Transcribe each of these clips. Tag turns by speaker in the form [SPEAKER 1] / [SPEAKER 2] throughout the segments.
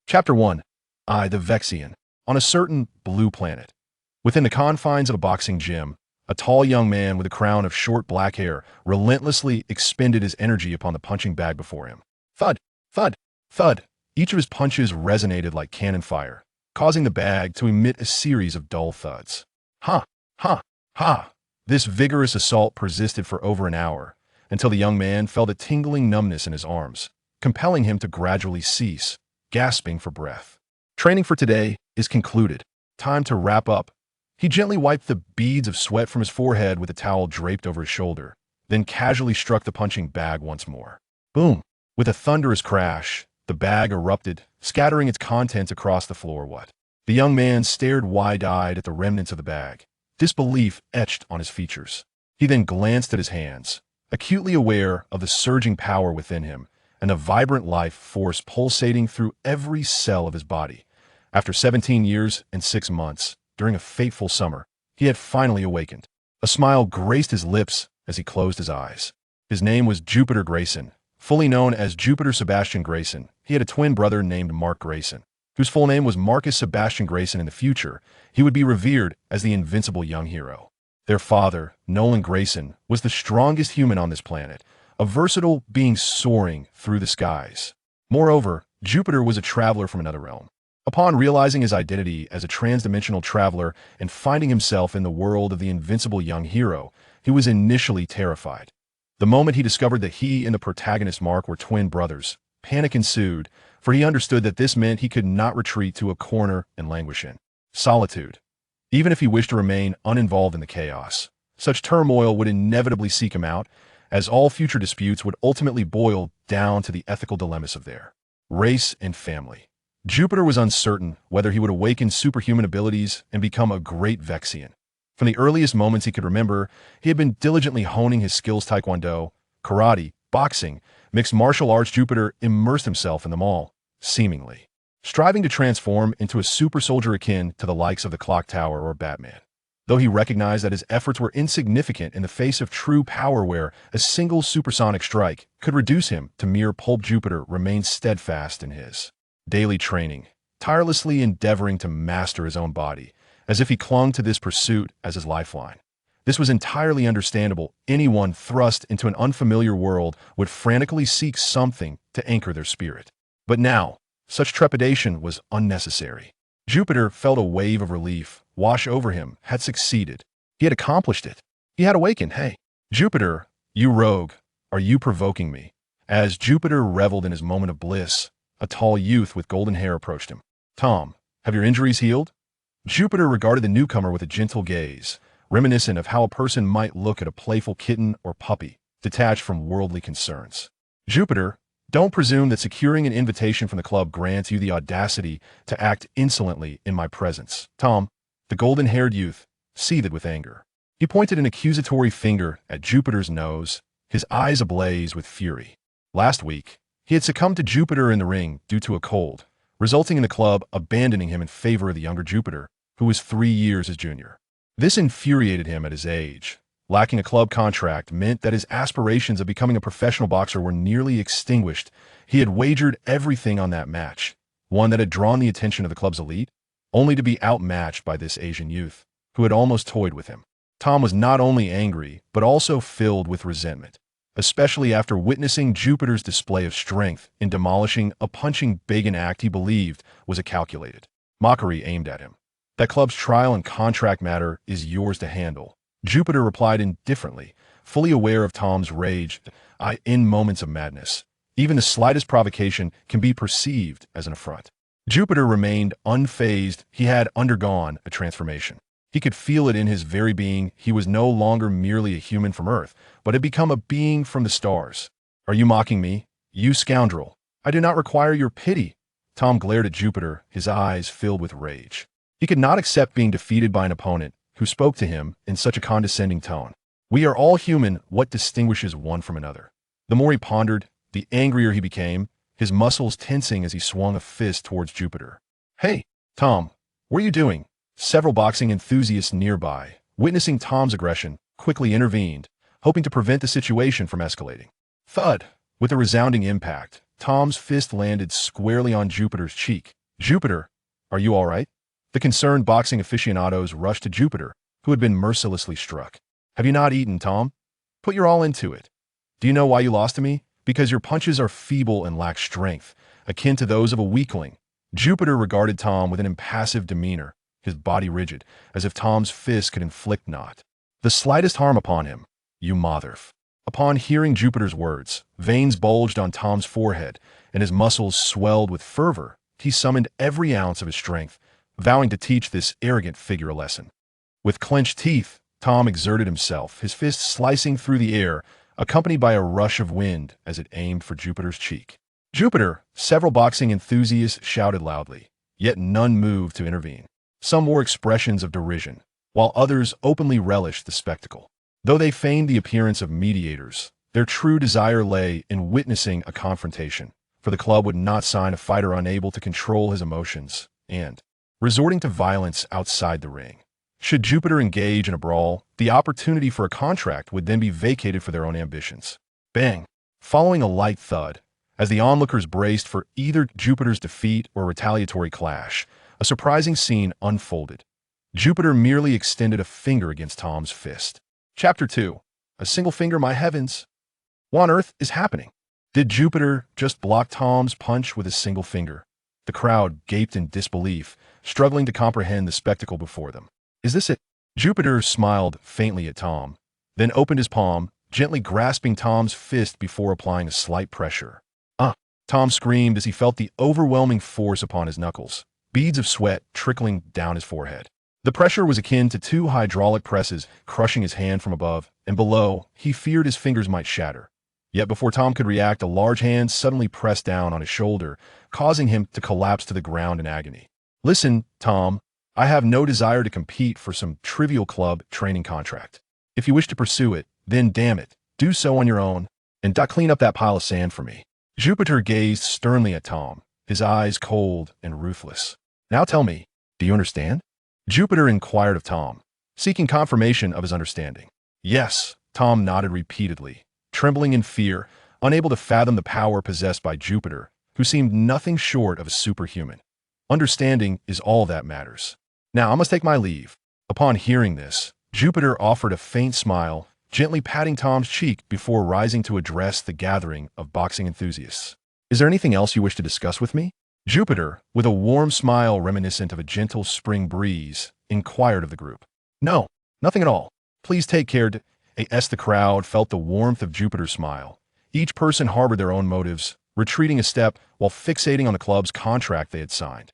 [SPEAKER 1] Chapter 1. I, the Vexian. On a certain blue planet. Within the confines of a boxing gym, a tall young man with a crown of short black hair relentlessly expended his energy upon the punching bag before him. Thud, thud, thud. Each of his punches resonated like cannon fire, causing the bag to emit a series of dull thuds. Ha, ha, ha. This vigorous assault persisted for over an hour, until the young man felt a tingling numbness in his arms, compelling him to gradually cease, gasping for breath. Training for today is concluded. Time to wrap up. He gently wiped the beads of sweat from his forehead with a towel draped over his shoulder, then casually struck the punching bag once more. Boom! With a thunderous crash, the bag erupted, scattering its contents across the floor. What? The young man stared wide-eyed at the remnants of the bag, disbelief etched on his features. He then glanced at his hands, acutely aware of the surging power within him and the vibrant life force pulsating through every cell of his body. After 17 years and 6 months, during a fateful summer, he had finally awakened. A smile graced his lips as he closed his eyes. His name was Jupiter Grayson, fully known as Jupiter Sebastian Grayson. He had a twin brother named Mark Grayson, whose full name was Marcus Sebastian Grayson. In the future, he would be revered as the invincible young hero. Their father, Nolan Grayson, was the strongest human on this planet, a versatile being soaring through the skies. Moreover, Jupiter was a traveler from another realm. Upon realizing his identity as a transdimensional traveler and finding himself in the world of the invincible young hero, he was initially terrified. The moment he discovered that he and the protagonist Mark were twin brothers, panic ensued, for he understood that this meant he could not retreat to a corner and languish in solitude. Even if he wished to remain uninvolved in the chaos, such turmoil would inevitably seek him out, as all future disputes would ultimately boil down to the ethical dilemmas of their race and family. Jupiter was uncertain whether he would awaken superhuman abilities and become a great Vexian. From the earliest moments he could remember, he had been diligently honing his skills: taekwondo, karate, boxing, mixed martial arts. Jupiter immersed himself in them all, seemingly striving to transform into a super soldier akin to the likes of the Clock Tower or Batman. Though he recognized that his efforts were insignificant in the face of true power where a single supersonic strike could reduce him to mere pulp, Jupiter remained steadfast in his daily training, tirelessly endeavoring to master his own body, as if he clung to this pursuit as his lifeline. This was entirely understandable. Anyone thrust into an unfamiliar world would frantically seek something to anchor their spirit. But now, such trepidation was unnecessary. Jupiter felt a wave of relief wash over him. Had succeeded. He had accomplished it. He had awakened. Hey, Jupiter, you rogue, are you provoking me? As Jupiter reveled in his moment of bliss, a tall youth with golden hair approached him. Tom, have your injuries healed? Jupiter regarded the newcomer with a gentle gaze, reminiscent of how a person might look at a playful kitten or puppy, detached from worldly concerns. Jupiter, don't presume that securing an invitation from the club grants you the audacity to act insolently in my presence. Tom, the golden-haired youth, seethed with anger. He pointed an accusatory finger at Jupiter's nose, his eyes ablaze with fury. Last week, he had succumbed to Jupiter in the ring due to a cold, resulting in the club abandoning him in favor of the younger Jupiter, who was 3 years his junior. This infuriated him at his age. Lacking a club contract meant that his aspirations of becoming a professional boxer were nearly extinguished. He had wagered everything on that match, one that had drawn the attention of the club's elite, only to be outmatched by this Asian youth, who had almost toyed with him. Tom was not only angry, but also filled with resentment, especially after witnessing Jupiter's display of strength in demolishing a punching bag, an act he believed was a calculated mockery aimed at him. That club's trial and contract matter is yours to handle, Jupiter replied indifferently, fully aware of Tom's rage. In moments of madness, even the slightest provocation can be perceived as an affront. Jupiter remained unfazed. He had undergone a transformation. He could feel it in his very being. He was no longer merely a human from Earth, but had become a being from the stars. Are you mocking me, you scoundrel? I do not require your pity. Tom glared at Jupiter, his eyes filled with rage. He could not accept being defeated by an opponent who spoke to him in such a condescending tone. We are all human. What distinguishes one from another? The more he pondered, the angrier he became, his muscles tensing as he swung a fist towards Jupiter. Hey, Tom, what are you doing? Several boxing enthusiasts nearby, witnessing Tom's aggression, quickly intervened, hoping to prevent the situation from escalating. Thud! With a resounding impact, Tom's fist landed squarely on Jupiter's cheek. Jupiter, are you all right? The concerned boxing aficionados rushed to Jupiter, who had been mercilessly struck. Have you not eaten, Tom? Put your all into it. Do you know why you lost to me? Because your punches are feeble and lack strength, akin to those of a weakling. Jupiter regarded Tom with an impassive demeanor, his body rigid, as if Tom's fist could inflict not the slightest harm upon him. You motherf. Upon hearing Jupiter's words, veins bulged on Tom's forehead, and his muscles swelled with fervor. He summoned every ounce of his strength, vowing to teach this arrogant figure a lesson. With clenched teeth, Tom exerted himself, his fist slicing through the air, accompanied by a rush of wind as it aimed for Jupiter's cheek. Jupiter, several boxing enthusiasts shouted loudly, yet none moved to intervene. Some wore expressions of derision, while others openly relished the spectacle. Though they feigned the appearance of mediators, their true desire lay in witnessing a confrontation, for the club would not sign a fighter unable to control his emotions and resorting to violence outside the ring. Should Jupiter engage in a brawl, the opportunity for a contract would then be vacated for their own ambitions. Bang! Following a light thud, as the onlookers braced for either Jupiter's defeat or retaliatory clash, a surprising scene unfolded. Jupiter merely extended a finger against Tom's fist. Chapter 2. A single finger, my heavens. What on earth is happening? Did Jupiter just block Tom's punch with a single finger? The crowd gaped in disbelief, struggling to comprehend the spectacle before them. Is this it? Jupiter smiled faintly at Tom, then opened his palm, gently grasping Tom's fist before applying a slight pressure. Tom screamed as he felt the overwhelming force upon his knuckles, beads of sweat trickling down his forehead. The pressure was akin to two hydraulic presses crushing his hand from above, and below, he feared his fingers might shatter. Yet before Tom could react, a large hand suddenly pressed down on his shoulder, causing him to collapse to the ground in agony. Listen, Tom, I have no desire to compete for some trivial club training contract. If you wish to pursue it, then damn it, do so on your own, and clean up that pile of sand for me. Jupiter gazed sternly at Tom, his eyes cold and ruthless. Now tell me, do you understand? Jupiter inquired of Tom, seeking confirmation of his understanding. Yes, Tom nodded repeatedly, trembling in fear, unable to fathom the power possessed by Jupiter, who seemed nothing short of a superhuman. Understanding is all that matters. Now I must take my leave. Upon hearing this, Jupiter offered a faint smile, gently patting Tom's cheek before rising to address the gathering of boxing enthusiasts. Is there anything else you wish to discuss with me? Jupiter, with a warm smile reminiscent of a gentle spring breeze, inquired of the group. No, nothing at all. Please take care to... As the crowd felt the warmth of Jupiter's smile, each person harbored their own motives, retreating a step while fixating on the club's contract they had signed.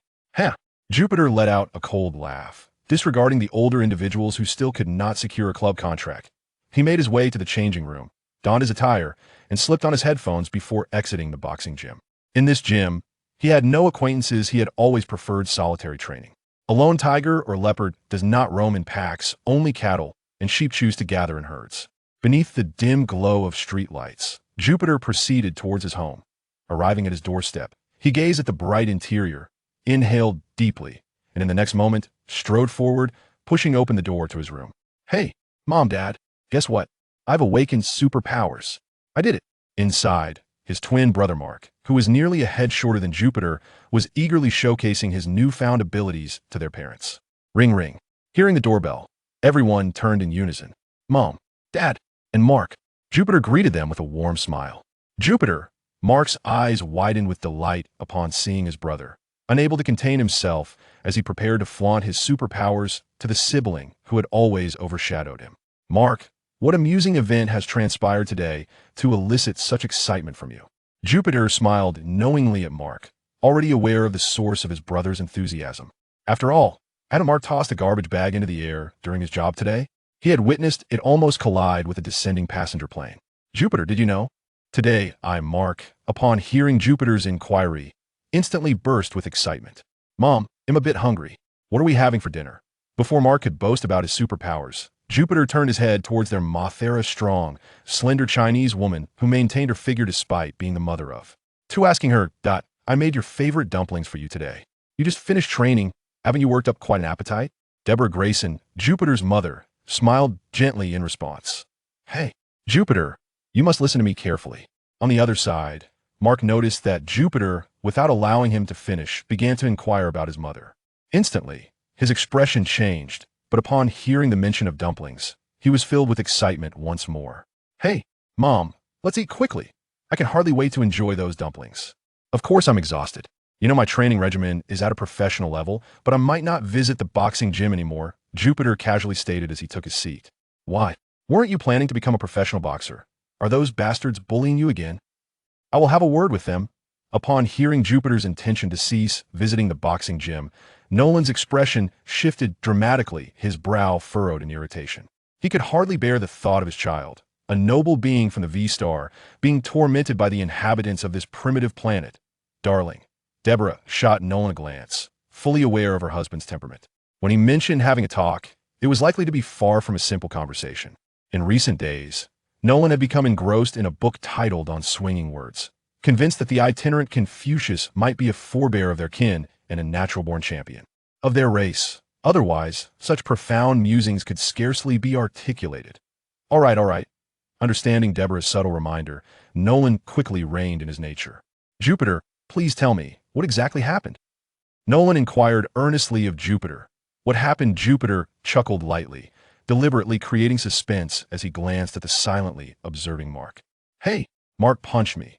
[SPEAKER 1] Jupiter let out a cold laugh, disregarding the older individuals who still could not secure a club contract. He made his way to the changing room, donned his attire, and slipped on his headphones before exiting the boxing gym. In this gym, he had no acquaintances. He had always preferred solitary training. A lone tiger or leopard does not roam in packs, only cattle and sheep choose to gather in herds. Beneath the dim glow of streetlights, Jupiter proceeded towards his home. Arriving at his doorstep, he gazed at the bright interior, inhaled deeply, and in the next moment, strode forward, pushing open the door to his room. Hey, Mom, Dad, guess what? I've awakened superpowers. I did it. Inside, his twin brother Mark, who was nearly a head shorter than Jupiter, was eagerly showcasing his newfound abilities to their parents. Ring, ring. Hearing the doorbell, everyone turned in unison. Mom, Dad, and Mark. Jupiter greeted them with a warm smile. Jupiter, Mark's eyes widened with delight upon seeing his brother, unable to contain himself as he prepared to flaunt his superpowers to the sibling who had always overshadowed him. Mark, what amusing event has transpired today to elicit such excitement from you? Jupiter smiled knowingly at Mark, already aware of the source of his brother's enthusiasm. After all, hadn't Mark tossed a garbage bag into the air during his job today? He had witnessed it almost collide with a descending passenger plane. Jupiter, did you know? Today, I, Mark, upon hearing Jupiter's inquiry, instantly burst with excitement. Mom, I'm a bit hungry. What are we having for dinner? Before Mark could boast about his superpowers, Jupiter turned his head towards their Mothera strong, slender Chinese woman who maintained her figure despite being the mother of. To asking her, I made your favorite dumplings for you today. You just finished training. Haven't you worked up quite an appetite? Deborah Grayson, Jupiter's mother, smiled gently in response. Hey, Jupiter, you must listen to me carefully. On the other side, Mark noticed that Jupiter, without allowing him to finish, began to inquire about his mother. Instantly, his expression changed, but upon hearing the mention of dumplings, he was filled with excitement once more. "Hey, Mom, let's eat quickly. I can hardly wait to enjoy those dumplings. Of course I'm exhausted. You know my training regimen is at a professional level, but I might not visit the boxing gym anymore," Jupiter casually stated as he took his seat. "Why? Weren't you planning to become a professional boxer? Are those bastards bullying you again?" "I will have a word with them." Upon hearing Jupiter's intention to cease visiting the boxing gym, Nolan's expression shifted dramatically, his brow furrowed in irritation. He could hardly bear the thought of his child, a noble being from the V-Star, being tormented by the inhabitants of this primitive planet. "Darling," Deborah shot Nolan a glance, fully aware of her husband's temperament. When he mentioned having a talk, it was likely to be far from a simple conversation. In recent days, Nolan had become engrossed in a book titled On Swinging Words, convinced that the itinerant Confucius might be a forebear of their kin and a natural-born champion of their race. Otherwise, such profound musings could scarcely be articulated. All right. Understanding Deborah's subtle reminder, Nolan quickly reined in his nature. "Jupiter, please tell me, what exactly happened?" Nolan inquired earnestly of Jupiter. "What happened?" Jupiter chuckled lightly, deliberately creating suspense as he glanced at the silently observing Mark. "Hey, Mark punched me."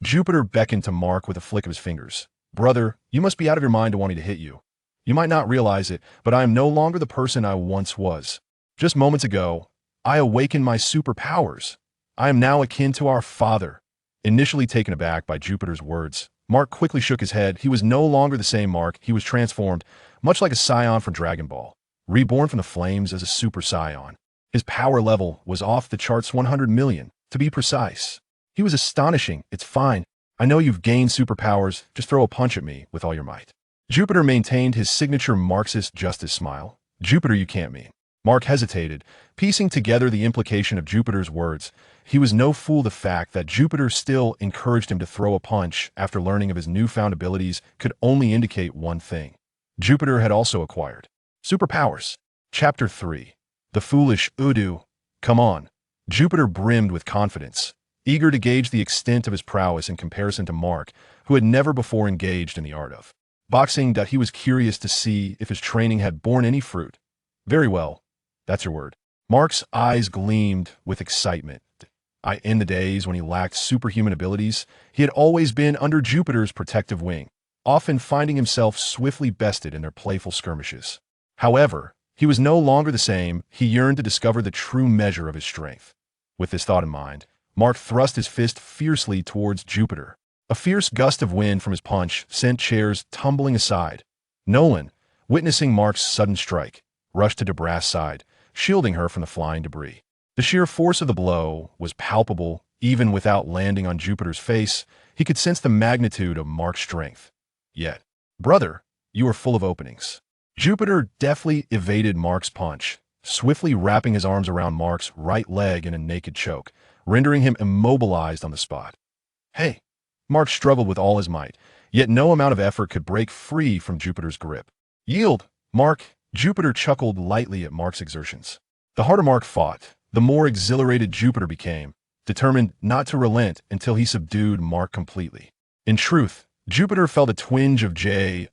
[SPEAKER 1] Jupiter beckoned to Mark with a flick of his fingers. "Brother, you must be out of your mind to want me to hit you. You might not realize it, but I am no longer the person I once was. Just moments ago, I awakened my superpowers. I am now akin to our father." Initially taken aback by Jupiter's words, Mark quickly shook his head. He was no longer the same Mark. He was transformed, much like a scion from Dragon Ball, reborn from the flames as a super scion. His power level was off the charts, 100 million, to be precise. He was astonishing. "It's fine. I know you've gained superpowers. Just throw a punch at me with all your might." Jupiter maintained his signature Marxist justice smile. "Jupiter, you can't mean." Mark hesitated, piecing together the implication of Jupiter's words. He was no fool. The fact that Jupiter still encouraged him to throw a punch after learning of his newfound abilities could only indicate one thing. Jupiter had also acquired superpowers. Chapter 3. The Foolish Udu. "Come on." Jupiter brimmed with confidence, eager to gauge the extent of his prowess in comparison to Mark, who had never before engaged in the art of boxing. That he was curious to see if his training had borne any fruit. "Very well. That's your word." Mark's eyes gleamed with excitement. In the days when he lacked superhuman abilities, he had always been under Jupiter's protective wing, often finding himself swiftly bested in their playful skirmishes. However, he was no longer the same. He yearned to discover the true measure of his strength. With this thought in mind, Mark thrust his fist fiercely towards Jupiter. A fierce gust of wind from his punch sent chairs tumbling aside. Nolan, witnessing Mark's sudden strike, rushed to Deborah's side, shielding her from the flying debris. The sheer force of the blow was palpable. Even without landing on Jupiter's face, he could sense the magnitude of Mark's strength. Yet, "Brother, you are full of openings." Jupiter deftly evaded Mark's punch, swiftly wrapping his arms around Mark's right leg in a naked choke, rendering him immobilized on the spot. "Hey!" Mark struggled with all his might, yet no amount of effort could break free from Jupiter's grip. "Yield, Mark!" Jupiter chuckled lightly at Mark's exertions. The harder Mark fought, the more exhilarated Jupiter became, determined not to relent until he subdued Mark completely. In truth, Jupiter felt a twinge of joy.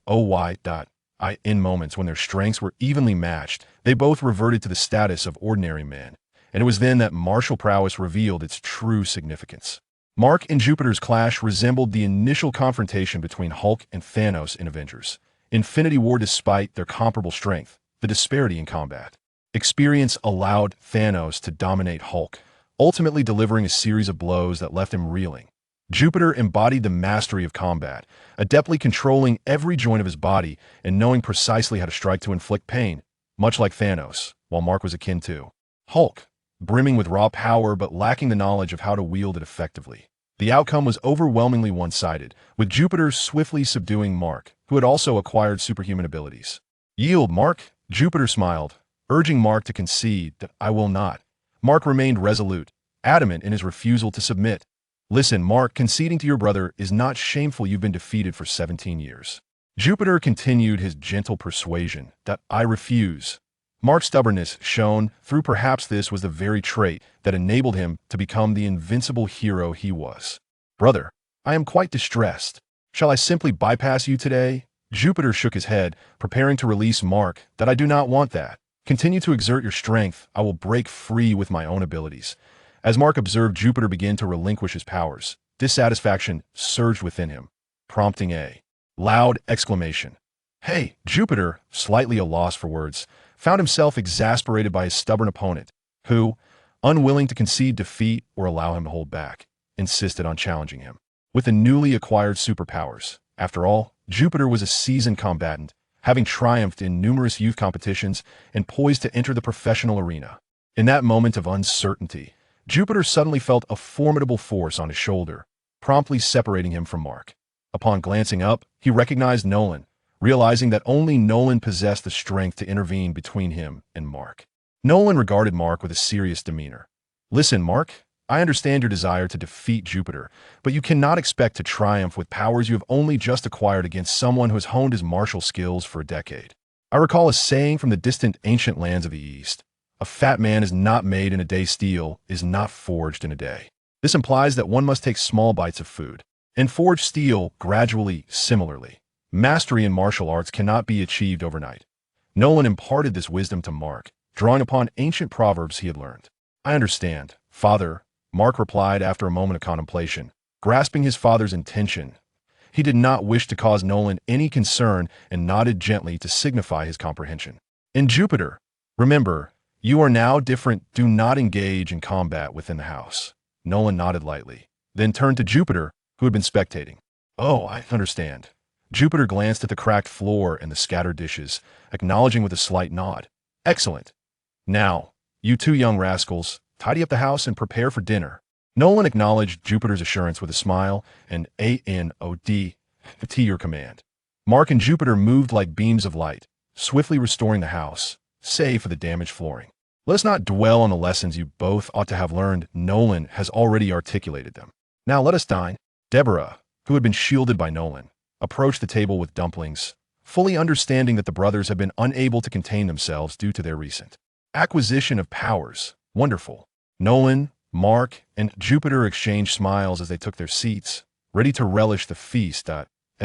[SPEAKER 1] In moments when their strengths were evenly matched, they both reverted to the status of ordinary men, and it was then that martial prowess revealed its true significance. Mark and Jupiter's clash resembled the initial confrontation between Hulk and Thanos in Avengers: Infinity War. Despite their comparable strength, the disparity in combat experience allowed Thanos to dominate Hulk, ultimately delivering a series of blows that left him reeling. Jupiter embodied the mastery of combat, adeptly controlling every joint of his body and knowing precisely how to strike to inflict pain, much like Thanos, while Mark was akin to Hulk, brimming with raw power but lacking the knowledge of how to wield it effectively. The outcome was overwhelmingly one-sided, with Jupiter swiftly subduing Mark, who had also acquired superhuman abilities. "Yield, Mark," Jupiter smiled, urging Mark to concede. "I will not." Mark remained resolute, adamant in his refusal to submit. "Listen, Mark, conceding to your brother is not shameful. You've been defeated for 17 years. Jupiter continued his gentle persuasion. "I refuse." Mark's stubbornness shone through. Perhaps this was the very trait that enabled him to become the invincible hero he was. "Brother, I am quite distressed. Shall I simply bypass you today? Jupiter shook his head, preparing to release Mark. That I do not want that. Continue to exert your strength. I will break free with my own abilities. As Mark observed Jupiter begin to relinquish his powers, dissatisfaction surged within him, prompting a loud exclamation. Hey, Jupiter, slightly a loss for words, found himself exasperated by his stubborn opponent, who, unwilling to concede defeat or allow him to hold back, insisted on challenging him. With the newly acquired superpowers, after all, Jupiter was a seasoned combatant, having triumphed in numerous youth competitions and poised to enter the professional arena. In that moment of uncertainty, Jupiter suddenly felt a formidable force on his shoulder, promptly separating him from Mark. Upon glancing up, he recognized Nolan, realizing that only Nolan possessed the strength to intervene between him and Mark. Nolan regarded Mark with a serious demeanor. Listen, Mark, I understand your desire to defeat Jupiter, but you cannot expect to triumph with powers you have only just acquired against someone who has honed his martial skills for a decade. I recall a saying from the distant ancient lands of the East. A fat man is not made in a day. Steel is not forged in a day. This implies that one must take small bites of food and forge steel gradually. Similarly, mastery in martial arts cannot be achieved overnight. Nolan imparted this wisdom to Mark, drawing upon ancient proverbs he had learned. I understand, Father, Mark replied after a moment of contemplation, grasping his father's intention. He did not wish to cause Nolan any concern and nodded gently to signify his comprehension. In Jupiter, remember, you are now different. Do not engage in combat within the house. Nolan nodded lightly, then turned to Jupiter, who had been spectating. Oh, I understand. Jupiter glanced at the cracked floor and the scattered dishes, acknowledging with a slight nod. Excellent. Now, you two young rascals, tidy up the house and prepare for dinner. Nolan acknowledged Jupiter's assurance with a smile and ANOD, to your command. Mark and Jupiter moved like beams of light, swiftly restoring the house, save for the damaged flooring. Let us not dwell on the lessons you both ought to have learned. Nolan has already articulated them. Now let us dine. Deborah, who had been shielded by Nolan, approached the table with dumplings, fully understanding that the brothers had been unable to contain themselves due to their recent acquisition of powers. Wonderful. Nolan, Mark, and Jupiter exchanged smiles as they took their seats, ready to relish the feast.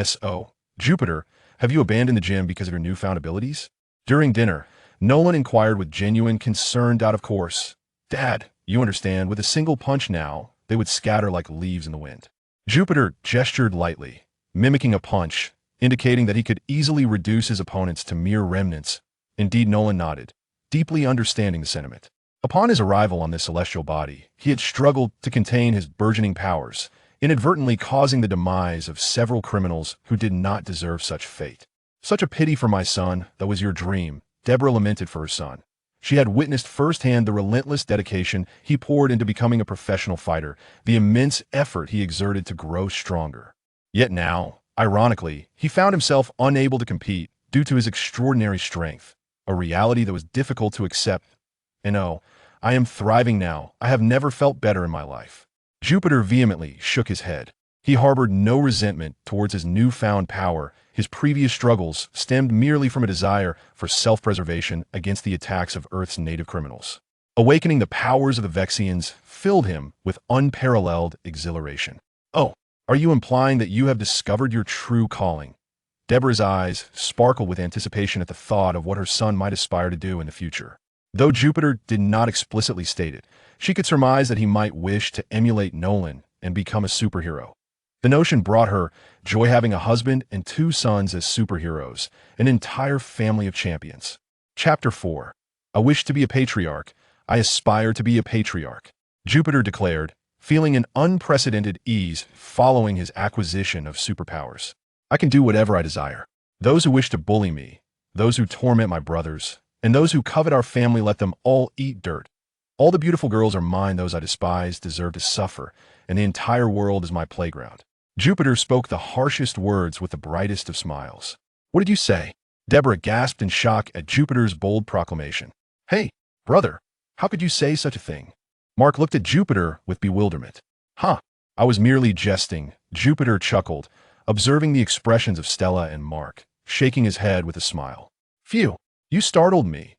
[SPEAKER 1] So, Jupiter, have you abandoned the gym because of your newfound abilities? During dinner, Nolan inquired with genuine concern. Of course. Dad, you understand, with a single punch now, they would scatter like leaves in the wind. Jupiter gestured lightly, mimicking a punch, indicating that he could easily reduce his opponents to mere remnants. Indeed, Nolan nodded, deeply understanding the sentiment. Upon his arrival on this celestial body, he had struggled to contain his burgeoning powers, inadvertently causing the demise of several criminals who did not deserve such fate. Such a pity for my son, that was your dream, Deborah lamented for her son. She had witnessed firsthand the relentless dedication he poured into becoming a professional fighter, the immense effort he exerted to grow stronger. Yet now, ironically, he found himself unable to compete due to his extraordinary strength, a reality that was difficult to accept. And oh, I am thriving now. I have never felt better in my life. Jupiter vehemently shook his head. He harbored no resentment towards his newfound power. His previous struggles stemmed merely from a desire for self-preservation against the attacks of Earth's native criminals. Awakening the powers of the Vexians filled him with unparalleled exhilaration. Oh, are you implying that you have discovered your true calling? Deborah's eyes sparkled with anticipation at the thought of what her son might aspire to do in the future. Though Jupiter did not explicitly state it, she could surmise that he might wish to emulate Nolan and become a superhero. The notion brought her joy, having a husband and 2 sons as superheroes, an entire family of champions. Chapter 4. I wish to be a patriarch. I aspire to be a patriarch, Jupiter declared, feeling an unprecedented ease following his acquisition of superpowers. I can do whatever I desire. Those who wish to bully me, those who torment my brothers, and those who covet our family, let them all eat dirt. All the beautiful girls are mine. Those I despise deserve to suffer, and the entire world is my playground. Jupiter spoke the harshest words with the brightest of smiles. What did you say? Deborah gasped in shock at Jupiter's bold proclamation. Hey, brother, how could you say such a thing? Mark looked at Jupiter with bewilderment. Huh, I was merely jesting. Jupiter chuckled, observing the expressions of Stella and Mark, shaking his head with a smile. Phew. You startled me.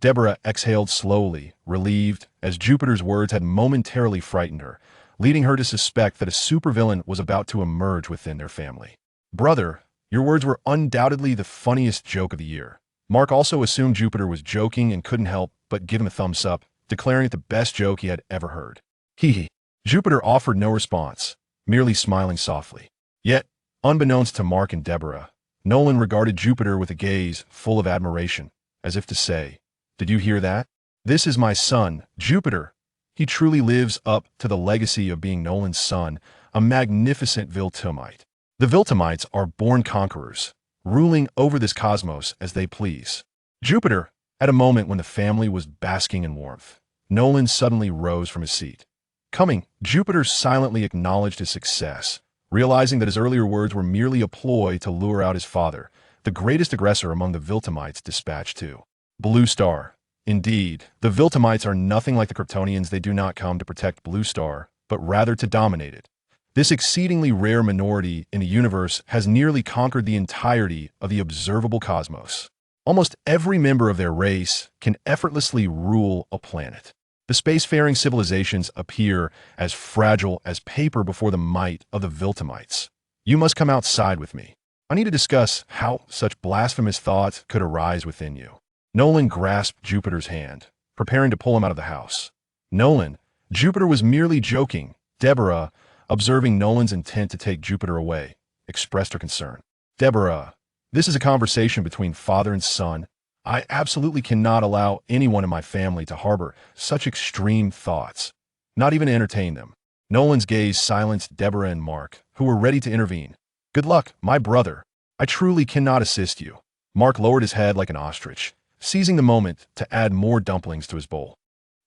[SPEAKER 1] Deborah exhaled slowly, relieved, as Jupiter's words had momentarily frightened her, leading her to suspect that a supervillain was about to emerge within their family. Brother, your words were undoubtedly the funniest joke of the year. Mark also assumed Jupiter was joking and couldn't help but give him a thumbs up, declaring it the best joke he had ever heard. Hee hee. Jupiter offered no response, merely smiling softly. Yet, unbeknownst to Mark and Deborah, Nolan regarded Jupiter with a gaze full of admiration, as if to say, "Did you hear that? This is my son, Jupiter. He truly lives up to the legacy of being Nolan's son, a magnificent Viltrumite." The Viltrumites are born conquerors, ruling over this cosmos as they please. Jupiter, at a moment when the family was basking in warmth, Nolan suddenly rose from his seat. Coming, Jupiter silently acknowledged his success, realizing that his earlier words were merely a ploy to lure out his father, the greatest aggressor among the Viltrumites dispatched to Blue Star. Indeed, the Viltrumites are nothing like the Kryptonians. They do not come to protect Blue Star, but rather to dominate it. This exceedingly rare minority in the universe has nearly conquered the entirety of the observable cosmos. Almost every member of their race can effortlessly rule a planet. The spacefaring civilizations appear as fragile as paper before the might of the Viltrumites. You must come outside with me. I need to discuss how such blasphemous thoughts could arise within you. Nolan grasped Jupiter's hand, preparing to pull him out of the house. Nolan, Jupiter was merely joking. Deborah, observing Nolan's intent to take Jupiter away, expressed her concern. Deborah, this is a conversation between father and son. I absolutely cannot allow anyone in my family to harbor such extreme thoughts, not even to entertain them. Nolan's gaze silenced Deborah and Mark, who were ready to intervene. Good luck, my brother. I truly cannot assist you. Mark lowered his head like an ostrich, seizing the moment to add more dumplings to his bowl.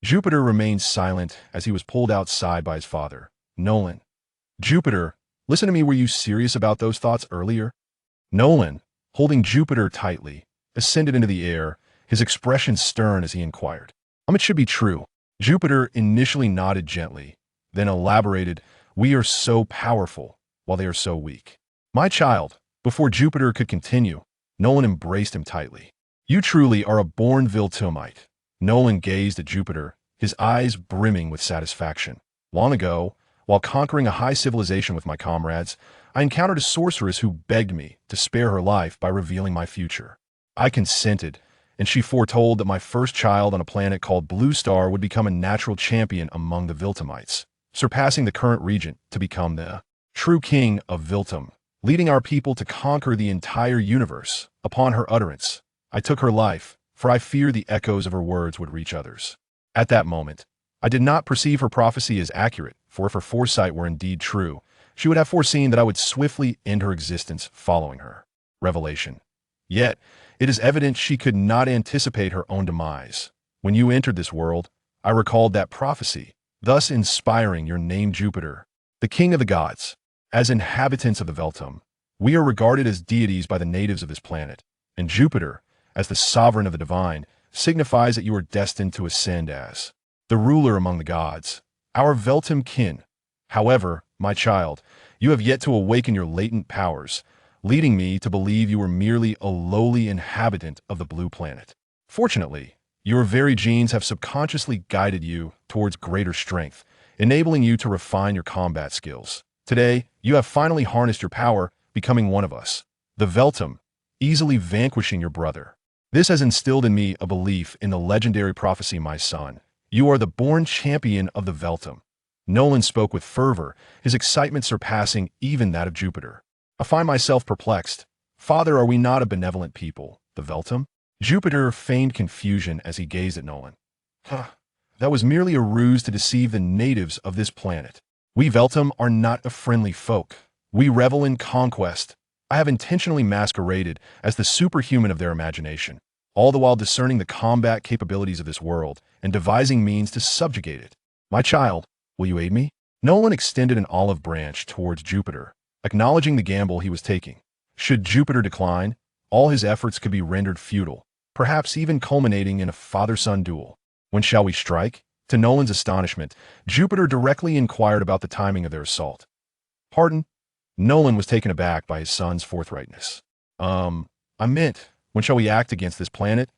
[SPEAKER 1] Jupiter remained silent as he was pulled outside by his father. Nolan. Jupiter, listen to me. Were you serious about those thoughts earlier? Nolan, holding Jupiter tightly, ascended into the air, his expression stern as he inquired. It should be true. Jupiter initially nodded gently, then elaborated, we are so powerful while they are so weak. My child, before Jupiter could continue, Nolan embraced him tightly. You truly are a born Viltrumite. Nolan gazed at Jupiter, his eyes brimming with satisfaction. Long ago, while conquering a high civilization with my comrades, I encountered a sorceress who begged me to spare her life by revealing my future. I consented, and she foretold that my first child on a planet called Blue Star would become a natural champion among the Viltrumites, surpassing the current regent to become the true king of Viltrum, leading our people to conquer the entire universe. Upon her utterance, I took her life, for I fear the echoes of her words would reach others. At that moment, I did not perceive her prophecy as accurate, for if her foresight were indeed true, she would have foreseen that I would swiftly end her existence following her revelation. Yet, it is evident she could not anticipate her own demise. When you entered this world, I recalled that prophecy, thus inspiring your name Jupiter, the king of the gods. As inhabitants of the Viltrum, we are regarded as deities by the natives of this planet, and Jupiter, as the sovereign of the divine, signifies that you are destined to ascend as the ruler among the gods, our Viltrum kin. However, my child, you have yet to awaken your latent powers, leading me to believe you were merely a lowly inhabitant of the blue planet. Fortunately, your very genes have subconsciously guided you towards greater strength, enabling you to refine your combat skills. Today, you have finally harnessed your power, becoming one of us, the Viltrum, easily vanquishing your brother. This has instilled in me a belief in the legendary prophecy, my son. You are the born champion of the Viltrum. Nolan spoke with fervor, his excitement surpassing even that of Jupiter. I find myself perplexed. Father, are we not a benevolent people, the Viltrum? Jupiter feigned confusion as he gazed at Nolan. That was merely a ruse to deceive the natives of this planet. We Viltrum are not a friendly folk. We revel in conquest. I have intentionally masqueraded as the superhuman of their imagination, all the while discerning the combat capabilities of this world and devising means to subjugate it. My child, will you aid me? Nolan extended an olive branch towards Jupiter, acknowledging the gamble he was taking. Should Jupiter decline, all his efforts could be rendered futile, perhaps even culminating in a father-son duel. When shall we strike? To Nolan's astonishment, Jupiter directly inquired about the timing of their assault. Pardon? Nolan was taken aback by his son's forthrightness. I meant, when shall we act against this planet?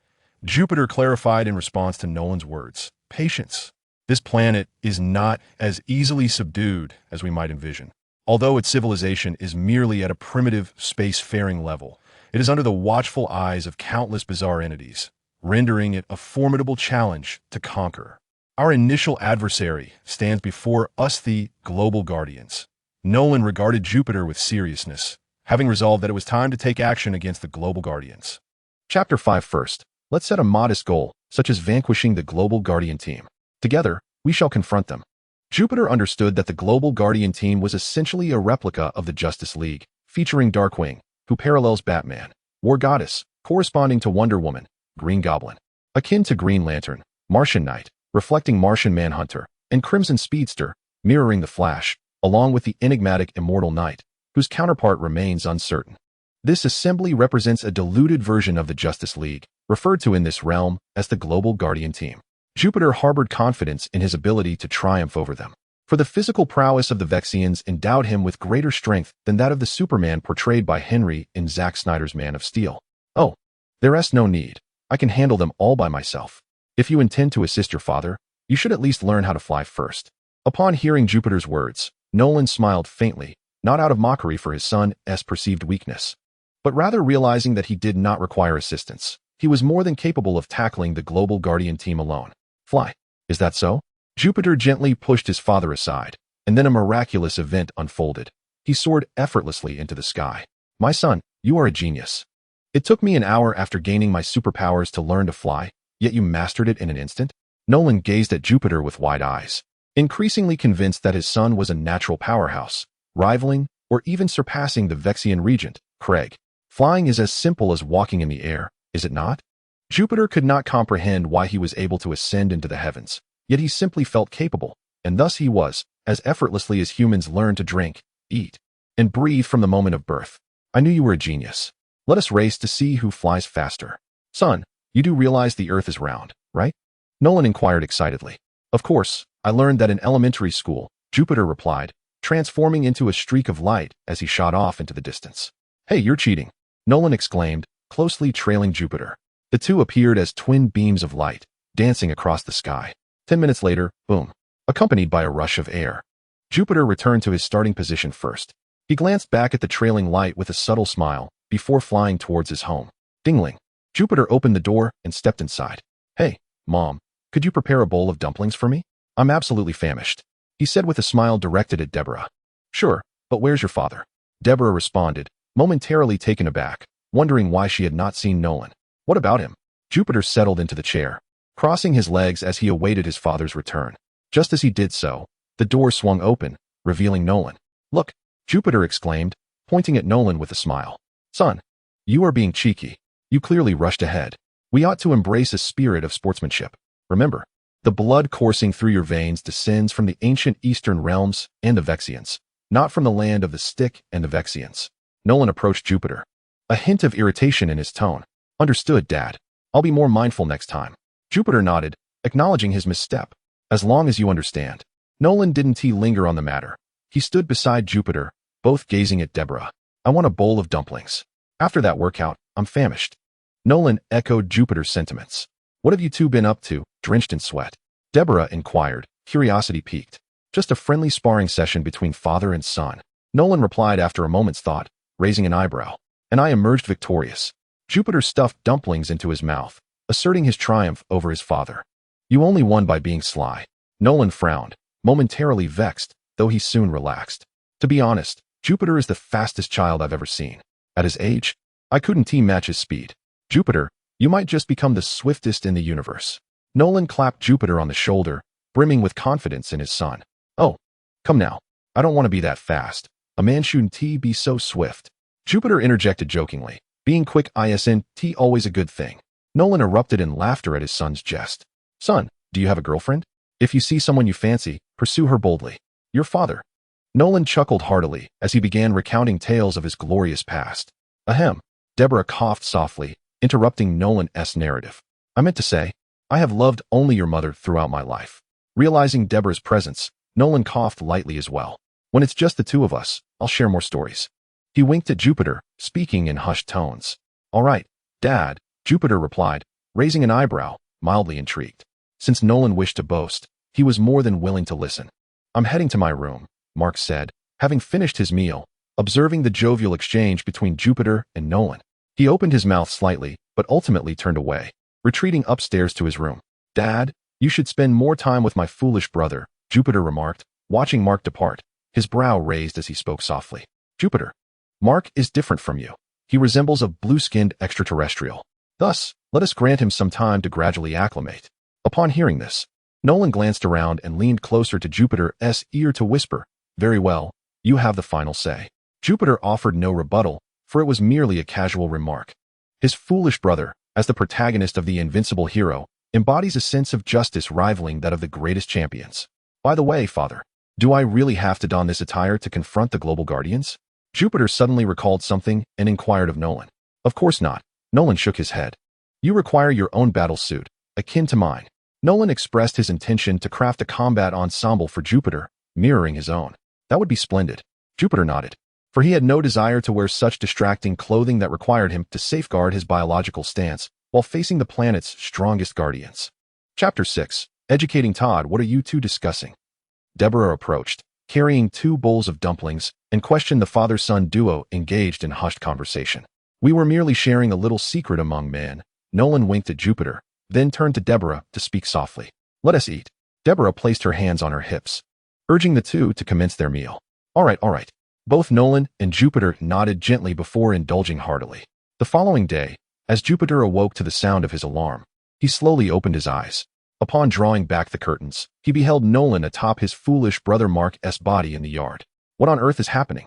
[SPEAKER 1] Jupiter clarified in response to Nolan's words. Patience. This planet is not as easily subdued as we might envision. Although its civilization is merely at a primitive spacefaring level, it is under the watchful eyes of countless bizarre entities, rendering it a formidable challenge to conquer. Our initial adversary stands before us, the Global Guardians. Nolan regarded Jupiter with seriousness, having resolved that it was time to take action against the Global Guardians. Chapter 5 first. Let's set a modest goal, such as vanquishing the Global Guardian team. Together, we shall confront them. Jupiter understood that the Global Guardian team was essentially a replica of the Justice League, featuring Darkwing, who parallels Batman, War Goddess, corresponding to Wonder Woman, Green Goblin, akin to Green Lantern, Martian Knight, reflecting Martian Manhunter, and Crimson Speedster, mirroring the Flash, along with the enigmatic Immortal Knight, whose counterpart remains uncertain. This assembly represents a diluted version of the Justice League, referred to in this realm as the Global Guardian team. Jupiter harbored confidence in his ability to triumph over them, for the physical prowess of the Vexians endowed him with greater strength than that of the Superman portrayed by Henry in Zack Snyder's Man of Steel. Oh, there's no need. I can handle them all by myself. If you intend to assist your father, you should at least learn how to fly first. Upon hearing Jupiter's words, Nolan smiled faintly, not out of mockery for his son's perceived weakness, but rather realizing that he did not require assistance. He was more than capable of tackling the Global Guardian team alone. Fly. Is that so? Jupiter gently pushed his father aside, and then a miraculous event unfolded. He soared effortlessly into the sky. My son, you are a genius. It took me an hour after gaining my superpowers to learn to fly, yet you mastered it in an instant? Nolan gazed at Jupiter with wide eyes, increasingly convinced that his son was a natural powerhouse, rivaling or even surpassing the Vexian regent, Craig. Flying is as simple as walking in the air, is it not? Jupiter could not comprehend why he was able to ascend into the heavens, yet he simply felt capable, and thus he was, as effortlessly as humans learn to drink, eat, and breathe from the moment of birth. I knew you were a genius. Let us race to see who flies faster. Son, you do realize the Earth is round, right? Nolan inquired excitedly. Of course, I learned that in elementary school, Jupiter replied, transforming into a streak of light as he shot off into the distance. Hey, you're cheating, Nolan exclaimed, closely trailing Jupiter. The two appeared as twin beams of light, dancing across the sky. 10 minutes later, boom, accompanied by a rush of air. Jupiter returned to his starting position first. He glanced back at the trailing light with a subtle smile, before flying towards his home. Dingling. Jupiter opened the door and stepped inside. Hey, Mom, could you prepare a bowl of dumplings for me? I'm absolutely famished, he said with a smile directed at Deborah. Sure, but where's your father? Deborah responded, momentarily taken aback, wondering why she had not seen Nolan. What about him? Jupiter settled into the chair, crossing his legs as he awaited his father's return. Just as he did so, the door swung open, revealing Nolan. Look, Jupiter exclaimed, pointing at Nolan with a smile. Son, you are being cheeky. You clearly rushed ahead. We ought to embrace a spirit of sportsmanship. Remember, the blood coursing through your veins descends from the ancient eastern realms and the Vexians, not from the land of the Stick and the Vexians. Nolan approached Jupiter, a hint of irritation in his tone. Understood, Dad. I'll be more mindful next time. Jupiter nodded, acknowledging his misstep. As long as you understand. Nolan didn't linger on the matter. He stood beside Jupiter, both gazing at Deborah. I want a bowl of dumplings. After that workout, I'm famished. Nolan echoed Jupiter's sentiments. What have you two been up to, drenched in sweat? Deborah inquired, curiosity piqued. Just a friendly sparring session between father and son. Nolan replied after a moment's thought, raising an eyebrow. And I emerged victorious. Jupiter stuffed dumplings into his mouth, asserting his triumph over his father. You only won by being sly. Nolan frowned, momentarily vexed, though he soon relaxed. To be honest, Jupiter is the fastest child I've ever seen. At his age, I couldn't match his speed. Jupiter, you might just become the swiftest in the universe. Nolan clapped Jupiter on the shoulder, brimming with confidence in his son. Oh, come now. I don't want to be that fast. A man shouldn't be so swift. Jupiter interjected jokingly. Being quick isn't always a good thing. Nolan erupted in laughter at his son's jest. Son, do you have a girlfriend? If you see someone you fancy, pursue her boldly. Your father. Nolan chuckled heartily as he began recounting tales of his glorious past. Ahem. Deborah coughed softly, interrupting Nolan's narrative. I meant to say, I have loved only your mother throughout my life. Realizing Deborah's presence, Nolan coughed lightly as well. When it's just the two of us, I'll share more stories. He winked at Jupiter, speaking in hushed tones. All right, Dad, Jupiter replied, raising an eyebrow, mildly intrigued. Since Nolan wished to boast, he was more than willing to listen. "I'm heading to my room," Mark said, having finished his meal. Observing the jovial exchange between Jupiter and Nolan, he opened his mouth slightly, but ultimately turned away, retreating upstairs to his room. "Dad, you should spend more time with my foolish brother," Jupiter remarked, watching Mark depart, his brow raised as he spoke softly. "Jupiter, Mark is different from you. He resembles a blue-skinned extraterrestrial. Thus, let us grant him some time to gradually acclimate." Upon hearing this, Nolan glanced around and leaned closer to Jupiter's ear to whisper, "Very well, you have the final say." Jupiter offered no rebuttal, for it was merely a casual remark. His foolish brother, as the protagonist of the invincible hero, embodies a sense of justice rivaling that of the greatest champions. "By the way, father, do I really have to don this attire to confront the global guardians?" Jupiter suddenly recalled something and inquired of Nolan. "Of course not." Nolan shook his head. "You require your own battle suit, akin to mine." Nolan expressed his intention to craft a combat ensemble for Jupiter, mirroring his own. "That would be splendid." Jupiter nodded, for he had no desire to wear such distracting clothing that required him to safeguard his biological stance while facing the planet's strongest guardians. Chapter 6. Educating Todd. "What are you two discussing?" Deborah approached, carrying 2 bowls of dumplings, and questioned the father-son duo engaged in hushed conversation. "We were merely sharing a little secret among men." Nolan winked at Jupiter, then turned to Deborah to speak softly. "Let us eat." Deborah placed her hands on her hips, urging the two to commence their meal. All right. Both Nolan and Jupiter nodded gently before indulging heartily. The following day, as Jupiter awoke to the sound of his alarm, he slowly opened his eyes. Upon drawing back the curtains, he beheld Nolan atop his foolish brother Mark's body in the yard. "What on earth is happening?"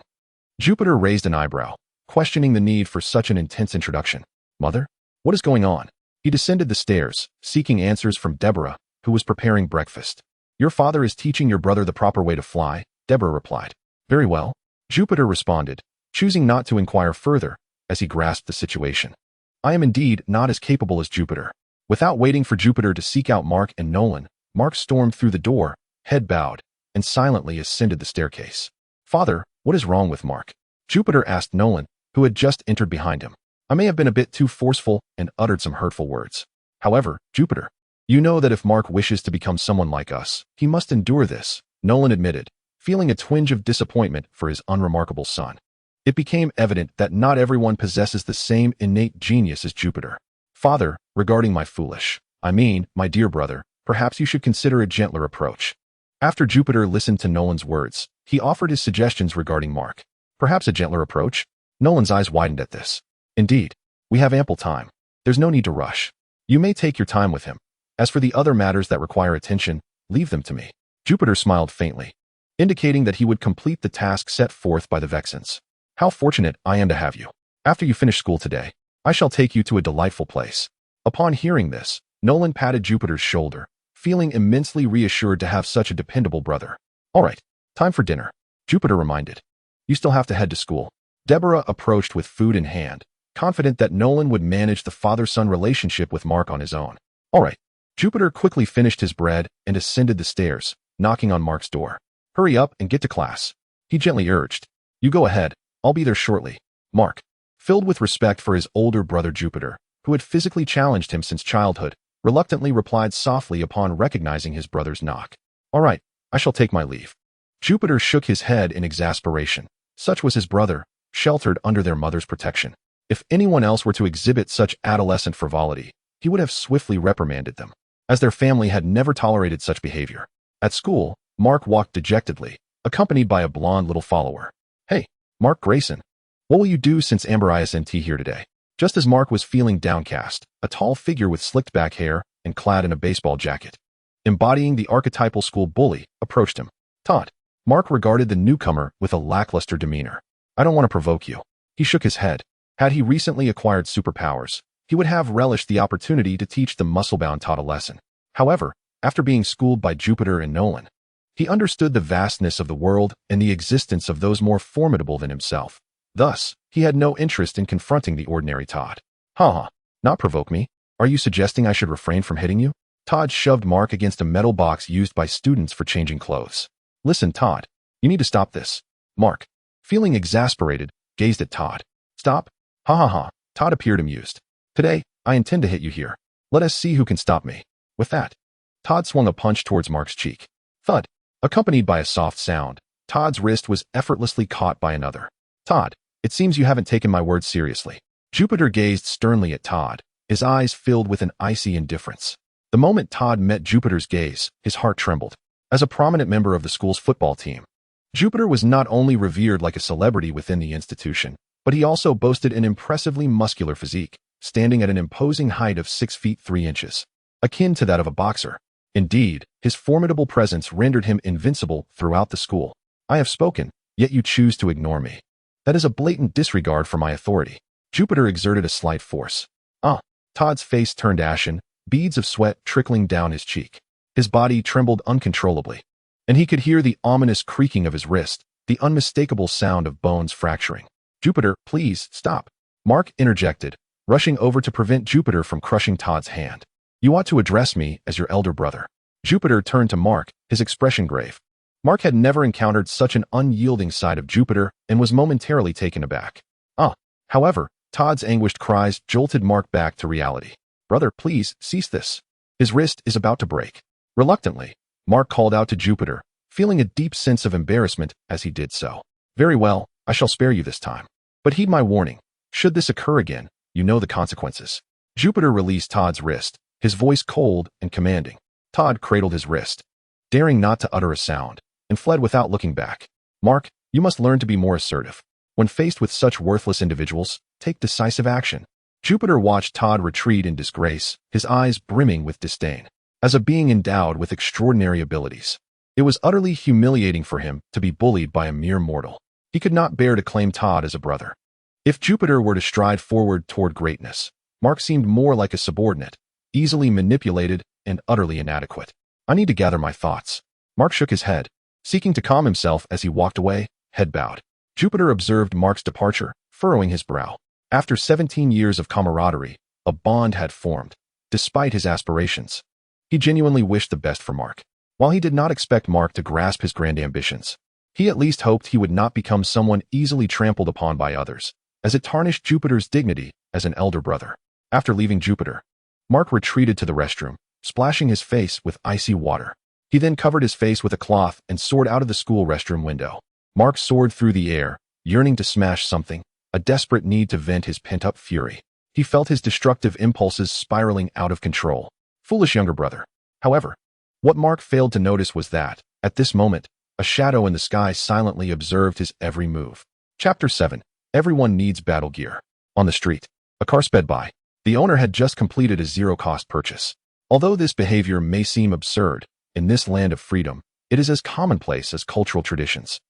[SPEAKER 1] Jupiter raised an eyebrow, questioning the need for such an intense introduction. "Mother, what is going on?" He descended the stairs, seeking answers from Deborah, who was preparing breakfast. "Your father is teaching your brother the proper way to fly," Deborah replied. "Very well," Jupiter responded, choosing not to inquire further as he grasped the situation. "I am indeed not as capable as Jupiter." Without waiting for Jupiter to seek out Mark and Nolan, Mark stormed through the door, head bowed, and silently ascended the staircase. "Father, what is wrong with Mark?" Jupiter asked Nolan, who had just entered behind him. "I may have been a bit too forceful and uttered some hurtful words. However, Jupiter, you know that if Mark wishes to become someone like us, he must endure this," Nolan admitted, feeling a twinge of disappointment for his unremarkable son. It became evident that not everyone possesses the same innate genius as Jupiter. "Father, regarding my dear brother, perhaps you should consider a gentler approach." After Jupiter listened to Nolan's words, he offered his suggestions regarding Mark. "Perhaps a gentler approach?" Nolan's eyes widened at this. "Indeed, we have ample time. There's no need to rush. You may take your time with him. As for the other matters that require attention, leave them to me." Jupiter smiled faintly, indicating that he would complete the task set forth by the Vexans. "How fortunate I am to have you. After you finish school today, I shall take you to a delightful place." Upon hearing this, Nolan patted Jupiter's shoulder, feeling immensely reassured to have such a dependable brother. "All right, time for dinner," Jupiter reminded. "You still have to head to school." Deborah approached with food in hand, confident that Nolan would manage the father-son relationship with Mark on his own. "All right." Jupiter quickly finished his bread and ascended the stairs, knocking on Mark's door. "Hurry up and get to class," he gently urged. "You go ahead, I'll be there shortly." Mark, filled with respect for his older brother Jupiter, who had physically challenged him since childhood, reluctantly replied softly upon recognizing his brother's knock. "All right, I shall take my leave." Jupiter shook his head in exasperation. Such was his brother, sheltered under their mother's protection. If anyone else were to exhibit such adolescent frivolity, he would have swiftly reprimanded them, as their family had never tolerated such behavior. At school, Mark walked dejectedly, accompanied by a blonde little follower. "Hey, Mark Grayson, what will you do since Amber isn't here today?" Just as Mark was feeling downcast, a tall figure with slicked back hair and clad in a baseball jacket, embodying the archetypal school bully, approached him. "Todd." Mark regarded the newcomer with a lackluster demeanor. "I don't want to provoke you." He shook his head. Had he recently acquired superpowers, he would have relished the opportunity to teach the muscle-bound Todd a lesson. However, after being schooled by Jupiter and Nolan, he understood the vastness of the world and the existence of those more formidable than himself. Thus, he had no interest in confronting the ordinary Todd. "Ha, not provoke me? Are you suggesting I should refrain from hitting you?" Todd shoved Mark against a metal box used by students for changing clothes. "Listen, Todd, you need to stop this." Mark, feeling exasperated, gazed at Todd. "Stop? Ha. Todd appeared amused. "Today, I intend to hit you here. Let us see who can stop me." With that, Todd swung a punch towards Mark's cheek. Thud. Accompanied by a soft sound, Todd's wrist was effortlessly caught by another. Todd, it seems you haven't taken my words seriously. Jupiter gazed sternly at Todd, his eyes filled with an icy indifference. The moment Todd met Jupiter's gaze, his heart trembled. As a prominent member of the school's football team, Jupiter was not only revered like a celebrity within the institution, but he also boasted an impressively muscular physique, standing at an imposing height of 6 feet 3 inches, akin to that of a boxer. Indeed, his formidable presence rendered him invincible throughout the school. I have spoken, yet you choose to ignore me. That is a blatant disregard for my authority. Jupiter exerted a slight force. Todd's face turned ashen, beads of sweat trickling down his cheek. His body trembled uncontrollably, and he could hear the ominous creaking of his wrist, the unmistakable sound of bones fracturing. Jupiter, please, stop. Mark interjected, rushing over to prevent Jupiter from crushing Todd's hand. You ought to address me as your elder brother. Jupiter turned to Mark, his expression grave. Mark had never encountered such an unyielding side of Jupiter and was momentarily taken aback. However, Todd's anguished cries jolted Mark back to reality. Brother, please, cease this. His wrist is about to break. Reluctantly, Mark called out to Jupiter, feeling a deep sense of embarrassment as he did so. Very well, I shall spare you this time. But heed my warning. Should this occur again, you know the consequences. Jupiter released Todd's wrist, his voice cold and commanding. Todd cradled his wrist, daring not to utter a sound, and fled without looking back. Mark, you must learn to be more assertive. When faced with such worthless individuals, take decisive action. Jupiter watched Todd retreat in disgrace, his eyes brimming with disdain. As a being endowed with extraordinary abilities, it was utterly humiliating for him to be bullied by a mere mortal. He could not bear to claim Todd as a brother. If Jupiter were to stride forward toward greatness, Mark seemed more like a subordinate, easily manipulated and utterly inadequate. I need to gather my thoughts. Mark shook his head, seeking to calm himself as he walked away, head bowed. Jupiter observed Mark's departure, furrowing his brow. After 17 years of camaraderie, a bond had formed, despite his aspirations. He genuinely wished the best for Mark. While he did not expect Mark to grasp his grand ambitions, he at least hoped he would not become someone easily trampled upon by others, as it tarnished Jupiter's dignity as an elder brother. After leaving Jupiter, Mark retreated to the restroom, splashing his face with icy water. He then covered his face with a cloth and soared out of the school restroom window. Mark soared through the air, yearning to smash something, a desperate need to vent his pent-up fury. He felt his destructive impulses spiraling out of control. Foolish younger brother. However, what Mark failed to notice was that, at this moment, a shadow in the sky silently observed his every move. Chapter 7. Everyone needs battle gear. On the street, a car sped by. The owner had just completed a zero-cost purchase. Although this behavior may seem absurd, in this land of freedom, it is as commonplace as cultural traditions.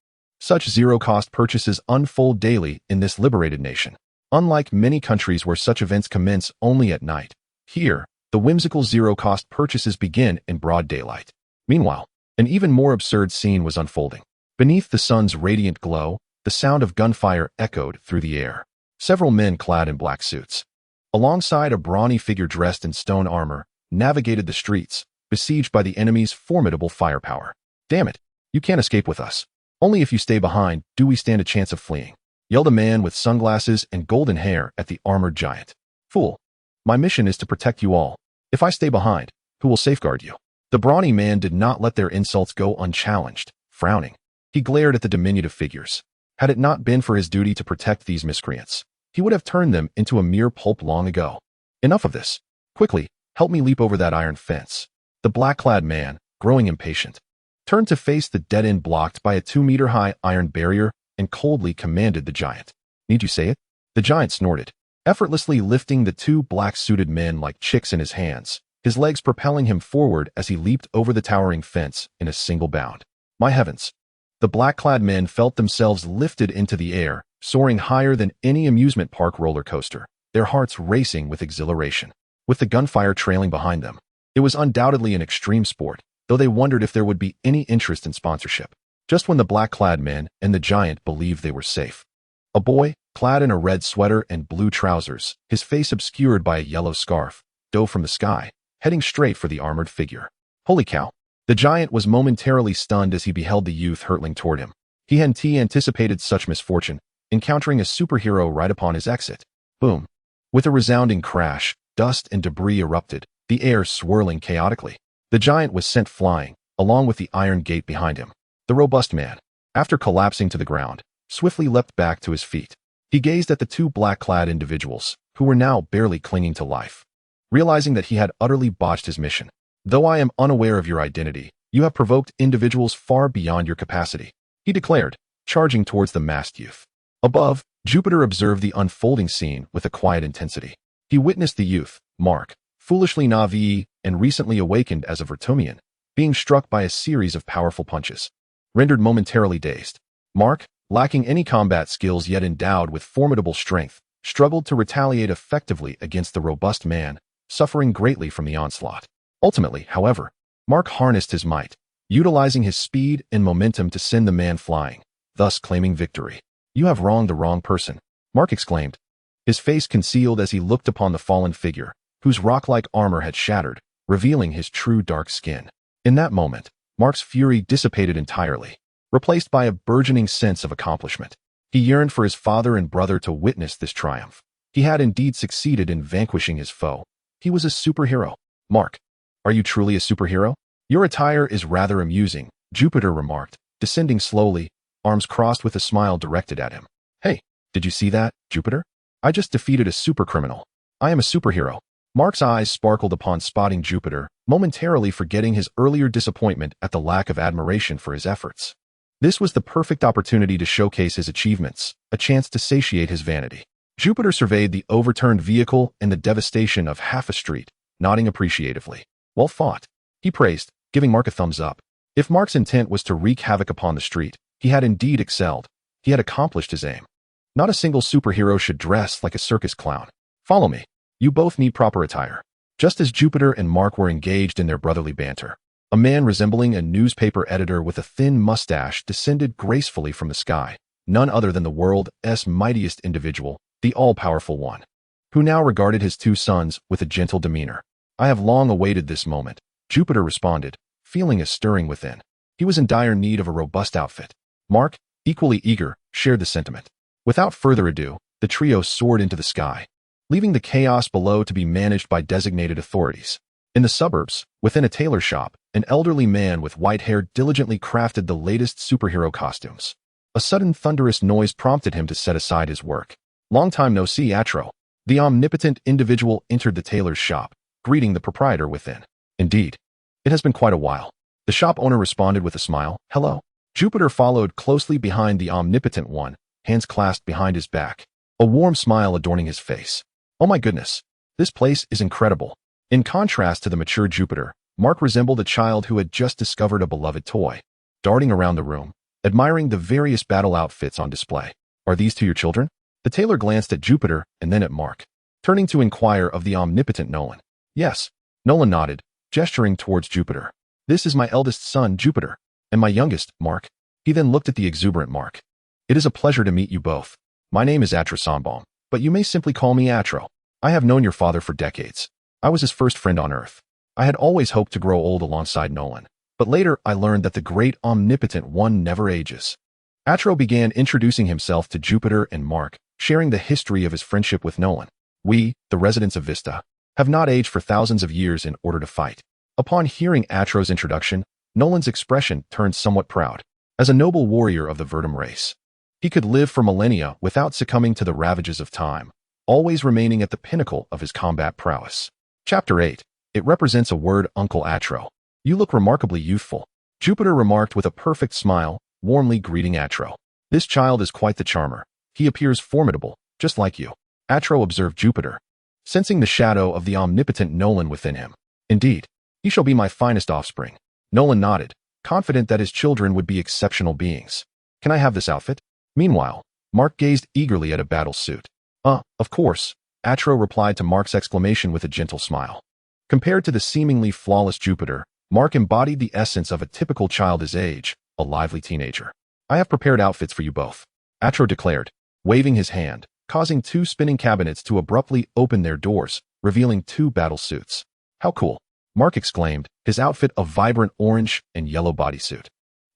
[SPEAKER 1] Such zero-cost purchases unfold daily in this liberated nation. Unlike many countries where such events commence only at night, here, the whimsical zero-cost purchases begin in broad daylight. Meanwhile, an even more absurd scene was unfolding. Beneath the sun's radiant glow, the sound of gunfire echoed through the air. Several men clad in black suits, alongside a brawny figure dressed in stone armor, navigated the streets, besieged by the enemy's formidable firepower. Damn it, you can't escape with us. Only if you stay behind do we stand a chance of fleeing, yelled a man with sunglasses and golden hair at the armored giant. Fool, my mission is to protect you all. If I stay behind, who will safeguard you? The brawny man did not let their insults go unchallenged. Frowning, he glared at the diminutive figures. Had it not been for his duty to protect these miscreants, he would have turned them into a mere pulp long ago. Enough of this. Quickly, help me leap over that iron fence. The black-clad man, growing impatient, turned to face the dead end blocked by a 2-meter-high iron barrier and coldly commanded the giant. Need you say it? The giant snorted, effortlessly lifting the two black-suited men like chicks in his hands, his legs propelling him forward as he leaped over the towering fence in a single bound. My heavens! The black-clad men felt themselves lifted into the air, soaring higher than any amusement park roller coaster, their hearts racing with exhilaration. With the gunfire trailing behind them, it was undoubtedly an extreme sport, though they wondered if there would be any interest in sponsorship. Just when the black-clad men and the giant believed they were safe, a boy, clad in a red sweater and blue trousers, his face obscured by a yellow scarf, dove from the sky, heading straight for the armored figure. Holy cow! The giant was momentarily stunned as he beheld the youth hurtling toward him. He hadn't anticipated such misfortune, encountering a superhero right upon his exit. Boom! With a resounding crash, dust and debris erupted, the air swirling chaotically. The giant was sent flying, along with the iron gate behind him. The robust man, after collapsing to the ground, swiftly leapt back to his feet. He gazed at the two black-clad individuals, who were now barely clinging to life. Realizing that he had utterly botched his mission. Though I am unaware of your identity, you have provoked individuals far beyond your capacity, he declared, charging towards the masked youth. Above, Jupiter observed the unfolding scene with a quiet intensity. He witnessed the youth, Mark, foolishly naive and recently awakened as a Vertomian, being struck by a series of powerful punches. Rendered momentarily dazed, Mark, lacking any combat skills yet endowed with formidable strength, struggled to retaliate effectively against the robust man, suffering greatly from the onslaught. Ultimately, however, Mark harnessed his might, utilizing his speed and momentum to send the man flying, thus claiming victory. You have wronged the wrong person, Mark exclaimed, his face concealed as he looked upon the fallen figure, whose rock-like armor had shattered, revealing his true dark skin. In that moment, Mark's fury dissipated entirely, replaced by a burgeoning sense of accomplishment. He yearned for his father and brother to witness this triumph. He had indeed succeeded in vanquishing his foe. He was a superhero. Mark, are you truly a superhero? Your attire is rather amusing, Jupiter remarked, descending slowly, arms crossed with a smile directed at him. Hey, did you see that, Jupiter? I just defeated a supercriminal. I am a superhero. Mark's eyes sparkled upon spotting Jupiter, momentarily forgetting his earlier disappointment at the lack of admiration for his efforts. This was the perfect opportunity to showcase his achievements, a chance to satiate his vanity. Jupiter surveyed the overturned vehicle and the devastation of half a street, nodding appreciatively. Well fought, he praised, giving Mark a thumbs up. If Mark's intent was to wreak havoc upon the street, he had indeed excelled. He had accomplished his aim. Not a single superhero should dress like a circus clown. Follow me. You both need proper attire. Just as Jupiter and Mark were engaged in their brotherly banter, a man resembling a newspaper editor with a thin mustache descended gracefully from the sky, none other than the world's mightiest individual, the all-powerful one, who now regarded his two sons with a gentle demeanor. I have long awaited this moment, Jupiter responded, feeling a stirring within. He was in dire need of a robust outfit. Mark, equally eager, shared the sentiment. Without further ado, the trio soared into the sky, leaving the chaos below to be managed by designated authorities. In the suburbs, within a tailor shop, an elderly man with white hair diligently crafted the latest superhero costumes. A sudden thunderous noise prompted him to set aside his work. Long time no see, Atro. The omnipotent individual entered the tailor's shop, greeting the proprietor within. Indeed, it has been quite a while. The shop owner responded with a smile. Hello. Jupiter followed closely behind the omnipotent one, hands clasped behind his back, a warm smile adorning his face. Oh my goodness, this place is incredible. In contrast to the mature Jupiter, Mark resembled a child who had just discovered a beloved toy, darting around the room, admiring the various battle outfits on display. Are these two your children? The tailor glanced at Jupiter and then at Mark, turning to inquire of the omnipotent Nolan. Yes, Nolan nodded, gesturing towards Jupiter. This is my eldest son, Jupiter, and my youngest, Mark. He then looked at the exuberant Mark. It is a pleasure to meet you both. My name is Atro Sonbaum, but you may simply call me Atro. I have known your father for decades. I was his first friend on Earth. I had always hoped to grow old alongside Nolan, but later I learned that the great omnipotent one never ages. Atro began introducing himself to Jupiter and Mark, sharing the history of his friendship with Nolan. We, the residents of Vista, have not aged for thousands of years in order to fight. Upon hearing Atro's introduction, Nolan's expression turned somewhat proud. As a noble warrior of the Verdum race, he could live for millennia without succumbing to the ravages of time, always remaining at the pinnacle of his combat prowess. Chapter 8. It represents a word, Uncle Atro. You look remarkably youthful, Jupiter remarked with a perfect smile, warmly greeting Atro. This child is quite the charmer. He appears formidable, just like you. Atro observed Jupiter, sensing the shadow of the omnipotent Nolan within him. Indeed, he shall be my finest offspring. Nolan nodded, confident that his children would be exceptional beings. Can I have this outfit? Meanwhile, Mark gazed eagerly at a battle suit. Of course, Atro replied to Mark's exclamation with a gentle smile. Compared to the seemingly flawless Jupiter, Mark embodied the essence of a typical child his age, a lively teenager. I have prepared outfits for you both, Atro declared, waving his hand, causing two spinning cabinets to abruptly open their doors, revealing two battle suits. How cool, Mark exclaimed, his outfit a vibrant orange and yellow bodysuit,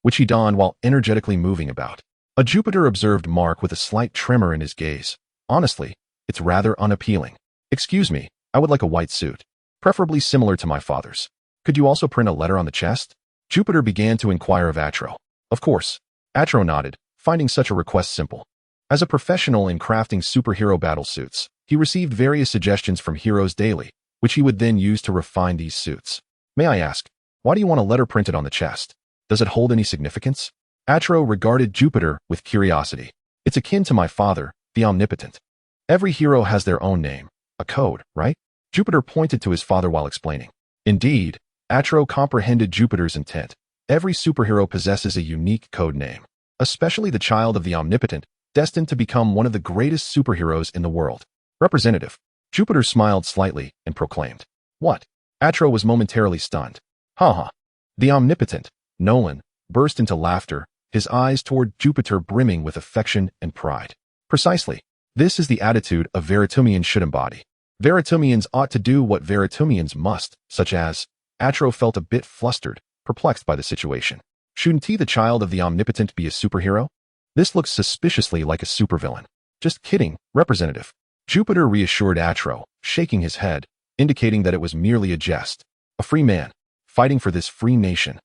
[SPEAKER 1] which he donned while energetically moving about. A Jupiter observed Mark with a slight tremor in his gaze. Honestly, it's rather unappealing. Excuse me, I would like a white suit, preferably similar to my father's. Could you also print a letter on the chest? Jupiter began to inquire of Atro. Of course. Atro nodded, finding such a request simple. As a professional in crafting superhero battle suits, he received various suggestions from heroes daily, which he would then use to refine these suits. May I ask, why do you want a letter printed on the chest? Does it hold any significance? Atro regarded Jupiter with curiosity. It's akin to my father, the Omnipotent. Every hero has their own name, a code, right? Jupiter pointed to his father while explaining. Indeed, Atro comprehended Jupiter's intent. Every superhero possesses a unique code name, especially the child of the Omnipotent, destined to become one of the greatest superheroes in the world. Representative. Jupiter smiled slightly and proclaimed. What? Atro was momentarily stunned. Ha. The Omnipotent, Nolan, burst into laughter, his eyes toward Jupiter brimming with affection and pride. Precisely. This is the attitude a Veritumian should embody. Veritumians ought to do what Veritumians must, such as, Atro felt a bit flustered, perplexed by the situation. Shouldn't he, the child of the Omnipotent, be a superhero? This looks suspiciously like a supervillain. Just kidding, Representative. Jupiter reassured Atro, shaking his head, indicating that it was merely a jest. A free man, fighting for this free nation.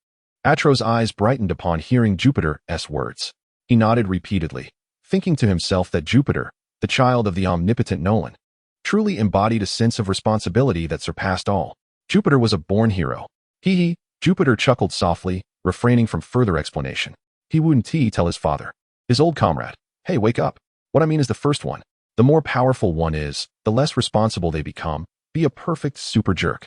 [SPEAKER 1] Atro's eyes brightened upon hearing Jupiter's words. He nodded repeatedly, thinking to himself that Jupiter, the child of the Omnipotent Nolan, truly embodied a sense of responsibility that surpassed all. Jupiter was a born hero. Hee. Jupiter chuckled softly, refraining from further explanation. He wouldn't tell his father, his old comrade, hey, wake up. What I mean is the first one. The more powerful one is, the less responsible they become. Be a perfect super jerk.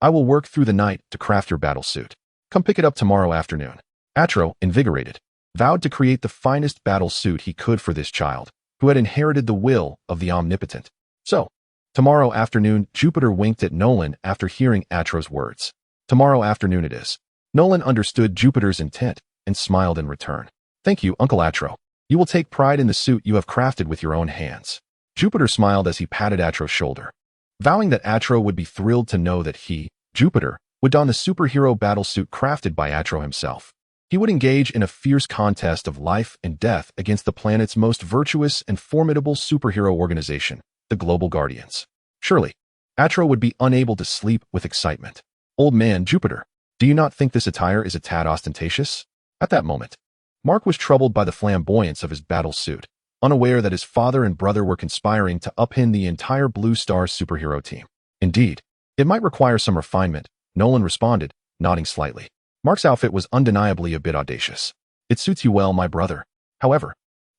[SPEAKER 1] I will work through the night to craft your battle suit. Come pick it up tomorrow afternoon. Atro, invigorated, vowed to create the finest battle suit he could for this child, who had inherited the will of the Omnipotent. So, tomorrow afternoon, Jupiter winked at Nolan after hearing Atro's words. Tomorrow afternoon it is. Nolan understood Jupiter's intent and smiled in return. Thank you, Uncle Atro. You will take pride in the suit you have crafted with your own hands. Jupiter smiled as he patted Atro's shoulder, vowing that Atro would be thrilled to know that he, Jupiter, would don the superhero battle suit crafted by Atro himself. He would engage in a fierce contest of life and death against the planet's most virtuous and formidable superhero organization, the Global Guardians. Surely, Atro would be unable to sleep with excitement. Old man Jupiter, do you not think this attire is a tad ostentatious? At that moment, Mark was troubled by the flamboyance of his battle suit, unaware that his father and brother were conspiring to upend the entire Blue Star superhero team. Indeed, it might require some refinement, Nolan responded, nodding slightly. Mark's outfit was undeniably a bit audacious. It suits you well, my brother. However,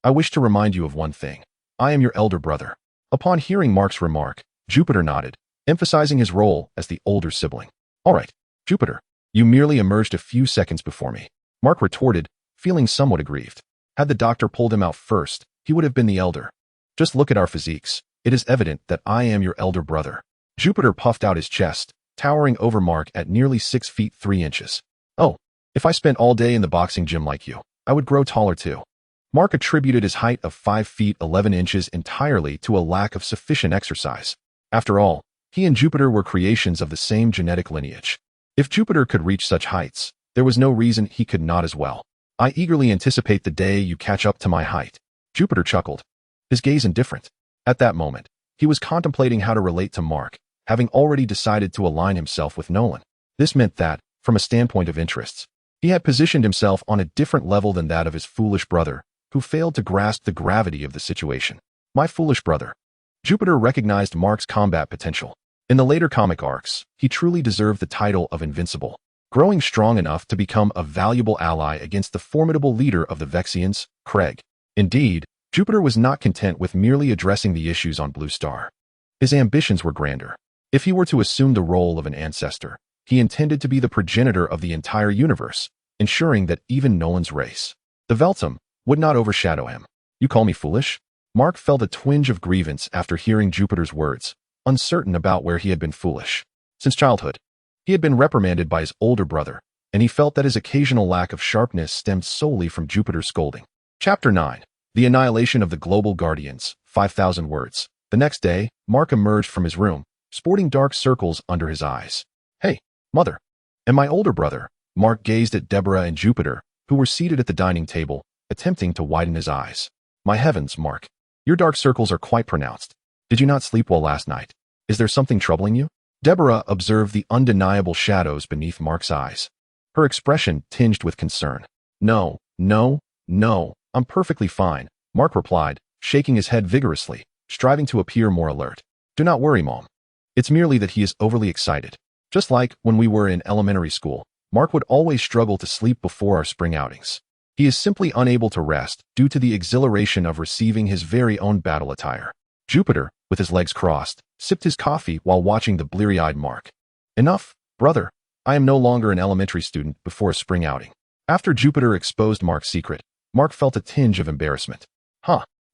[SPEAKER 1] I wish to remind you of one thing. I am your elder brother. Upon hearing Mark's remark, Jupiter nodded, emphasizing his role as the older sibling. All right, Jupiter, you merely emerged a few seconds before me. Mark retorted, feeling somewhat aggrieved. Had the doctor pulled him out first, he would have been the elder. Just look at our physiques. It is evident that I am your elder brother. Jupiter puffed out his chest, towering over Mark at nearly 6 feet 3 inches. Oh, if I spent all day in the boxing gym like you, I would grow taller too. Mark attributed his height of 5 feet 11 inches entirely to a lack of sufficient exercise. After all, he and Jupiter were creations of the same genetic lineage. If Jupiter could reach such heights, there was no reason he could not as well. I eagerly anticipate the day you catch up to my height. Jupiter chuckled, his gaze indifferent. At that moment, he was contemplating how to relate to Mark, having already decided to align himself with Nolan. This meant that, from a standpoint of interests, he had positioned himself on a different level than that of his foolish brother, who failed to grasp the gravity of the situation. My foolish brother. Jupiter recognized Mark's combat potential. In the later comic arcs, he truly deserved the title of Invincible, growing strong enough to become a valuable ally against the formidable leader of the Vexians, Craig. Indeed, Jupiter was not content with merely addressing the issues on Blue Star. His ambitions were grander. If he were to assume the role of an ancestor, he intended to be the progenitor of the entire universe, ensuring that even Nolan's race, the Veltum, would not overshadow him. You call me foolish? Mark felt a twinge of grievance after hearing Jupiter's words, uncertain about where he had been foolish. Since childhood, he had been reprimanded by his older brother, and he felt that his occasional lack of sharpness stemmed solely from Jupiter's scolding. Chapter 9. The Annihilation of the Global Guardians, 5,000 words. The next day, Mark emerged from his room, sporting dark circles under his eyes. Hey, Mother. And my older brother. Mark gazed at Deborah and Jupiter, who were seated at the dining table, attempting to widen his eyes. My heavens, Mark. Your dark circles are quite pronounced. Did you not sleep well last night? Is there something troubling you? Deborah observed the undeniable shadows beneath Mark's eyes. Her expression tinged with concern. No, no, no, I'm perfectly fine, Mark replied, shaking his head vigorously, striving to appear more alert. Do not worry, Mom. It's merely that he is overly excited. Just like when we were in elementary school, Mark would always struggle to sleep before our spring outings. He is simply unable to rest due to the exhilaration of receiving his very own battle attire. Jupiter, with his legs crossed, sipped his coffee while watching the bleary-eyed Mark. Enough, brother. I am no longer an elementary student before a spring outing. After Jupiter exposed Mark's secret, Mark felt a tinge of embarrassment.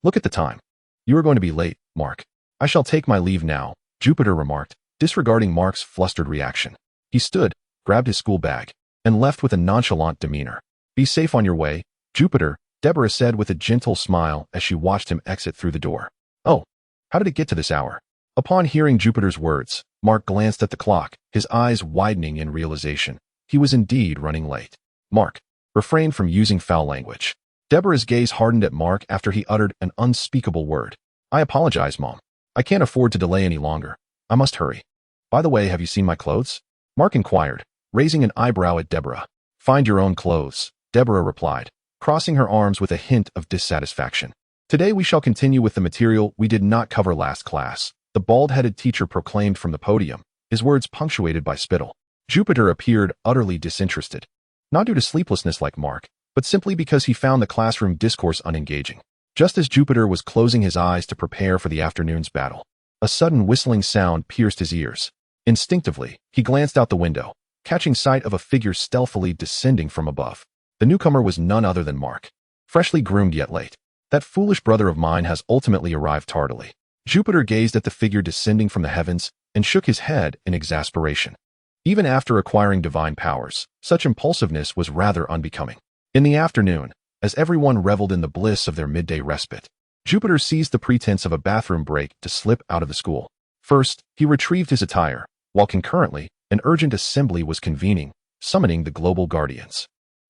[SPEAKER 1] Look at the time. You are going to be late, Mark. I shall take my leave now, Jupiter remarked, disregarding Mark's flustered reaction. He stood, grabbed his school bag, and left with a nonchalant demeanor. Be safe on your way, Jupiter, Deborah said with a gentle smile as she watched him exit through the door. Oh, how did it get to this hour? Upon hearing Jupiter's words, Mark glanced at the clock, his eyes widening in realization. He was indeed running late. Mark, refrain from using foul language. Deborah's gaze hardened at Mark after he uttered an unspeakable word. I apologize, Mom. I can't afford to delay any longer. I must hurry. By the way, have you seen my clothes? Mark inquired, raising an eyebrow at Deborah. Find your own clothes, Deborah replied, crossing her arms with a hint of dissatisfaction. Today we shall continue with the material we did not cover last class, the bald-headed teacher proclaimed from the podium, his words punctuated by spittle. Jupiter appeared utterly disinterested. Not due to sleeplessness like Mark, but simply because he found the classroom discourse unengaging. Just as Jupiter was closing his eyes to prepare for the afternoon's battle, a sudden whistling sound pierced his ears. Instinctively, he glanced out the window, catching sight of a figure stealthily descending from above. The newcomer was none other than Mark. Freshly groomed yet late. That foolish brother of mine has ultimately arrived tardily. Jupiter gazed at the figure descending from the heavens and shook his head in exasperation. Even after acquiring divine powers, such impulsiveness was rather unbecoming. In the afternoon, as everyone reveled in the bliss of their midday respite, Jupiter seized the pretense of a bathroom break to slip out of the school. First, he retrieved his attire, while concurrently, an urgent assembly was convening, summoning the global guardians.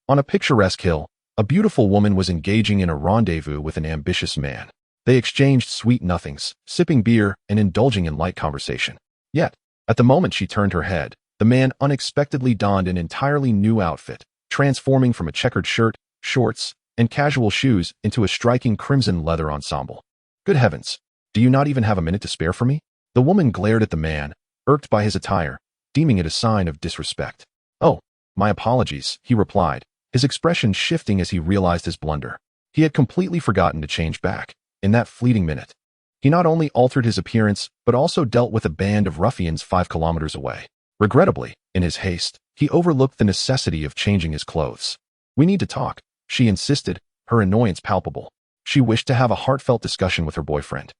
[SPEAKER 1] On a picturesque hill, a beautiful woman was engaging in a rendezvous with an ambitious man. They exchanged sweet nothings, sipping beer and indulging in light conversation. Yet, at the moment she turned her head, the man unexpectedly donned an entirely new outfit, transforming from a checkered shirt, shorts, and casual shoes into a striking crimson leather ensemble. Good heavens, do you not even have a minute to spare for me? The woman glared at the man, irked by his attire, deeming it a sign of disrespect. Oh, my apologies, he replied, his expression shifting as he realized his blunder. He had completely forgotten to change back. In that fleeting minute, he not only altered his appearance, but also dealt with a band of ruffians 5 kilometers away. Regrettably, in his haste, he overlooked the necessity of changing his clothes. We need to talk, she insisted, her annoyance palpable. She wished to have a heartfelt discussion with her boyfriend,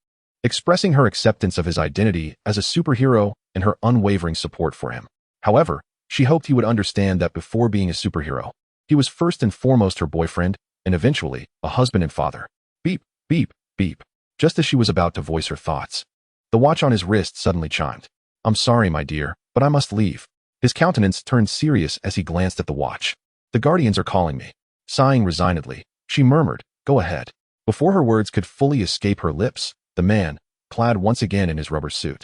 [SPEAKER 1] expressing her acceptance of his identity as a superhero and her unwavering support for him. However, she hoped he would understand that before being a superhero, he was first and foremost her boyfriend, and eventually, a husband and father. Beep, beep, beep. Just as she was about to voice her thoughts, the watch on his wrist suddenly chimed. I'm sorry, my dear, but I must leave. His countenance turned serious as he glanced at the watch. The guardians are calling me. Sighing resignedly, she murmured, go ahead. Before her words could fully escape her lips, the man, clad once again in his rubber suit,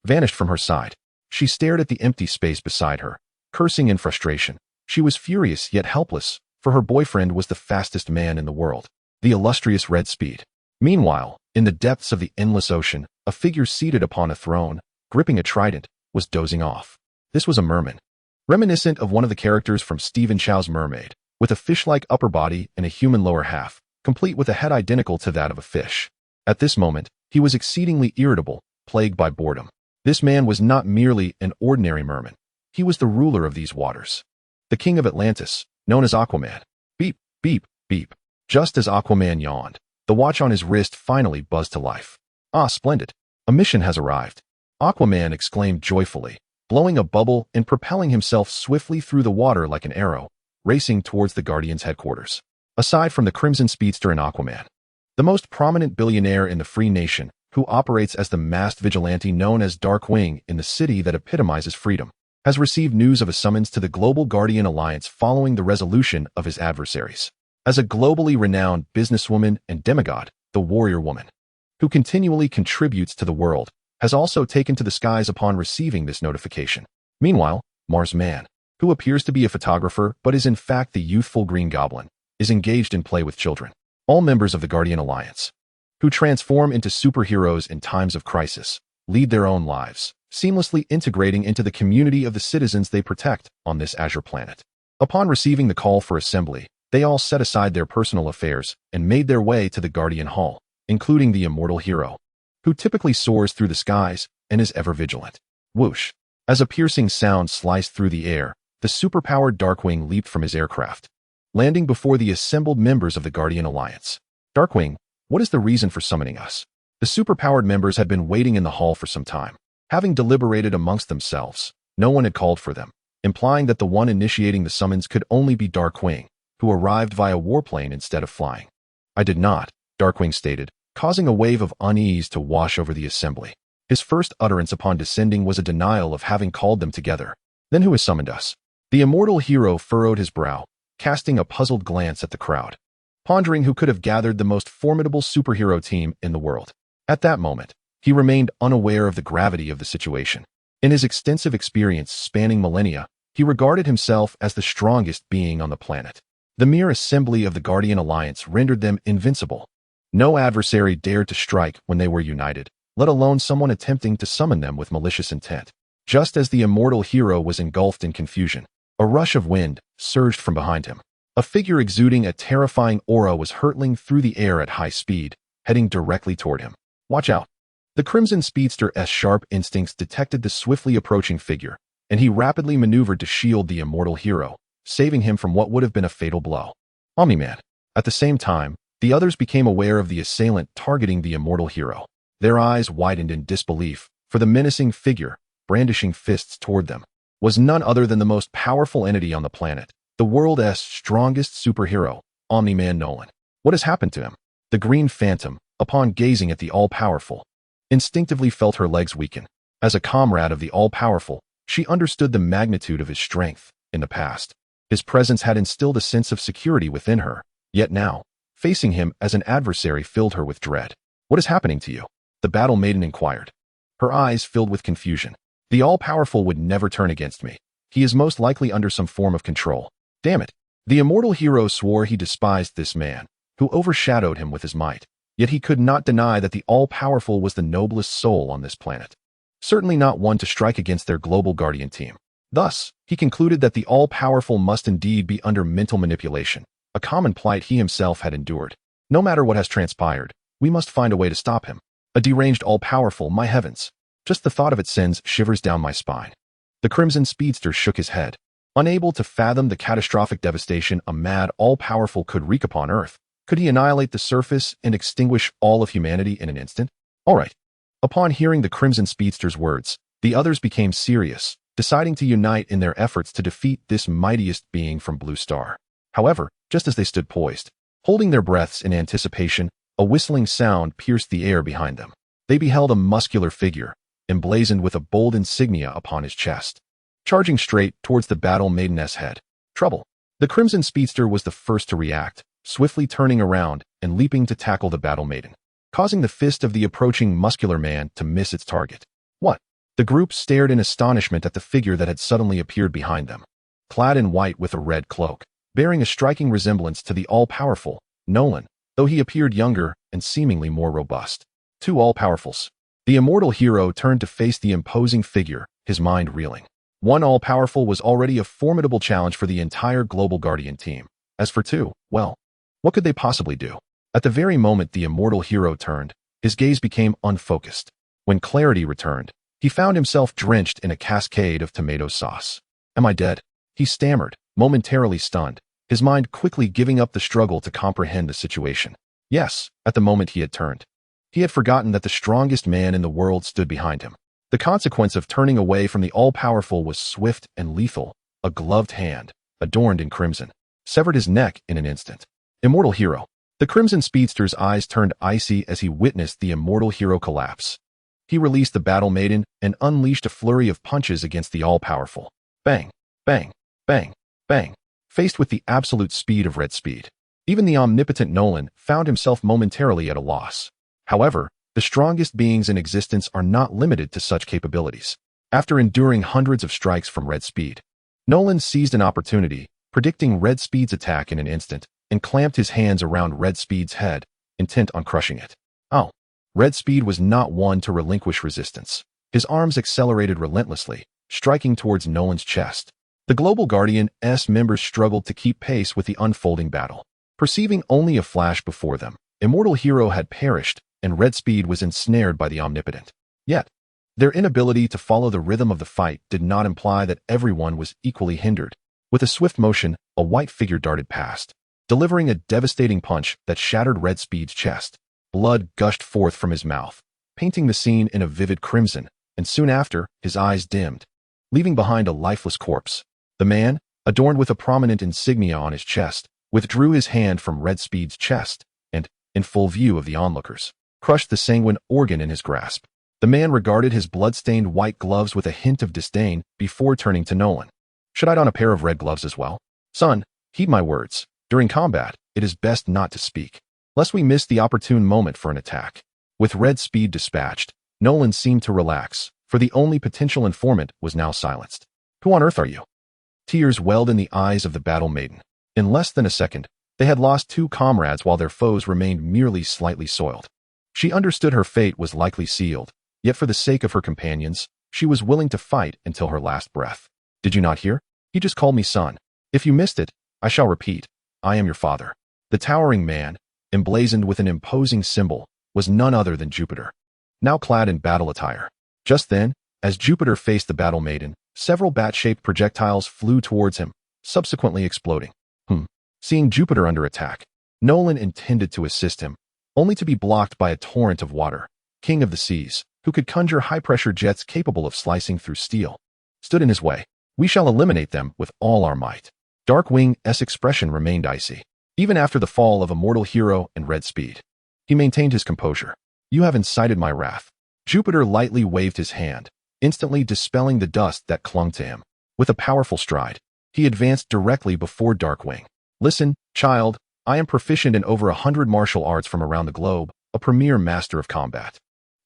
[SPEAKER 1] vanished from her side. She stared at the empty space beside her, cursing in frustration. She was furious yet helpless, for her boyfriend was the fastest man in the world, the illustrious Redspeed. Meanwhile, in the depths of the endless ocean, a figure seated upon a throne, gripping a trident, was dozing off. This was a merman, reminiscent of one of the characters from Stephen Chow's Mermaid, with a fish-like upper body and a human lower half, complete with a head identical to that of a fish. At this moment, he was exceedingly irritable, plagued by boredom. This man was not merely an ordinary merman. He was the ruler of these waters, the king of Atlantis, known as Aquaman. Beep, beep, beep. Just as Aquaman yawned, the watch on his wrist finally buzzed to life. Ah, splendid. A mission has arrived. Aquaman exclaimed joyfully, blowing a bubble and propelling himself swiftly through the water like an arrow, racing towards the Guardians' headquarters. Aside from the Crimson Speedster and Aquaman, the most prominent billionaire in the free nation, who operates as the masked vigilante known as Darkwing in the city that epitomizes freedom, has received news of a summons to the Global Guardian Alliance following the resolution of his adversaries. As a globally renowned businesswoman and demigod, the Warrior Woman, who continually contributes to the world, has also taken to the skies upon receiving this notification. Meanwhile, Mars Man, who appears to be a photographer but is in fact the youthful Green Goblin, is engaged in play with children. All members of the Guardian Alliance, who transform into superheroes in times of crisis, lead their own lives, seamlessly integrating into the community of the citizens they protect on this azure planet. Upon receiving the call for assembly, they all set aside their personal affairs and made their way to the Guardian Hall, including the immortal hero, who typically soars through the skies and is ever vigilant. Whoosh! As a piercing sound sliced through the air, the superpowered Darkwing leaped from his aircraft, landing before the assembled members of the Guardian Alliance. Darkwing, what is the reason for summoning us? The superpowered members had been waiting in the hall for some time. Having deliberated amongst themselves, no one had called for them, implying that the one initiating the summons could only be Darkwing, who arrived via warplane instead of flying. I did not, Darkwing stated, causing a wave of unease to wash over the assembly. His first utterance upon descending was a denial of having called them together. Then who has summoned us? The immortal hero furrowed his brow, casting a puzzled glance at the crowd, pondering who could have gathered the most formidable superhero team in the world. At that moment, he remained unaware of the gravity of the situation. In his extensive experience spanning millennia, he regarded himself as the strongest being on the planet. The mere assembly of the Guardian Alliance rendered them invincible. No adversary dared to strike when they were united, let alone someone attempting to summon them with malicious intent. Just as the immortal hero was engulfed in confusion, a rush of wind surged from behind him. A figure exuding a terrifying aura was hurtling through the air at high speed, heading directly toward him. Watch out! The Crimson Speedster's sharp instincts detected the swiftly approaching figure, and he rapidly maneuvered to shield the immortal hero, saving him from what would have been a fatal blow. Omni-Man. At the same time, the others became aware of the assailant targeting the immortal hero. Their eyes widened in disbelief, for the menacing figure, brandishing fists toward them, was none other than the most powerful entity on the planet, the world's strongest superhero, Omni-Man Nolan. What has happened to him? The Green Phantom, upon gazing at the all-powerful, instinctively felt her legs weaken. As a comrade of the all-powerful, she understood the magnitude of his strength in the past. His presence had instilled a sense of security within her, yet now, facing him as an adversary filled her with dread. What is happening to you? The Battle Maiden inquired, her eyes filled with confusion. The all-powerful would never turn against me. He is most likely under some form of control. Damn it! The immortal hero swore he despised this man, who overshadowed him with his might. Yet he could not deny that the all-powerful was the noblest soul on this planet. Certainly not one to strike against their global guardian team. Thus, he concluded that the all-powerful must indeed be under mental manipulation, a common plight he himself had endured. No matter what has transpired, we must find a way to stop him. A deranged all-powerful, my heavens. Just the thought of it sends shivers down my spine. The Crimson Speedster shook his head, unable to fathom the catastrophic devastation a mad all-powerful could wreak upon Earth. Could he annihilate the surface and extinguish all of humanity in an instant? All right. Upon hearing the Crimson Speedster's words, the others became serious, deciding to unite in their efforts to defeat this mightiest being from Blue Star. However, just as they stood poised, holding their breaths in anticipation, a whistling sound pierced the air behind them. They beheld a muscular figure, emblazoned with a bold insignia upon his chest, charging straight towards the Battle Maiden's head. Trouble. The Crimson Speedster was the first to react, swiftly turning around and leaping to tackle the Battle Maiden, causing the fist of the approaching muscular man to miss its target. What? The group stared in astonishment at the figure that had suddenly appeared behind them, clad in white with a red cloak, bearing a striking resemblance to the all-powerful Nolan, though he appeared younger and seemingly more robust. Two all-powerfuls. The immortal hero turned to face the imposing figure, his mind reeling. One all-powerful was already a formidable challenge for the entire Global Guardian team. As for two, well, what could they possibly do? At the very moment the immortal hero turned, his gaze became unfocused. When clarity returned, he found himself drenched in a cascade of tomato sauce. Am I dead? He stammered, momentarily stunned, his mind quickly giving up the struggle to comprehend the situation. Yes, at the moment he had turned. He had forgotten that the strongest man in the world stood behind him. The consequence of turning away from the all-powerful was swift and lethal. A gloved hand, adorned in crimson, severed his neck in an instant. Immortal hero. The Crimson Speedster's eyes turned icy as he witnessed the immortal hero collapse. He released the Battle Maiden and unleashed a flurry of punches against the all-powerful. Bang, bang, bang, bang. Faced with the absolute speed of red speed, even the omnipotent Nolan found himself momentarily at a loss. However, The strongest beings in existence are not limited to such capabilities. After enduring hundreds of strikes from Red Speed, Nolan seized an opportunity, predicting Red Speed's attack in an instant, and clamped his hands around Red Speed's head, intent on crushing it. Oh, Red Speed was not one to relinquish resistance. His arms accelerated relentlessly, striking towards Nolan's chest. The Global Guardian's members struggled to keep pace with the unfolding battle. Perceiving only a flash before them, Immortal Hero had perished, and Red Speed was ensnared by the Omnipotent. Yet, their inability to follow the rhythm of the fight did not imply that everyone was equally hindered. With a swift motion, a white figure darted past, delivering a devastating punch that shattered Red Speed's chest. Blood gushed forth from his mouth, painting the scene in a vivid crimson, and soon after, his eyes dimmed, leaving behind a lifeless corpse. The man, adorned with a prominent insignia on his chest, withdrew his hand from Red Speed's chest and, in full view of the onlookers, crushed the sanguine organ in his grasp. The man regarded his blood-stained white gloves with a hint of disdain before turning to Nolan. Should I don a pair of red gloves as well? Son, heed my words. During combat, it is best not to speak, lest we miss the opportune moment for an attack. With Red Speed dispatched, Nolan seemed to relax, for the only potential informant was now silenced. Who on earth are you? Tears welled in the eyes of the battle maiden. In less than a second, they had lost 2 comrades while their foes remained merely slightly soiled. She understood her fate was likely sealed, yet for the sake of her companions, she was willing to fight until her last breath. Did you not hear? He just called me son. If you missed it, I shall repeat. I am your father. The towering man, emblazoned with an imposing symbol, was none other than Jupiter, now clad in battle attire. Just then, as Jupiter faced the battle maiden, several bat-shaped projectiles flew towards him, subsequently exploding. Seeing Jupiter under attack, Nolan intended to assist him, only to be blocked by a torrent of water. King of the Seas, who could conjure high-pressure jets capable of slicing through steel, stood in his way. We shall eliminate them with all our might. Darkwing's expression remained icy, even after the fall of Immortal Hero and Red Speed. He maintained his composure. You have incited my wrath. Jupiter lightly waved his hand, instantly dispelling the dust that clung to him. With a powerful stride, he advanced directly before Darkwing. Listen, child, I am proficient in over 100 martial arts from around the globe, a premier master of combat.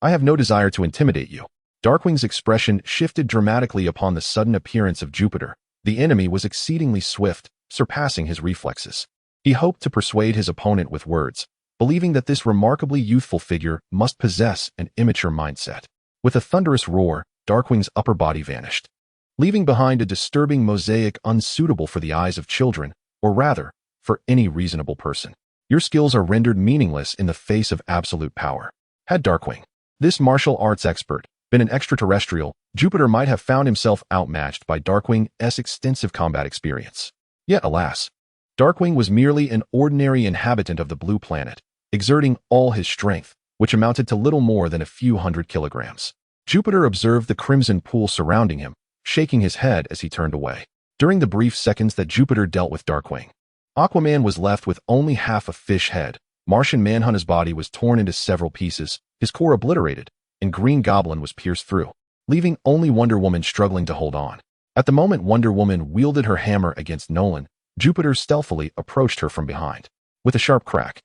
[SPEAKER 1] I have no desire to intimidate you. Darkwing's expression shifted dramatically upon the sudden appearance of Jupiter. The enemy was exceedingly swift, surpassing his reflexes. He hoped to persuade his opponent with words, believing that this remarkably youthful figure must possess an immature mindset. With a thunderous roar, Darkwing's upper body vanished, leaving behind a disturbing mosaic unsuitable for the eyes of children, or rather, for any reasonable person. Your skills are rendered meaningless in the face of absolute power. Had Darkwing, this martial arts expert, been an extraterrestrial, Jupiter might have found himself outmatched by Darkwing's extensive combat experience. Yet, alas, Darkwing was merely an ordinary inhabitant of the blue planet, exerting all his strength, which amounted to little more than a few hundred kilograms. Jupiter observed the crimson pool surrounding him, shaking his head as he turned away. During the brief seconds that Jupiter dealt with Darkwing, Aquaman was left with only half a fish head. Martian Manhunter's body was torn into several pieces, his core obliterated, and Green Goblin was pierced through, leaving only Wonder Woman struggling to hold on. At the moment Wonder Woman wielded her hammer against Nolan, Jupiter stealthily approached her from behind. With a sharp crack,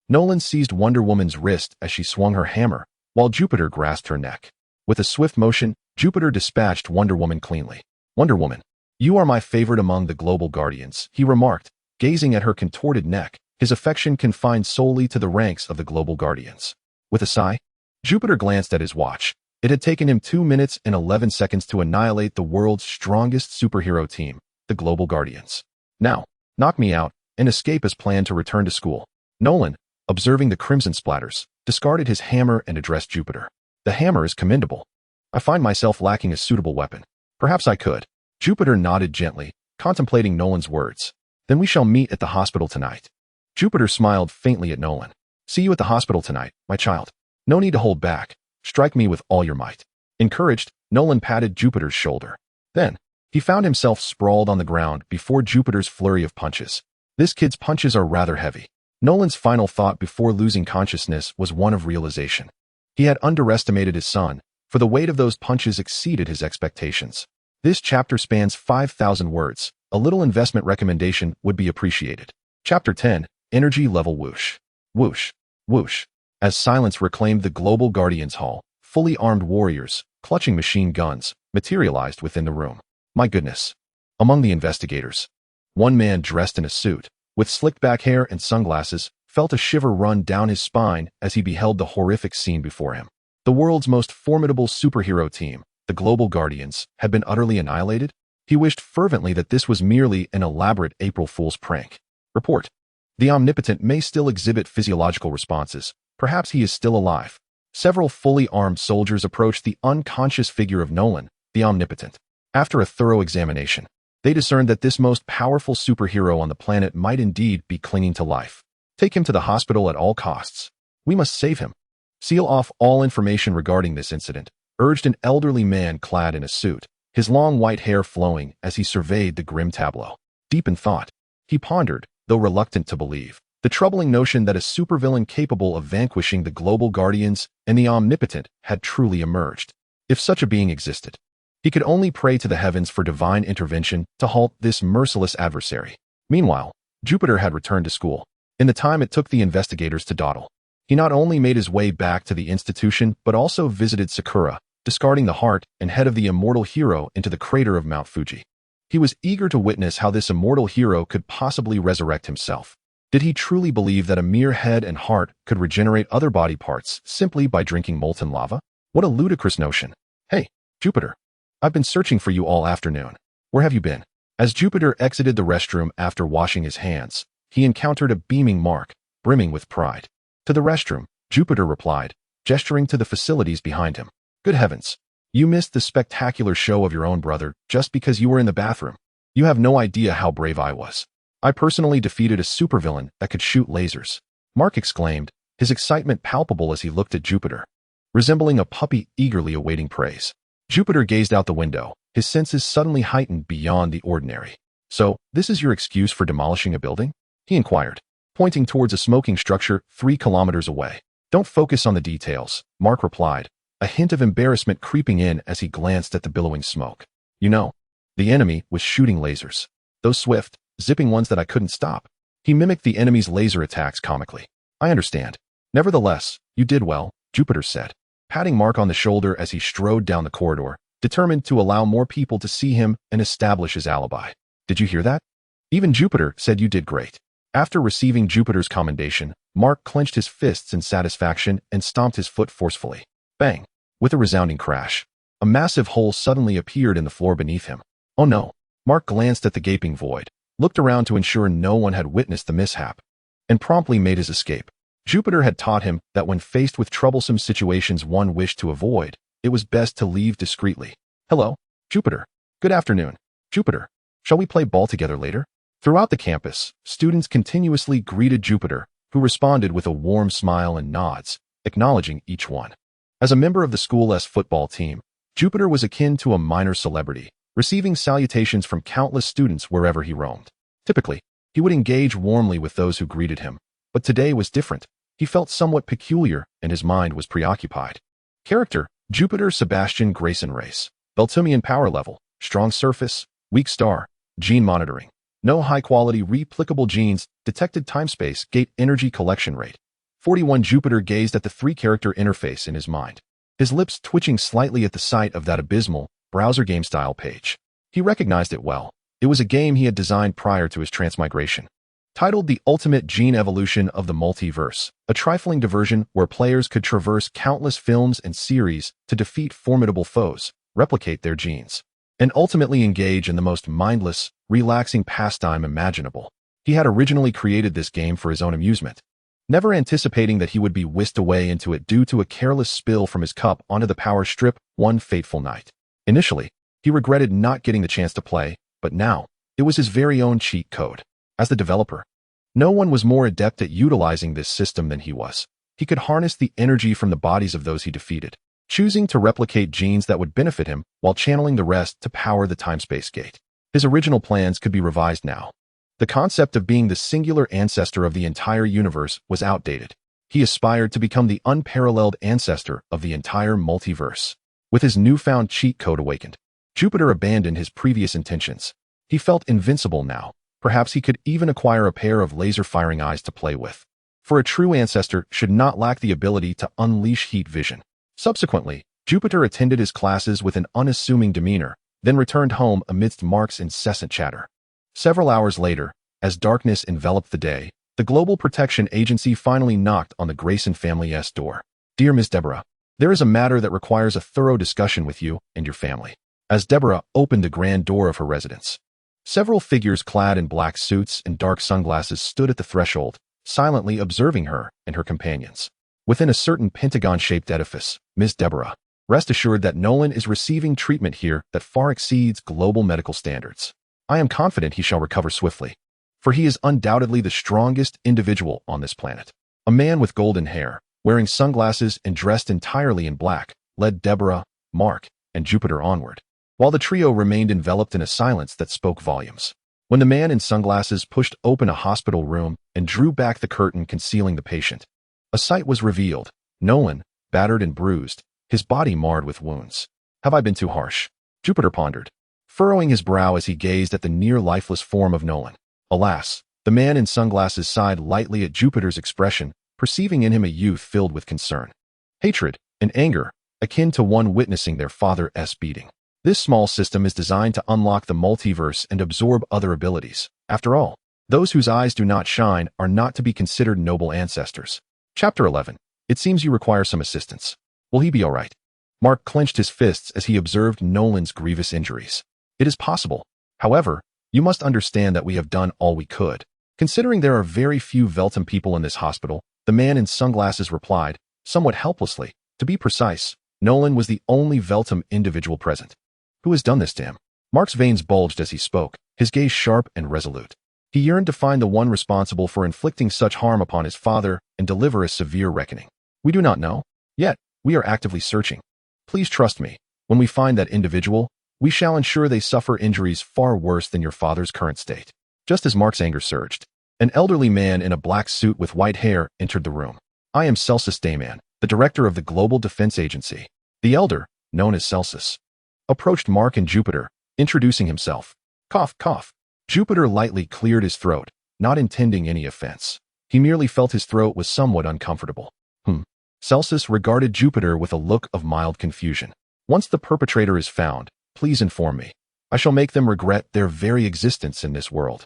[SPEAKER 1] Nolan seized Wonder Woman's wrist as she swung her hammer, while Jupiter grasped her neck. With a swift motion, Jupiter dispatched Wonder Woman cleanly. Wonder Woman, you are my favorite among the Global Guardians, he remarked, gazing at her contorted neck, his affection confined solely to the ranks of the Global Guardians. With a sigh, Jupiter glanced at his watch. It had taken him 2 minutes and 11 seconds to annihilate the world's strongest superhero team, the Global Guardians. Now, knock me out, and escape as planned to return to school. Nolan, observing the crimson splatters, discarded his hammer and addressed Jupiter. The hammer is commendable. I find myself lacking a suitable weapon. Perhaps I could. Jupiter nodded gently, contemplating Nolan's words. Then we shall meet at the hospital tonight. Jupiter smiled faintly at Nolan. See you at the hospital tonight, my child. No need to hold back. Strike me with all your might. Encouraged, Nolan patted Jupiter's shoulder. Then, he found himself sprawled on the ground before Jupiter's flurry of punches. This kid's punches are rather heavy. Nolan's final thought before losing consciousness was one of realization. He had underestimated his son, for the weight of those punches exceeded his expectations. This chapter spans 5,000 words. A little investment recommendation would be appreciated. Chapter 10, Energy Level Whoosh. Whoosh. Whoosh. As silence reclaimed the Global Guardians Hall, fully armed warriors, clutching machine guns, materialized within the room. My goodness. Among the investigators, one man dressed in a suit, with slicked back hair and sunglasses, felt a shiver run down his spine as he beheld the horrific scene before him. The world's most formidable superhero team, the Global Guardians, had been utterly annihilated. He wished fervently that this was merely an elaborate April Fool's prank. Report. The Omnipotent may still exhibit physiological responses. Perhaps he is still alive. Several fully armed soldiers approached the unconscious figure of Nolan, the Omnipotent. After a thorough examination, they discerned that this most powerful superhero on the planet might indeed be clinging to life. Take him to the hospital at all costs. We must save him. Seal off all information regarding this incident, urged an elderly man clad in a suit, his long white hair flowing as he surveyed the grim tableau. Deep in thought, he pondered, though reluctant to believe, the troubling notion that a supervillain capable of vanquishing the Global Guardians and the Omnipotent had truly emerged. If such a being existed, he could only pray to the heavens for divine intervention to halt this merciless adversary. Meanwhile, Jupiter had returned to school. In the time it took the investigators to dawdle, he not only made his way back to the institution but also visited Sakura, discarding the heart and head of the immortal hero into the crater of Mount Fuji. He was eager to witness how this immortal hero could possibly resurrect himself. Did he truly believe that a mere head and heart could regenerate other body parts simply by drinking molten lava? What a ludicrous notion. Hey, Jupiter. I've been searching for you all afternoon. Where have you been? As Jupiter exited the restroom after washing his hands, he encountered a beaming Mark, brimming with pride. To the restroom, Jupiter replied, gesturing to the facilities behind him. Good heavens. You missed the spectacular show of your own brother just because you were in the bathroom. You have no idea how brave I was. I personally defeated a supervillain that could shoot lasers. Mark exclaimed, his excitement palpable as he looked at Jupiter, resembling a puppy eagerly awaiting praise. Jupiter gazed out the window, his senses suddenly heightened beyond the ordinary. So, this is your excuse for demolishing a building? He inquired, pointing towards a smoking structure 3 kilometers away. Don't focus on the details, Mark replied, a hint of embarrassment creeping in as he glanced at the billowing smoke. You know, the enemy was shooting lasers. Those swift, zipping ones that I couldn't stop. He mimicked the enemy's laser attacks comically. I understand. Nevertheless, you did well, Jupiter said, patting Mark on the shoulder as he strode down the corridor, determined to allow more people to see him and establish his alibi. Did you hear that? Even Jupiter said you did great. After receiving Jupiter's commendation, Mark clenched his fists in satisfaction and stomped his foot forcefully. Bang! With a resounding crash, a massive hole suddenly appeared in the floor beneath him. Oh no! Mark glanced at the gaping void, looked around to ensure no one had witnessed the mishap, and promptly made his escape. Jupiter had taught him that when faced with troublesome situations one wished to avoid, it was best to leave discreetly. Hello, Jupiter. Good afternoon, Jupiter. Shall we play ball together later? Throughout the campus, students continuously greeted Jupiter, who responded with a warm smile and nods, acknowledging each one. As a member of the school's football team, Jupiter was akin to a minor celebrity, receiving salutations from countless students wherever he roamed. Typically, he would engage warmly with those who greeted him, but today was different. He felt somewhat peculiar and his mind was preoccupied. Character: Jupiter Sebastian Grayson Race. Beltumian power level, strong surface, weak star, gene monitoring. No high-quality replicable genes, detected time-space, gate energy collection rate. 41 Jupiter gazed at the 3-character interface in his mind, his lips twitching slightly at the sight of that abysmal, browser game-style page. He recognized it well. It was a game he had designed prior to his transmigration. Titled The Ultimate Gene Evolution of the Multiverse, a trifling diversion where players could traverse countless films and series to defeat formidable foes, replicate their genes, and ultimately engage in the most mindless, relaxing pastime imaginable. He had originally created this game for his own amusement, never anticipating that he would be whisked away into it due to a careless spill from his cup onto the power strip one fateful night. Initially, he regretted not getting the chance to play, but now, it was his very own cheat code. As the developer, no one was more adept at utilizing this system than he was. He could harness the energy from the bodies of those he defeated, choosing to replicate genes that would benefit him while channeling the rest to power the time-space gate. His original plans could be revised now. The concept of being the singular ancestor of the entire universe was outdated. He aspired to become the unparalleled ancestor of the entire multiverse. With his newfound cheat code awakened, Jupiter abandoned his previous intentions. He felt invincible now. Perhaps he could even acquire a pair of laser-firing eyes to play with. for a true ancestor should not lack the ability to unleash heat vision. Subsequently, Jupiter attended his classes with an unassuming demeanor, then returned home amidst Mark's incessant chatter. Several hours later, as darkness enveloped the day, the Global Protection Agency finally knocked on the Grayson family's door. Dear Miss Deborah, there is a matter that requires a thorough discussion with you and your family. As Deborah opened the grand door of her residence, several figures clad in black suits and dark sunglasses stood at the threshold, silently observing her and her companions. Within a certain pentagon-shaped edifice, Miss Deborah, rest assured that Nolan is receiving treatment here that far exceeds global medical standards. I am confident he shall recover swiftly, for he is undoubtedly the strongest individual on this planet. A man with golden hair, wearing sunglasses and dressed entirely in black, led Deborah, Mark, and Jupiter onward, while the trio remained enveloped in a silence that spoke volumes. When the man in sunglasses pushed open a hospital room and drew back the curtain concealing the patient, a sight was revealed. Nolan, battered and bruised, his body marred with wounds. Have I been too harsh? Jupiter pondered, furrowing his brow as he gazed at the near-lifeless form of Nolan. Alas, the man in sunglasses sighed lightly at Jupiter's expression, perceiving in him a youth filled with concern, hatred, and anger, akin to one witnessing their father's beating. This small system is designed to unlock the multiverse and absorb other abilities. After all, those whose eyes do not shine are not to be considered noble ancestors. Chapter 11. It seems you require some assistance. Will he be all right? Mark clenched his fists as he observed Nolan's grievous injuries. It is possible. However, you must understand that we have done all we could. Considering there are very few Veltum people in this hospital, the man in sunglasses replied, somewhat helplessly. To be precise, Nolan was the only Veltum individual present. Who has done this to him? Mark's veins bulged as he spoke, his gaze sharp and resolute. He yearned to find the one responsible for inflicting such harm upon his father and deliver a severe reckoning. We do not know. Yet, we are actively searching. Please trust me. When we find that individual, we shall ensure they suffer injuries far worse than your father's current state. Just as Mark's anger surged, an elderly man in a black suit with white hair entered the room. I am Celsus Dayman, the director of the Global Defense Agency. The elder, known as Celsus, approached Mark and Jupiter, introducing himself. Cough, cough. Jupiter lightly cleared his throat, not intending any offense. He merely felt his throat was somewhat uncomfortable. Celsus regarded Jupiter with a look of mild confusion. Once the perpetrator is found, please inform me. I shall make them regret their very existence in this world.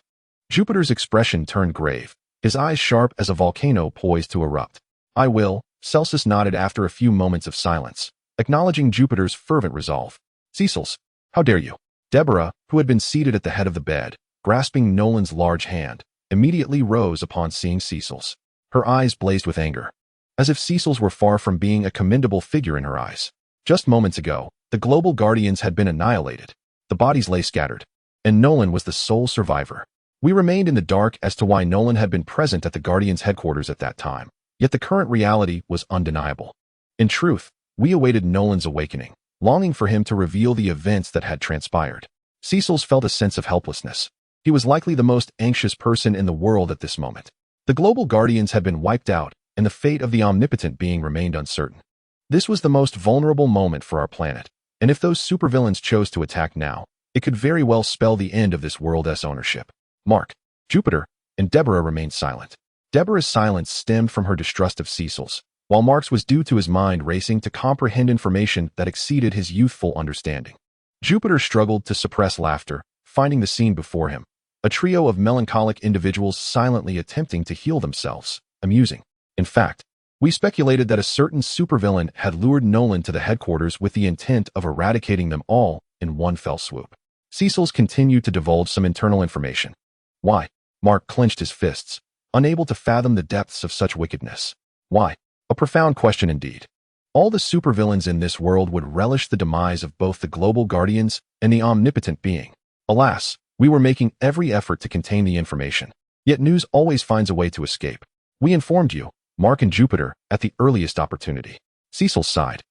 [SPEAKER 1] Jupiter's expression turned grave, his eyes sharp as a volcano poised to erupt. I will, Celsus nodded after a few moments of silence, acknowledging Jupiter's fervent resolve. Cecils, how dare you? Deborah, who had been seated at the head of the bed, grasping Nolan's large hand, immediately rose upon seeing Cecils. Her eyes blazed with anger, as if Cecils were far from being a commendable figure in her eyes. Just moments ago, the global guardians had been annihilated. The bodies lay scattered, and Nolan was the sole survivor. We remained in the dark as to why Nolan had been present at the Guardians' headquarters at that time, yet the current reality was undeniable. In truth, we awaited Nolan's awakening, longing for him to reveal the events that had transpired. Cecils felt a sense of helplessness. He was likely the most anxious person in the world at this moment. The global guardians had been wiped out, and the fate of the omnipotent being remained uncertain. This was the most vulnerable moment for our planet, and if those supervillains chose to attack now, it could very well spell the end of this world's ownership. Mark, Jupiter, and Deborah remained silent. Deborah's silence stemmed from her distrust of Cecils, while Mark's was due to his mind racing to comprehend information that exceeded his youthful understanding. Jupiter struggled to suppress laughter, finding the scene before him, a trio of melancholic individuals silently attempting to heal themselves, amusing. In fact, we speculated that a certain supervillain had lured Nolan to the headquarters with the intent of eradicating them all in one fell swoop. Cecils continued to divulge some internal information. Why? Mark clenched his fists, unable to fathom the depths of such wickedness. Why? A profound question indeed. All the supervillains in this world would relish the demise of both the global guardians and the omnipotent being. Alas, we were making every effort to contain the information. Yet news always finds a way to escape. We informed you, Mark and Jupiter, at the earliest opportunity. Cecil sighed.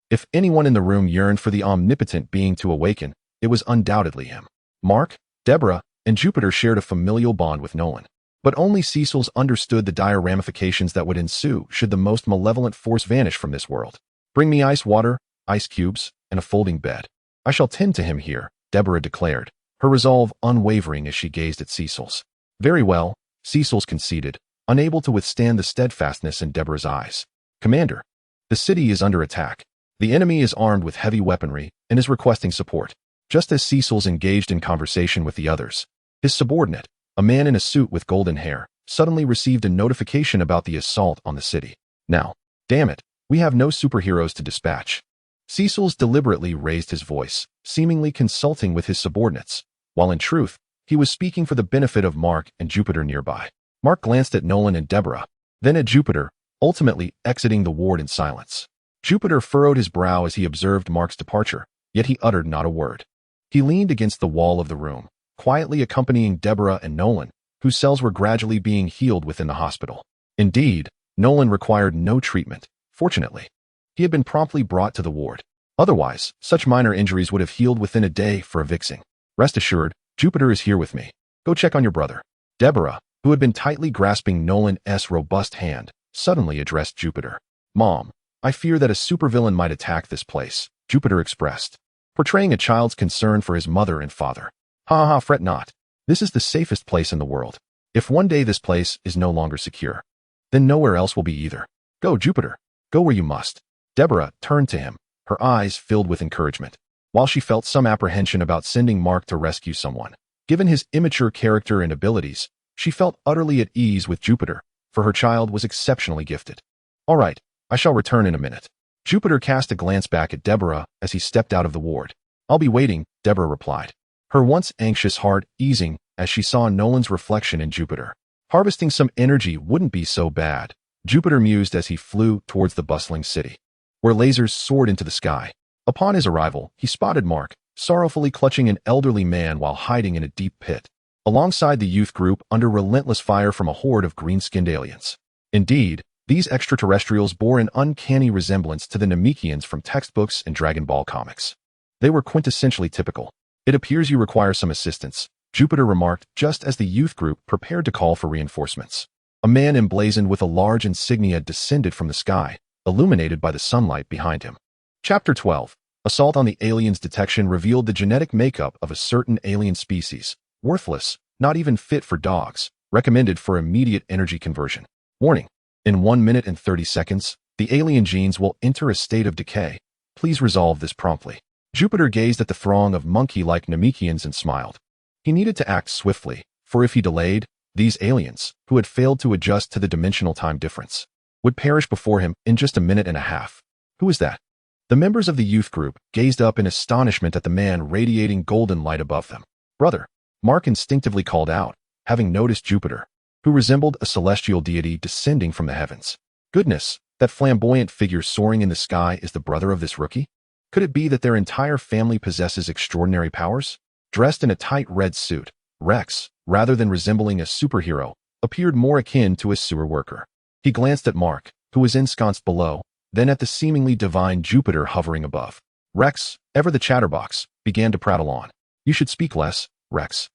[SPEAKER 1] If anyone in the room yearned for the omnipotent being to awaken, it was undoubtedly him. Mark, Deborah, and Jupiter shared a familial bond with Nolan. But only Cecils understood the dire ramifications that would ensue should the most malevolent force vanish from this world. Bring me ice water, ice cubes, and a folding bed. I shall tend to him here, Deborah declared, her resolve unwavering as she gazed at Cecils. Very well, Cecils conceded, unable to withstand the steadfastness in Deborah's eyes. "Commander, the city is under attack. The enemy is armed with heavy weaponry and is requesting support." Just as Cecil's engaged in conversation with the others, his subordinate, a man in a suit with golden hair, suddenly received a notification about the assault on the city. "Now, damn it, we have no superheroes to dispatch." Cecil's deliberately raised his voice, seemingly consulting with his subordinates, while in truth, he was speaking for the benefit of Mark and Jupiter nearby. Mark glanced at Nolan and Deborah, then at Jupiter, ultimately exiting the ward in silence. Jupiter furrowed his brow as he observed Mark's departure, yet he uttered not a word. He leaned against the wall of the room, quietly accompanying Deborah and Nolan, whose cells were gradually being healed within the hospital. Indeed, Nolan required no treatment, fortunately. He had been promptly brought to the ward. Otherwise, such minor injuries would have healed within a day for a vixing. "Rest assured, Jupiter is here with me. Go check on your brother." Deborah, who had been tightly grasping Nolan's robust hand, suddenly addressed Jupiter. "Mom, I fear that a supervillain might attack this place," Jupiter expressed, portraying a child's concern for his mother and father. "Ha ha, fret not. This is the safest place in the world. If one day this place is no longer secure, then nowhere else will be either. Go, Jupiter. Go where you must." Deborah turned to him, her eyes filled with encouragement. While she felt some apprehension about sending Mark to rescue someone, given his immature character and abilities, she felt utterly at ease with Jupiter, for her child was exceptionally gifted. "All right, I shall return in a minute." Jupiter cast a glance back at Deborah as he stepped out of the ward. "I'll be waiting," Deborah replied, her once anxious heart easing as she saw Nolan's reflection in Jupiter. Harvesting some energy wouldn't be so bad, Jupiter mused as he flew towards the bustling city, where lasers soared into the sky. Upon his arrival, he spotted Mark, sorrowfully clutching an elderly man while hiding in a deep pit, alongside the youth group under relentless fire from a horde of green-skinned aliens. Indeed, these extraterrestrials bore an uncanny resemblance to the Namekians from textbooks and Dragon Ball comics. They were quintessentially typical. "It appears you require some assistance," Jupiter remarked just as the youth group prepared to call for reinforcements. A man emblazoned with a large insignia descended from the sky, illuminated by the sunlight behind him. Chapter 12. Assault on the aliens' detection revealed the genetic makeup of a certain alien species, worthless, not even fit for dogs, recommended for immediate energy conversion. Warning: in 1 minute and 30 seconds, the alien genes will enter a state of decay. Please resolve this promptly. Jupiter gazed at the throng of monkey-like Namekians and smiled. He needed to act swiftly, for if he delayed, these aliens, who had failed to adjust to the dimensional time difference, would perish before him in just a minute and a half. "Who is that?" The members of the youth group gazed up in astonishment at the man radiating golden light above them. "Brother," Mark instinctively called out, having noticed Jupiter, who resembled a celestial deity descending from the heavens. Goodness, that flamboyant figure soaring in the sky is the brother of this rookie? Could it be that their entire family possesses extraordinary powers? Dressed in a tight red suit, Rex, rather than resembling a superhero, appeared more akin to a sewer worker. He glanced at Mark, who was ensconced below, then at the seemingly divine Jupiter hovering above. Rex, ever the chatterbox, began to prattle on. "You should speak less, Rex.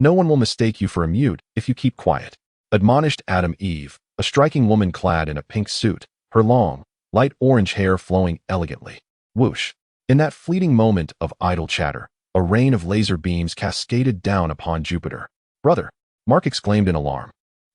[SPEAKER 1] No one will mistake you for a mute if you keep quiet," admonished Adam Eve, a striking woman clad in a pink suit, her long, light orange hair flowing elegantly. Whoosh. In that fleeting moment of idle chatter, a rain of laser beams cascaded down upon Jupiter. "Brother," Mark exclaimed in alarm,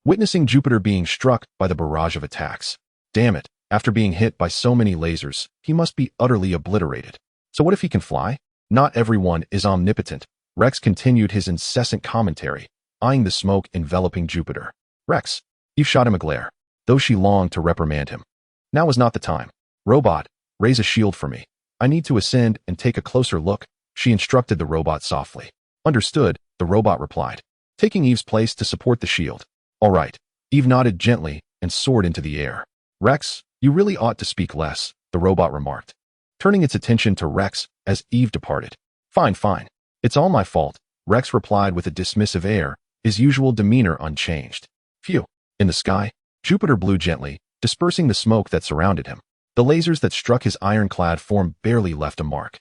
[SPEAKER 1] witnessing Jupiter being struck by the barrage of attacks. Damn it, after being hit by so many lasers, he must be utterly obliterated. So what if he can fly? Not everyone is omnipotent. Rex continued his incessant commentary, eyeing the smoke enveloping Jupiter. "Rex, you've shot him a glare," though she longed to reprimand him. Now was not the time. "Robot, raise a shield for me. I need to ascend and take a closer look," she instructed the robot softly. "Understood," the robot replied, taking Eve's place to support the shield. "All right." Eve nodded gently and soared into the air. "Rex, you really ought to speak less," the robot remarked, turning its attention to Rex as Eve departed. Fine. It's all my fault," Rex replied with a dismissive air, his usual demeanor unchanged. Phew. In the sky, Jupiter blew gently, dispersing the smoke that surrounded him. The lasers that struck his ironclad form barely left a mark.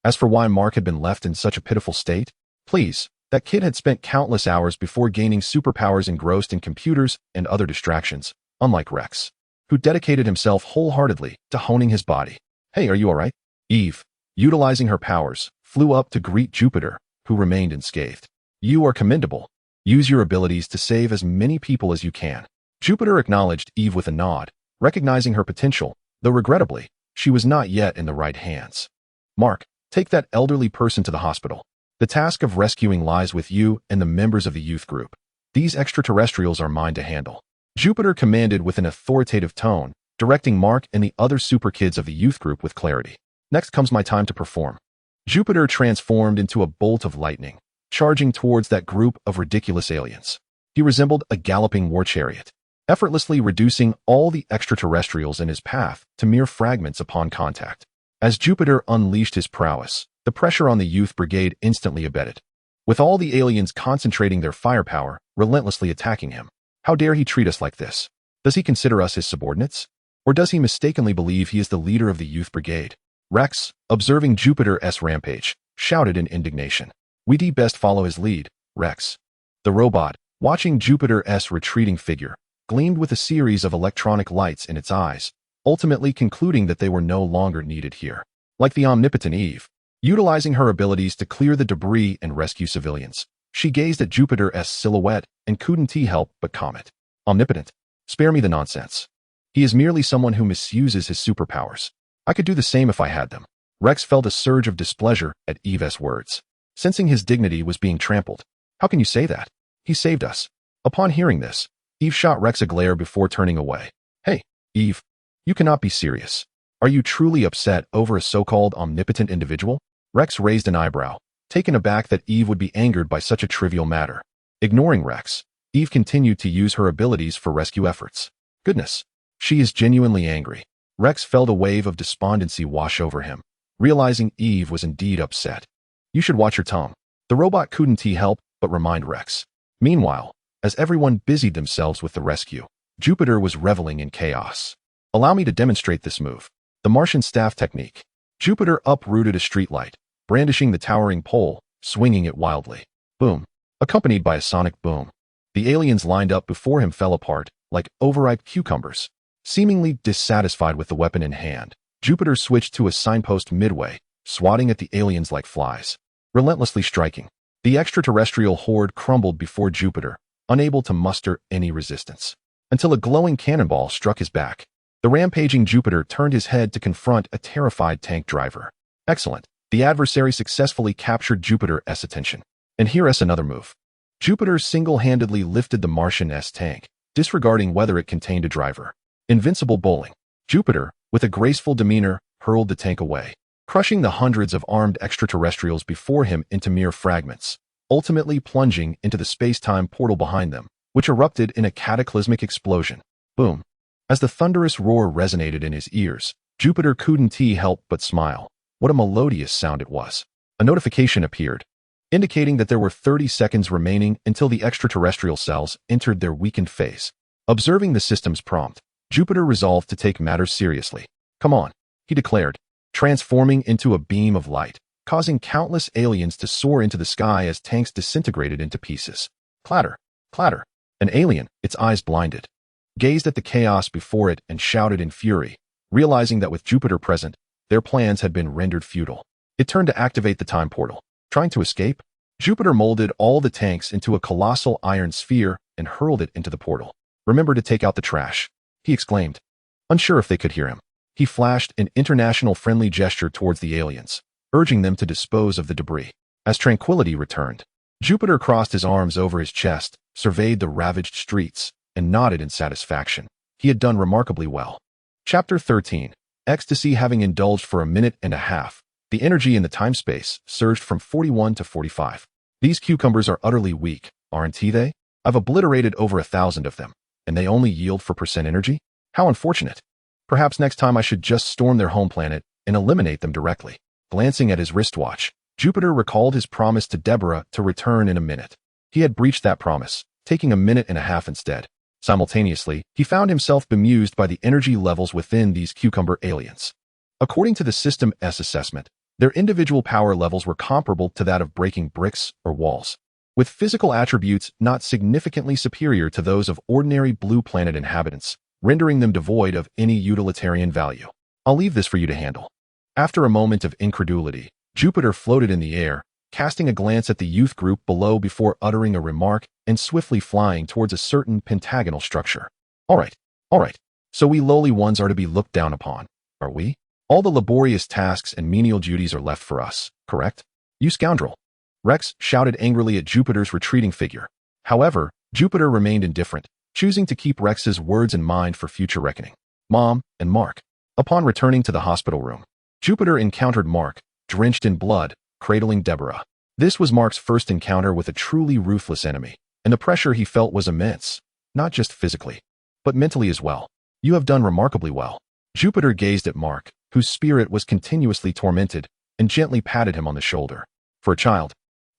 [SPEAKER 1] As for why Mark had been left in such a pitiful state, please, that kid had spent countless hours before gaining superpowers engrossed in computers and other distractions, unlike Rex, who dedicated himself wholeheartedly to honing his body. "Hey, are you all right?" Eve, utilizing her powers, flew up to greet Jupiter, who remained unscathed. "You are commendable. Use your abilities to save as many people as you can." Jupiter acknowledged Eve with a nod, recognizing her potential, though regrettably, she was not yet in the right hands. Mark, take that elderly person to the hospital. The task of rescuing lies with you and the members of the youth group. These extraterrestrials are mine to handle. Jupiter commanded with an authoritative tone, directing Mark and the other super kids of the youth group with clarity. Next comes my time to perform. Jupiter transformed into a bolt of lightning, charging towards that group of ridiculous aliens. He resembled a galloping war chariot, effortlessly reducing all the extraterrestrials in his path to mere fragments upon contact. As Jupiter unleashed his prowess, the pressure on the youth brigade instantly abated, with all the aliens concentrating their firepower, relentlessly attacking him. How dare he treat us like this? Does he consider us his subordinates? Or does he mistakenly believe he is the leader of the youth brigade? Rex, observing Jupiter's rampage, shouted in indignation. We'd best follow his lead, Rex. The robot, watching Jupiter's retreating figure, gleamed with a series of electronic lights in its eyes, ultimately concluding that they were no longer needed here. Like the omnipotent Eve, utilizing her abilities to clear the debris and rescue civilians, she gazed at Jupiter's silhouette and couldn't help but comment. Omnipotent? Spare me the nonsense. He is merely someone who misuses his superpowers. I could do the same if I had them. Rex felt a surge of displeasure at Eve's words, sensing his dignity was being trampled. How can you say that? He saved us. Upon hearing this, Eve shot Rex a glare before turning away. Hey, Eve, you cannot be serious. Are you truly upset over a so-called omnipotent individual? Rex raised an eyebrow, taken aback that Eve would be angered by such a trivial matter. Ignoring Rex, Eve continued to use her abilities for rescue efforts. Goodness, she is genuinely angry. Rex felt a wave of despondency wash over him, realizing Eve was indeed upset. You should watch your tongue. The robot couldn't help but remind Rex. Meanwhile, as everyone busied themselves with the rescue, Jupiter was reveling in chaos. Allow me to demonstrate this move. The Martian staff technique. Jupiter uprooted a streetlight, brandishing the towering pole, swinging it wildly. Boom. Accompanied by a sonic boom. The aliens lined up before him fell apart, like overripe cucumbers. Seemingly dissatisfied with the weapon in hand, Jupiter switched to a signpost midway, swatting at the aliens like flies. Relentlessly striking, the extraterrestrial horde crumbled before Jupiter, unable to muster any resistance, until a glowing cannonball struck his back. The rampaging Jupiter turned his head to confront a terrified tank driver. Excellent. The adversary successfully captured Jupiter's attention. And here's another move. Jupiter single-handedly lifted the Martian-S tank, disregarding whether it contained a driver. Invincible bowling. Jupiter, with a graceful demeanor, hurled the tank away, crushing the hundreds of armed extraterrestrials before him into mere fragments, ultimately plunging into the space-time portal behind them, which erupted in a cataclysmic explosion. Boom. As the thunderous roar resonated in his ears, Jupiter couldn't help but smile. What a melodious sound it was. A notification appeared, indicating that there were 30 seconds remaining until the extraterrestrial cells entered their weakened phase. Observing the system's prompt, Jupiter resolved to take matters seriously. Come on, he declared, transforming into a beam of light, causing countless aliens to soar into the sky as tanks disintegrated into pieces. Clatter, clatter. An alien, its eyes blinded, gazed at the chaos before it and shouted in fury, realizing that with Jupiter present, their plans had been rendered futile. It turned to activate the time portal. Trying to escape? Jupiter molded all the tanks into a colossal iron sphere and hurled it into the portal. Remember to take out the trash, he exclaimed. Unsure if they could hear him, he flashed an international-friendly gesture towards the aliens, urging them to dispose of the debris. As tranquility returned, Jupiter crossed his arms over his chest, surveyed the ravaged streets, and nodded in satisfaction. He had done remarkably well. Chapter 13. Ecstasy. Having indulged for a minute and a half, the energy in the time-space surged from 41 to 45. These cucumbers are utterly weak, aren't they? I've obliterated over 1,000 of them, and they only yield 4% energy? How unfortunate. Perhaps next time I should just storm their home planet and eliminate them directly. Glancing at his wristwatch, Jupiter recalled his promise to Deborah to return in a minute. He had breached that promise, taking a minute and a half instead. Simultaneously, he found himself bemused by the energy levels within these cucumber aliens. According to the system's assessment, their individual power levels were comparable to that of breaking bricks or walls, with physical attributes not significantly superior to those of ordinary blue planet inhabitants, rendering them devoid of any utilitarian value. I'll leave this for you to handle. After a moment of incredulity, Jupiter floated in the air, casting a glance at the youth group below before uttering a remark and swiftly flying towards a certain pentagonal structure. All right, all right. So we lowly ones are to be looked down upon, are we? All the laborious tasks and menial duties are left for us, correct? You scoundrel! Rex shouted angrily at Jupiter's retreating figure. However, Jupiter remained indifferent, choosing to keep Rex's words in mind for future reckoning. Mom and Mark. Upon returning to the hospital room, Jupiter encountered Mark, drenched in blood, cradling Deborah. This was Mark's first encounter with a truly ruthless enemy, and the pressure he felt was immense, not just physically, but mentally as well. You have done remarkably well. Jupiter gazed at Mark, whose spirit was continuously tormented, and gently patted him on the shoulder. For a child,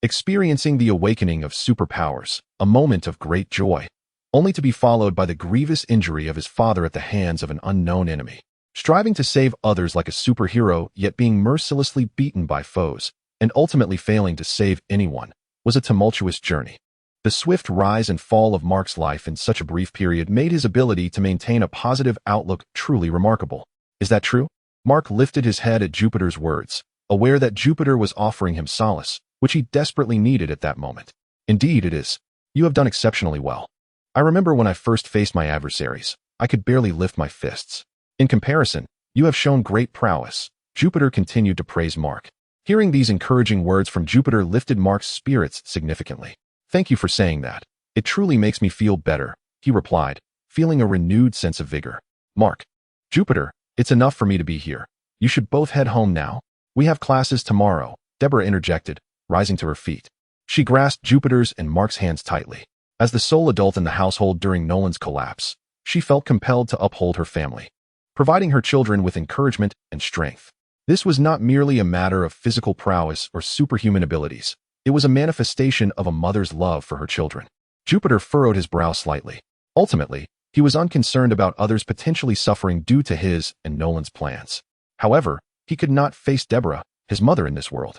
[SPEAKER 1] experiencing the awakening of superpowers, a moment of great joy, only to be followed by the grievous injury of his father at the hands of an unknown enemy. Striving to save others like a superhero, yet being mercilessly beaten by foes, and ultimately failing to save anyone, was a tumultuous journey. The swift rise and fall of Mark's life in such a brief period made his ability to maintain a positive outlook truly remarkable. Is that true? Mark lifted his head at Jupiter's words, aware that Jupiter was offering him solace, which he desperately needed at that moment. Indeed it is. You have done exceptionally well. I remember when I first faced my adversaries, I could barely lift my fists. In comparison, you have shown great prowess. Jupiter continued to praise Mark. Hearing these encouraging words from Jupiter lifted Mark's spirits significantly. Thank you for saying that. It truly makes me feel better, he replied, feeling a renewed sense of vigor. Mark. Jupiter, it's enough for me to be here. You should both head home now. We have classes tomorrow, Deborah interjected, rising to her feet. She grasped Jupiter's and Mark's hands tightly. As the sole adult in the household during Nolan's collapse, she felt compelled to uphold her family, providing her children with encouragement and strength. This was not merely a matter of physical prowess or superhuman abilities. It was a manifestation of a mother's love for her children. Jupiter furrowed his brow slightly. Ultimately, he was unconcerned about others potentially suffering due to his and Nolan's plans. However, he could not face Deborah, his mother, in this world,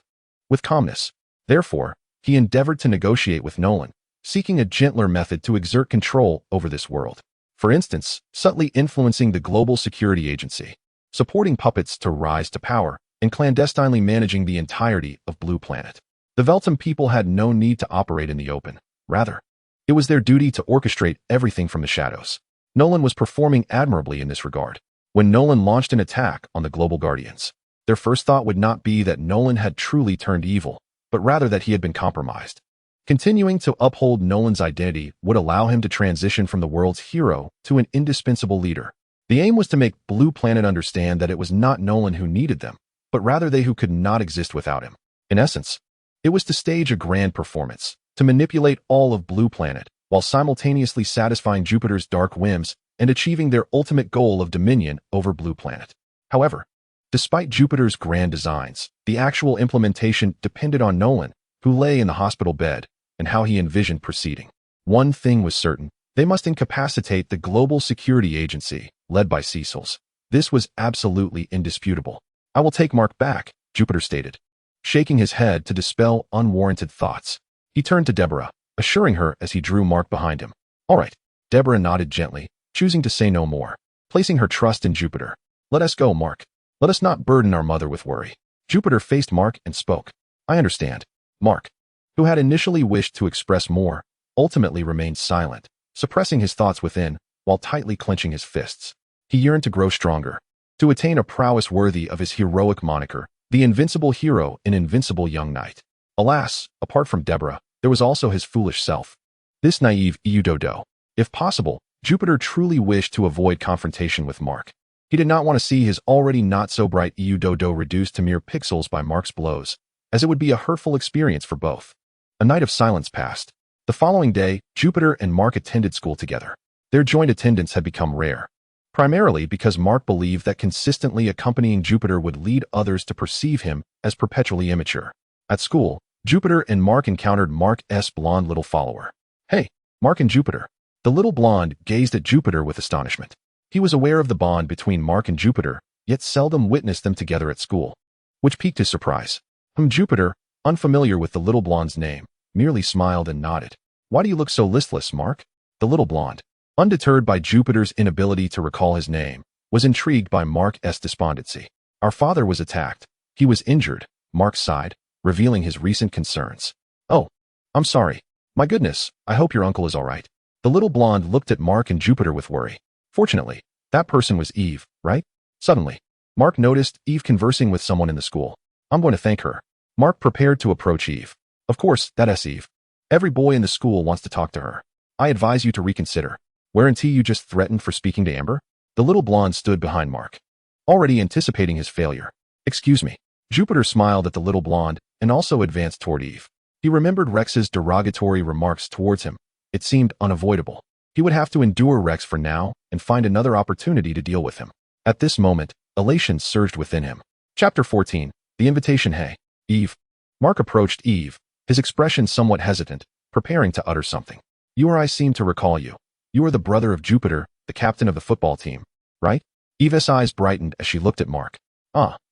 [SPEAKER 1] with calmness. Therefore, he endeavored to negotiate with Nolan, seeking a gentler method to exert control over this world. For instance, subtly influencing the global security agency, supporting puppets to rise to power, and clandestinely managing the entirety of Blue Planet. The Veltum people had no need to operate in the open. Rather, it was their duty to orchestrate everything from the shadows. Nolan was performing admirably in this regard. When Nolan launched an attack on the Global Guardians, their first thought would not be that Nolan had truly turned evil, but rather that he had been compromised. Continuing to uphold Nolan's identity would allow him to transition from the world's hero to an indispensable leader. The aim was to make Blue Planet understand that it was not Nolan who needed them, but rather they who could not exist without him. In essence, it was to stage a grand performance, to manipulate all of Blue Planet, while simultaneously satisfying Jupiter's dark whims and achieving their ultimate goal of dominion over Blue Planet. However, despite Jupiter's grand designs, the actual implementation depended on Nolan, who lay in the hospital bed, and how he envisioned proceeding. One thing was certain: they must incapacitate the Global Security Agency, led by Cecil's. This was absolutely indisputable. I will take Mark back, Jupiter stated, shaking his head to dispel unwarranted thoughts. He turned to Deborah, assuring her as he drew Mark behind him. All right. Deborah nodded gently, choosing to say no more, placing her trust in Jupiter. Let us go, Mark. Let us not burden our mother with worry. Jupiter faced Mark and spoke. I understand. Mark, who had initially wished to express more, ultimately remained silent, suppressing his thoughts within, while tightly clenching his fists. He yearned to grow stronger, to attain a prowess worthy of his heroic moniker, the invincible hero and invincible young knight. Alas, apart from Deborah, there was also his foolish self. This naive Eudodo. If possible, Jupiter truly wished to avoid confrontation with Mark. He did not want to see his already not-so-bright Eudodo reduced to mere pixels by Mark's blows, as it would be a hurtful experience for both. A night of silence passed. The following day, Jupiter and Mark attended school together. Their joint attendance had become rare, primarily because Mark believed that consistently accompanying Jupiter would lead others to perceive him as perpetually immature. At school, Jupiter and Mark encountered Mark's blonde little follower. Hey, Mark and Jupiter. The little blonde gazed at Jupiter with astonishment. He was aware of the bond between Mark and Jupiter, yet seldom witnessed them together at school, which piqued his surprise. Jupiter, unfamiliar with the little blonde's name, merely smiled and nodded. Why do you look so listless, Mark? The little blonde, undeterred by Jupiter's inability to recall his name, was intrigued by Mark's despondency. Our father was attacked. He was injured, Mark sighed, revealing his recent concerns. Oh, I'm sorry. My goodness, I hope your uncle is all right. The little blonde looked at Mark and Jupiter with worry. Fortunately, that person was Eve, right? Suddenly, Mark noticed Eve conversing with someone in the school. I'm going to thank her. Mark prepared to approach Eve. Of course, that's Eve. Every boy in the school wants to talk to her. I advise you to reconsider. Guarantee you just threatened for speaking to Amber? The little blonde stood behind Mark, already anticipating his failure. Excuse me. Jupiter smiled at the little blonde and also advanced toward Eve. He remembered Rex's derogatory remarks towards him. It seemed unavoidable. He would have to endure Rex for now and find another opportunity to deal with him. At this moment, elation surged within him. Chapter 14. The Invitation. Hey, Eve. Mark approached Eve, his expression somewhat hesitant, preparing to utter something. You or I seem to recall you. You are the brother of Jupiter, the captain of the football team, right? Eve's eyes brightened as she looked at Mark.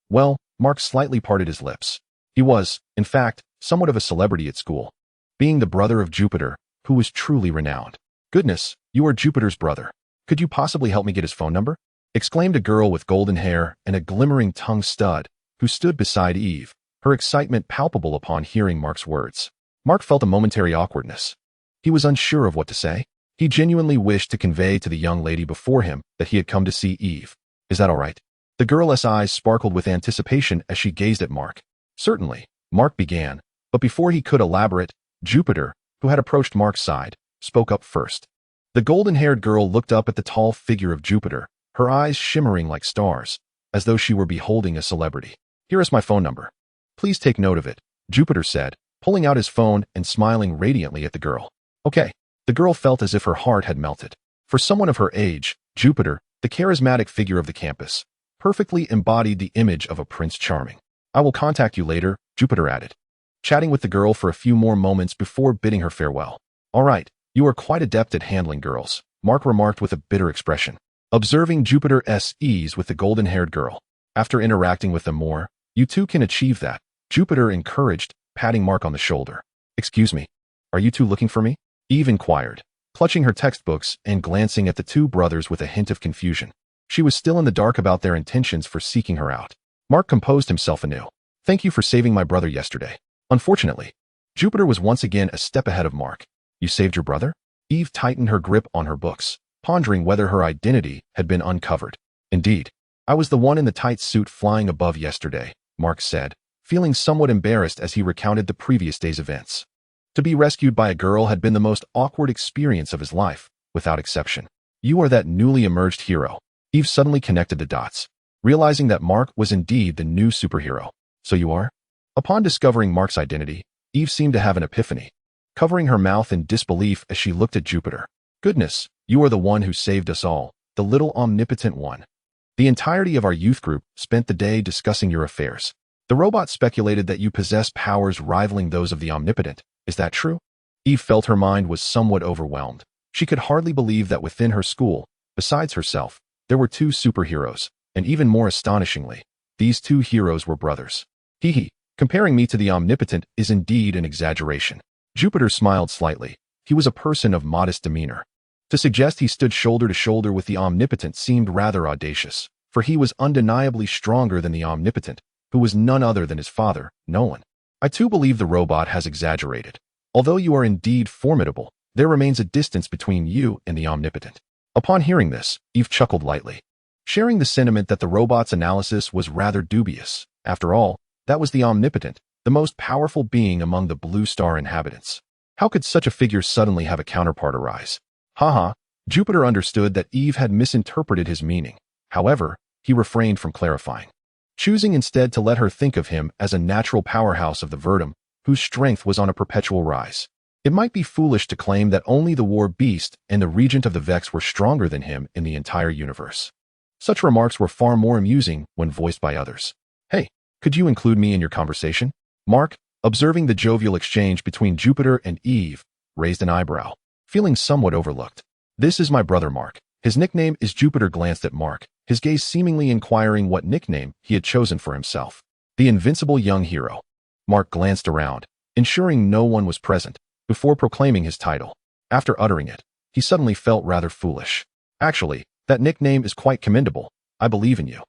[SPEAKER 1] Well, Mark slightly parted his lips. He was, in fact, somewhat of a celebrity at school, being the brother of Jupiter, who was truly renowned. Goodness, you are Jupiter's brother. Could you possibly help me get his phone number? Exclaimed a girl with golden hair and a glimmering tongue stud, who stood beside Eve, her excitement palpable upon hearing Mark's words. Mark felt a momentary awkwardness. He was unsure of what to say. He genuinely wished to convey to the young lady before him that he had come to see Eve. Is that all right? The girl's eyes sparkled with anticipation as she gazed at Mark. Certainly, Mark began, but before he could elaborate, Jupiter, who had approached Mark's side, spoke up first. The golden-haired girl looked up at the tall figure of Jupiter, her eyes shimmering like stars, as though she were beholding a celebrity. Here is my phone number. Please take note of it, Jupiter said, pulling out his phone and smiling radiantly at the girl. Okay. The girl felt as if her heart had melted. For someone of her age, Jupiter, the charismatic figure of the campus, perfectly embodied the image of a Prince Charming. I will contact you later, Jupiter added, chatting with the girl for a few more moments before bidding her farewell. All right, you are quite adept at handling girls, Mark remarked with a bitter expression, observing Jupiter's ease with the golden-haired girl. After interacting with them more, you two can achieve that, Jupiter encouraged, patting Mark on the shoulder. Excuse me, are you two looking for me? Eve inquired, clutching her textbooks and glancing at the two brothers with a hint of confusion. She was still in the dark about their intentions for seeking her out. Mark composed himself anew. Thank you for saving my brother yesterday. Unfortunately, Jupiter was once again a step ahead of Mark. You saved your brother? Eve tightened her grip on her books, pondering whether her identity had been uncovered. Indeed, I was the one in the tight suit flying above yesterday, Mark said, feeling somewhat embarrassed as he recounted the previous day's events. To be rescued by a girl had been the most awkward experience of his life, without exception. You are that newly emerged hero. Eve suddenly connected the dots, realizing that Mark was indeed the new superhero. So you are? Upon discovering Mark's identity, Eve seemed to have an epiphany, covering her mouth in disbelief as she looked at Jupiter. Goodness, you are the one who saved us all, the little omnipotent one. The entirety of our youth group spent the day discussing your affairs. The robot speculated that you possess powers rivaling those of the omnipotent. Is that true? Eve felt her mind was somewhat overwhelmed. She could hardly believe that within her school, besides herself, there were two superheroes, and even more astonishingly, these two heroes were brothers. Comparing me to the omnipotent is indeed an exaggeration. Jupiter smiled slightly. He was a person of modest demeanor. To suggest he stood shoulder to shoulder with the omnipotent seemed rather audacious, for he was undeniably stronger than the omnipotent, who was none other than his father, Nolan. I too believe the robot has exaggerated. Although you are indeed formidable, there remains a distance between you and the omnipotent. Upon hearing this, Eve chuckled lightly, sharing the sentiment that the robot's analysis was rather dubious. After all, that was the omnipotent, the most powerful being among the Blue Star inhabitants. How could such a figure suddenly have a counterpart arise? Jupiter understood that Eve had misinterpreted his meaning. However, he refrained from clarifying, choosing instead to let her think of him as a natural powerhouse of the Verdum, whose strength was on a perpetual rise. It might be foolish to claim that only the War Beast and the Regent of the Vex were stronger than him in the entire universe. Such remarks were far more amusing when voiced by others. Hey, could you include me in your conversation? Mark, observing the jovial exchange between Jupiter and Eve, raised an eyebrow, feeling somewhat overlooked. This is my brother Mark. His nickname is Jupiter. Glanced at Mark, his gaze seemingly inquiring what nickname he had chosen for himself. The invincible young hero. Mark glanced around, ensuring no one was present, before proclaiming his title. After uttering it, he suddenly felt rather foolish. Actually, that nickname is quite commendable. I believe in you,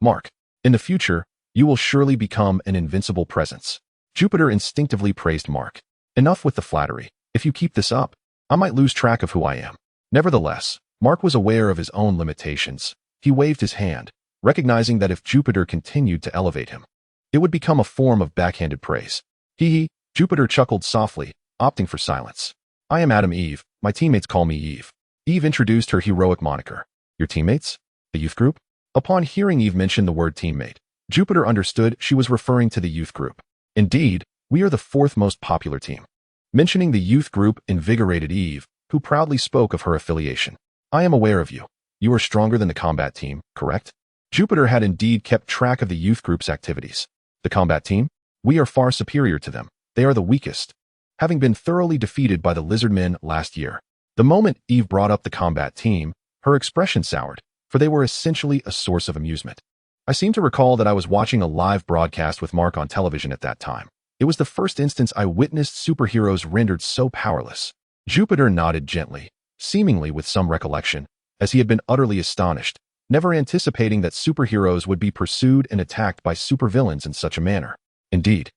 [SPEAKER 1] Mark. In the future, you will surely become an invincible presence. Jupiter instinctively praised Mark. Enough with the flattery. If you keep this up, I might lose track of who I am. Nevertheless, Mark was aware of his own limitations. He waved his hand, recognizing that if Jupiter continued to elevate him, it would become a form of backhanded praise. Hee hee, Jupiter chuckled softly, opting for silence. I am Adam Eve. My teammates call me Eve. Eve introduced her heroic moniker. Your teammates? The youth group? Upon hearing Eve mention the word teammate, Jupiter understood she was referring to the youth group. Indeed, we are the fourth most popular team. Mentioning the youth group invigorated Eve, who proudly spoke of her affiliation. I am aware of you. You are stronger than the combat team, correct? Jupiter had indeed kept track of the youth group's activities. The combat team? We are far superior to them. They are the weakest, having been thoroughly defeated by the lizard men last year. The moment Eve brought up the combat team, her expression soured, for they were essentially a source of amusement. I seem to recall that I was watching a live broadcast with Mark on television at that time. It was the first instance I witnessed superheroes rendered so powerless. Jupiter nodded gently, seemingly with some recollection, as he had been utterly astonished, never anticipating that superheroes would be pursued and attacked by supervillains in such a manner. Indeed,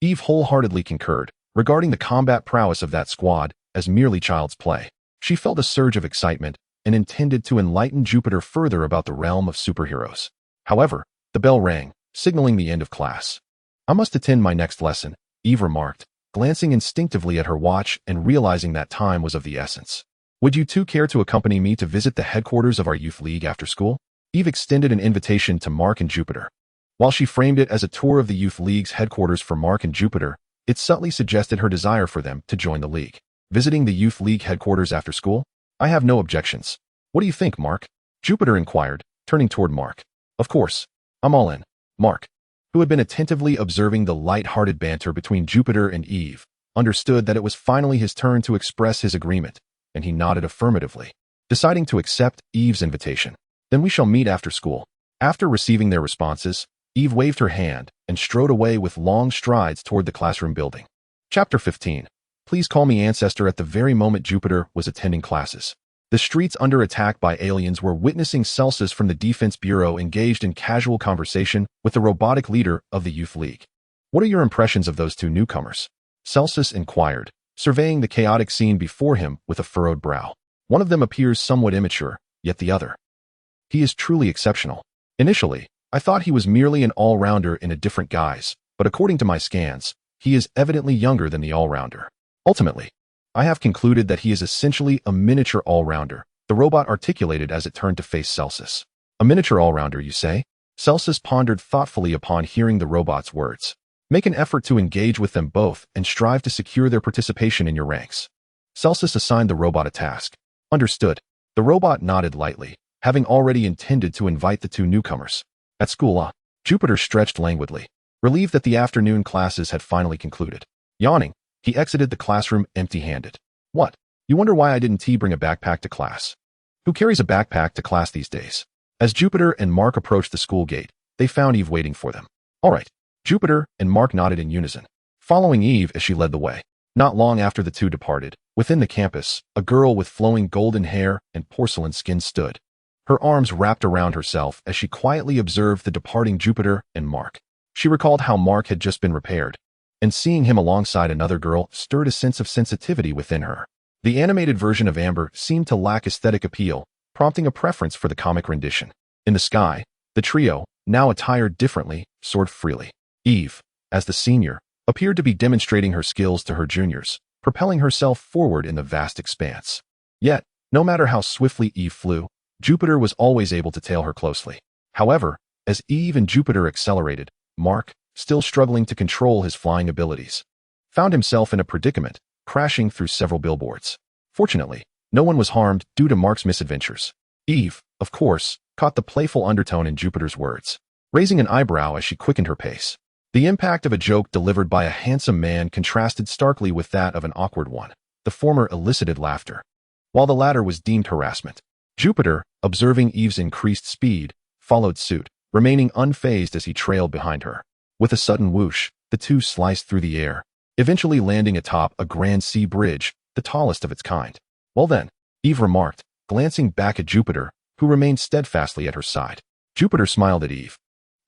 [SPEAKER 1] Eve wholeheartedly concurred, regarding the combat prowess of that squad as merely child's play. She felt a surge of excitement and intended to enlighten Jupiter further about the realm of superheroes. However, the bell rang, signaling the end of class. I must attend my next lesson, Eve remarked, glancing instinctively at her watch and realizing that time was of the essence. Would you two care to accompany me to visit the headquarters of our youth league after school? Eve extended an invitation to Mark and Jupiter. While she framed it as a tour of the youth league's headquarters for Mark and Jupiter, it subtly suggested her desire for them to join the league. Visiting the youth league headquarters after school? I have no objections. What do you think, Mark? Jupiter inquired, turning toward Mark. Of course. I'm all in. Mark, who had been attentively observing the light-hearted banter between Jupiter and Eve, understood that it was finally his turn to express his agreement, and he nodded affirmatively, deciding to accept Eve's invitation. Then we shall meet after school. After receiving their responses, Eve waved her hand and strode away with long strides toward the classroom building. Chapter 15. Please call me Ancestor. At the very moment Jupiter was attending classes, the streets under attack by aliens were witnessing Celsus from the Defense Bureau engaged in casual conversation with the robotic leader of the Youth League. What are your impressions of those two newcomers? Celsus inquired, surveying the chaotic scene before him with a furrowed brow. One of them appears somewhat immature, yet the other. He is truly exceptional. Initially, I thought he was merely an all-rounder in a different guise, but according to my scans, he is evidently younger than the all-rounder. Ultimately, I have concluded that he is essentially a miniature all-rounder, the robot articulated as it turned to face Celsus. A miniature all-rounder, you say? Celsus pondered thoughtfully upon hearing the robot's words. Make an effort to engage with them both and strive to secure their participation in your ranks. Celsus assigned the robot a task. Understood. The robot nodded lightly, having already intended to invite the two newcomers. At school, Jupiter stretched languidly, relieved that the afternoon classes had finally concluded. Yawning, he exited the classroom empty-handed. What? You wonder why I didn't bring a backpack to class? Who carries a backpack to class these days? As Jupiter and Mark approached the school gate, they found Eve waiting for them. All right. Jupiter and Mark nodded in unison, following Eve as she led the way. Not long after the two departed, within the campus, a girl with flowing golden hair and porcelain skin stood, her arms wrapped around herself as she quietly observed the departing Jupiter and Mark. She recalled how Mark had just been repaired, and seeing him alongside another girl stirred a sense of sensitivity within her. The animated version of Amber seemed to lack aesthetic appeal, prompting a preference for the comic rendition. In the sky, the trio, now attired differently, soared freely. Eve, as the senior, appeared to be demonstrating her skills to her juniors, propelling herself forward in the vast expanse. Yet, no matter how swiftly Eve flew, Jupiter was always able to tail her closely. However, as Eve and Jupiter accelerated, Mark, still struggling to control his flying abilities, found himself in a predicament, crashing through several billboards. Fortunately, no one was harmed due to Mark's misadventures. Eve, of course, caught the playful undertone in Jupiter's words, raising an eyebrow as she quickened her pace. The impact of a joke delivered by a handsome man contrasted starkly with that of an awkward one. The former elicited laughter, while the latter was deemed harassment. Jupiter, observing Eve's increased speed, followed suit, remaining unfazed as he trailed behind her. With a sudden whoosh, the two sliced through the air, eventually landing atop a grand sea bridge, the tallest of its kind. Well then, Eve remarked, glancing back at Jupiter, who remained steadfastly at her side. Jupiter smiled at Eve,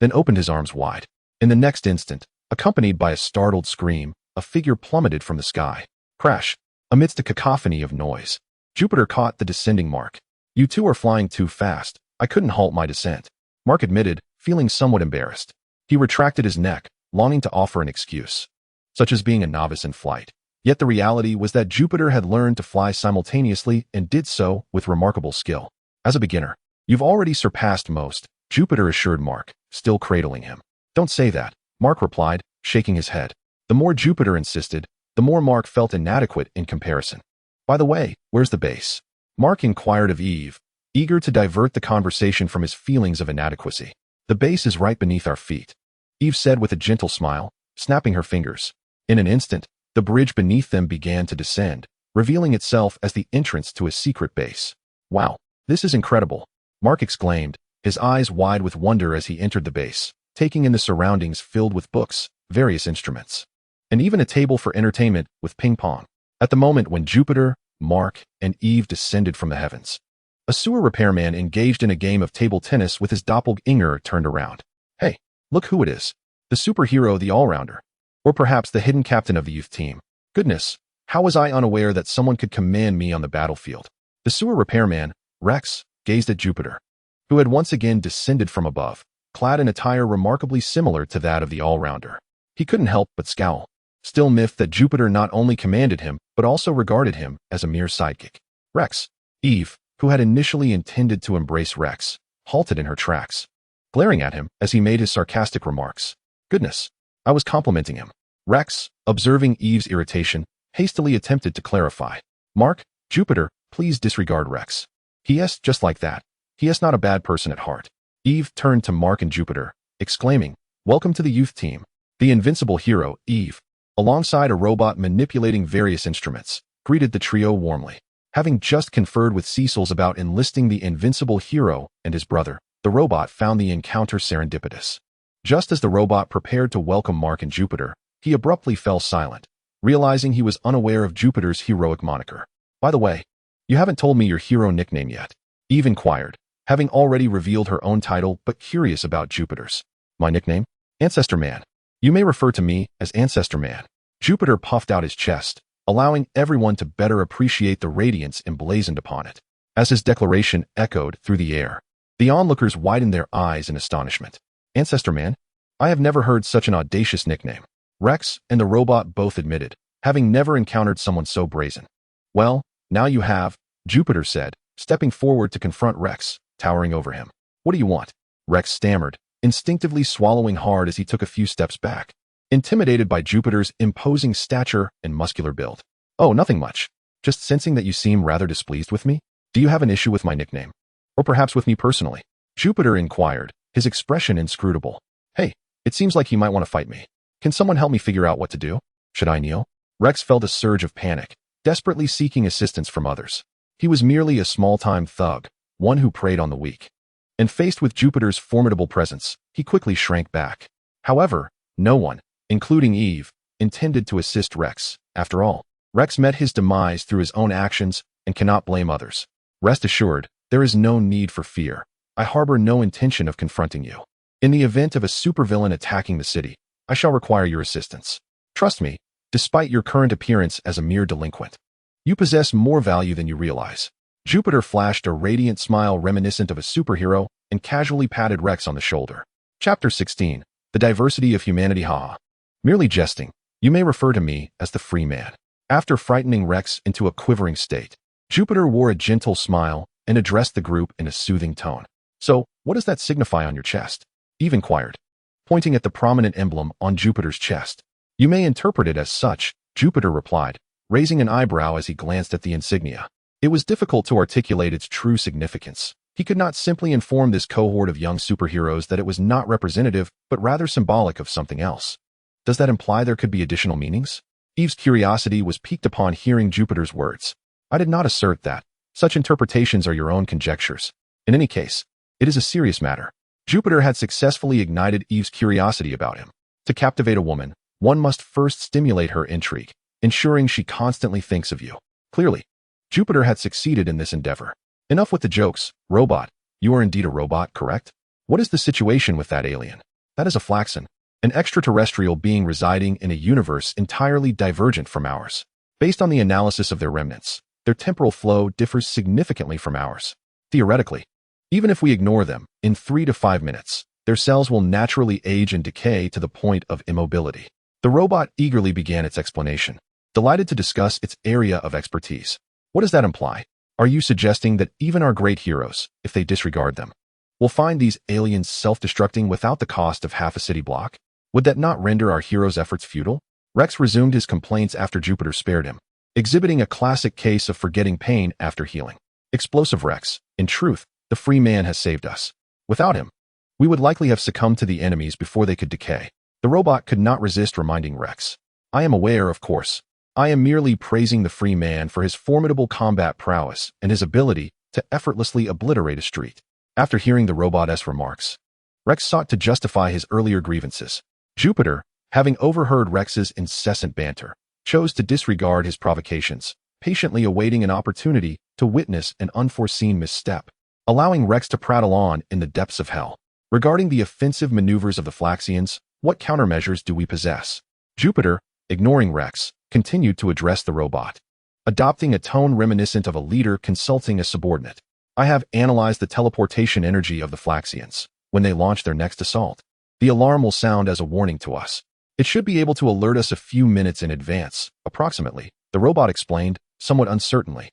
[SPEAKER 1] then opened his arms wide. In the next instant, accompanied by a startled scream, a figure plummeted from the sky. Crash! Amidst a cacophony of noise, Jupiter caught the descending Mark. "You two are flying too fast. I couldn't halt my descent," Mark admitted, feeling somewhat embarrassed. He retracted his neck, longing to offer an excuse, such as being a novice in flight. Yet the reality was that Jupiter had learned to fly simultaneously and did so with remarkable skill. "As a beginner, you've already surpassed most," Jupiter assured Mark, still cradling him. "Don't say that," Mark replied, shaking his head. The more Jupiter insisted, the more Mark felt inadequate in comparison. "By the way, where's the base?" Mark inquired of Eve, eager to divert the conversation from his feelings of inadequacy. "The base is right beneath our feet," Eve said with a gentle smile, snapping her fingers. In an instant, the bridge beneath them began to descend, revealing itself as the entrance to a secret base. "Wow, this is incredible," Mark exclaimed, his eyes wide with wonder as he entered the base, taking in the surroundings filled with books, various instruments, and even a table for entertainment with ping pong. At the moment when Jupiter, Mark, and Eve descended from the heavens, a sewer repairman engaged in a game of table tennis with his doppelganger turned around. "Hey, look who it is. The superhero, the all-rounder. Or perhaps the hidden captain of the youth team. Goodness, how was I unaware that someone could command me on the battlefield?" The sewer repairman, Rex, gazed at Jupiter, who had once again descended from above, clad in attire remarkably similar to that of the all-rounder. He couldn't help but scowl, still miffed that Jupiter not only commanded him, but also regarded him as a mere sidekick. Rex. Eve, who had initially intended to embrace Rex, halted in her tracks, glaring at him as he made his sarcastic remarks. "Goodness, I was complimenting him." Rex, observing Eve's irritation, hastily attempted to clarify. "Mark, Jupiter, please disregard Rex. He is just like that. He is not a bad person at heart." Eve turned to Mark and Jupiter, exclaiming, "Welcome to the youth team." The invincible hero, Eve, alongside a robot manipulating various instruments, greeted the trio warmly. Having just conferred with Cecil's about enlisting the invincible hero and his brother, the robot found the encounter serendipitous. Just as the robot prepared to welcome Mark and Jupiter, he abruptly fell silent, realizing he was unaware of Jupiter's heroic moniker. "By the way, you haven't told me your hero nickname yet," Eve inquired, having already revealed her own title but curious about Jupiter's. "My nickname? Ancestor Man. You may refer to me as Ancestor Man." Jupiter puffed out his chest, allowing everyone to better appreciate the radiance emblazoned upon it. As his declaration echoed through the air, the onlookers widened their eyes in astonishment. "Ancestor Man? I have never heard such an audacious nickname." Rex and the robot both admitted, having never encountered someone so brazen. "Well, now you have," Jupiter said, stepping forward to confront Rex, towering over him. "What do you want?" Rex stammered, instinctively swallowing hard as he took a few steps back, intimidated by Jupiter's imposing stature and muscular build. "Oh, nothing much. Just sensing that you seem rather displeased with me. Do you have an issue with my nickname? Or perhaps with me personally?" Jupiter inquired, his expression inscrutable. "Hey, it seems like you might want to fight me. Can someone help me figure out what to do? Should I kneel?" Rex felt a surge of panic, desperately seeking assistance from others. He was merely a small-time thug, one who preyed on the weak. And faced with Jupiter's formidable presence, he quickly shrank back. However, no one, including Eve, intended to assist Rex. After all, Rex met his demise through his own actions and cannot blame others. "Rest assured, there is no need for fear. I harbor no intention of confronting you. In the event of a supervillain attacking the city, I shall require your assistance. Trust me, despite your current appearance as a mere delinquent, you possess more value than you realize." Jupiter flashed a radiant smile reminiscent of a superhero and casually patted Rex on the shoulder. Chapter 16. The Diversity of Humanity. Merely jesting. You may refer to me as the Free Man. After frightening Rex into a quivering state, Jupiter wore a gentle smile and addressed the group in a soothing tone. "So, what does that signify on your chest?" Eve inquired, pointing at the prominent emblem on Jupiter's chest. "You may interpret it as such," Jupiter replied, raising an eyebrow as he glanced at the insignia. It was difficult to articulate its true significance. He could not simply inform this cohort of young superheroes that it was not representative, but rather symbolic of something else. Does that imply there could be additional meanings? Eve's curiosity was piqued upon hearing Jupiter's words. "I did not assert that. Such interpretations are your own conjectures. In any case, it is a serious matter." Jupiter had successfully ignited Eve's curiosity about him. To captivate a woman, one must first stimulate her intrigue, ensuring she constantly thinks of you. Clearly, Jupiter had succeeded in this endeavor. "Enough with the jokes, robot. You are indeed a robot, correct? What is the situation with that alien?" "That is a Flaxen, an extraterrestrial being residing in a universe entirely divergent from ours. Based on the analysis of their remnants, their temporal flow differs significantly from ours. Theoretically, even if we ignore them, in 3 to 5 minutes, their cells will naturally age and decay to the point of immobility. The robot eagerly began its explanation, delighted to discuss its area of expertise. What does that imply? Are you suggesting that even our great heroes, if they disregard them, will find these aliens self-destructing without the cost of half a city block? Would that not render our heroes' efforts futile? Rex resumed his complaints after Jupiter spared him, exhibiting a classic case of forgetting pain after healing. Explosive Rex, in truth, the free man has saved us. Without him, we would likely have succumbed to the enemies before they could decay. The robot could not resist reminding Rex. I am aware, of course. I am merely praising the free man for his formidable combat prowess and his ability to effortlessly obliterate a street. After hearing the robot's remarks, Rex sought to justify his earlier grievances. Jupiter, having overheard Rex's incessant banter, chose to disregard his provocations, patiently awaiting an opportunity to witness an unforeseen misstep, allowing Rex to prattle on in the depths of hell. Regarding the offensive maneuvers of the Flaxians, what countermeasures do we possess? Jupiter, ignoring Rex, continued to address the robot, adopting a tone reminiscent of a leader consulting a subordinate. I have analyzed the teleportation energy of the Flaxians. When they launch their next assault, the alarm will sound as a warning to us. It should be able to alert us a few minutes in advance, approximately, the robot explained, somewhat uncertainly.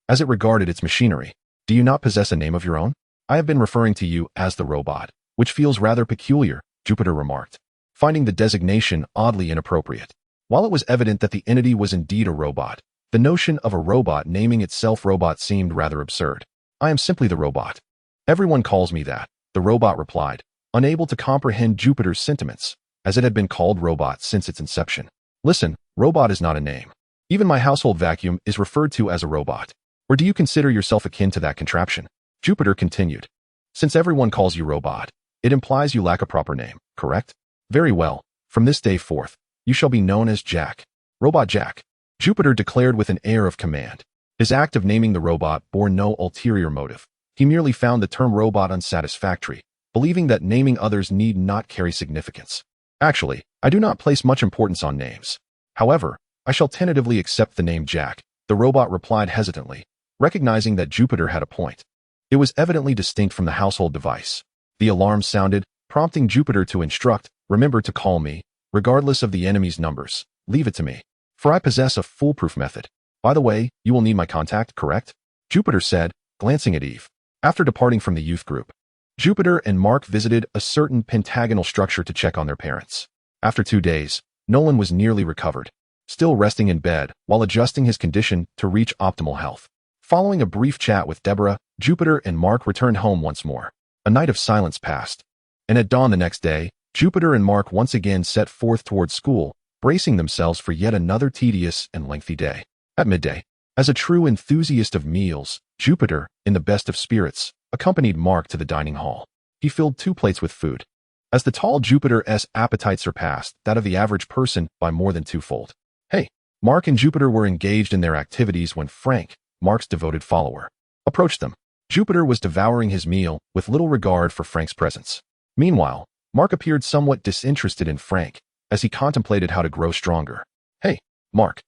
[SPEAKER 1] As it regarded its machinery, do you not possess a name of your own? I have been referring to you as the robot, which feels rather peculiar, Jupiter remarked, finding the designation oddly inappropriate. While it was evident that the entity was indeed a robot, the notion of a robot naming itself robot seemed rather absurd. I am simply the robot. Everyone calls me that, the robot replied, unable to comprehend Jupiter's sentiments, as it had been called robot since its inception. Listen, robot is not a name. Even my household vacuum is referred to as a robot. Or do you consider yourself akin to that contraption? Jupiter continued. Since everyone calls you robot, it implies you lack a proper name, correct? Very well. From this day forth, you shall be known as Jack. Robot Jack. Jupiter declared with an air of command. His act of naming the robot bore no ulterior motive. He merely found the term robot unsatisfactory, believing that naming others need not carry significance. Actually, I do not place much importance on names. However, I shall tentatively accept the name Jack, the robot replied hesitantly, recognizing that Jupiter had a point. It was evidently distinct from the household device. The alarm sounded, prompting Jupiter to instruct, remember to call me, regardless of the enemy's numbers. Leave it to me, for I possess a foolproof method. By the way, you will need my contact, correct? Jupiter said, glancing at Eve. After departing from the youth group, Jupiter and Mark visited a certain pentagonal structure to check on their parents. After 2 days, Nolan was nearly recovered, still resting in bed while adjusting his condition to reach optimal health. Following a brief chat with Deborah, Jupiter and Mark returned home once more. A night of silence passed, and at dawn the next day, Jupiter and Mark once again set forth towards school, bracing themselves for yet another tedious and lengthy day. At midday, as a true enthusiast of meals, Jupiter, in the best of spirits, accompanied Mark to the dining hall. He filled 2 plates with food, as the tall Jupiter's appetite surpassed that of the average person by more than 2-fold. Hey, Mark and Jupiter were engaged in their activities when Frank, Mark's devoted follower, approached them. Jupiter was devouring his meal with little regard for Frank's presence. Meanwhile, Mark appeared somewhat disinterested in Frank as he contemplated how to grow stronger. Hey, Mark,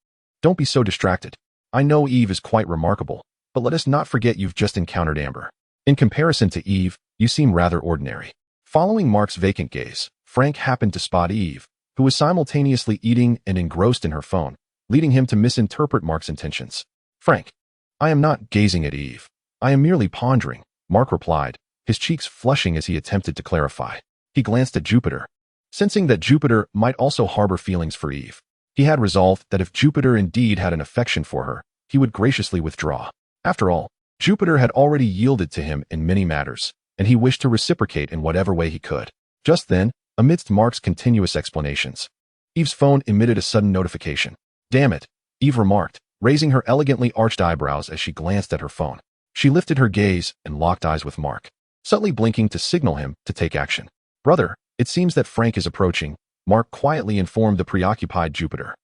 [SPEAKER 1] don't be so distracted. I know Eve is quite remarkable, but let us not forget you've just encountered Amber. In comparison to Eve, you seem rather ordinary. Following Mark's vacant gaze, Frank happened to spot Eve, who was simultaneously eating and engrossed in her phone, leading him to misinterpret Mark's intentions. Frank, I am not gazing at Eve. I am merely pondering, Mark replied, his cheeks flushing as he attempted to clarify. He glanced at Jupiter. Sensing that Jupiter might also harbor feelings for Eve, he had resolved that if Jupiter indeed had an affection for her, he would graciously withdraw. After all, Jupiter had already yielded to him in many matters, and he wished to reciprocate in whatever way he could. Just then, amidst Mark's continuous explanations, Eve's phone emitted a sudden notification. Damn it, Eve remarked, raising her elegantly arched eyebrows as she glanced at her phone. She lifted her gaze and locked eyes with Mark, subtly blinking to signal him to take action. Brother, it seems that Frank is approaching, Mark quietly informed the preoccupied Jupiter.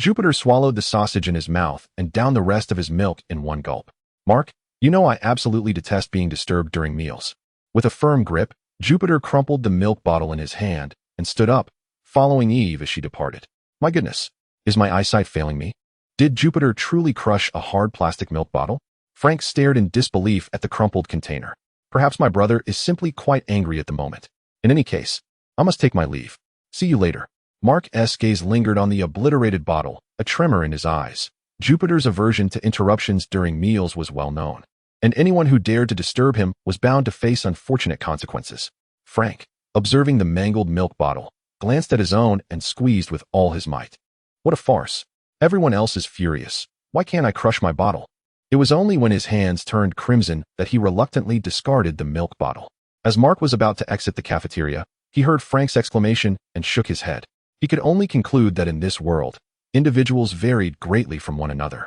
[SPEAKER 1] Jupiter swallowed the sausage in his mouth and downed the rest of his milk in one gulp. Mark, you know I absolutely detest being disturbed during meals. With a firm grip, Jupiter crumpled the milk bottle in his hand and stood up, following Eve as she departed. My goodness, is my eyesight failing me? Did Jupiter truly crush a hard plastic milk bottle? Frank stared in disbelief at the crumpled container. Perhaps my brother is simply quite angry at the moment. In any case, I must take my leave. See you later. Mark's gaze lingered on the obliterated bottle, a tremor in his eyes. Jupiter's aversion to interruptions during meals was well known, and anyone who dared to disturb him was bound to face unfortunate consequences. Frank, observing the mangled milk bottle, glanced at his own and squeezed with all his might. What a farce. Everyone else is furious. Why can't I crush my bottle? It was only when his hands turned crimson that he reluctantly discarded the milk bottle. As Mark was about to exit the cafeteria, he heard Frank's exclamation and shook his head. He could only conclude that in this world, individuals varied greatly from one another.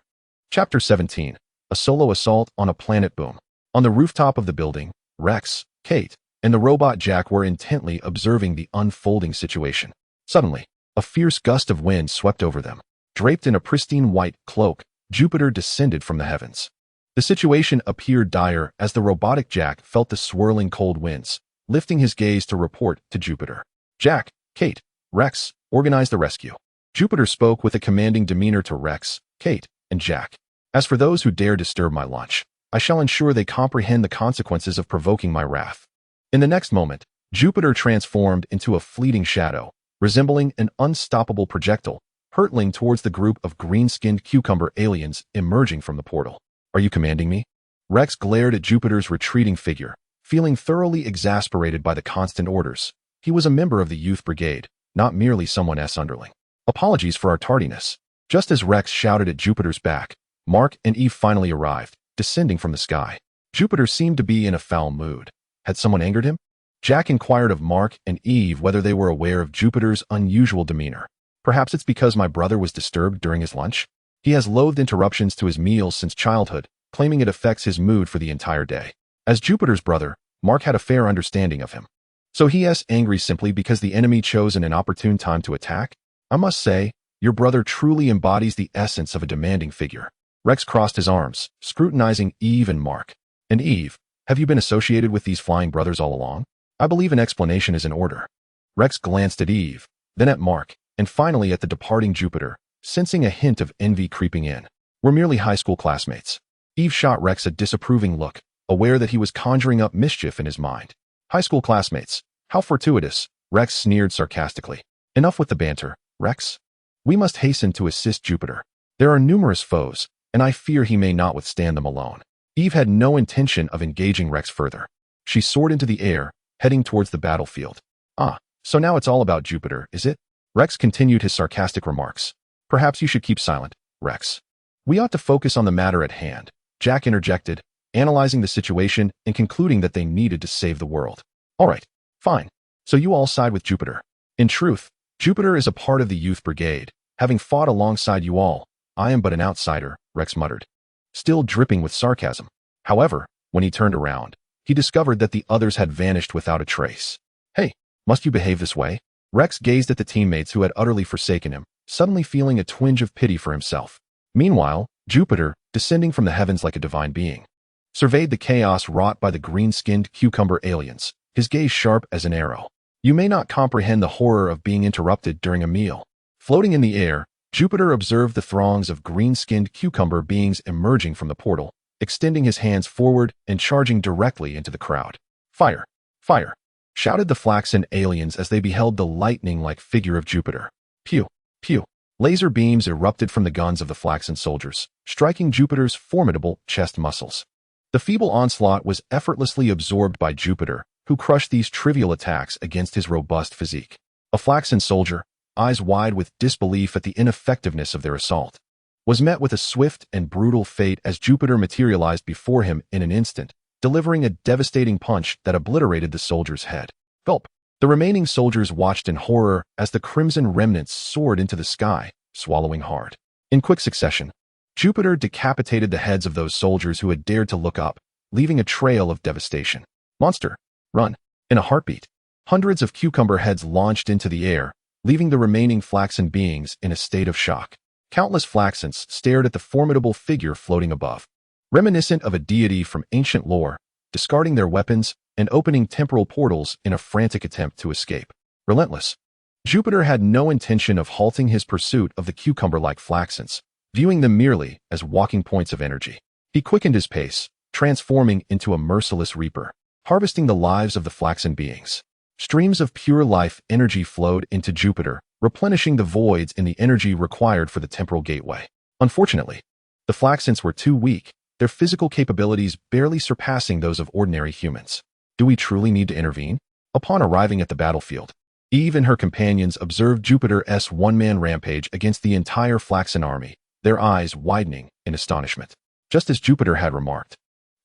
[SPEAKER 1] Chapter 17. A solo assault on a planet boom. On the rooftop of the building, Rex, Kate, and the robot Jack were intently observing the unfolding situation. Suddenly, a fierce gust of wind swept over them. Draped in a pristine white cloak, Jupiter descended from the heavens. The situation appeared dire as the robotic Jack felt the swirling cold winds, lifting his gaze to report to Jupiter. Jack, Kate, Rex, organize the rescue. Jupiter spoke with a commanding demeanor to Rex, Kate, and Jack. As for those who dare disturb my lunch, I shall ensure they comprehend the consequences of provoking my wrath. In the next moment, Jupiter transformed into a fleeting shadow, resembling an unstoppable projectile, hurtling towards the group of green-skinned cucumber aliens emerging from the portal. Are you commanding me? Rex glared at Jupiter's retreating figure, feeling thoroughly exasperated by the constant orders. He was a member of the Youth Brigade, not merely someone's underling. Apologies for our tardiness. Just as Rex shouted at Jupiter's back, Mark and Eve finally arrived, descending from the sky. Jupiter seemed to be in a foul mood. Had someone angered him? Jack inquired of Mark and Eve whether they were aware of Jupiter's unusual demeanor. Perhaps it's because my brother was disturbed during his lunch? He has loathed interruptions to his meals since childhood, claiming it affects his mood for the entire day. As Jupiter's brother, Mark had a fair understanding of him. So he is angry simply because the enemy chose an inopportune time to attack? I must say, your brother truly embodies the essence of a demanding figure. Rex crossed his arms, scrutinizing Eve and Mark. And Eve, have you been associated with these flying brothers all along? I believe an explanation is in order. Rex glanced at Eve, then at Mark, and finally at the departing Jupiter, sensing a hint of envy creeping in. We're merely high school classmates. Eve shot Rex a disapproving look, aware that he was conjuring up mischief in his mind. High school classmates. How fortuitous, Rex sneered sarcastically. Enough with the banter, Rex. We must hasten to assist Jupiter. There are numerous foes, and I fear he may not withstand them alone. Eve had no intention of engaging Rex further. She soared into the air, heading towards the battlefield. Ah, so now it's all about Jupiter, is it? Rex continued his sarcastic remarks. Perhaps you should keep silent, Rex. We ought to focus on the matter at hand, Jack interjected, analyzing the situation and concluding that they needed to save the world. All right, fine. So you all side with Jupiter. In truth, Jupiter is a part of the Youth Brigade. Having fought alongside you all, I am but an outsider, Rex muttered, still dripping with sarcasm. However, when he turned around, he discovered that the others had vanished without a trace. Hey, must you behave this way? Rex gazed at the teammates who had utterly forsaken him, suddenly feeling a twinge of pity for himself. Meanwhile, Jupiter, descending from the heavens like a divine being, surveyed the chaos wrought by the green-skinned cucumber aliens, his gaze sharp as an arrow. You may not comprehend the horror of being interrupted during a meal. Floating in the air, Jupiter observed the throngs of green-skinned cucumber beings emerging from the portal, extending his hands forward and charging directly into the crowd. Fire! Fire! Shouted the flaxen aliens as they beheld the lightning-like figure of Jupiter. Pew! Pew! Laser beams erupted from the guns of the flaxen soldiers, striking Jupiter's formidable chest muscles. The feeble onslaught was effortlessly absorbed by Jupiter, who crushed these trivial attacks against his robust physique. A flaxen soldier, eyes wide with disbelief at the ineffectiveness of their assault, was met with a swift and brutal fate as Jupiter materialized before him in an instant, delivering a devastating punch that obliterated the soldier's head. Gulp! The remaining soldiers watched in horror as the crimson remnants soared into the sky, swallowing hard. In quick succession, Jupiter decapitated the heads of those soldiers who had dared to look up, leaving a trail of devastation. Monster! Run! In a heartbeat, hundreds of cucumber heads launched into the air, leaving the remaining flaxen beings in a state of shock. Countless flaxens stared at the formidable figure floating above, reminiscent of a deity from ancient lore, discarding their weapons and opening temporal portals in a frantic attempt to escape. Relentless, Jupiter had no intention of halting his pursuit of the cucumber-like flaxens, viewing them merely as walking points of energy. He quickened his pace, transforming into a merciless reaper, harvesting the lives of the Flaxen beings. Streams of pure life energy flowed into Jupiter, replenishing the voids in the energy required for the temporal gateway. Unfortunately, the Flaxens were too weak, their physical capabilities barely surpassing those of ordinary humans. Do we truly need to intervene? Upon arriving at the battlefield, Eve and her companions observed Jupiter's one-man rampage against the entire Flaxen army, their eyes widening in astonishment. Just as Jupiter had remarked,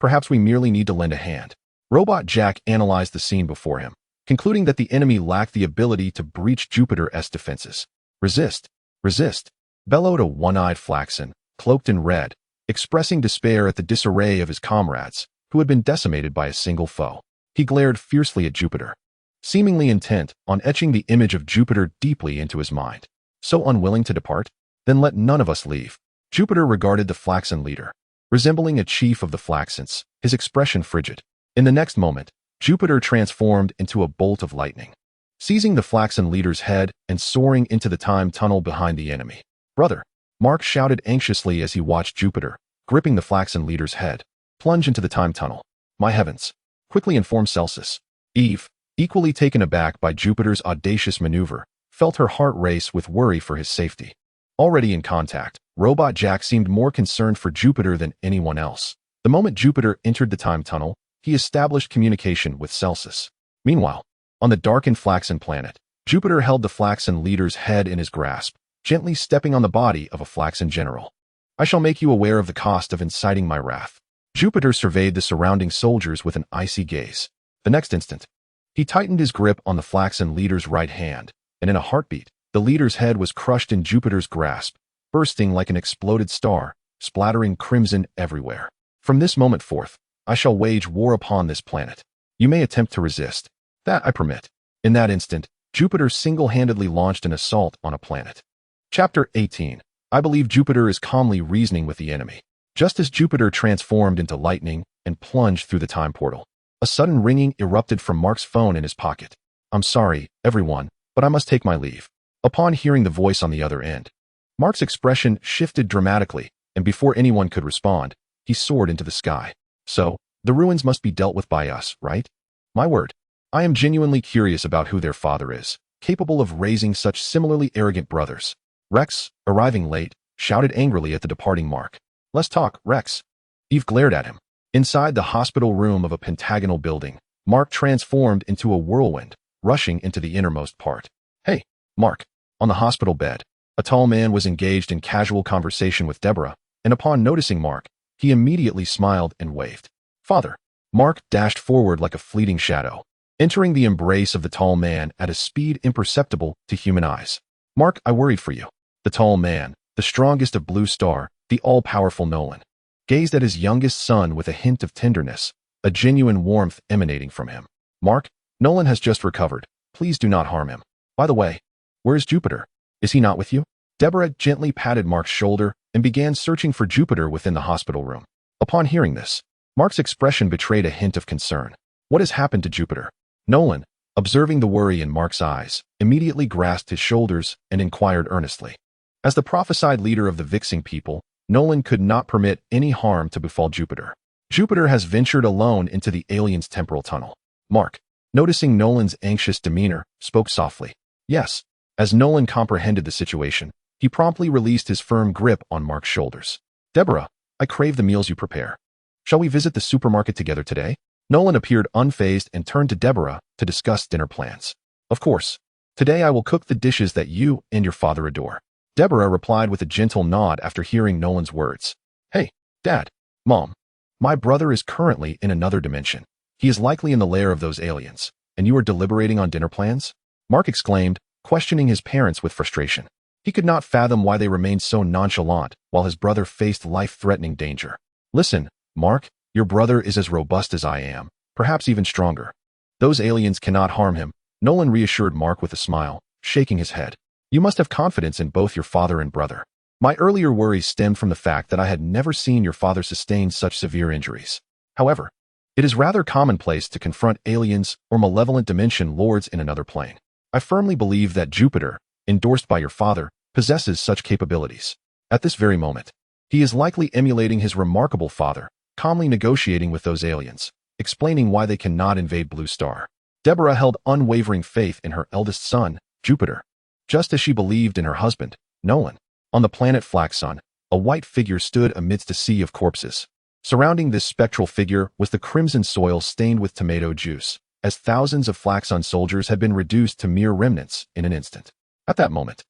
[SPEAKER 1] perhaps we merely need to lend a hand. Robot Jack analyzed the scene before him, concluding that the enemy lacked the ability to breach Jupiter's defenses. Resist, resist, bellowed a one-eyed Flaxen, cloaked in red, expressing despair at the disarray of his comrades, who had been decimated by a single foe. He glared fiercely at Jupiter, seemingly intent on etching the image of Jupiter deeply into his mind. So unwilling to depart? Then let none of us leave. Jupiter regarded the Flaxen leader, resembling a chief of the Flaxens, his expression frigid. In the next moment, Jupiter transformed into a bolt of lightning, seizing the Flaxen leader's head and soaring into the time tunnel behind the enemy. Brother, Mark shouted anxiously as he watched Jupiter, gripping the Flaxen leader's head, plunge into the time tunnel. My heavens! Quickly informed Celsus. Eve, equally taken aback by Jupiter's audacious maneuver, felt her heart race with worry for his safety. Already in contact, Robot Jack seemed more concerned for Jupiter than anyone else. The moment Jupiter entered the time tunnel, he established communication with Celsus. Meanwhile, on the darkened Flaxen planet, Jupiter held the Flaxen leader's head in his grasp, gently stepping on the body of a Flaxen general. I shall make you aware of the cost of inciting my wrath. Jupiter surveyed the surrounding soldiers with an icy gaze. The next instant, he tightened his grip on the Flaxen leader's right hand, and in a heartbeat, the leader's head was crushed in Jupiter's grasp, bursting like an exploded star, splattering crimson everywhere. From this moment forth, I shall wage war upon this planet. You may attempt to resist. That I permit. In that instant, Jupiter single-handedly launched an assault on a planet. Chapter 18. I believe Jupiter is calmly reasoning with the enemy. Just as Jupiter transformed into lightning and plunged through the time portal, a sudden ringing erupted from Mark's phone in his pocket. I'm sorry, everyone, but I must take my leave. Upon hearing the voice on the other end, Mark's expression shifted dramatically, and before anyone could respond, he soared into the sky. So, the ruins must be dealt with by us, right? My word. I am genuinely curious about who their father is, capable of raising such similarly arrogant brothers. Rex, arriving late, shouted angrily at the departing Mark. Let's talk, Rex. Eve glared at him. Inside the hospital room of a pentagonal building, Mark transformed into a whirlwind, rushing into the innermost part. Hey, Mark. On the hospital bed, a tall man was engaged in casual conversation with Deborah, and upon noticing Mark, he immediately smiled and waved. Father. Mark dashed forward like a fleeting shadow, entering the embrace of the tall man at a speed imperceptible to human eyes. Mark, I worried for you. The tall man, the strongest of Blue Star, the all-powerful Nolan, gazed at his youngest son with a hint of tenderness, a genuine warmth emanating from him. Mark, Nolan has just recovered. Please do not harm him. By the way, where is Jupiter? Is he not with you? Deborah gently patted Mark's shoulder and began searching for Jupiter within the hospital room. Upon hearing this, Mark's expression betrayed a hint of concern. What has happened to Jupiter? Nolan, observing the worry in Mark's eyes, immediately grasped his shoulders and inquired earnestly. As the prophesied leader of the Vixing people, Nolan could not permit any harm to befall Jupiter. Jupiter has ventured alone into the alien's temporal tunnel. Mark, noticing Nolan's anxious demeanor, spoke softly. Yes. As Nolan comprehended the situation, he promptly released his firm grip on Mark's shoulders. Deborah, I crave the meals you prepare. Shall we visit the supermarket together today? Nolan appeared unfazed and turned to Deborah to discuss dinner plans. Of course. Today I will cook the dishes that you and your father adore. Deborah replied with a gentle nod after hearing Nolan's words. Hey, Dad, Mom, my brother is currently in another dimension. He is likely in the lair of those aliens, and you are deliberating on dinner plans? Mark exclaimed, questioning his parents with frustration. He could not fathom why they remained so nonchalant while his brother faced life-threatening danger. Listen, Mark, your brother is as robust as I am, perhaps even stronger. Those aliens cannot harm him, Nolan reassured Mark with a smile, shaking his head. You must have confidence in both your father and brother. My earlier worries stemmed from the fact that I had never seen your father sustain such severe injuries. However, it is rather commonplace to confront aliens or malevolent dimension lords in another plane. I firmly believe that Jupiter, endorsed by your father, possesses such capabilities. At this very moment, he is likely emulating his remarkable father, calmly negotiating with those aliens, explaining why they cannot invade Blue Star. Deborah held unwavering faith in her eldest son, Jupiter, just as she believed in her husband, Nolan. On the planet Flaxon, a white figure stood amidst a sea of corpses. Surrounding this spectral figure was the crimson soil stained with tomato juice, as thousands of Flaxon soldiers had been reduced to mere remnants in an instant. At that moment,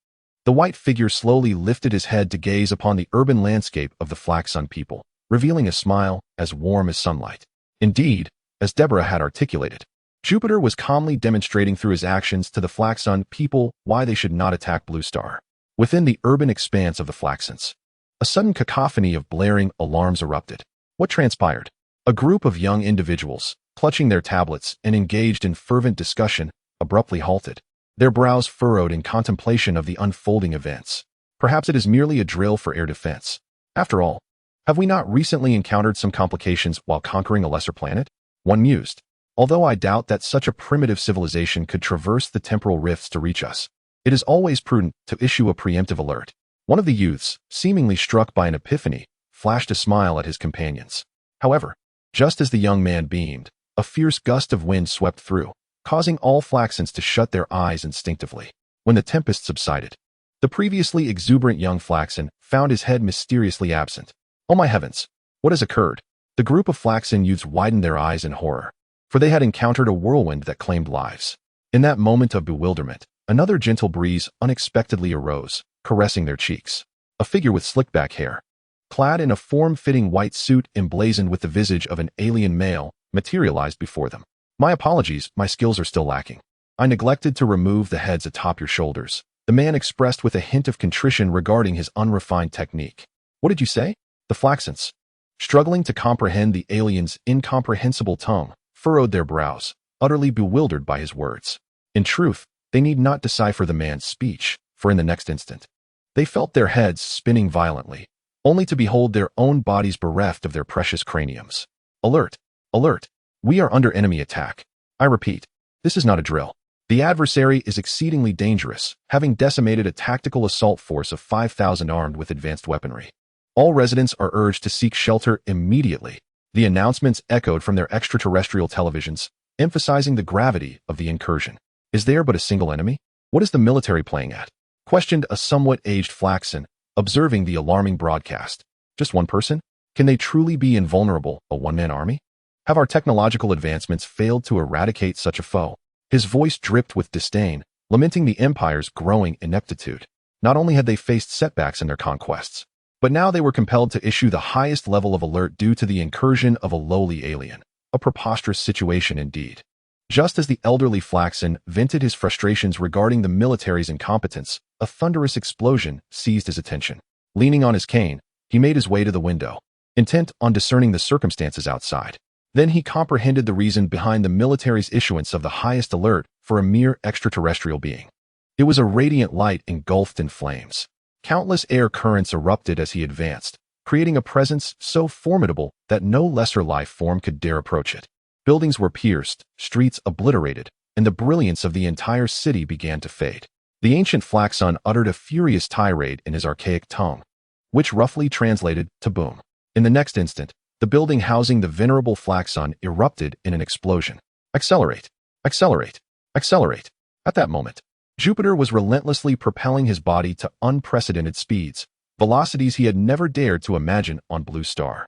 [SPEAKER 1] the white figure slowly lifted his head to gaze upon the urban landscape of the Flaxon people, revealing a smile as warm as sunlight. Indeed, as Deborah had articulated, Jupiter was calmly demonstrating through his actions to the Flaxon people why they should not attack Blue Star. Within the urban expanse of the Flaxons, a sudden cacophony of blaring alarms erupted. What transpired? A group of young individuals, clutching their tablets and engaged in fervent discussion, abruptly halted, their brows furrowed in contemplation of the unfolding events. Perhaps it is merely a drill for air defense. After all, have we not recently encountered some complications while conquering a lesser planet? One mused. Although I doubt that such a primitive civilization could traverse the temporal rifts to reach us, it is always prudent to issue a preemptive alert. One of the youths, seemingly struck by an epiphany, flashed a smile at his companions. However, just as the young man beamed, a fierce gust of wind swept through, causing all Flaxons to shut their eyes instinctively. When the tempest subsided, the previously exuberant young Flaxon found his head mysteriously absent. Oh my heavens! What has occurred? The group of Flaxon youths widened their eyes in horror, for they had encountered a whirlwind that claimed lives. In that moment of bewilderment, another gentle breeze unexpectedly arose, caressing their cheeks. A figure with slick-back hair, clad in a form-fitting white suit emblazoned with the visage of an alien male, materialized before them. My apologies, my skills are still lacking. I neglected to remove the heads atop your shoulders, the man expressed with a hint of contrition regarding his unrefined technique. What did you say? The Flaxons, struggling to comprehend the alien's incomprehensible tongue, furrowed their brows, utterly bewildered by his words. In truth, they need not decipher the man's speech, for in the next instant, they felt their heads spinning violently, only to behold their own bodies bereft of their precious craniums. Alert! Alert! We are under enemy attack. I repeat, this is not a drill. The adversary is exceedingly dangerous, having decimated a tactical assault force of 5,000 armed with advanced weaponry. All residents are urged to seek shelter immediately. The announcements echoed from their extraterrestrial televisions, emphasizing the gravity of the incursion. Is there but a single enemy? What is the military playing at? Questioned a somewhat aged Flaxon, observing the alarming broadcast. Just one person? Can they truly be invulnerable, a one-man army? Have our technological advancements failed to eradicate such a foe? His voice dripped with disdain, lamenting the Empire's growing ineptitude. Not only had they faced setbacks in their conquests, but now they were compelled to issue the highest level of alert due to the incursion of a lowly alien. A preposterous situation indeed. Just as the elderly Flaxon vented his frustrations regarding the military's incompetence, a thunderous explosion seized his attention. Leaning on his cane, he made his way to the window, intent on discerning the circumstances outside. Then he comprehended the reason behind the military's issuance of the highest alert for a mere extraterrestrial being. It was a radiant light engulfed in flames. Countless air currents erupted as he advanced, creating a presence so formidable that no lesser life form could dare approach it. Buildings were pierced, streets obliterated, and the brilliance of the entire city began to fade. The ancient Flaxon uttered a furious tirade in his archaic tongue, which roughly translated to boom. In the next instant, the building housing the venerable Flaxon erupted in an explosion. Accelerate! Accelerate! Accelerate! At that moment, Jupiter was relentlessly propelling his body to unprecedented speeds, velocities he had never dared to imagine on Blue Star.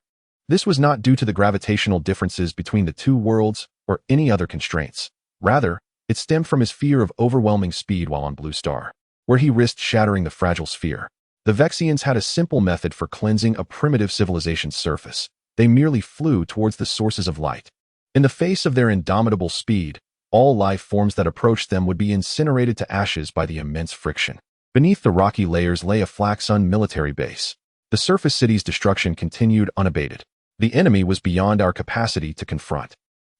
[SPEAKER 1] This was not due to the gravitational differences between the two worlds or any other constraints. Rather, it stemmed from his fear of overwhelming speed while on Blue Star, where he risked shattering the fragile sphere. The Vexians had a simple method for cleansing a primitive civilization's surface. They merely flew towards the sources of light. In the face of their indomitable speed, all life forms that approached them would be incinerated to ashes by the immense friction. Beneath the rocky layers lay a Flaxon military base. The surface city's destruction continued unabated. The enemy was beyond our capacity to confront.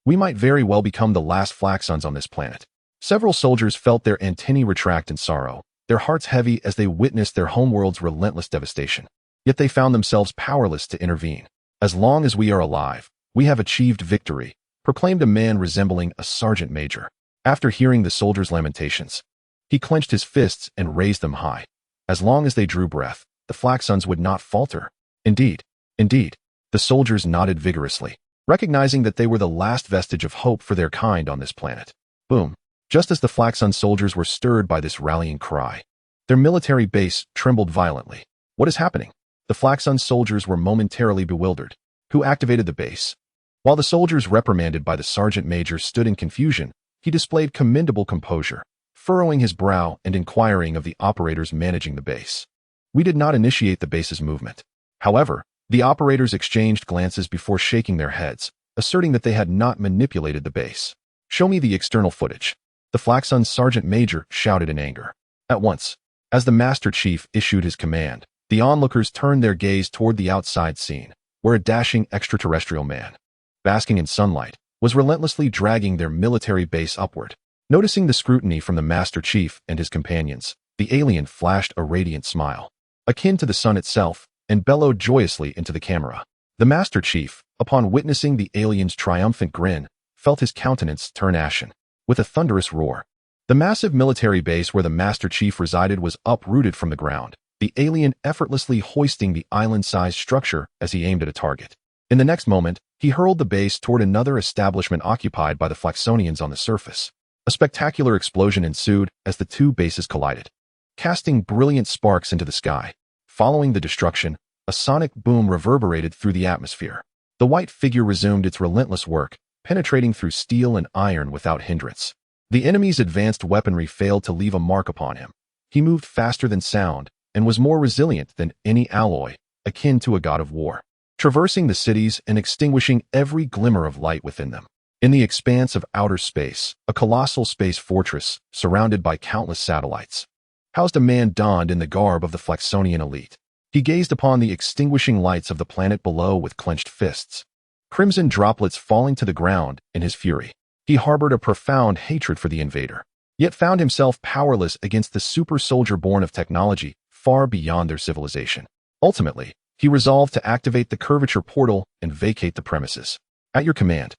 [SPEAKER 1] We might very well become the last Flaxons on this planet. Several soldiers felt their antennae retract in sorrow, their hearts heavy as they witnessed their homeworld's relentless devastation. Yet they found themselves powerless to intervene. As long as we are alive, we have achieved victory, proclaimed a man resembling a sergeant major. After hearing the soldiers' lamentations, he clenched his fists and raised them high. As long as they drew breath, the Flaxons would not falter. Indeed, indeed, the soldiers nodded vigorously, recognizing that they were the last vestige of hope for their kind on this planet. Boom. Just as the Flaxon soldiers were stirred by this rallying cry, their military base trembled violently. What is happening? The Flaxon soldiers were momentarily bewildered. Who activated the base? While the soldiers reprimanded by the sergeant major stood in confusion, he displayed commendable composure, furrowing his brow and inquiring of the operators managing the base. We did not initiate the base's movement. However, the operators exchanged glances before shaking their heads, asserting that they had not manipulated the base. Show me the external footage. The Flaxon sergeant major shouted in anger. At once, as the Master Chief issued his command, the onlookers turned their gaze toward the outside scene, where a dashing extraterrestrial man, basking in sunlight, was relentlessly dragging their military base upward. Noticing the scrutiny from the Master Chief and his companions, the alien flashed a radiant smile, akin to the sun itself, and bellowed joyously into the camera. The Master Chief, upon witnessing the alien's triumphant grin, felt his countenance turn ashen. With a thunderous roar, the massive military base where the Master Chief resided was uprooted from the ground, the alien effortlessly hoisting the island-sized structure as he aimed at a target. In the next moment, he hurled the base toward another establishment occupied by the Flaxonians on the surface. A spectacular explosion ensued as the two bases collided, casting brilliant sparks into the sky. Following the destruction, a sonic boom reverberated through the atmosphere. The white figure resumed its relentless work, penetrating through steel and iron without hindrance. The enemy's advanced weaponry failed to leave a mark upon him. He moved faster than sound and was more resilient than any alloy, akin to a god of war, traversing the cities and extinguishing every glimmer of light within them. In the expanse of outer space, a colossal space fortress, surrounded by countless satellites, housed a man donned in the garb of the Flaxonian elite. He gazed upon the extinguishing lights of the planet below with clenched fists, crimson droplets falling to the ground in his fury. He harbored a profound hatred for the invader, yet found himself powerless against the super soldier born of technology far beyond their civilization. Ultimately, he resolved to activate the curvature portal and vacate the premises. At your command.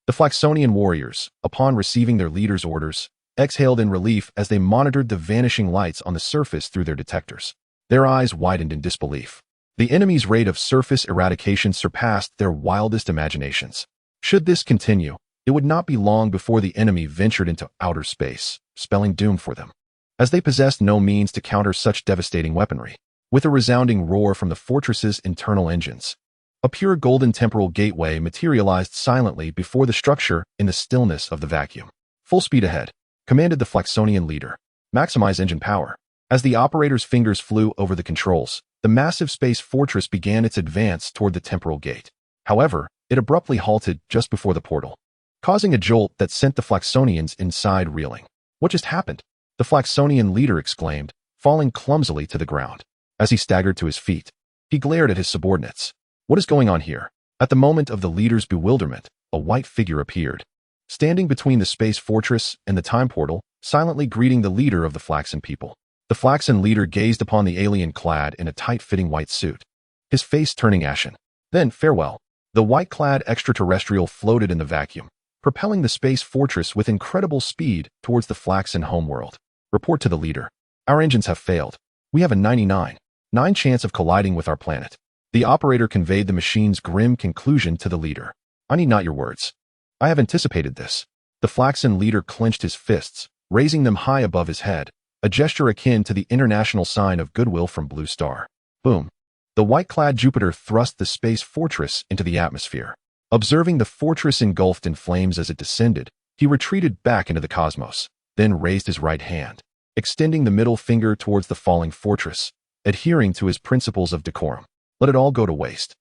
[SPEAKER 1] The Flaxonian warriors, upon receiving their leader's orders, exhaled in relief as they monitored the vanishing lights on the surface through their detectors. Their eyes widened in disbelief. The enemy's rate of surface eradication surpassed their wildest imaginations. Should this continue, it would not be long before the enemy ventured into outer space, spelling doom for them, as they possessed no means to counter such devastating weaponry. With a resounding roar from the fortress's internal engines, a pure golden temporal gateway materialized silently before the structure in the stillness of the vacuum. Full speed ahead, commanded the Flaxonian leader. Maximize engine power. As the operator's fingers flew over the controls, the massive space fortress began its advance toward the temporal gate. However, it abruptly halted just before the portal, causing a jolt that sent the Flaxonians inside reeling. What just happened? The Flaxonian leader exclaimed, falling clumsily to the ground. As he staggered to his feet, he glared at his subordinates. What is going on here? At the moment of the leader's bewilderment, a white figure appeared, standing between the space fortress and the time portal, silently greeting the leader of the Flaxon people. The Flaxon leader gazed upon the alien clad in a tight-fitting white suit, his face turning ashen. Then, farewell. The white-clad extraterrestrial floated in the vacuum, propelling the space fortress with incredible speed towards the Flaxon homeworld. Report to the leader. Our engines have failed. We have a 99.9% chance of colliding with our planet. The operator conveyed the machine's grim conclusion to the leader. I need not your words. I have anticipated this. The Flaxon leader clenched his fists, raising them high above his head, a gesture akin to the international sign of goodwill from Blue Star. Boom. The white-clad Jupiter thrust the space fortress into the atmosphere. Observing the fortress engulfed in flames as it descended, he retreated back into the cosmos, then raised his right hand, extending the middle finger towards the falling fortress, adhering to his principles of decorum. Let it all go to waste.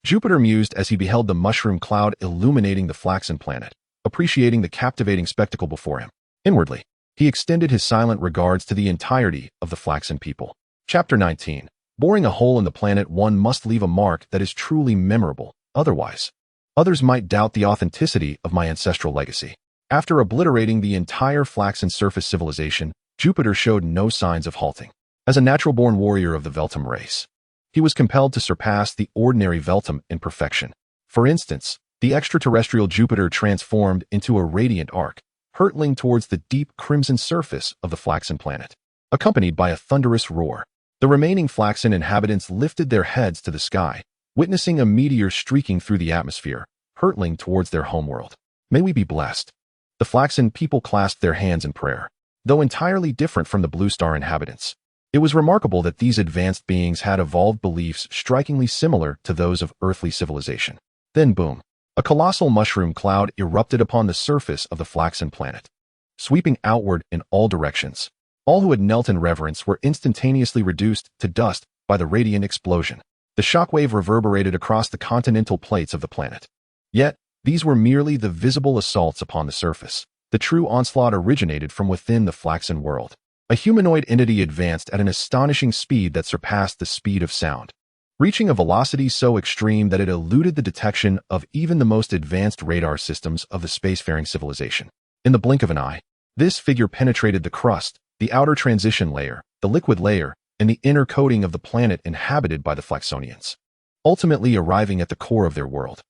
[SPEAKER 1] Jupiter mused as he beheld the mushroom cloud illuminating the Flaxon planet, appreciating the captivating spectacle before him. Inwardly, he extended his silent regards to the entirety of the Flaxon people. Chapter 19. Boring a hole in the planet, one must leave a mark that is truly memorable, otherwise, others might doubt the authenticity of my ancestral legacy. After obliterating the entire Flaxon surface civilization, Jupiter showed no signs of halting. As a natural-born warrior of the Veltum race, he was compelled to surpass the ordinary Veltum in perfection. For instance, the extraterrestrial Jupiter transformed into a radiant arc, hurtling towards the deep crimson surface of the Flaxon planet, accompanied by a thunderous roar. The The remaining Flaxan inhabitants lifted their heads to the sky, witnessing a meteor streaking through the atmosphere, hurtling towards their homeworld. May we be blessed. The Flaxan people clasped their hands in prayer. Though entirely different from the Blue Star inhabitants, it was remarkable that these advanced beings had evolved beliefs strikingly similar to those of earthly civilization. Then boom, a colossal mushroom cloud erupted upon the surface of the Flaxan planet, sweeping outward in all directions. All who had knelt in reverence were instantaneously reduced to dust by the radiant explosion. The shockwave reverberated across the continental plates of the planet. Yet, these were merely the visible assaults upon the surface. The true onslaught originated from within the Flaxan world. A humanoid entity advanced at an astonishing speed that surpassed the speed of sound, reaching a velocity so extreme that it eluded the detection of even the most advanced radar systems of the spacefaring civilization. In the blink of an eye, this figure penetrated the crust, the outer transition layer, the liquid layer, and the inner coating of the planet inhabited by the Flaxonians, ultimately arriving at the core of their world.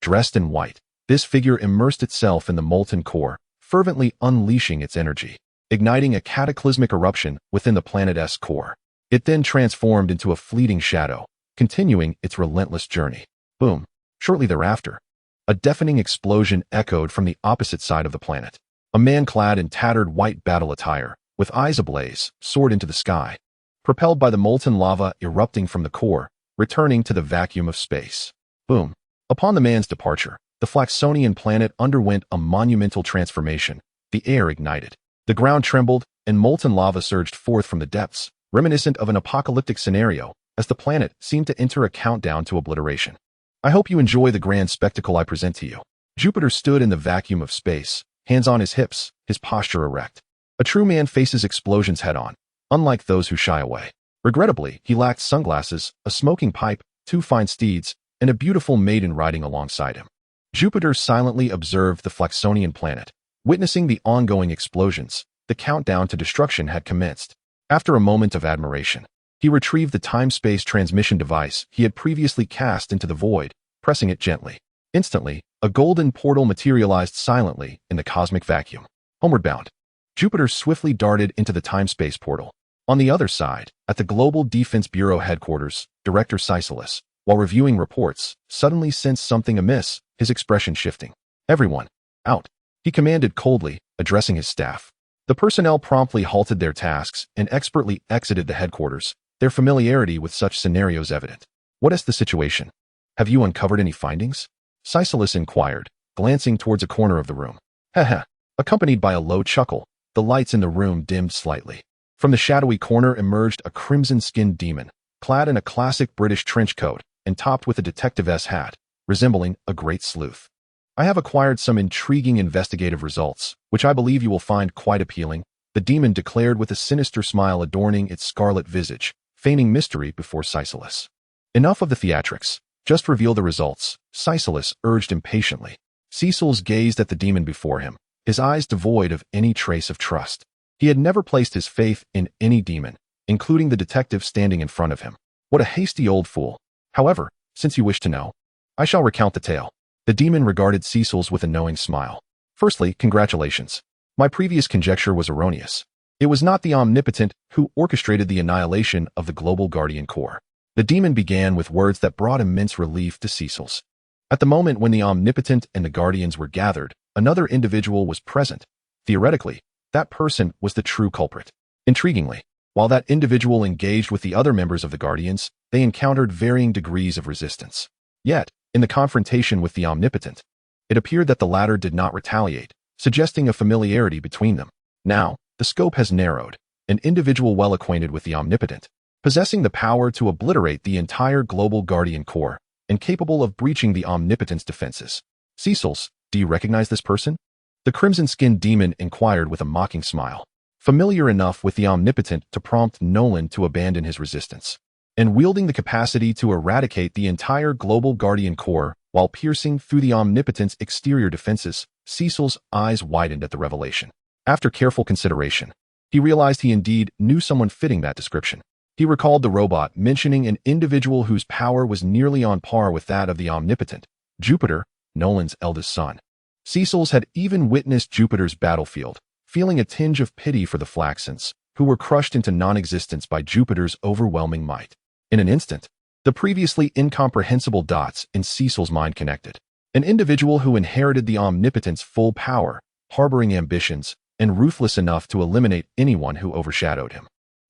[SPEAKER 1] Dressed in white, this figure immersed itself in the molten core, fervently unleashing its energy, igniting a cataclysmic eruption within the planet's core. It then transformed into a fleeting shadow, continuing its relentless journey. Boom. Shortly thereafter, a deafening explosion echoed from the opposite side of the planet. A man clad in tattered white battle attire, with eyes ablaze, soared into the sky, propelled by the molten lava erupting from the core, returning to the vacuum of space. Boom. Upon the man's departure, the Flaxonian planet underwent a monumental transformation. The air ignited, the ground trembled, and molten lava surged forth from the depths, reminiscent of an apocalyptic scenario, as the planet seemed to enter a countdown to obliteration. I hope you enjoy the grand spectacle I present to you. Jupiter stood in the vacuum of space, hands on his hips, his posture erect. A true man faces explosions head-on, unlike those who shy away. Regrettably, he lacked sunglasses, a smoking pipe, 2 fine steeds, and a beautiful maiden riding alongside him. Jupiter silently observed the Flaxonian planet. Witnessing the ongoing explosions, the countdown to destruction had commenced. After a moment of admiration, he retrieved the time-space transmission device he had previously cast into the void, pressing it gently. Instantly, a golden portal materialized silently in the cosmic vacuum. Homeward bound, Jupiter swiftly darted into the time-space portal. On the other side, at the Global Defense Bureau headquarters, Director Sicelus, while reviewing reports, suddenly sensed something amiss, his expression shifting. "Everyone, out," he commanded coldly, addressing his staff. The personnel promptly halted their tasks and expertly exited the headquarters, their familiarity with such scenarios evident. "What is the situation? Have you uncovered any findings?" Sicelus inquired, glancing towards a corner of the room. Heh. Accompanied by a low chuckle, the lights in the room dimmed slightly. From the shadowy corner emerged a crimson-skinned demon, clad in a classic British trench coat and topped with a detective's hat, resembling a great sleuth. "I have acquired some intriguing investigative results, which I believe you will find quite appealing," the demon declared with a sinister smile adorning its scarlet visage, feigning mystery before Sicelus. "Enough of the theatrics. Just reveal the results," Sicelus urged impatiently. Cecil's gazed at the demon before him, his eyes devoid of any trace of trust. He had never placed his faith in any demon, including the detective standing in front of him. What a hasty old fool. "However, since you wish to know, I shall recount the tale." The demon regarded Cecil's with a knowing smile. "Firstly, congratulations. My previous conjecture was erroneous. It was not the Omnipotent who orchestrated the annihilation of the Global Guardian Corps." The demon began with words that brought immense relief to Cecil's. At the moment when the Omnipotent and the Guardians were gathered, another individual was present. Theoretically, that person was the true culprit. Intriguingly, while that individual engaged with the other members of the Guardians, they encountered varying degrees of resistance. Yet, in the confrontation with the Omnipotent, it appeared that the latter did not retaliate, suggesting a familiarity between them. Now, the scope has narrowed. An individual well acquainted with the Omnipotent, possessing the power to obliterate the entire Global Guardian Corps, and capable of breaching the Omnipotent's defenses. "Cecils, do you recognize this person?" The crimson-skinned demon inquired with a mocking smile, familiar enough with the Omnipotent to prompt Nolan to abandon his resistance, and wielding the capacity to eradicate the entire Global Guardian Corps while piercing through the Omnipotent's exterior defenses. Cecil's eyes widened at the revelation. After careful consideration, he realized he indeed knew someone fitting that description. He recalled the robot mentioning an individual whose power was nearly on par with that of the Omnipotent, Jupiter, Nolan's eldest son. Cecil's had even witnessed Jupiter's battlefield, feeling a tinge of pity for the Flaxans, who were crushed into non-existence by Jupiter's overwhelming might. In an instant, the previously incomprehensible dots in Cecil's mind connected. An individual who inherited the Omnipotent's full power, harboring ambitions, and ruthless enough to eliminate anyone who overshadowed him,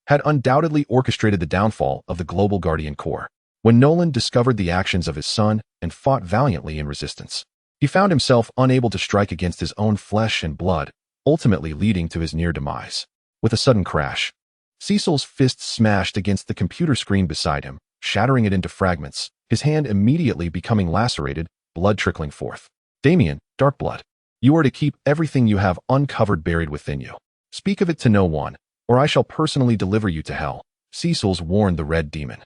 [SPEAKER 1] had undoubtedly orchestrated the downfall of the Global Guardian Corps. When Nolan discovered the actions of his son and fought valiantly in resistance, he found himself unable to strike against his own flesh and blood, ultimately leading to his near demise. With a sudden crash, Cecil's fist smashed against the computer screen beside him, shattering it into fragments, his hand immediately becoming lacerated, blood trickling forth. Damien, Darkblood, you are to keep everything you have uncovered buried within you. Speak of it to no one, or I shall personally deliver you to hell, Cecil's warned the Red Demon.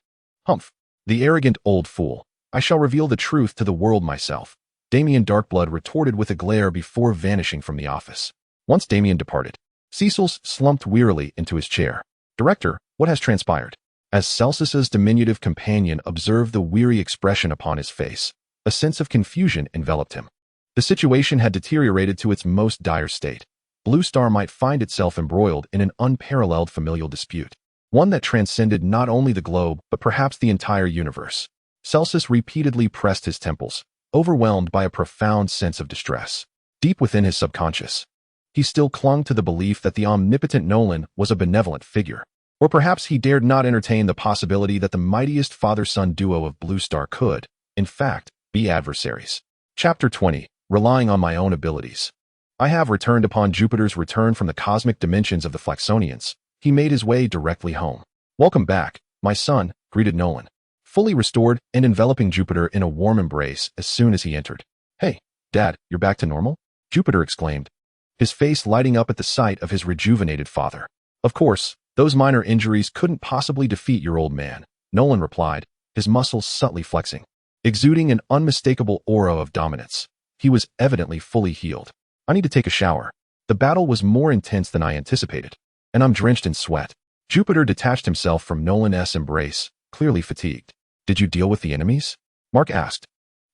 [SPEAKER 1] Humph, the arrogant old fool. I shall reveal the truth to the world myself, Damien Darkblood retorted with a glare before vanishing from the office. Once Damien departed, Cecil slumped wearily into his chair. Director, what has transpired? As Celsus's diminutive companion observed the weary expression upon his face, a sense of confusion enveloped him. The situation had deteriorated to its most dire state. Blue Star might find itself embroiled in an unparalleled familial dispute, one that transcended not only the globe but perhaps the entire universe. Celsus repeatedly pressed his temples, overwhelmed by a profound sense of distress. Deep within his subconscious, he still clung to the belief that the omnipotent Nolan was a benevolent figure. Or perhaps he dared not entertain the possibility that the mightiest father-son duo of Blue Star could, in fact, be adversaries. Chapter 20. Relying on my own abilities. I have returned upon Jupiter's return from the cosmic dimensions of the Flaxonians. He made his way directly home. Welcome back, my son, greeted Nolan, fully restored and enveloping Jupiter in a warm embrace as soon as he entered. Hey, Dad, you're back to normal? Jupiter exclaimed, his face lighting up at the sight of his rejuvenated father. Of course, those minor injuries couldn't possibly defeat your old man, Nolan replied, his muscles subtly flexing, exuding an unmistakable aura of dominance. He was evidently fully healed. I need to take a shower. The battle was more intense than I anticipated, and I'm drenched in sweat. Jupiter detached himself from Nolan's embrace, clearly fatigued. Did you deal with the enemies? Mark asked,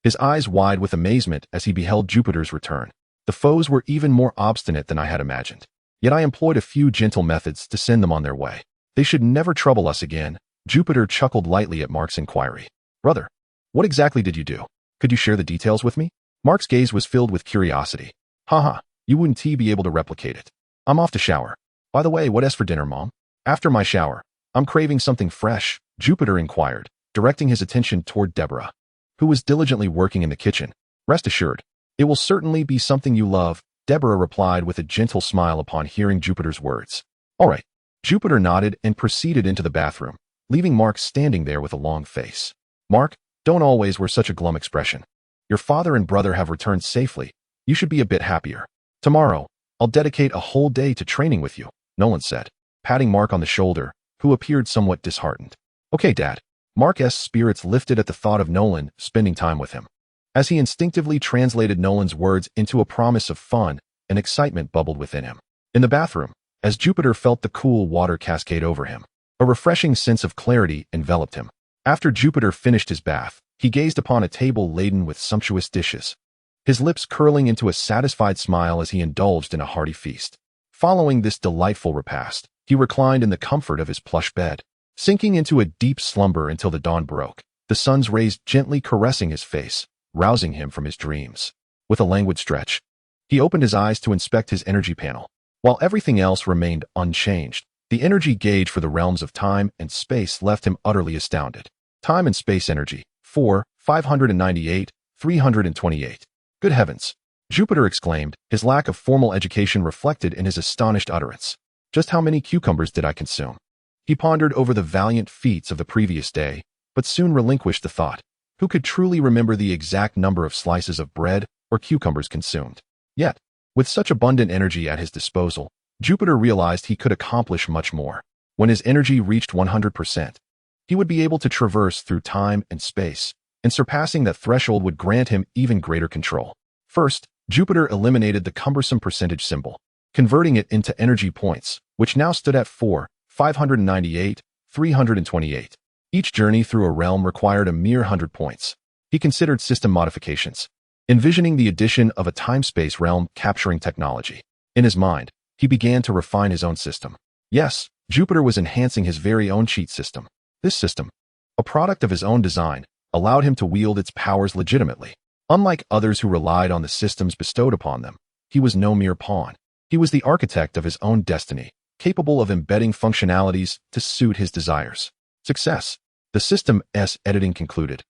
[SPEAKER 1] his eyes wide with amazement as he beheld Jupiter's return. The foes were even more obstinate than I had imagined. Yet I employed a few gentle methods to send them on their way. They should never trouble us again. Jupiter chuckled lightly at Mark's inquiry. Brother, what exactly did you do? Could you share the details with me? Mark's gaze was filled with curiosity. Haha, you wouldn't be able to replicate it. I'm off to shower. By the way, what's for dinner, Mom? After my shower, I'm craving something fresh, Jupiter inquired, directing his attention toward Deborah, who was diligently working in the kitchen. Rest assured, it will certainly be something you love, Deborah replied with a gentle smile upon hearing Jupiter's words. All right. Jupiter nodded and proceeded into the bathroom, leaving Mark standing there with a long face. Mark, don't always wear such a glum expression. Your father and brother have returned safely. You should be a bit happier. Tomorrow, I'll dedicate a whole day to training with you, Nolan said, patting Mark on the shoulder, who appeared somewhat disheartened. Okay, Dad. Mark's spirits lifted at the thought of Nolan spending time with him. As he instinctively translated Nolan's words into a promise of fun, an excitement bubbled within him. In the bathroom, as Jupiter felt the cool water cascade over him, a refreshing sense of clarity enveloped him. After Jupiter finished his bath, he gazed upon a table laden with sumptuous dishes, his lips curling into a satisfied smile as he indulged in a hearty feast. Following this delightful repast, he reclined in the comfort of his plush bed, sinking into a deep slumber until the dawn broke, the sun's rays gently caressing his face, rousing him from his dreams. With a languid stretch, he opened his eyes to inspect his energy panel. While everything else remained unchanged, the energy gauge for the realms of time and space left him utterly astounded. Time and space energy, 598, 328. Good heavens! Jupiter exclaimed, his lack of formal education reflected in his astonished utterance. Just how many cucumbers did I consume? He pondered over the valiant feats of the previous day, but soon relinquished the thought. Who could truly remember the exact number of slices of bread or cucumbers consumed? Yet, with such abundant energy at his disposal, Jupiter realized he could accomplish much more. When his energy reached 100%, he would be able to traverse through time and space, and surpassing that threshold would grant him even greater control. First, Jupiter eliminated the cumbersome percentage symbol, converting it into energy points, which now stood at 598, 328. Each journey through a realm required a mere 100 points. He considered system modifications, envisioning the addition of a time-space realm capturing technology. In his mind, he began to refine his own system. Yes, Jupiter was enhancing his very own cheat system. This system, a product of his own design, allowed him to wield its powers legitimately. Unlike others who relied on the systems bestowed upon them, he was no mere pawn. He was the architect of his own destiny, capable of embedding functionalities to suit his desires. Success. The system's editing concluded,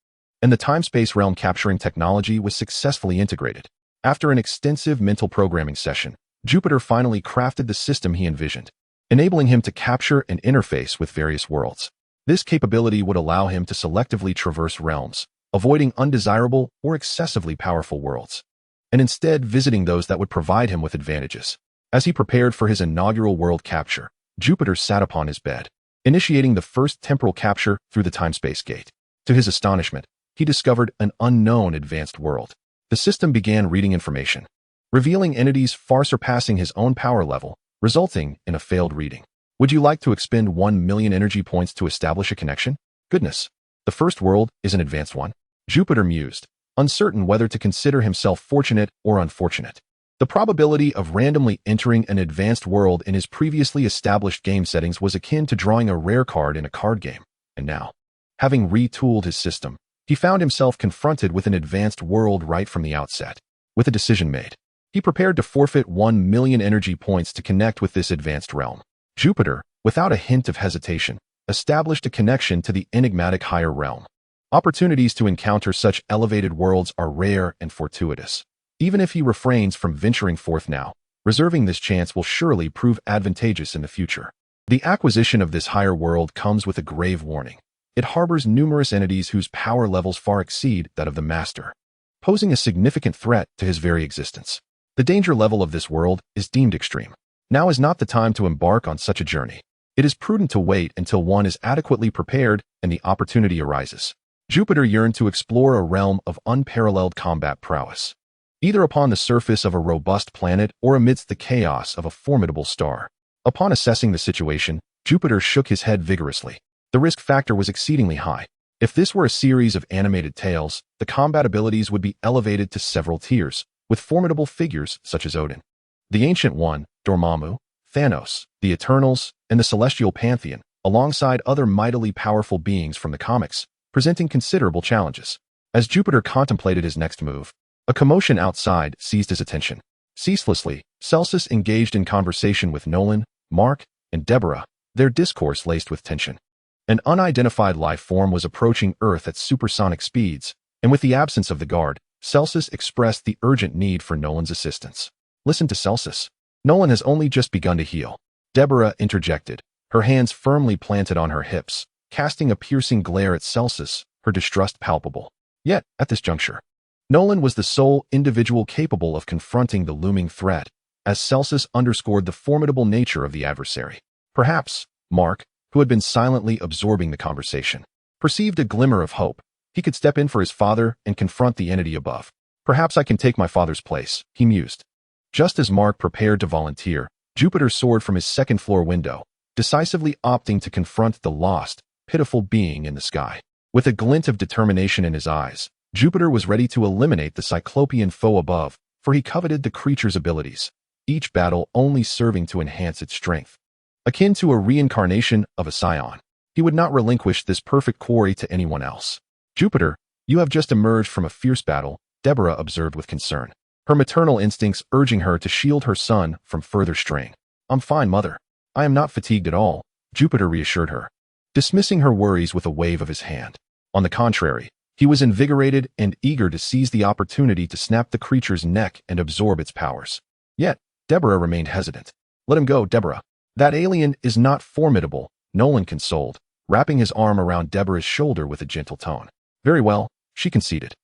[SPEAKER 1] and the time-space realm capturing technology was successfully integrated. After an extensive mental programming session, Jupiter finally crafted the system he envisioned, enabling him to capture and interface with various worlds. This capability would allow him to selectively traverse realms, avoiding undesirable or excessively powerful worlds, and instead visiting those that would provide him with advantages. As he prepared for his inaugural world capture, Jupiter sat upon his bed, initiating the first temporal capture through the time-space gate. To his astonishment, he discovered an unknown advanced world. The system began reading information, revealing entities far surpassing his own power level, resulting in a failed reading. Would you like to expend 1 million energy points to establish a connection? Goodness, the first world is an advanced one. Jupiter mused, uncertain whether to consider himself fortunate or unfortunate. The probability of randomly entering an advanced world in his previously established game settings was akin to drawing a rare card in a card game. And now, having retooled his system, he found himself confronted with an advanced world right from the outset. With a decision made, he prepared to forfeit 1 million energy points to connect with this advanced realm. Jupiter, without a hint of hesitation, established a connection to the enigmatic higher realm. Opportunities to encounter such elevated worlds are rare and fortuitous. Even if he refrains from venturing forth now, reserving this chance will surely prove advantageous in the future. The acquisition of this higher world comes with a grave warning. It harbors numerous entities whose power levels far exceed that of the master, posing a significant threat to his very existence. The danger level of this world is deemed extreme. Now is not the time to embark on such a journey. It is prudent to wait until one is adequately prepared and the opportunity arises. Jupiter yearned to explore a realm of unparalleled combat prowess, either upon the surface of a robust planet or amidst the chaos of a formidable star. Upon assessing the situation, Jupiter shook his head vigorously. The risk factor was exceedingly high. If this were a series of animated tales, the combat abilities would be elevated to several tiers, with formidable figures such as Odin, the Ancient One, Dormammu, Thanos, the Eternals, and the Celestial Pantheon, alongside other mightily powerful beings from the comics, presenting considerable challenges. As Jupiter contemplated his next move, a commotion outside seized his attention. Ceaselessly, Celsus engaged in conversation with Nolan, Mark, and Deborah, their discourse laced with tension. An unidentified life form was approaching Earth at supersonic speeds, and with the absence of the guard, Celsus expressed the urgent need for Nolan's assistance. Listen to Celsus. Nolan has only just begun to heal. Deborah interjected, her hands firmly planted on her hips, casting a piercing glare at Celsus, her distrust palpable. Yet, at this juncture, Nolan was the sole individual capable of confronting the looming threat, as Celsus underscored the formidable nature of the adversary. Perhaps, Mark, who had been silently absorbing the conversation, perceived a glimmer of hope. He could step in for his father and confront the entity above. Perhaps I can take my father's place, he mused. Just as Mark prepared to volunteer, Jupiter soared from his second-floor window, decisively opting to confront the lost, pitiful being in the sky. With a glint of determination in his eyes, Jupiter was ready to eliminate the cyclopean foe above, for he coveted the creature's abilities, each battle only serving to enhance its strength. Akin to a reincarnation of a scion, he would not relinquish this perfect quarry to anyone else. Jupiter, you have just emerged from a fierce battle, Deborah observed with concern, her maternal instincts urging her to shield her son from further strain. I'm fine, mother. I am not fatigued at all, Jupiter reassured her, dismissing her worries with a wave of his hand. On the contrary, he was invigorated and eager to seize the opportunity to snap the creature's neck and absorb its powers. Yet, Deborah remained hesitant. Let him go, Deborah. That alien is not formidable, Nolan consoled, wrapping his arm around Deborah's shoulder with a gentle tone. Very well, she conceded.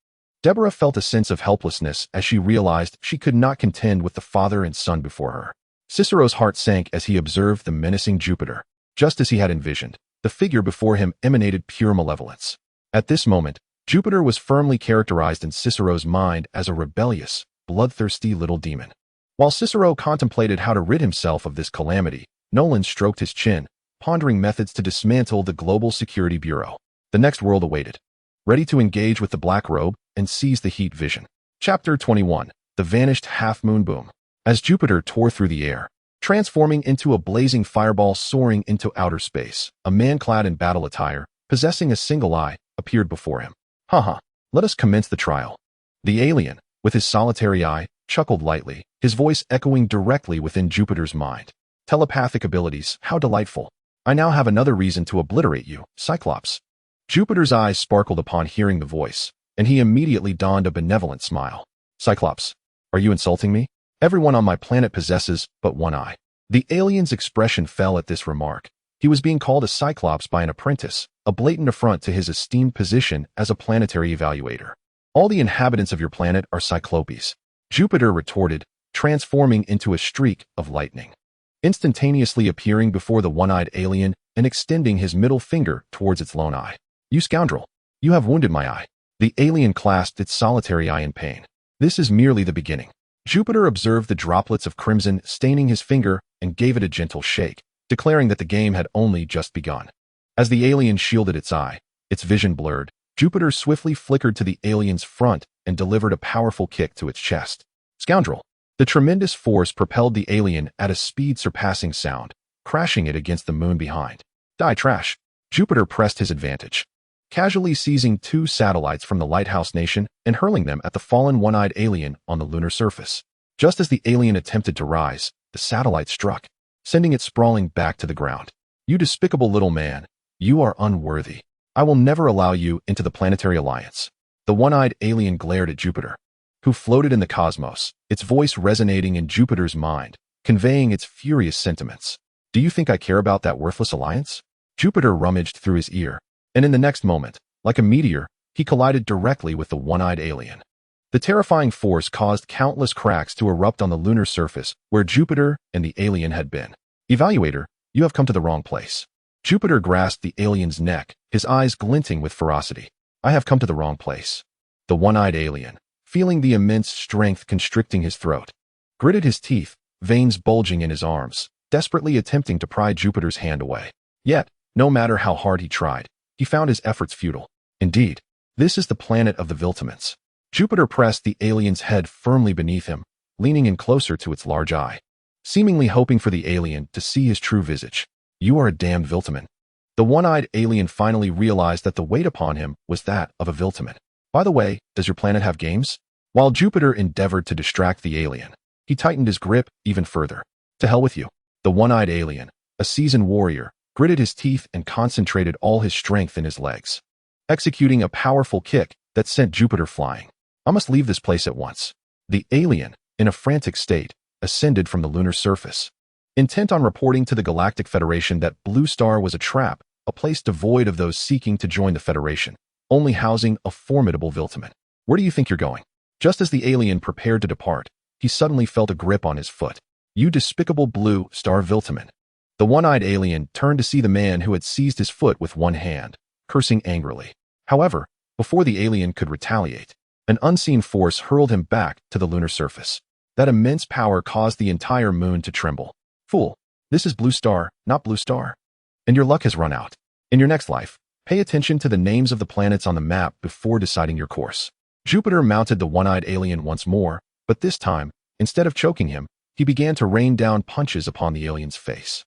[SPEAKER 1] Deborah felt a sense of helplessness as she realized she could not contend with the father and son before her. Cicero's heart sank as he observed the menacing Jupiter. Just as he had envisioned, the figure before him emanated pure malevolence. At this moment, Jupiter was firmly characterized in Cicero's mind as a rebellious, bloodthirsty little demon. While Cicero contemplated how to rid himself of this calamity, Nolan stroked his chin, pondering methods to dismantle the Global Security Bureau. The next world awaited, ready to engage with the Black Robe and seize the heat vision. Chapter 21. The Vanished Half-Moon Boom. As Jupiter tore through the air, transforming into a blazing fireball soaring into outer space. A man clad in battle attire, possessing a single eye, appeared before him. Haha, let us commence the trial. The alien, with his solitary eye, chuckled lightly, his voice echoing directly within Jupiter's mind. Telepathic abilities, how delightful. I now have another reason to obliterate you, Cyclops. Jupiter's eyes sparkled upon hearing the voice, and he immediately donned a benevolent smile. Cyclops, are you insulting me? Everyone on my planet possesses but one eye. The alien's expression fell at this remark. He was being called a Cyclops by an apprentice, a blatant affront to his esteemed position as a planetary evaluator. All the inhabitants of your planet are Cyclopes, Jupiter retorted, transforming into a streak of lightning, instantaneously appearing before the one-eyed alien and extending his middle finger towards its lone eye. You scoundrel! You have wounded my eye. The alien clasped its solitary eye in pain. This is merely the beginning. Jupiter observed the droplets of crimson staining his finger and gave it a gentle shake, declaring that the game had only just begun. As the alien shielded its eye, its vision blurred, Jupiter swiftly flickered to the alien's front and delivered a powerful kick to its chest. Scoundrel! The tremendous force propelled the alien at a speed surpassing sound, crashing it against the moon behind. Die, trash! Jupiter pressed his advantage, casually seizing 2 satellites from the Lighthouse Nation and hurling them at the fallen one-eyed alien on the lunar surface. Just as the alien attempted to rise, the satellite struck, sending it sprawling back to the ground. You despicable little man, you are unworthy. I will never allow you into the Planetary Alliance. The one-eyed alien glared at Jupiter, who floated in the cosmos, its voice resonating in Jupiter's mind, conveying its furious sentiments. Do you think I care about that worthless alliance? Jupiter rummaged through his ear, and in the next moment, like a meteor, he collided directly with the one-eyed alien. The terrifying force caused countless cracks to erupt on the lunar surface where Jupiter and the alien had been. Evaluator, you have come to the wrong place. Jupiter grasped the alien's neck, his eyes glinting with ferocity. I have come to the wrong place. The one-eyed alien, feeling the immense strength constricting his throat, gritted his teeth, veins bulging in his arms, desperately attempting to pry Jupiter's hand away. Yet, no matter how hard he tried, he found his efforts futile. Indeed, this is the planet of the Viltaments. Jupiter pressed the alien's head firmly beneath him, leaning in closer to its large eye, seemingly hoping for the alien to see his true visage. You are a damned Viltamen. The one-eyed alien finally realized that the weight upon him was that of a Viltamen. By the way, does your planet have games? While Jupiter endeavored to distract the alien, he tightened his grip even further. To hell with you. The one-eyed alien, a seasoned warrior, gritted his teeth and concentrated all his strength in his legs, executing a powerful kick that sent Jupiter flying. I must leave this place at once. The alien, in a frantic state, ascended from the lunar surface, intent on reporting to the Galactic Federation that Blue Star was a trap, a place devoid of those seeking to join the Federation, only housing a formidable Viltamen. Where do you think you're going? Just as the alien prepared to depart, he suddenly felt a grip on his foot. You despicable Blue Star Viltamen. The one-eyed alien turned to see the man who had seized his foot with one hand, cursing angrily. However, before the alien could retaliate, an unseen force hurled him back to the lunar surface. That immense power caused the entire moon to tremble. Fool, this is Blue Star, not Blue Star. And your luck has run out. In your next life, pay attention to the names of the planets on the map before deciding your course. Jupiter mounted the one-eyed alien once more, but this time, instead of choking him, he began to rain down punches upon the alien's face.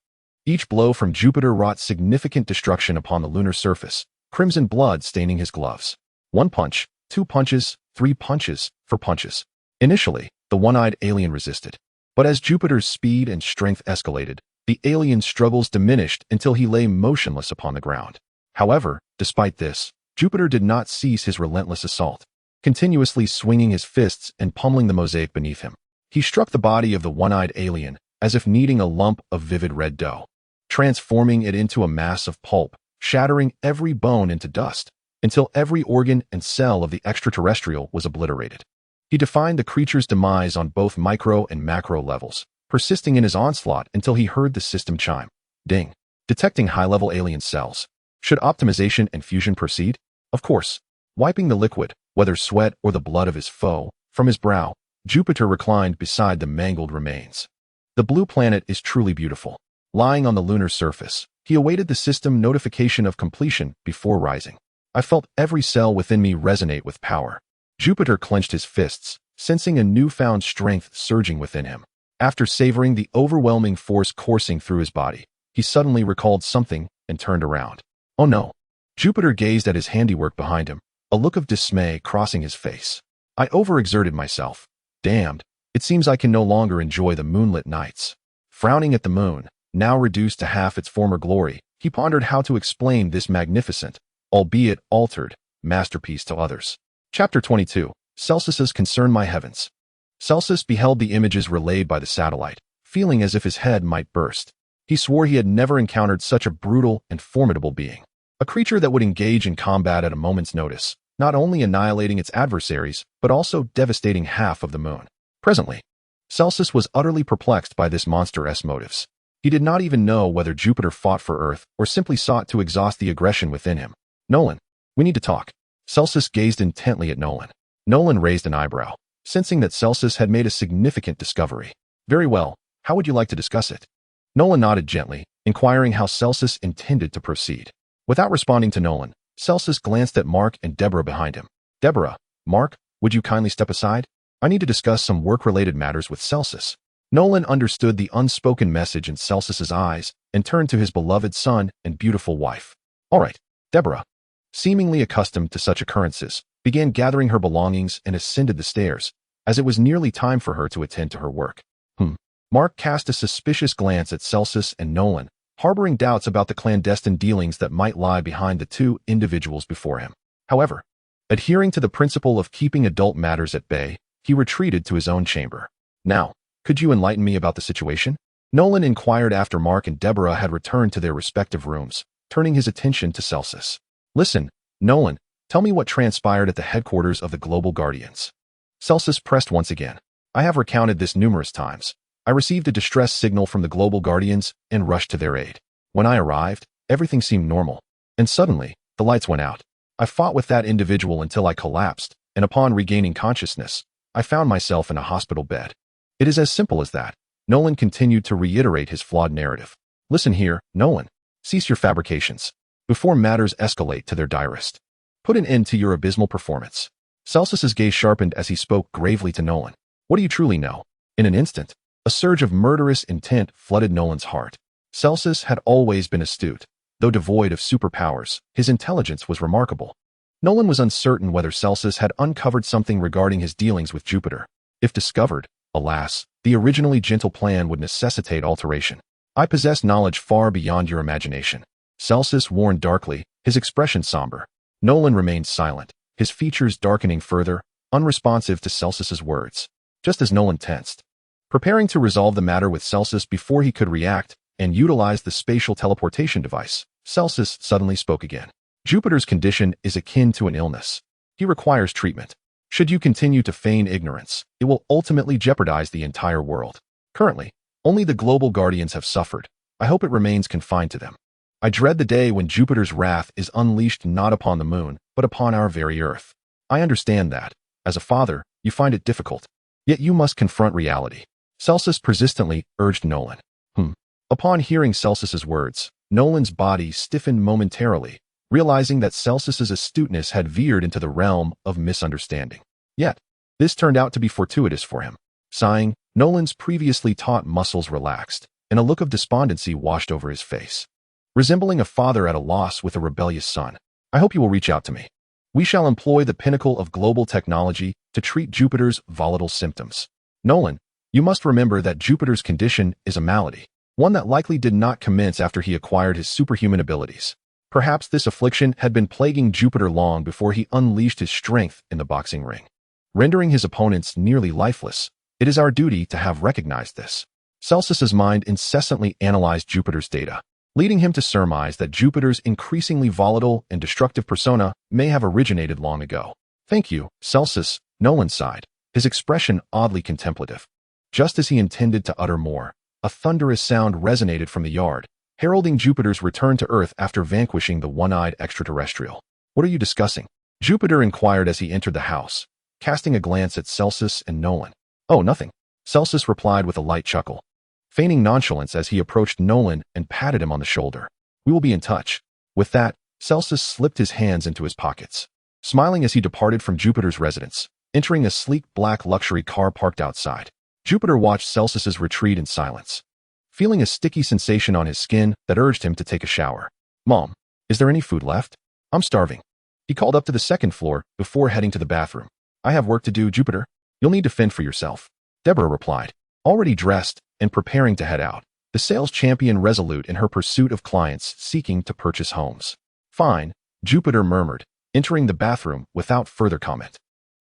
[SPEAKER 1] Each blow from Jupiter wrought significant destruction upon the lunar surface, crimson blood staining his gloves. 1 punch, 2 punches, 3 punches, 4 punches. Initially, the one-eyed alien resisted. But as Jupiter's speed and strength escalated, the alien's struggles diminished until he lay motionless upon the ground. However, despite this, Jupiter did not cease his relentless assault, continuously swinging his fists and pummeling the mosaic beneath him. He struck the body of the one-eyed alien as if kneading a lump of vivid red dough, transforming it into a mass of pulp, shattering every bone into dust, until every organ and cell of the extraterrestrial was obliterated. He defined the creature's demise on both micro and macro levels, persisting in his onslaught until he heard the system chime. Ding. Detecting high-level alien cells. Should optimization and fusion proceed? Of course. Wiping the liquid, whether sweat or the blood of his foe, from his brow, Jupiter reclined beside the mangled remains. The blue planet is truly beautiful. Lying on the lunar surface, he awaited the system notification of completion before rising. I felt every cell within me resonate with power. Jupiter clenched his fists, sensing a newfound strength surging within him. After savoring the overwhelming force coursing through his body, he suddenly recalled something and turned around. Oh no. Jupiter gazed at his handiwork behind him, a look of dismay crossing his face. I overexerted myself. Damned. It seems I can no longer enjoy the moonlit nights. Frowning at the moon, now reduced to half its former glory, he pondered how to explain this magnificent, albeit altered, masterpiece to others. Chapter 22. Celsus's Concern My Heavens. Celsus beheld the images relayed by the satellite, feeling as if his head might burst. He swore he had never encountered such a brutal and formidable being. A creature that would engage in combat at a moment's notice, not only annihilating its adversaries, but also devastating half of the moon. Presently, Celsus was utterly perplexed by this monster's motives. He did not even know whether Jupiter fought for Earth or simply sought to exhaust the aggression within him. Nolan, we need to talk. Celsus gazed intently at Nolan. Nolan raised an eyebrow, sensing that Celsus had made a significant discovery. Very well, how would you like to discuss it? Nolan nodded gently, inquiring how Celsus intended to proceed. Without responding to Nolan, Celsus glanced at Mark and Deborah behind him. Deborah, Mark, would you kindly step aside? I need to discuss some work-related matters with Celsus. Nolan understood the unspoken message in Celsus's eyes and turned to his beloved son and beautiful wife. All right, Deborah, seemingly accustomed to such occurrences, began gathering her belongings and ascended the stairs, as it was nearly time for her to attend to her work. Mark cast a suspicious glance at Celsus and Nolan, harboring doubts about the clandestine dealings that might lie behind the two individuals before him. However, adhering to the principle of keeping adult matters at bay, he retreated to his own chamber. Now, could you enlighten me about the situation? Nolan inquired after Mark and Deborah had returned to their respective rooms, turning his attention to Celsus. Listen, Nolan, tell me what transpired at the headquarters of the Global Guardians. Celsus pressed once again. I have recounted this numerous times. I received a distress signal from the Global Guardians and rushed to their aid. When I arrived, everything seemed normal. And suddenly, the lights went out. I fought with that individual until I collapsed, and upon regaining consciousness, I found myself in a hospital bed. It is as simple as that. Nolan continued to reiterate his flawed narrative. Listen here, Nolan. Cease your fabrications, before matters escalate to their direst. Put an end to your abysmal performance. Celsus's gaze sharpened as he spoke gravely to Nolan. What do you truly know? In an instant, a surge of murderous intent flooded Nolan's heart. Celsus had always been astute. Though devoid of superpowers, his intelligence was remarkable. Nolan was uncertain whether Celsus had uncovered something regarding his dealings with Jupiter. If discovered, alas, the originally gentle plan would necessitate alteration. I possess knowledge far beyond your imagination. Celsus warned darkly, his expression somber. Nolan remained silent, his features darkening further, unresponsive to Celsus's words. Just as Nolan tensed, preparing to resolve the matter with Celsus before he could react and utilize the spatial teleportation device, Celsus suddenly spoke again. Jupiter's condition is akin to an illness. He requires treatment. Should you continue to feign ignorance, it will ultimately jeopardize the entire world. Currently, only the Global Guardians have suffered. I hope it remains confined to them. I dread the day when Jupiter's wrath is unleashed not upon the moon, but upon our very Earth. I understand that, as a father, you find it difficult. Yet you must confront reality. Celsus persistently urged Nolan. Upon hearing Celsus's words, Nolan's body stiffened momentarily, realizing that Celsus's astuteness had veered into the realm of misunderstanding. Yet, this turned out to be fortuitous for him. Sighing, Nolan's previously taut muscles relaxed, and a look of despondency washed over his face. Resembling a father at a loss with a rebellious son, I hope you will reach out to me. We shall employ the pinnacle of global technology to treat Jupiter's volatile symptoms. Nolan, you must remember that Jupiter's condition is a malady, one that likely did not commence after he acquired his superhuman abilities. Perhaps this affliction had been plaguing Jupiter long before he unleashed his strength in the boxing ring, rendering his opponents nearly lifeless. It is our duty to have recognized this. Celsus's mind incessantly analyzed Jupiter's data, leading him to surmise that Jupiter's increasingly volatile and destructive persona may have originated long ago. Thank you, Celsus, Nolan sighed, his expression oddly contemplative. Just as he intended to utter more, a thunderous sound resonated from the yard, heralding Jupiter's return to Earth after vanquishing the one-eyed extraterrestrial. What are you discussing? Jupiter inquired as he entered the house, casting a glance at Celsus and Nolan. Oh, nothing. Celsus replied with a light chuckle, feigning nonchalance as he approached Nolan and patted him on the shoulder. We will be in touch. With that, Celsus slipped his hands into his pockets, smiling as he departed from Jupiter's residence, entering a sleek black luxury car parked outside. Jupiter watched Celsus's retreat in silence, feeling a sticky sensation on his skin that urged him to take a shower. Mom, is there any food left? I'm starving. He called up to the second floor before heading to the bathroom. I have work to do, Jupiter. You'll need to fend for yourself. Deborah replied, already dressed and preparing to head out, the sales champion resolute in her pursuit of clients seeking to purchase homes. Fine, Jupiter murmured, entering the bathroom without further comment.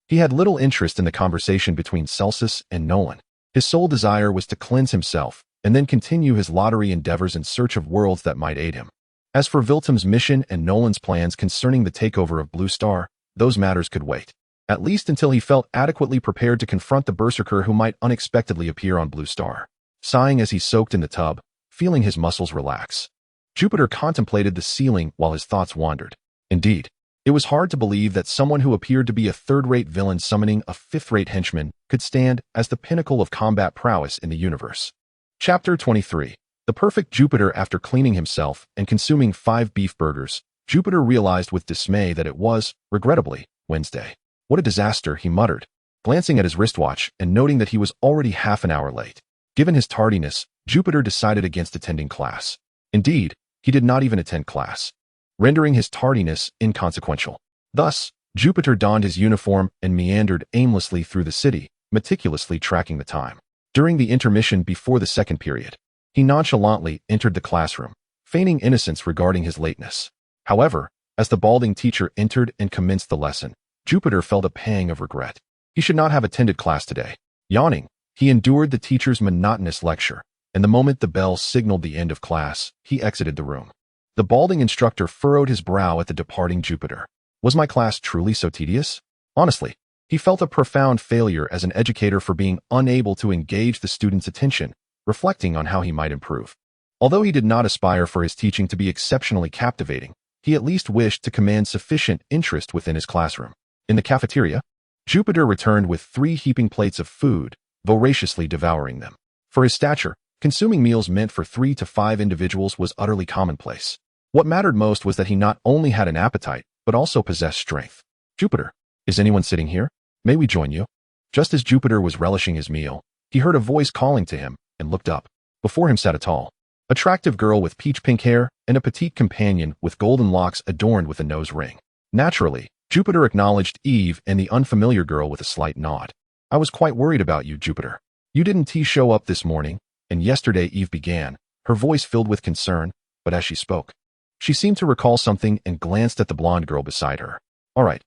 [SPEAKER 1] He had little interest in the conversation between Celsus and Nolan. His sole desire was to cleanse himself and then continue his lottery endeavors in search of worlds that might aid him. As for Viltum's mission and Nolan's plans concerning the takeover of Blue Star, those matters could wait, at least until he felt adequately prepared to confront the berserker who might unexpectedly appear on Blue Star. Sighing as he soaked in the tub, feeling his muscles relax, Jupiter contemplated the ceiling while his thoughts wandered. Indeed, it was hard to believe that someone who appeared to be a third-rate villain summoning a fifth-rate henchman could stand as the pinnacle of combat prowess in the universe. Chapter 23. The perfect Jupiter. After cleaning himself and consuming 5 beef burgers, Jupiter realized with dismay that it was, regrettably, Wednesday. What a disaster, he muttered, glancing at his wristwatch and noting that he was already half an hour late. Given his tardiness, Jupiter decided against attending class. Indeed, he did not even attend class, rendering his tardiness inconsequential. Thus, Jupiter donned his uniform and meandered aimlessly through the city, meticulously tracking the time. During the intermission before the second period, he nonchalantly entered the classroom, feigning innocence regarding his lateness. However, as the balding teacher entered and commenced the lesson, Jupiter felt a pang of regret. He should not have attended class today. Yawning, he endured the teacher's monotonous lecture, and the moment the bell signaled the end of class, he exited the room. The balding instructor furrowed his brow at the departing Jupiter. Was my class truly so tedious? Honestly, he felt a profound failure as an educator for being unable to engage the students' attention, reflecting on how he might improve. Although he did not aspire for his teaching to be exceptionally captivating, he at least wished to command sufficient interest within his classroom. In the cafeteria, Jupiter returned with 3 heaping plates of food, voraciously devouring them. For his stature, consuming meals meant for 3 to 5 individuals was utterly commonplace. What mattered most was that he not only had an appetite, but also possessed strength. Jupiter, is anyone sitting here? May we join you? Just as Jupiter was relishing his meal, he heard a voice calling to him and looked up. Before him sat a tall, attractive girl with peach-pink hair and a petite companion with golden locks adorned with a nose ring. Naturally, Jupiter acknowledged Eve and the unfamiliar girl with a slight nod. I was quite worried about you, Jupiter. You didn't show up this morning, and yesterday, Eve began, her voice filled with concern, but as she spoke, she seemed to recall something and glanced at the blonde girl beside her. All right,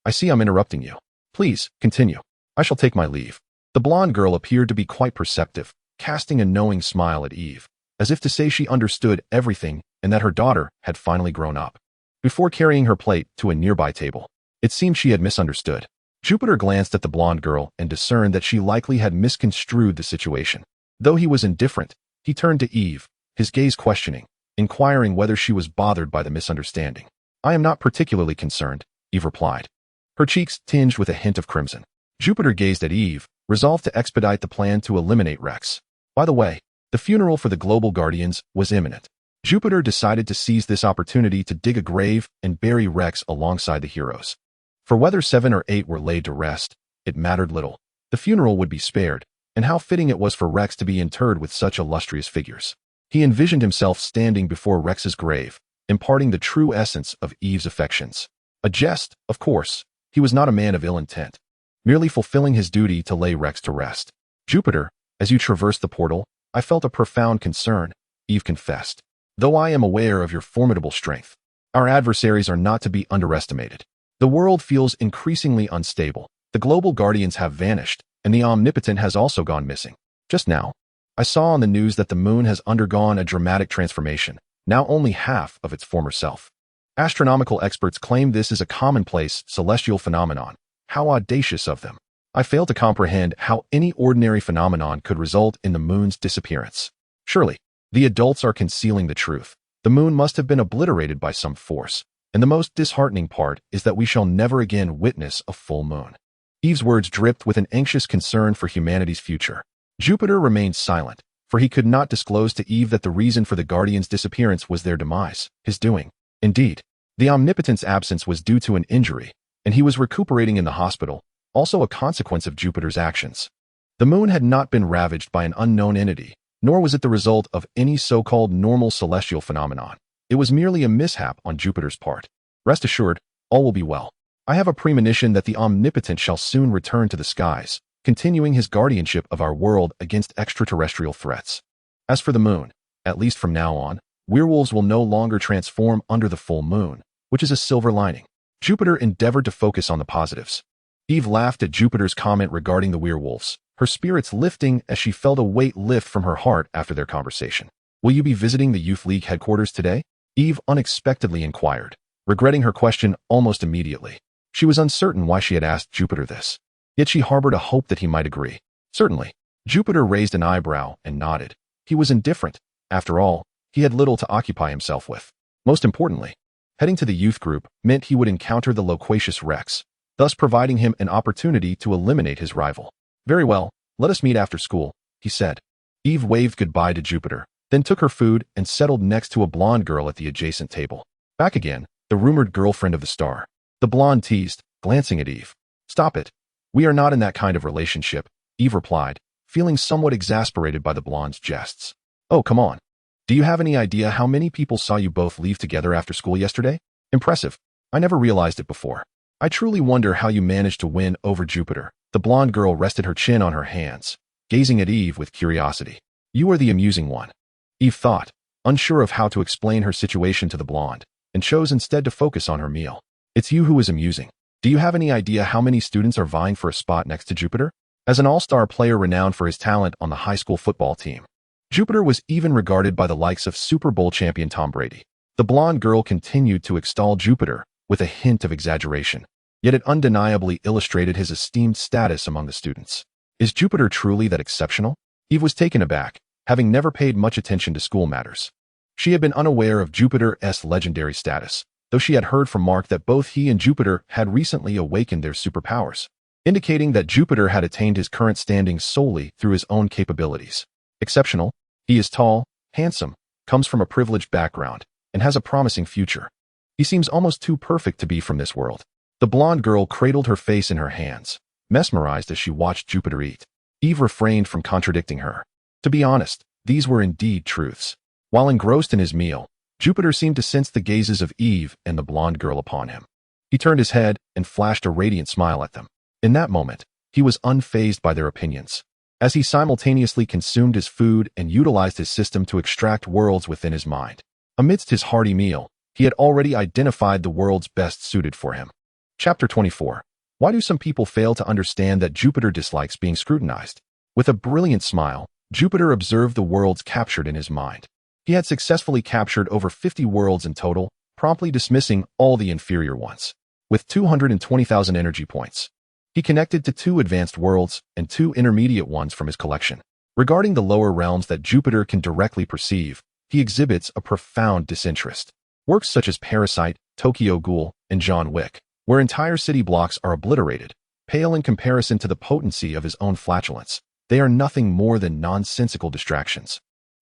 [SPEAKER 1] I see I'm interrupting you. Please, continue. I shall take my leave. The blonde girl appeared to be quite perceptive, casting a knowing smile at Eve, as if to say she understood everything and that her daughter had finally grown up. Before carrying her plate to a nearby table, it seemed she had misunderstood. Jupiter glanced at the blonde girl and discerned that she likely had misconstrued the situation. Though he was indifferent, he turned to Eve, his gaze questioning, inquiring whether she was bothered by the misunderstanding. I am not particularly concerned, Eve replied, her cheeks tinged with a hint of crimson. Jupiter gazed at Eve, resolved to expedite the plan to eliminate Rex. By the way, the funeral for the Global Guardians was imminent. Jupiter decided to seize this opportunity to dig a grave and bury Rex alongside the heroes. For whether 7 or 8 were laid to rest, it mattered little. The funeral would be spared, and how fitting it was for Rex to be interred with such illustrious figures. He envisioned himself standing before Rex's grave, imparting the true essence of Eve's affections. A jest, of course. He was not a man of ill intent, merely fulfilling his duty to lay Rex to rest. Jupiter, as you traversed the portal, I felt a profound concern, Eve confessed. Though I am aware of your formidable strength, our adversaries are not to be underestimated. The world feels increasingly unstable. The Global Guardians have vanished, and the Omnipotent has also gone missing. Just now, I saw on the news that the moon has undergone a dramatic transformation, now only half of its former self. Astronomical experts claim this is a commonplace celestial phenomenon. How audacious of them. I fail to comprehend how any ordinary phenomenon could result in the moon's disappearance. Surely, the adults are concealing the truth. The moon must have been obliterated by some force, and the most disheartening part is that we shall never again witness a full moon. Eve's words dripped with an anxious concern for humanity's future. Jupiter remained silent, for he could not disclose to Eve that the reason for the Guardians' disappearance was their demise, his doing. Indeed, the Omnipotent's absence was due to an injury, and he was recuperating in the hospital, also a consequence of Jupiter's actions. The moon had not been ravaged by an unknown entity, nor was it the result of any so-called normal celestial phenomenon. It was merely a mishap on Jupiter's part. Rest assured, all will be well. I have a premonition that the Omnipotent shall soon return to the skies, continuing his guardianship of our world against extraterrestrial threats. As for the moon, at least from now on, werewolves will no longer transform under the full moon, which is a silver lining. Jupiter endeavored to focus on the positives. Eve laughed at Jupiter's comment regarding the werewolves, her spirits lifting as she felt a weight lift from her heart after their conversation. Will you be visiting the Youth League headquarters today? Eve unexpectedly inquired, regretting her question almost immediately. She was uncertain why she had asked Jupiter this, yet she harbored a hope that he might agree. Certainly. Jupiter raised an eyebrow and nodded. He was indifferent. After all, he had little to occupy himself with. Most importantly, heading to the youth group meant he would encounter the loquacious Rex, thus providing him an opportunity to eliminate his rival. Very well, let us meet after school, he said. Eve waved goodbye to Jupiter, then took her food and settled next to a blonde girl at the adjacent table. Back again, the rumored girlfriend of the star. The blonde teased, glancing at Eve. Stop it. We are not in that kind of relationship, Eve replied, feeling somewhat exasperated by the blonde's jests. Oh, come on. Do you have any idea how many people saw you both leave together after school yesterday? Impressive. I never realized it before. I truly wonder how you managed to win over Jupiter. The blonde girl rested her chin on her hands, gazing at Eve with curiosity. You are the amusing one. Eve thought, unsure of how to explain her situation to the blonde, and chose instead to focus on her meal. It's you who is amusing. Do you have any idea how many students are vying for a spot next to Jupiter? As an all-star player renowned for his talent on the high school football team, Jupiter was even regarded by the likes of Super Bowl champion Tom Brady. The blonde girl continued to extol Jupiter with a hint of exaggeration, yet it undeniably illustrated his esteemed status among the students. Is Jupiter truly that exceptional? Eve was taken aback, having never paid much attention to school matters. She had been unaware of Jupiter's legendary status, though she had heard from Mark that both he and Jupiter had recently awakened their superpowers, indicating that Jupiter had attained his current standing solely through his own capabilities. Exceptional, he is tall, handsome, comes from a privileged background, and has a promising future. He seems almost too perfect to be from this world. The blonde girl cradled her face in her hands, mesmerized as she watched Jupiter eat. Eve refrained from contradicting her. To be honest, these were indeed truths. While engrossed in his meal, Jupiter seemed to sense the gazes of Eve and the blonde girl upon him. He turned his head and flashed a radiant smile at them. In that moment, he was unfazed by their opinions, as he simultaneously consumed his food and utilized his system to extract worlds within his mind. Amidst his hearty meal, he had already identified the worlds best suited for him. Chapter 24. Why do some people fail to understand that Jupiter dislikes being scrutinized? With a brilliant smile, Jupiter observed the worlds captured in his mind. He had successfully captured over 50 worlds in total, promptly dismissing all the inferior ones. With 220,000 energy points, he connected to 2 advanced worlds and 2 intermediate ones from his collection. Regarding the lower realms that Jupiter can directly perceive, he exhibits a profound disinterest. Works such as Parasite, Tokyo Ghoul, and John Wick, where entire city blocks are obliterated, pale in comparison to the potency of his own flatulence. They are nothing more than nonsensical distractions.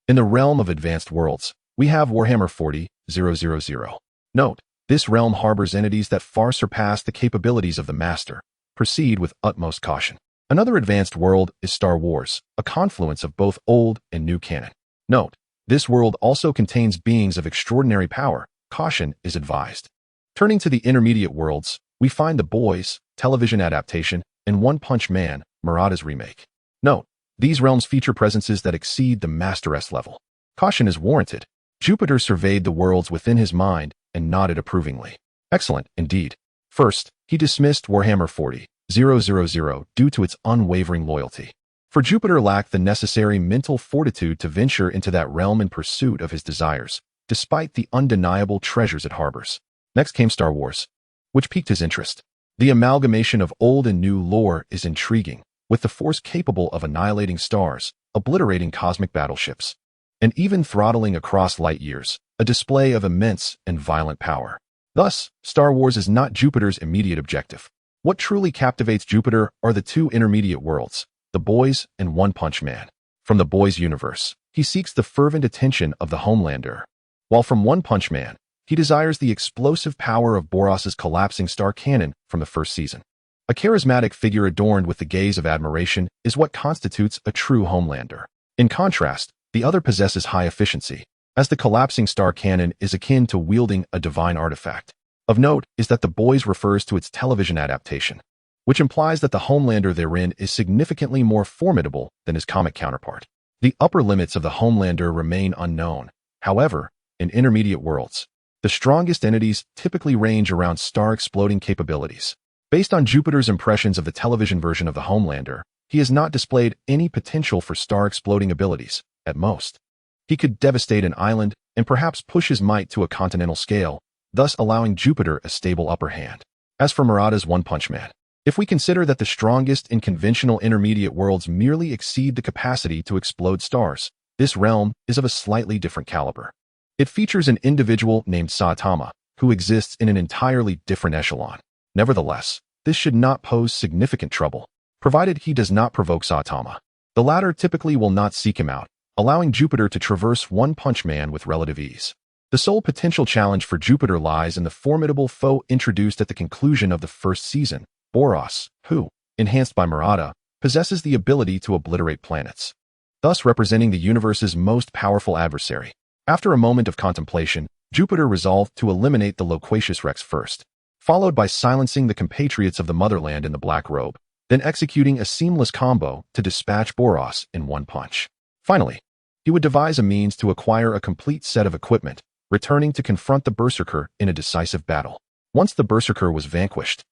[SPEAKER 1] In the realm of advanced worlds, we have Warhammer 40,000. Note, this realm harbors entities that far surpass the capabilities of the Master. Proceed with utmost caution. Another advanced world is Star Wars, a confluence of both old and new canon. Note, this world also contains beings of extraordinary power. Caution is advised. Turning to the intermediate worlds, we find The Boys, television adaptation, and One Punch Man, Murata's remake. Note, these realms feature presences that exceed the Master-S level. Caution is warranted. Jupiter surveyed the worlds within his mind and nodded approvingly. Excellent, indeed. First, he dismissed Warhammer 40,000 due to its unwavering loyalty. For Jupiter lacked the necessary mental fortitude to venture into that realm in pursuit of his desires, despite the undeniable treasures it harbors. Next came Star Wars, which piqued his interest. The amalgamation of old and new lore is intriguing, with the Force capable of annihilating stars, obliterating cosmic battleships, and even throttling across light years, a display of immense and violent power. Thus, Star Wars is not Jupiter's immediate objective. What truly captivates Jupiter are the 2 intermediate worlds, The Boys and One Punch Man. From The Boys universe, he seeks the fervent attention of the Homelander, while from One Punch Man, he desires the explosive power of Boros's collapsing star cannon from the first season. A charismatic figure adorned with the gaze of admiration is what constitutes a true Homelander. In contrast, the other possesses high efficiency, as the collapsing star cannon is akin to wielding a divine artifact. Of note is that the Boys refers to its television adaptation, which implies that the Homelander therein is significantly more formidable than his comic counterpart. The upper limits of the Homelander remain unknown. However, in intermediate worlds, the strongest entities typically range around star-exploding capabilities. Based on Jupiter's impressions of the television version of the Homelander, he has not displayed any potential for star-exploding abilities. At most, he could devastate an island and perhaps push his might to a continental scale, thus allowing Jupiter a stable upper hand. As for Murata's One Punch Man, if we consider that the strongest in conventional intermediate worlds merely exceed the capacity to explode stars, this realm is of a slightly different caliber. It features an individual named Saitama, who exists in an entirely different echelon. Nevertheless, this should not pose significant trouble, provided he does not provoke Saitama. The latter typically will not seek him out, allowing Jupiter to traverse One Punch Man with relative ease. The sole potential challenge for Jupiter lies in the formidable foe introduced at the conclusion of the first season, Boros, who, enhanced by Murata, possesses the ability to obliterate planets, thus representing the universe's most powerful adversary. After a moment of contemplation, Jupiter resolved to eliminate the loquacious Rex first, followed by silencing the compatriots of the motherland in the black robe, then executing a seamless combo to dispatch Boros in one punch. Finally, he would devise a means to acquire a complete set of equipment, returning to confront the Berserker in a decisive battle. Once the Berserker was vanquished,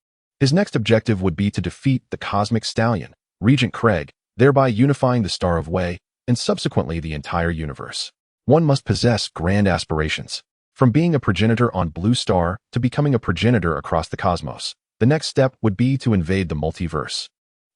[SPEAKER 1] his next objective would be to defeat the Cosmic Stallion, Regent Craig, thereby unifying the Star of Way and subsequently the entire universe. One must possess grand aspirations. From being a progenitor on Blue Star to becoming a progenitor across the cosmos, the next step would be to invade the multiverse.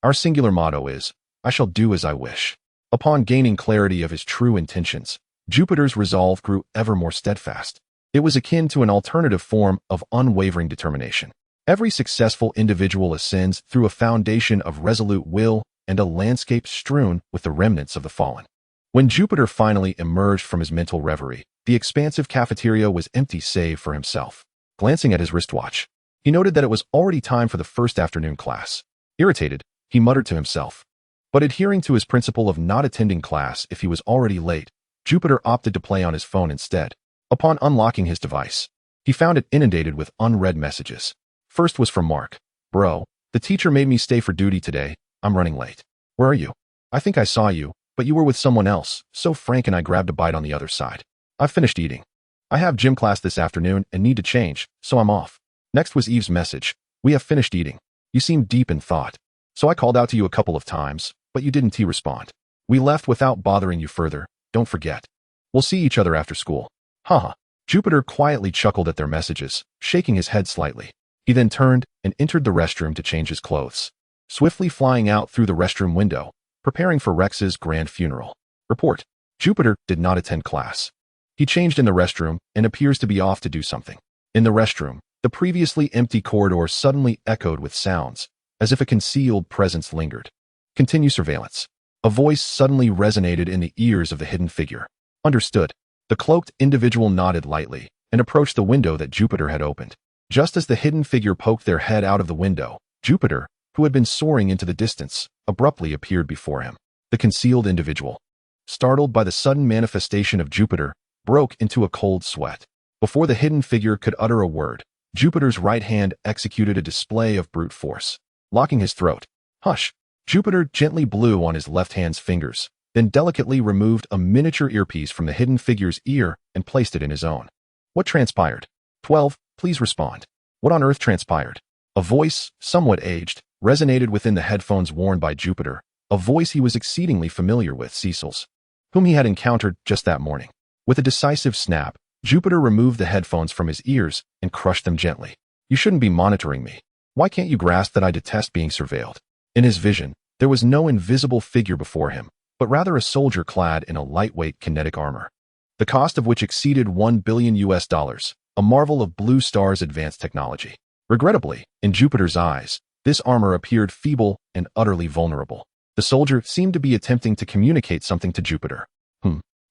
[SPEAKER 1] Our singular motto is, I shall do as I wish. Upon gaining clarity of his true intentions, Jupiter's resolve grew ever more steadfast. It was akin to an alternative form of unwavering determination. Every successful individual ascends through a foundation of resolute will and a landscape strewn with the remnants of the fallen. When Jupiter finally emerged from his mental reverie, the expansive cafeteria was empty save for himself. Glancing at his wristwatch, he noted that it was already time for the first afternoon class. Irritated, he muttered to himself. But adhering to his principle of not attending class if he was already late, Jupiter opted to play on his phone instead. Upon unlocking his device, he found it inundated with unread messages. First was from Mark. Bro, the teacher made me stay for duty today. I'm running late. Where are you? I think I saw you, but you were with someone else, so Frank and I grabbed a bite on the other side. I've finished eating. I have gym class this afternoon and need to change, so I'm off. Next was Eve's message. We have finished eating. You seem deep in thought. So I called out to you a couple of times, but you didn't respond. We left without bothering you further. Don't forget. We'll see each other after school. Haha. Jupiter quietly chuckled at their messages, shaking his head slightly. He then turned and entered the restroom to change his clothes, swiftly flying out through the restroom window, preparing for Rex's grand funeral. Report. Jupiter did not attend class. He changed in the restroom and appears to be off to do something. In the restroom, the previously empty corridor suddenly echoed with sounds, as if a concealed presence lingered. Continue surveillance. A voice suddenly resonated in the ears of the hidden figure. Understood. The cloaked individual nodded lightly and approached the window that Jupiter had opened. Just as the hidden figure poked their head out of the window, Jupiter, who had been soaring into the distance, abruptly appeared before him. The concealed individual, startled by the sudden manifestation of Jupiter, broke into a cold sweat. Before the hidden figure could utter a word, Jupiter's right hand executed a display of brute force, locking his throat. Hush! Jupiter gently blew on his left hand's fingers, then delicately removed a miniature earpiece from the hidden figure's ear and placed it in his own. What transpired? 12, please respond. What on earth transpired? A voice, somewhat aged, resonated within the headphones worn by Jupiter, a voice he was exceedingly familiar with, Cecil's, whom he had encountered just that morning. With a decisive snap, Jupiter removed the headphones from his ears and crushed them gently. You shouldn't be monitoring me. Why can't you grasp that I detest being surveilled? In his vision, there was no invisible figure before him, but rather a soldier clad in a lightweight kinetic armor, the cost of which exceeded $1 billion, a marvel of Blue Star's advanced technology. Regrettably, in Jupiter's eyes, this armor appeared feeble and utterly vulnerable. The soldier seemed to be attempting to communicate something to Jupiter.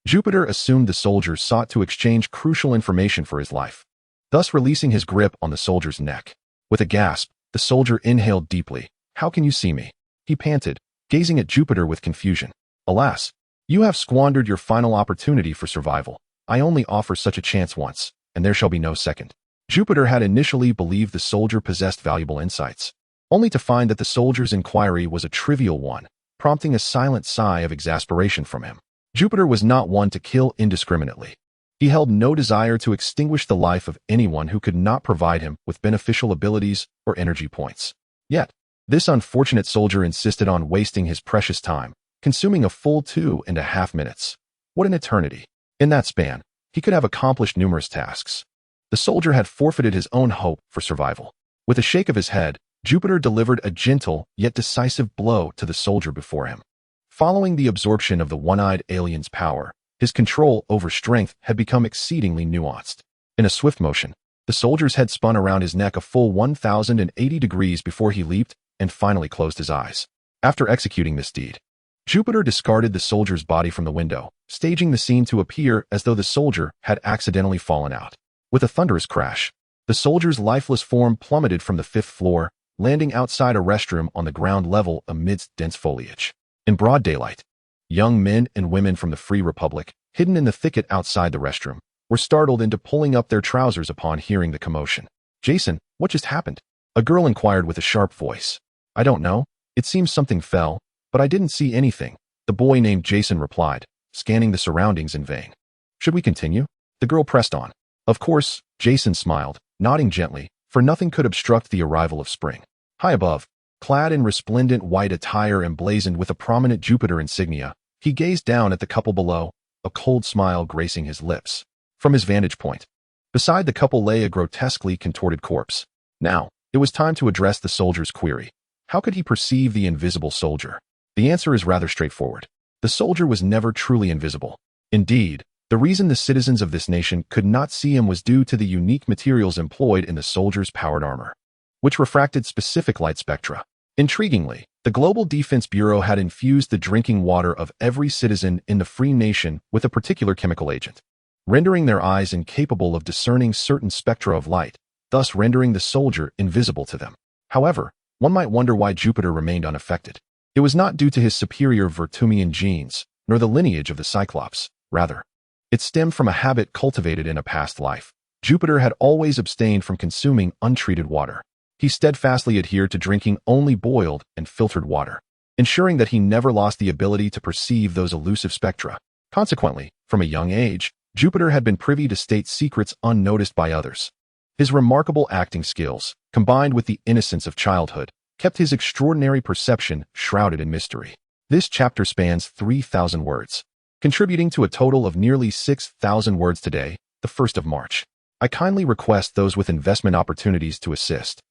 [SPEAKER 1] Jupiter assumed the soldier sought to exchange crucial information for his life, thus releasing his grip on the soldier's neck. With a gasp, The soldier inhaled deeply. How can you see me? He panted, gazing at Jupiter with confusion. Alas, you have squandered your final opportunity for survival. I only offer such a chance once, and there shall be no second. Jupiter had initially believed the soldier possessed valuable insights, only to find that the soldier's inquiry was a trivial one, prompting a silent sigh of exasperation from him. Jupiter was not one to kill indiscriminately. He held no desire to extinguish the life of anyone who could not provide him with beneficial abilities or energy points. Yet, this unfortunate soldier insisted on wasting his precious time, consuming a full 2.5 minutes. What an eternity. In that span, he could have accomplished numerous tasks. The soldier had forfeited his own hope for survival. With a shake of his head, Jupiter delivered a gentle yet decisive blow to the soldier before him. Following the absorption of the one-eyed alien's power, his control over strength had become exceedingly nuanced. In a swift motion, the soldier's head spun around his neck a full 1,080 degrees before he leaped and finally closed his eyes. After executing this deed, Jupiter discarded the soldier's body from the window, staging the scene to appear as though the soldier had accidentally fallen out. With a thunderous crash, the soldier's lifeless form plummeted from the 5th floor, landing outside a restroom on the ground level amidst dense foliage. In broad daylight, young men and women from the Free Republic, hidden in the thicket outside the restroom, were startled into pulling up their trousers upon hearing the commotion. "Jason, what just happened?" a girl inquired with a sharp voice. "I don't know. It seems something fell, but I didn't see anything," the boy named Jason replied, scanning the surroundings in vain. "Should we continue?" the girl pressed on. Of course, Jason smiled, nodding gently, for nothing could obstruct the arrival of spring. High above, clad in resplendent white attire emblazoned with a prominent Jupiter insignia, he gazed down at the couple below, a cold smile gracing his lips. From his vantage point, beside the couple lay a grotesquely contorted corpse. Now, it was time to address the soldier's query. How could he perceive the invisible soldier? The answer is rather straightforward. The soldier was never truly invisible. Indeed, the reason the citizens of this nation could not see him was due to the unique materials employed in the soldier's powered armor, which refracted specific light spectra. Intriguingly, the Global Defense Bureau had infused the drinking water of every citizen in the free nation with a particular chemical agent, rendering their eyes incapable of discerning certain spectra of light, thus rendering the soldier invisible to them. However, one might wonder why Jupiter remained unaffected. It was not due to his superior Vertumian genes, nor the lineage of the Cyclops. Rather, it stemmed from a habit cultivated in a past life. Jupiter had always abstained from consuming untreated water. He steadfastly adhered to drinking only boiled and filtered water, ensuring that he never lost the ability to perceive those elusive spectra. Consequently, from a young age, Jupiter had been privy to state secrets unnoticed by others. His remarkable acting skills, combined with the innocence of childhood, kept his extraordinary perception shrouded in mystery. This chapter spans 3,000 words, contributing to a total of nearly 6,000 words today, the 1st of March. I kindly request those with investment opportunities to assist,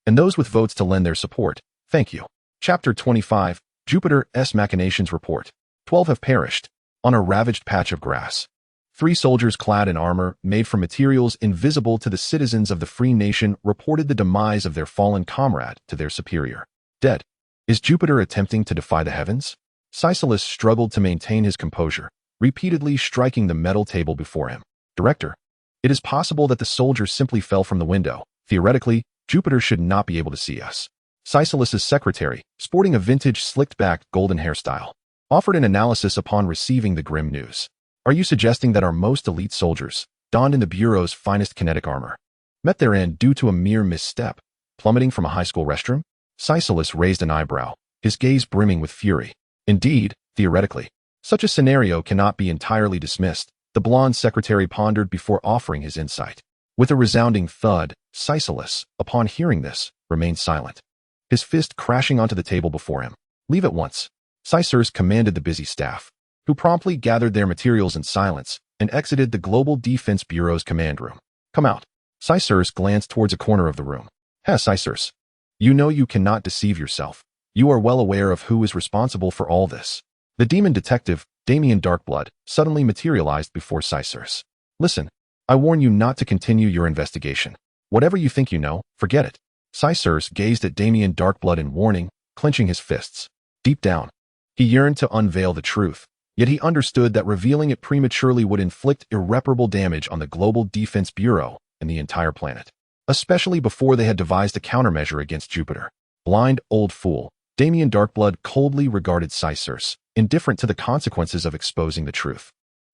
[SPEAKER 1] and those with votes to lend their support. Thank you. Chapter 25, Jupiter's Machinations Report. 12 have perished on a ravaged patch of grass. 3 soldiers clad in armor made from materials invisible to the citizens of the free nation reported the demise of their fallen comrade to their superior. Dead. Is Jupiter attempting to defy the heavens? Sicelus struggled to maintain his composure, repeatedly striking the metal table before him. Director, it is possible that the soldier simply fell from the window. Theoretically, Jupiter should not be able to see us. Sicelus's secretary, sporting a vintage slicked-back golden hairstyle, offered an analysis upon receiving the grim news. Are you suggesting that our most elite soldiers, donned in the Bureau's finest kinetic armor, met their end due to a mere misstep, plummeting from a high school restroom? Sicelus raised an eyebrow, his gaze brimming with fury. Indeed, theoretically, such a scenario cannot be entirely dismissed, the blonde secretary pondered before offering his insight. With a resounding thud, Sicelus, upon hearing this, remained silent, his fist crashing onto the table before him. Leave at once. Sicelus commanded the busy staff, who promptly gathered their materials in silence and exited the Global Defense Bureau's command room. Come out. Sicelus glanced towards a corner of the room. Sicelus, you know you cannot deceive yourself. You are well aware of who is responsible for all this. The demon detective, Damien Darkblood, suddenly materialized before Sicelus. Listen, I warn you not to continue your investigation. Whatever you think you know, forget it. Sicelus gazed at Damien Darkblood in warning, clenching his fists. Deep down, he yearned to unveil the truth, yet he understood that revealing it prematurely would inflict irreparable damage on the Global Defense Bureau and the entire planet. especially before they had devised a countermeasure against Jupiter. Blind old fool, Damien Darkblood coldly regarded Caesar's, indifferent to the consequences of exposing the truth,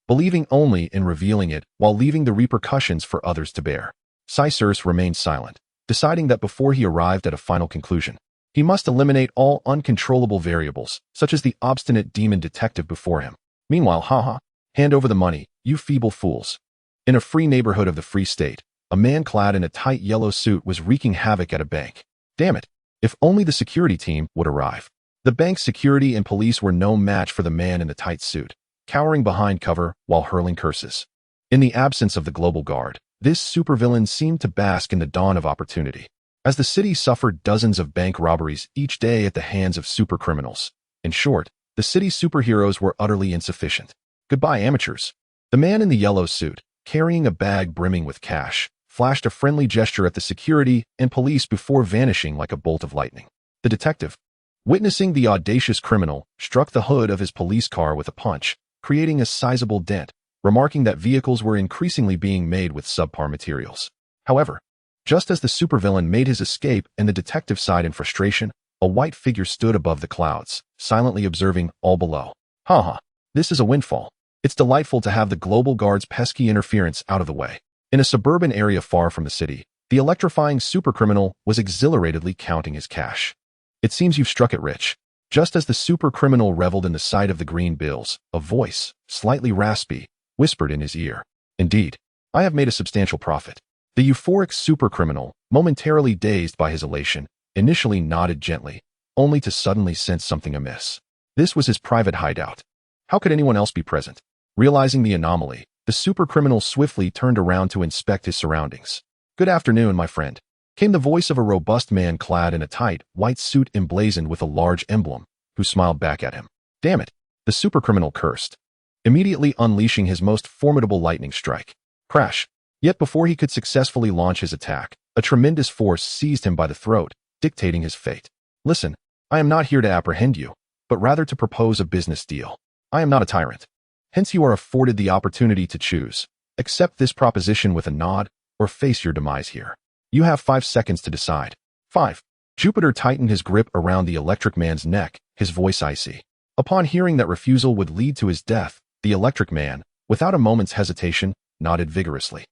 [SPEAKER 1] believing only in revealing it while leaving the repercussions for others to bear. Caesar's remained silent, deciding that before he arrived at a final conclusion, he must eliminate all uncontrollable variables, such as the obstinate demon detective before him. Meanwhile, haha, hand over the money, you feeble fools. In a free neighborhood of the Free State, a man clad in a tight yellow suit was wreaking havoc at a bank. Damn it, if only the security team would arrive. The bank's security and police were no match for the man in the tight suit, cowering behind cover while hurling curses. In the absence of the global guard, this supervillain seemed to bask in the dawn of opportunity. As the city suffered dozens of bank robberies each day at the hands of supercriminals. In short, the city's superheroes were utterly insufficient. Goodbye, amateurs. The man in the yellow suit, carrying a bag brimming with cash, flashed a friendly gesture at the security and police before vanishing like a bolt of lightning. The detective, witnessing the audacious criminal, struck the hood of his police car with a punch, creating a sizable dent, remarking that vehicles were increasingly being made with subpar materials. However, just as the supervillain made his escape and the detective sighed in frustration, a white figure stood above the clouds, silently observing all below. Haha, this is a windfall. It's delightful to have the global guard's pesky interference out of the way. In a suburban area far from the city, the electrifying supercriminal was exhilaratedly counting his cash. It seems you've struck it rich. Just as the supercriminal reveled in the sight of the green bills, a voice, slightly raspy, whispered in his ear. Indeed, I have made a substantial profit. The euphoric supercriminal, momentarily dazed by his elation, initially nodded gently, only to suddenly sense something amiss. This was his private hideout. How could anyone else be present? Realizing the anomaly, the supercriminal swiftly turned around to inspect his surroundings. Good afternoon, my friend, came the voice of a robust man clad in a tight, white suit emblazoned with a large emblem, who smiled back at him. Damn it, the supercriminal cursed, immediately unleashing his most formidable lightning strike. Crash! Yet before he could successfully launch his attack, a tremendous force seized him by the throat, dictating his fate. Listen, I am not here to apprehend you, but rather to propose a business deal. I am not a tyrant. Hence you are afforded the opportunity to choose. Accept this proposition with a nod, or face your demise here. You have 5 seconds to decide. 5. Jupiter tightened his grip around the electric man's neck, his voice icy. Upon hearing that refusal would lead to his death, the electric man, without a moment's hesitation, nodded vigorously.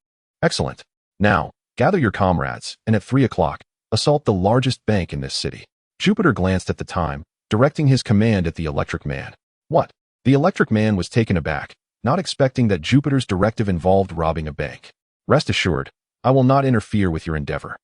[SPEAKER 1] Excellent. Now, gather your comrades, and at 3 o'clock, assault the largest bank in this city. Jupiter glanced at the time, directing his command at the electric man. What? The electric man was taken aback, not expecting that Jupiter's directive involved robbing a bank. Rest assured, I will not interfere with your endeavor.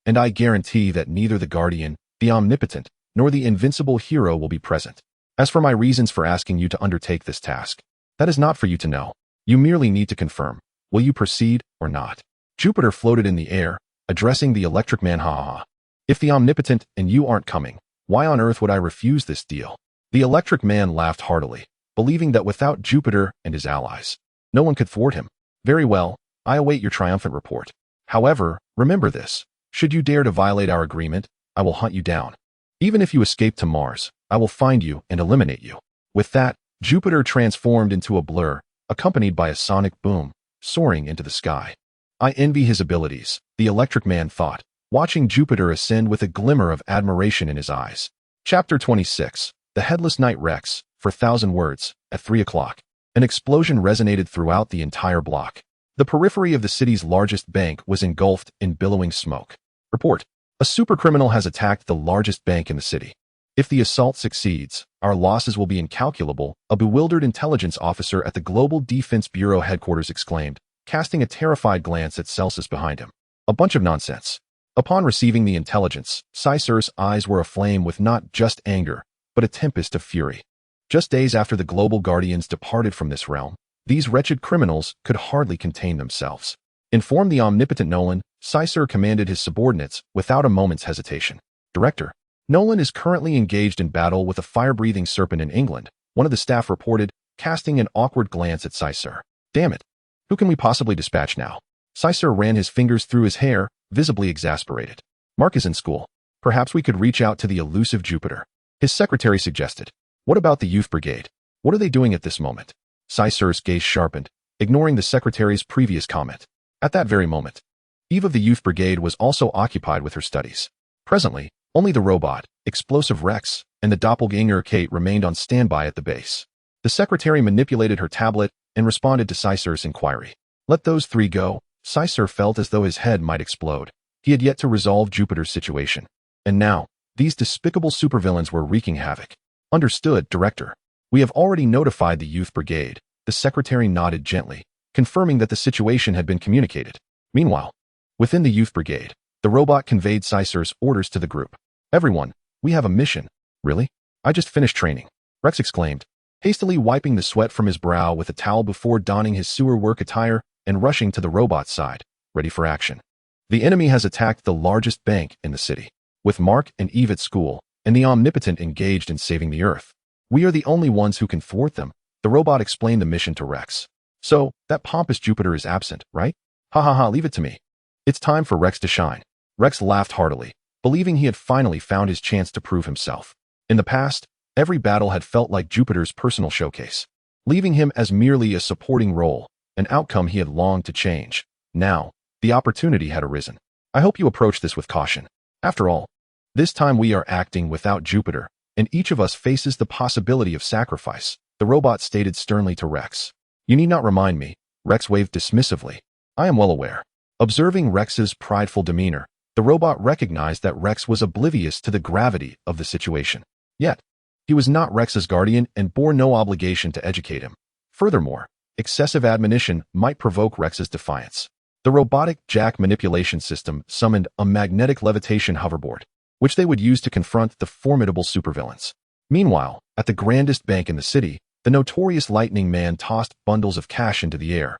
[SPEAKER 1] And I guarantee that neither the Guardian, the Omnipotent, nor the Invincible Hero will be present. As for my reasons for asking you to undertake this task, that is not for you to know. You merely need to confirm. Will you proceed or not? Jupiter floated in the air, addressing the electric man. Ha. If the Omnipotent and you aren't coming, why on earth would I refuse this deal? The electric man laughed heartily, believing that without Jupiter and his allies, no one could thwart him. Very well, I await your triumphant report. However, remember this. Should you dare to violate our agreement, I will hunt you down. Even if you escape to Mars, I will find you and eliminate you. With that, Jupiter transformed into a blur, accompanied by a sonic boom, soaring into the sky. I envy his abilities, the electric man thought, watching Jupiter ascend with a glimmer of admiration in his eyes. Chapter 26. The Headless Knight Rex, for 1,000 words, at 3 o'clock. An explosion resonated throughout the entire block. The periphery of the city's largest bank was engulfed in billowing smoke. Report. A supercriminal has attacked the largest bank in the city. If the assault succeeds, our losses will be incalculable, a bewildered intelligence officer at the Global Defense Bureau headquarters exclaimed, casting a terrified glance at Celsus behind him. A bunch of nonsense. Upon receiving the intelligence, Caesar's eyes were aflame with not just anger, but a tempest of fury. Just days after the Global Guardians departed from this realm, these wretched criminals could hardly contain themselves. Informed the omnipotent Nolan, Caesar commanded his subordinates without a moment's hesitation. Director, Nolan is currently engaged in battle with a fire-breathing serpent in England, one of the staff reported, casting an awkward glance at Caesar. Damn it. Who can we possibly dispatch now? Caesar ran his fingers through his hair, visibly exasperated. Mark is in school. Perhaps we could reach out to the elusive Jupiter. His secretary suggested. What about the youth brigade? What are they doing at this moment? Caesar's gaze sharpened, ignoring the secretary's previous comment. At that very moment, Eve of the Youth Brigade was also occupied with her studies. Presently, only the robot, Explosive Rex, and the doppelganger Kate remained on standby at the base. The secretary manipulated her tablet and responded to Caesar's inquiry. Let those three go. Caesar felt as though his head might explode. He had yet to resolve Jupiter's situation. And now, these despicable supervillains were wreaking havoc. Understood, Director. We have already notified the Youth Brigade. The secretary nodded gently, confirming that the situation had been communicated. Meanwhile, within the Youth Brigade, the robot conveyed Caesar's orders to the group. Everyone, we have a mission. Really? I just finished training, Rex exclaimed, hastily wiping the sweat from his brow with a towel before donning his sewer work attire and rushing to the robot's side, ready for action. The enemy has attacked the largest bank in the city. With Mark and Eve at school, and the Omnipotent engaged in saving the Earth. We are the only ones who can thwart them, the robot explained the mission to Rex. So, that pompous Jupiter is absent, right? Ha ha ha, leave it to me. It's time for Rex to shine. Rex laughed heartily, believing he had finally found his chance to prove himself. In the past, every battle had felt like Jupiter's personal showcase, leaving him as merely a supporting role, an outcome he had longed to change. Now, the opportunity had arisen. I hope you approach this with caution. After all, this time we are acting without Jupiter, and each of us faces the possibility of sacrifice, the robot stated sternly to Rex. You need not remind me, Rex waved dismissively. I am well aware. Observing Rex's prideful demeanor, the robot recognized that Rex was oblivious to the gravity of the situation. Yet, he was not Rex's guardian and bore no obligation to educate him. Furthermore, excessive admonition might provoke Rex's defiance. The robotic jack manipulation system summoned a magnetic levitation hoverboard, which they would use to confront the formidable supervillains. Meanwhile, at the grandest bank in the city, the notorious Lightning Man tossed bundles of cash into the air,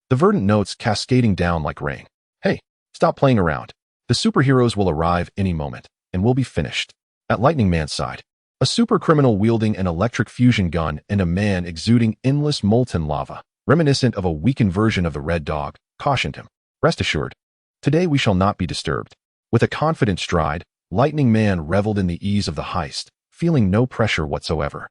[SPEAKER 1] the verdant notes cascading down like rain. Hey, stop playing around. The superheroes will arrive any moment, and we'll be finished. At Lightning Man's side, a supercriminal wielding an electric fusion gun and a man exuding endless molten lava, reminiscent of a weakened version of the Red Dog, cautioned him. Rest assured, today we shall not be disturbed. With a confident stride, Lightning Man reveled in the ease of the heist, feeling no pressure whatsoever.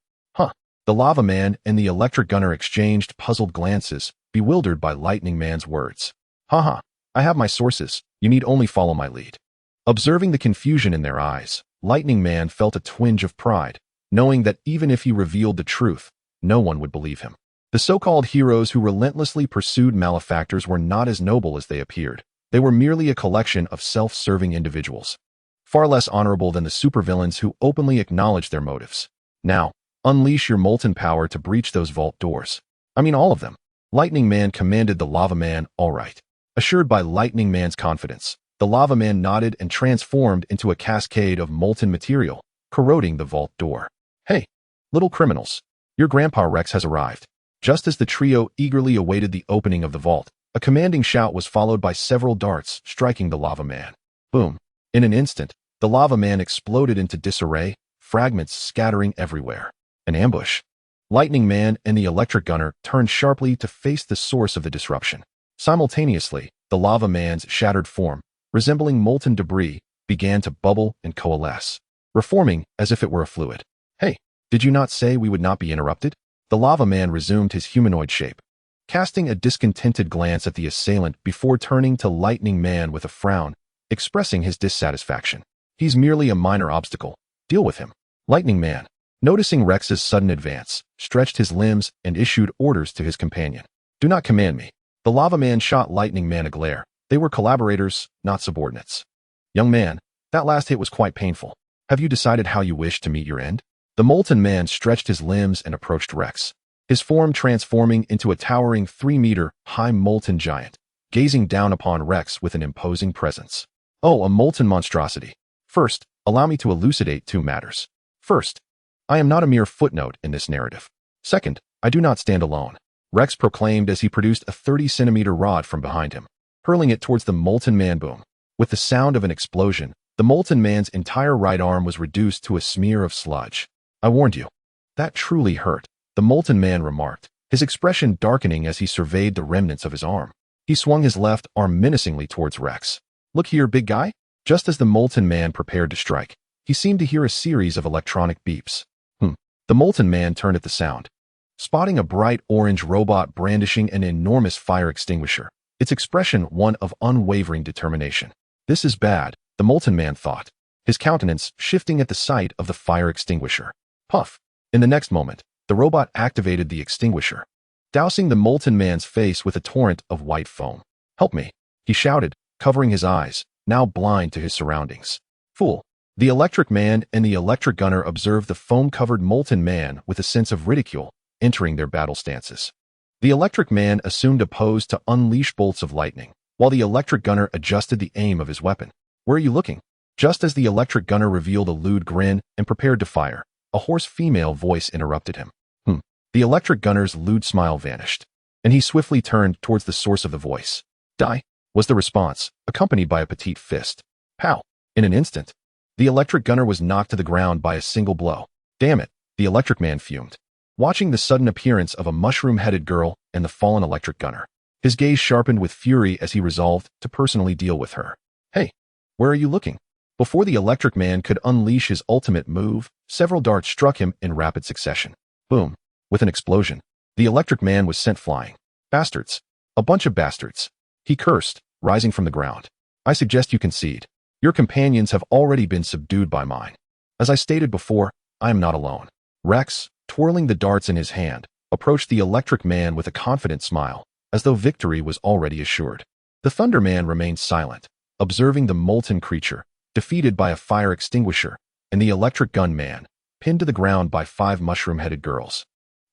[SPEAKER 1] The Lava Man and the Electric Gunner exchanged puzzled glances, bewildered by Lightning Man's words. Haha, I have my sources, you need only follow my lead. Observing the confusion in their eyes, Lightning Man felt a twinge of pride, knowing that even if he revealed the truth, no one would believe him. The so-called heroes who relentlessly pursued malefactors were not as noble as they appeared. They were merely a collection of self-serving individuals, far less honorable than the supervillains who openly acknowledged their motives. Now, unleash your molten power to breach those vault doors. I mean all of them. Lightning Man commanded the Lava Man, all right. Assured by Lightning Man's confidence, the Lava Man nodded and transformed into a cascade of molten material, corroding the vault door. Hey, little criminals, your Grandpa Rex has arrived. Just as the trio eagerly awaited the opening of the vault, a commanding shout was followed by several darts striking the Lava Man. Boom. In an instant, the Lava Man exploded into disarray, fragments scattering everywhere. An ambush. Lightning Man and the Electric Gunner turned sharply to face the source of the disruption. Simultaneously, the Lava Man's shattered form, resembling molten debris, began to bubble and coalesce, reforming as if it were a fluid. Hey, did you not say we would not be interrupted? The Lava Man resumed his humanoid shape, casting a discontented glance at the assailant before turning to Lightning Man with a frown, expressing his dissatisfaction. He's merely a minor obstacle. Deal with him. Lightning Man, noticing Rex's sudden advance, stretched his limbs and issued orders to his companion. Do not command me. The Lava Man shot Lightning Man a glare. They were collaborators, not subordinates. Young man, that last hit was quite painful. Have you decided how you wish to meet your end? The Molten Man stretched his limbs and approached Rex, his form transforming into a towering 3-meter-high molten giant, gazing down upon Rex with an imposing presence. Oh, a molten monstrosity. First, allow me to elucidate two matters. First, I am not a mere footnote in this narrative. Second, I do not stand alone, Rex proclaimed as he produced a 30-centimeter rod from behind him, hurling it towards the Molten Man. Boom. With the sound of an explosion, the Molten Man's entire right arm was reduced to a smear of sludge. I warned you. That truly hurt, the Molten Man remarked, his expression darkening as he surveyed the remnants of his arm. He swung his left arm menacingly towards Rex. Look here, big guy. Just as the Molten Man prepared to strike, he seemed to hear a series of electronic beeps. The Molten Man turned at the sound, spotting a bright orange robot brandishing an enormous fire extinguisher. its expression one of unwavering determination. This is bad, the molten man thought, his countenance shifting at the sight of the fire extinguisher. Puff! In the next moment, the robot activated the extinguisher, dousing the molten man's face with a torrent of white foam. "Help me," he shouted, covering his eyes, now blind to his surroundings. "Fool!" The electric man and the electric gunner observed the foam-covered molten man with a sense of ridicule, entering their battle stances. The electric man assumed a pose to unleash bolts of lightning, while the electric gunner adjusted the aim of his weapon. "Where are you looking?" Just as the electric gunner revealed a lewd grin and prepared to fire, a hoarse female voice interrupted him. The electric gunner's lewd smile vanished, and he swiftly turned towards the source of the voice. "Die," was the response, accompanied by a petite fist. Pow! In an instant, the electric gunner was knocked to the ground by a single blow. "Damn it," the electric man fumed, watching the sudden appearance of a mushroom-headed girl and the fallen electric gunner. His gaze sharpened with fury as he resolved to personally deal with her. "Hey, where are you looking?" Before the electric man could unleash his ultimate move, several darts struck him in rapid succession. Boom! With an explosion, the electric man was sent flying. "Bastards! A bunch of bastards!" he cursed, rising from the ground. "I suggest you concede. Your companions have already been subdued by mine. As I stated before, I am not alone." Rex, twirling the darts in his hand, approached the electric man with a confident smile, as though victory was already assured. The Thunder Man remained silent, observing the molten creature, defeated by a fire extinguisher, and the electric gun man, pinned to the ground by 5 mushroom-headed girls,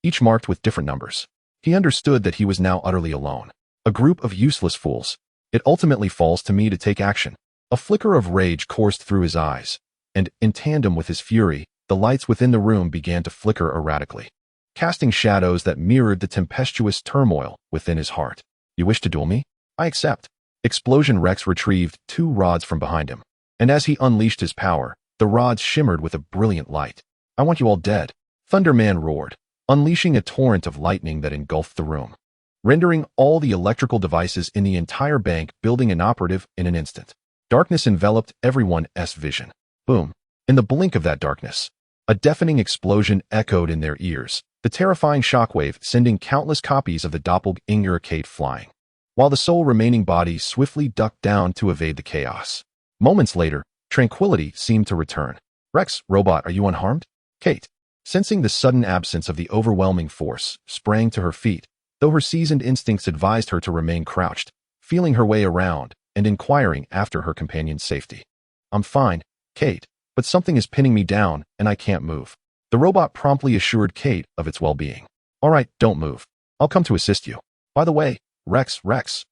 [SPEAKER 1] each marked with different numbers. He understood that he was now utterly alone. A group of useless fools. It ultimately falls to me to take action. A flicker of rage coursed through his eyes, and, in tandem with his fury, the lights within the room began to flicker erratically, casting shadows that mirrored the tempestuous turmoil within his heart. "You wish to duel me? I accept." Explosion Rex retrieved 2 rods from behind him, and as he unleashed his power, the rods shimmered with a brilliant light. "I want you all dead," Thunderman roared, unleashing a torrent of lightning that engulfed the room, rendering all the electrical devices in the entire bank building inoperative in an instant. Darkness enveloped everyone's vision. Boom! In the blink of that darkness, a deafening explosion echoed in their ears, the terrifying shockwave sending countless copies of the doppelganger Kate flying, while the sole remaining body swiftly ducked down to evade the chaos. Moments later, tranquility seemed to return. "Rex, robot, are you unharmed?" Kate, sensing the sudden absence of the overwhelming force, sprang to her feet, though her seasoned instincts advised her to remain crouched, feeling her way around and inquiring after her companion's safety. "I'm fine, Kate, but something is pinning me down and I can't move." The robot promptly assured Kate of its well-being. "All right, don't move. I'll come to assist you. By the way, Rex,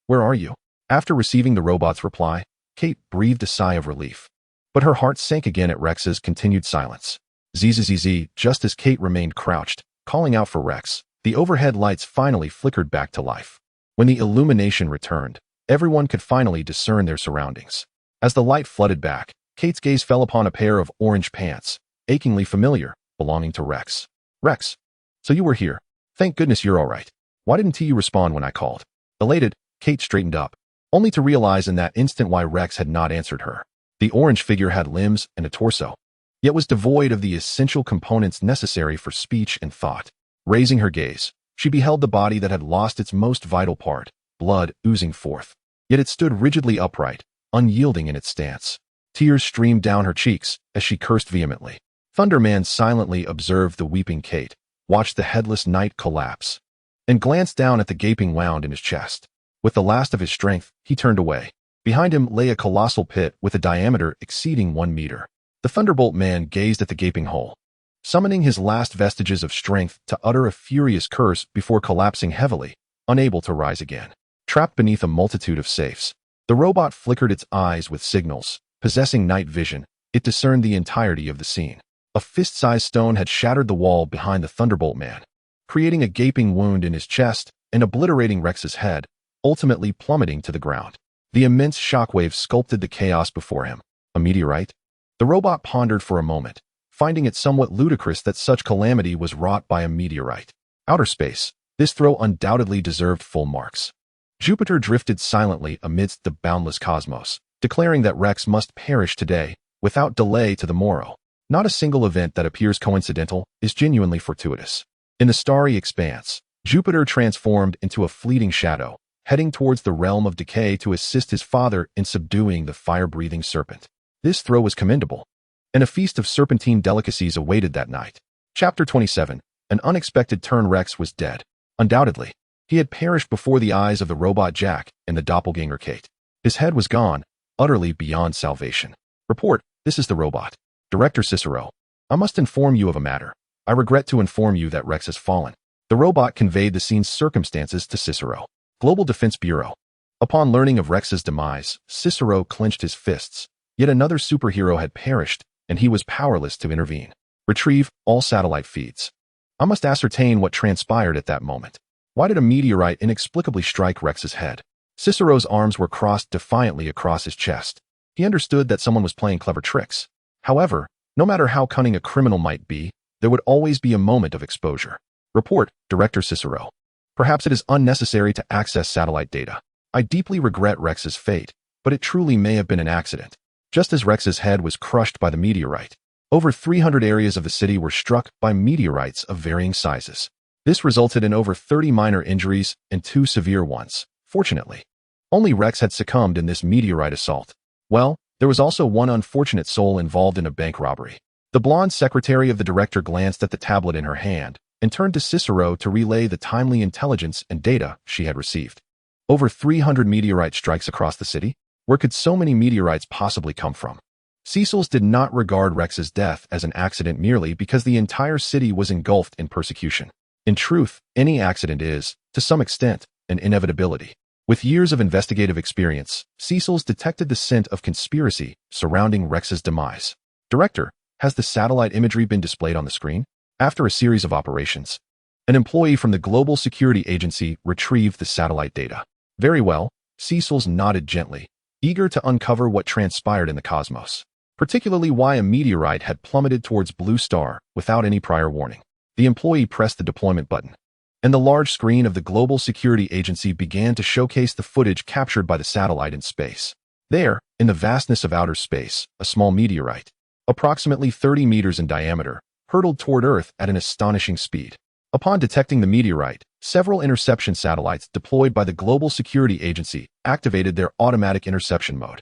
[SPEAKER 1] where are you?" After receiving the robot's reply, Kate breathed a sigh of relief, but her heart sank again at Rex's continued silence. Zzz, just as Kate remained crouched, calling out for Rex, the overhead lights finally flickered back to life. When the illumination returned, everyone could finally discern their surroundings. As the light flooded back, Kate's gaze fell upon a pair of orange pants, achingly familiar, belonging to Rex. "Rex, so you were here. Thank goodness you're all right. Why didn't you respond when I called?" Elated, Kate straightened up, only to realize in that instant why Rex had not answered her. The orange figure had limbs and a torso, yet was devoid of the essential components necessary for speech and thought. Raising her gaze, she beheld the body that had lost its most vital part, blood oozing forth. Yet it stood rigidly upright, unyielding in its stance. Tears streamed down her cheeks as she cursed vehemently. Thunderman silently observed the weeping Kate, watched the headless knight collapse, and glanced down at the gaping wound in his chest. With the last of his strength, he turned away. Behind him lay a colossal pit with a diameter exceeding 1 meter. The Thunderbolt Man gazed at the gaping hole, summoning his last vestiges of strength to utter a furious curse before collapsing heavily, unable to rise again. Trapped beneath a multitude of safes, the robot flickered its eyes with signals. Possessing night vision, it discerned the entirety of the scene. A fist-sized stone had shattered the wall behind the Thunderbolt Man, creating a gaping wound in his chest and obliterating Rex's head, ultimately plummeting to the ground. The immense shockwave sculpted the chaos before him. A meteorite? The robot pondered for a moment, finding it somewhat ludicrous that such calamity was wrought by a meteorite. Outer space. This throw undoubtedly deserved full marks. Jupiter drifted silently amidst the boundless cosmos, declaring that Rex must perish today, without delay to the morrow. Not a single event that appears coincidental is genuinely fortuitous. In the starry expanse, Jupiter transformed into a fleeting shadow, heading towards the realm of decay to assist his father in subduing the fire-breathing serpent. This throw was commendable, and a feast of serpentine delicacies awaited that night. Chapter 27. An unexpected turn. Rex was dead. Undoubtedly, he had perished before the eyes of the robot Jack and the doppelganger Kate. His head was gone, utterly beyond salvation. Report, this is the robot. Director Cicero. I must inform you of a matter. I regret to inform you that Rex has fallen. The robot conveyed the scene's circumstances to Cicero. Global Defense Bureau. Upon learning of Rex's demise, Cicero clenched his fists. Yet another superhero had perished, and he was powerless to intervene. Retrieve all satellite feeds. I must ascertain what transpired at that moment. Why did a meteorite inexplicably strike Rex's head? Cicero's arms were crossed defiantly across his chest. He understood that someone was playing clever tricks. However, no matter how cunning a criminal might be, there would always be a moment of exposure. Report, Director Cicero. Perhaps it is unnecessary to access satellite data. I deeply regret Rex's fate, but it truly may have been an accident. Just as Rex's head was crushed by the meteorite, over 300 areas of the city were struck by meteorites of varying sizes. This resulted in over 30 minor injuries and 2 severe ones. Fortunately, only Rex had succumbed in this meteorite assault. Well, there was also one unfortunate soul involved in a bank robbery. The blonde secretary of the director glanced at the tablet in her hand and turned to Cicero to relay the timely intelligence and data she had received. Over 300 meteorite strikes across the city? Where could so many meteorites possibly come from? Cecil's did not regard Rex's death as an accident merely because the entire city was engulfed in persecution. In truth, any accident is, to some extent, an inevitability. With years of investigative experience, Cecil's detected the scent of conspiracy surrounding Rex's demise. Director, has the satellite imagery been displayed on the screen? After a series of operations, an employee from the Global Security Agency retrieved the satellite data. Very well, Cecil's nodded gently, eager to uncover what transpired in the cosmos, particularly why a meteorite had plummeted towards Blue Star without any prior warning. The employee pressed the deployment button, and the large screen of the Global Security Agency began to showcase the footage captured by the satellite in space. There, in the vastness of outer space, a small meteorite, approximately 30 meters in diameter, hurtled toward Earth at an astonishing speed. Upon detecting the meteorite, several interception satellites deployed by the Global Security Agency activated their automatic interception mode.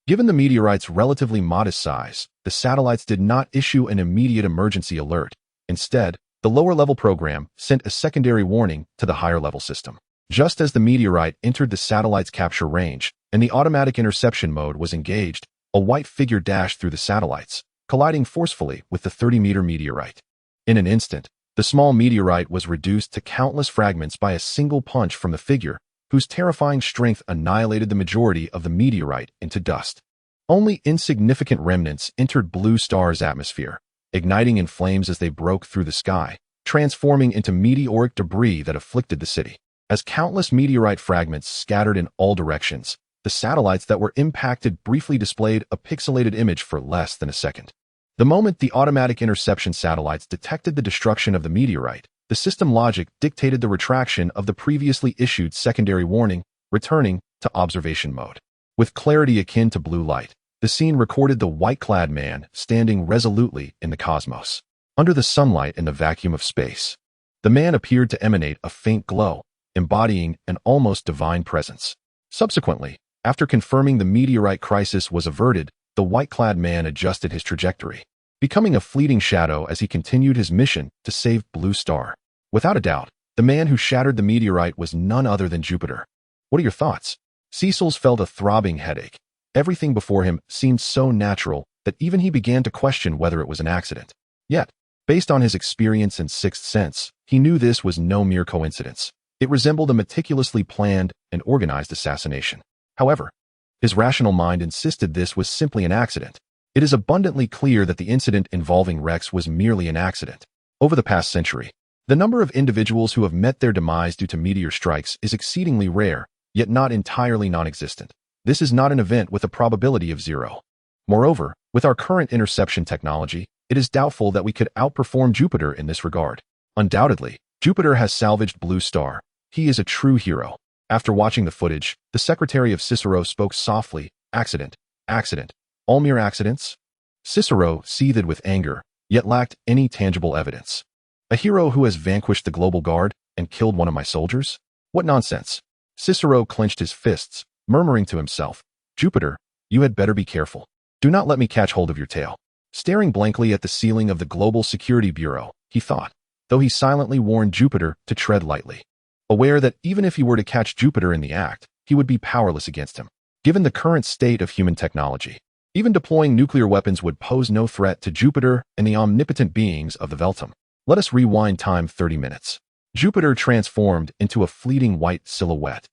[SPEAKER 1] Given the meteorite's relatively modest size, the satellites did not issue an immediate emergency alert. Instead, the lower-level program sent a secondary warning to the higher-level system. Just as the meteorite entered the satellite's capture range and the automatic interception mode was engaged, a white figure dashed through the satellites, colliding forcefully with the 30-meter meteorite. In an instant, the small meteorite was reduced to countless fragments by a single punch from the figure, whose terrifying strength annihilated the majority of the meteorite into dust. Only insignificant remnants entered Blue Star's atmosphere, igniting in flames as they broke through the sky, transforming into meteoric debris that afflicted the city. As countless meteorite fragments scattered in all directions, the satellites that were impacted briefly displayed a pixelated image for less than a second. The moment the automatic interception satellites detected the destruction of the meteorite, the system logic dictated the retraction of the previously issued secondary warning, returning to observation mode. With clarity akin to blue light, the scene recorded the white-clad man standing resolutely in the cosmos. Under the sunlight and the vacuum of space, the man appeared to emanate a faint glow, embodying an almost divine presence. Subsequently, after confirming the meteorite crisis was averted, the white-clad man adjusted his trajectory, becoming a fleeting shadow as he continued his mission to save Blue Star. Without a doubt, the man who shattered the meteorite was none other than Jupiter. What are your thoughts? Cecil's felt a throbbing headache. Everything before him seemed so natural that even he began to question whether it was an accident. Yet, based on his experience and sixth sense, he knew this was no mere coincidence. It resembled a meticulously planned and organized assassination. However, his rational mind insisted this was simply an accident. It is abundantly clear that the incident involving Rex was merely an accident. Over the past century, the number of individuals who have met their demise due to meteor strikes is exceedingly rare, yet not entirely non-existent. This is not an event with a probability of 0. Moreover, with our current interception technology, it is doubtful that we could outperform Jupiter in this regard. Undoubtedly, Jupiter has salvaged Blue Star. He is a true hero. After watching the footage, the secretary of Cicero spoke softly. Accident. Accident. All mere accidents? Cicero seethed with anger, yet lacked any tangible evidence. A hero who has vanquished the Global Guard and killed one of my soldiers? What nonsense. Cicero clenched his fists, murmuring to himself, Jupiter, you had better be careful. Do not let me catch hold of your tail. Staring blankly at the ceiling of the Global Security Bureau, he thought, though he silently warned Jupiter to tread lightly. Aware that even if he were to catch Jupiter in the act, he would be powerless against him. Given the current state of human technology, even deploying nuclear weapons would pose no threat to Jupiter and the omnipotent beings of the Veltum. Let us rewind time 30 minutes. Jupiter transformed into a fleeting white silhouette,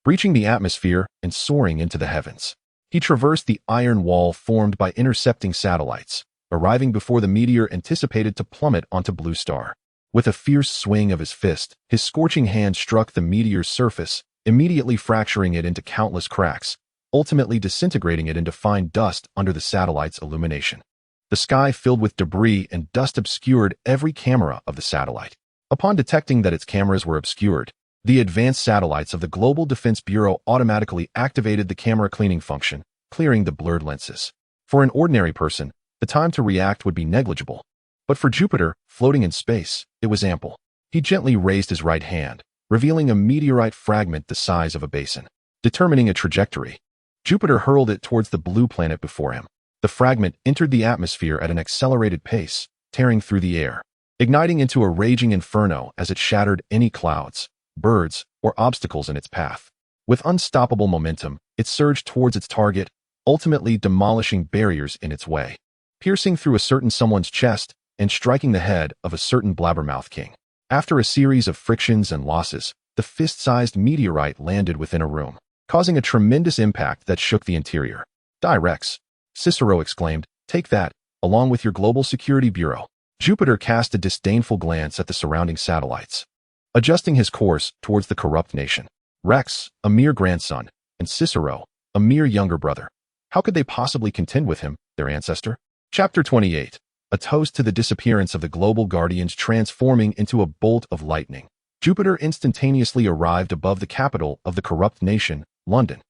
[SPEAKER 1] breaching the atmosphere and soaring into the heavens. He traversed the iron wall formed by intercepting satellites, arriving before the meteor anticipated to plummet onto Blue Star. With a fierce swing of his fist, his scorching hand struck the meteor's surface, immediately fracturing it into countless cracks, ultimately disintegrating it into fine dust under the satellite's illumination. The sky filled with debris and dust obscured every camera of the satellite. Upon detecting that its cameras were obscured, the advanced satellites of the Global Defense Bureau automatically activated the camera cleaning function, clearing the blurred lenses. For an ordinary person, the time to react would be negligible. But for Jupiter, floating in space, it was ample. He gently raised his right hand, revealing a meteorite fragment the size of a basin. Determining a trajectory, Jupiter hurled it towards the blue planet before him. The fragment entered the atmosphere at an accelerated pace, tearing through the air, igniting into a raging inferno as it shattered any clouds, birds, or obstacles in its path. With unstoppable momentum, it surged towards its target, ultimately demolishing barriers in its way, piercing through a certain someone's chest and striking the head of a certain blabbermouth king. After a series of frictions and losses, the fist-sized meteorite landed within a room, causing a tremendous impact that shook the interior. "Die, Rex," Cicero exclaimed, "take that, along with your Global Security Bureau." Jupiter cast a disdainful glance at the surrounding satellites, adjusting his course towards the corrupt nation. Rex, a mere grandson, and Cicero, a mere younger brother. How could they possibly contend with him, their ancestor? Chapter 28. A toast to the disappearance of the Global Guardians transforming into a bolt of lightning. Jupiter instantaneously arrived above the capital of the corrupt nation, London.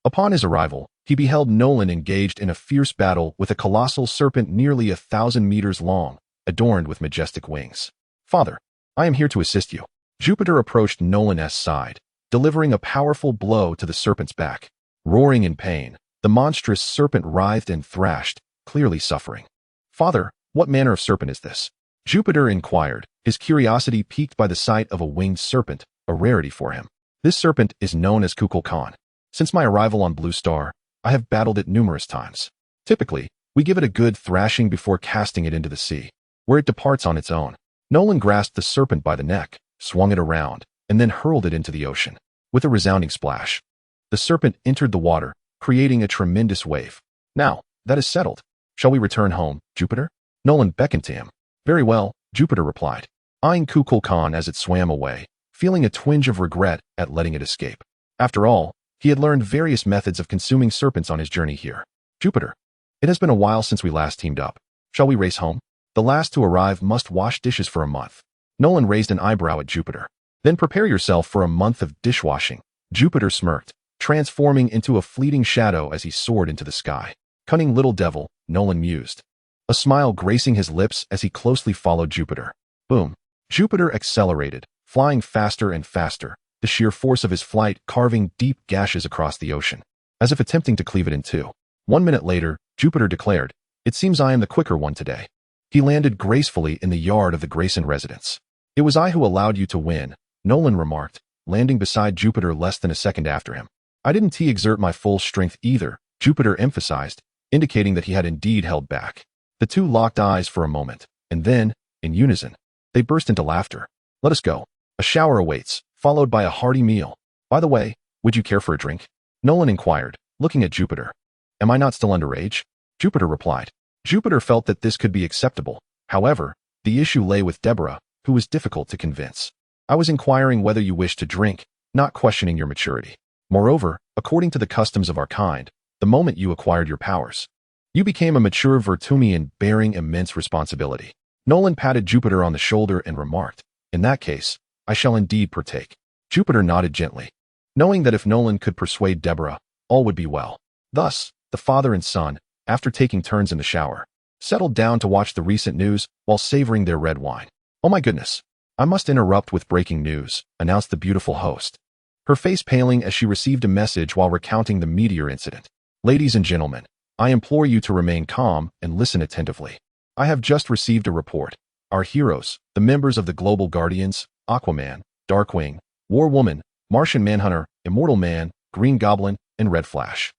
[SPEAKER 1] Upon his arrival, he beheld Nolan engaged in a fierce battle with a colossal serpent nearly 1,000 meters long, adorned with majestic wings. "Father, I am here to assist you." Jupiter approached Nolan's side, delivering a powerful blow to the serpent's back. Roaring in pain, the monstrous serpent writhed and thrashed, clearly suffering. "Father, what manner of serpent is this?" Jupiter inquired, his curiosity piqued by the sight of a winged serpent, a rarity for him. "This serpent is known as Kukulkan. Since my arrival on Blue Star, I have battled it numerous times. Typically, we give it a good thrashing before casting it into the sea, where it departs on its own." Nolan grasped the serpent by the neck, swung it around, and then hurled it into the ocean. With a resounding splash, the serpent entered the water, creating a tremendous wave. "Now, that is settled. Shall we return home, Jupiter?" Nolan beckoned to him. "Very well," Jupiter replied, eyeing Kukulkan as it swam away, feeling a twinge of regret at letting it escape. After all, he had learned various methods of consuming serpents on his journey here. "Jupiter, it has been a while since we last teamed up. Shall we race home? The last to arrive must wash dishes for a month." Nolan raised an eyebrow at Jupiter. "Then prepare yourself for a month of dishwashing." Jupiter smirked, transforming into a fleeting shadow as he soared into the sky. "Cunning little devil," Nolan mused, a smile gracing his lips as he closely followed Jupiter. Boom. Jupiter accelerated, flying faster and faster, the sheer force of his flight carving deep gashes across the ocean, as if attempting to cleave it in two. 1 minute later, Jupiter declared, "It seems I am the quicker one today." He landed gracefully in the yard of the Grayson residence. "It was I who allowed you to win," Nolan remarked, landing beside Jupiter less than a second after him. "I didn't exert my full strength either," Jupiter emphasized, indicating that he had indeed held back. The two locked eyes for a moment, and then, in unison, they burst into laughter. "Let us go. A shower awaits, followed by a hearty meal. By the way, would you care for a drink?" Nolan inquired, looking at Jupiter. "Am I not still underage?" Jupiter replied. Jupiter felt that this could be acceptable. However, the issue lay with Deborah, who was difficult to convince. "I was inquiring whether you wished to drink, not questioning your maturity. Moreover, according to the customs of our kind, the moment you acquired your powers, you became a mature Vertumian bearing immense responsibility." Nolan patted Jupiter on the shoulder and remarked, "In that case, I shall indeed partake." Jupiter nodded gently, knowing that if Nolan could persuade Deborah, all would be well. Thus, the father and son, after taking turns in the shower, settled down to watch the recent news while savoring their red wine. "Oh my goodness, I must interrupt with breaking news," announced the beautiful host. her face paling as she received a message while recounting the meteor incident. Ladies and gentlemen, I implore you to remain calm and listen attentively. I have just received a report. Our heroes, the members of the Global Guardians, Aquaman, Darkwing, War Woman, Martian Manhunter, Immortal Man, Green Goblin, and Red Flash,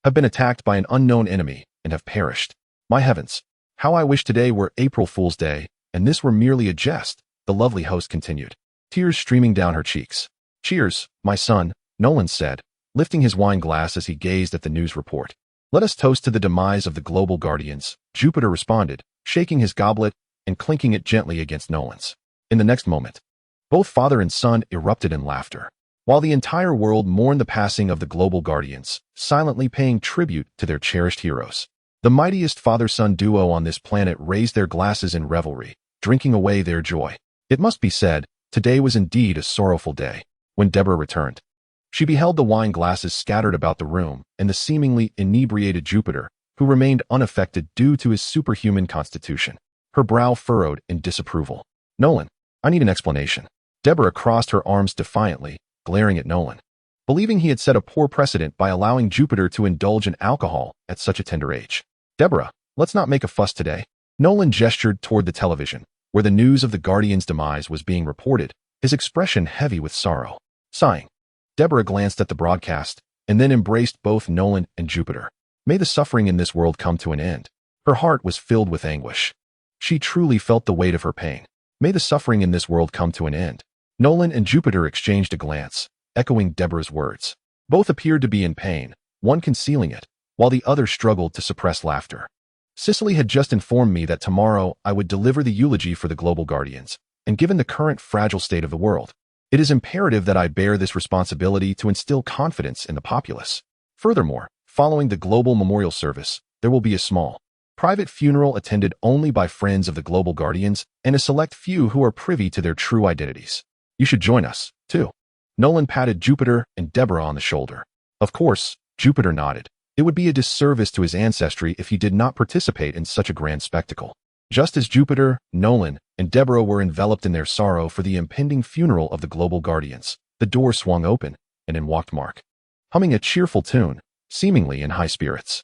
[SPEAKER 1] have been attacked by an unknown enemy and have perished. My heavens, how I wish today were April Fool's Day, and this were merely a jest, the lovely host continued, tears streaming down her cheeks. Cheers, my son, Nolan said, lifting his wine glass as he gazed at the news report. Let us toast to the demise of the Global Guardians, Jupiter responded, shaking his goblet and clinking it gently against Nolan's. In the next moment, both father and son erupted in laughter, while the entire world mourned the passing of the Global Guardians, silently paying tribute to their cherished heroes. The mightiest father-son duo on this planet raised their glasses in revelry, drinking away their joy. It must be said, today was indeed a sorrowful day. When Deborah returned, she beheld the wine glasses scattered about the room and the seemingly inebriated Jupiter, who remained unaffected due to his superhuman constitution. Her brow furrowed in disapproval. Nolan, I need an explanation. Deborah crossed her arms defiantly, glaring at Nolan, believing he had set a poor precedent by allowing Jupiter to indulge in alcohol at such a tender age. Deborah, let's not make a fuss today. Nolan gestured toward the television, where the news of the Guardian's demise was being reported, his expression heavy with sorrow. Sighing, Deborah glanced at the broadcast and then embraced both Nolan and Jupiter. May the suffering in this world come to an end. Her heart was filled with anguish. She truly felt the weight of her pain. May the suffering in this world come to an end. Nolan and Jupiter exchanged a glance, echoing Deborah's words. Both appeared to be in pain, one concealing it, while the other struggled to suppress laughter. Cicely had just informed me that tomorrow I would deliver the eulogy for the Global Guardians, and given the current fragile state of the world, it is imperative that I bear this responsibility to instill confidence in the populace. Furthermore, following the global memorial service, there will be a small, private funeral attended only by friends of the Global Guardians and a select few who are privy to their true identities. You should join us, too. Nolan patted Jupiter and Deborah on the shoulder. Of course, Jupiter nodded. It would be a disservice to his ancestry if he did not participate in such a grand spectacle. Just as Jupiter, Nolan, and Deborah were enveloped in their sorrow for the impending funeral of the Global Guardians, the door swung open, and in walked Mark, humming a cheerful tune, seemingly in high spirits.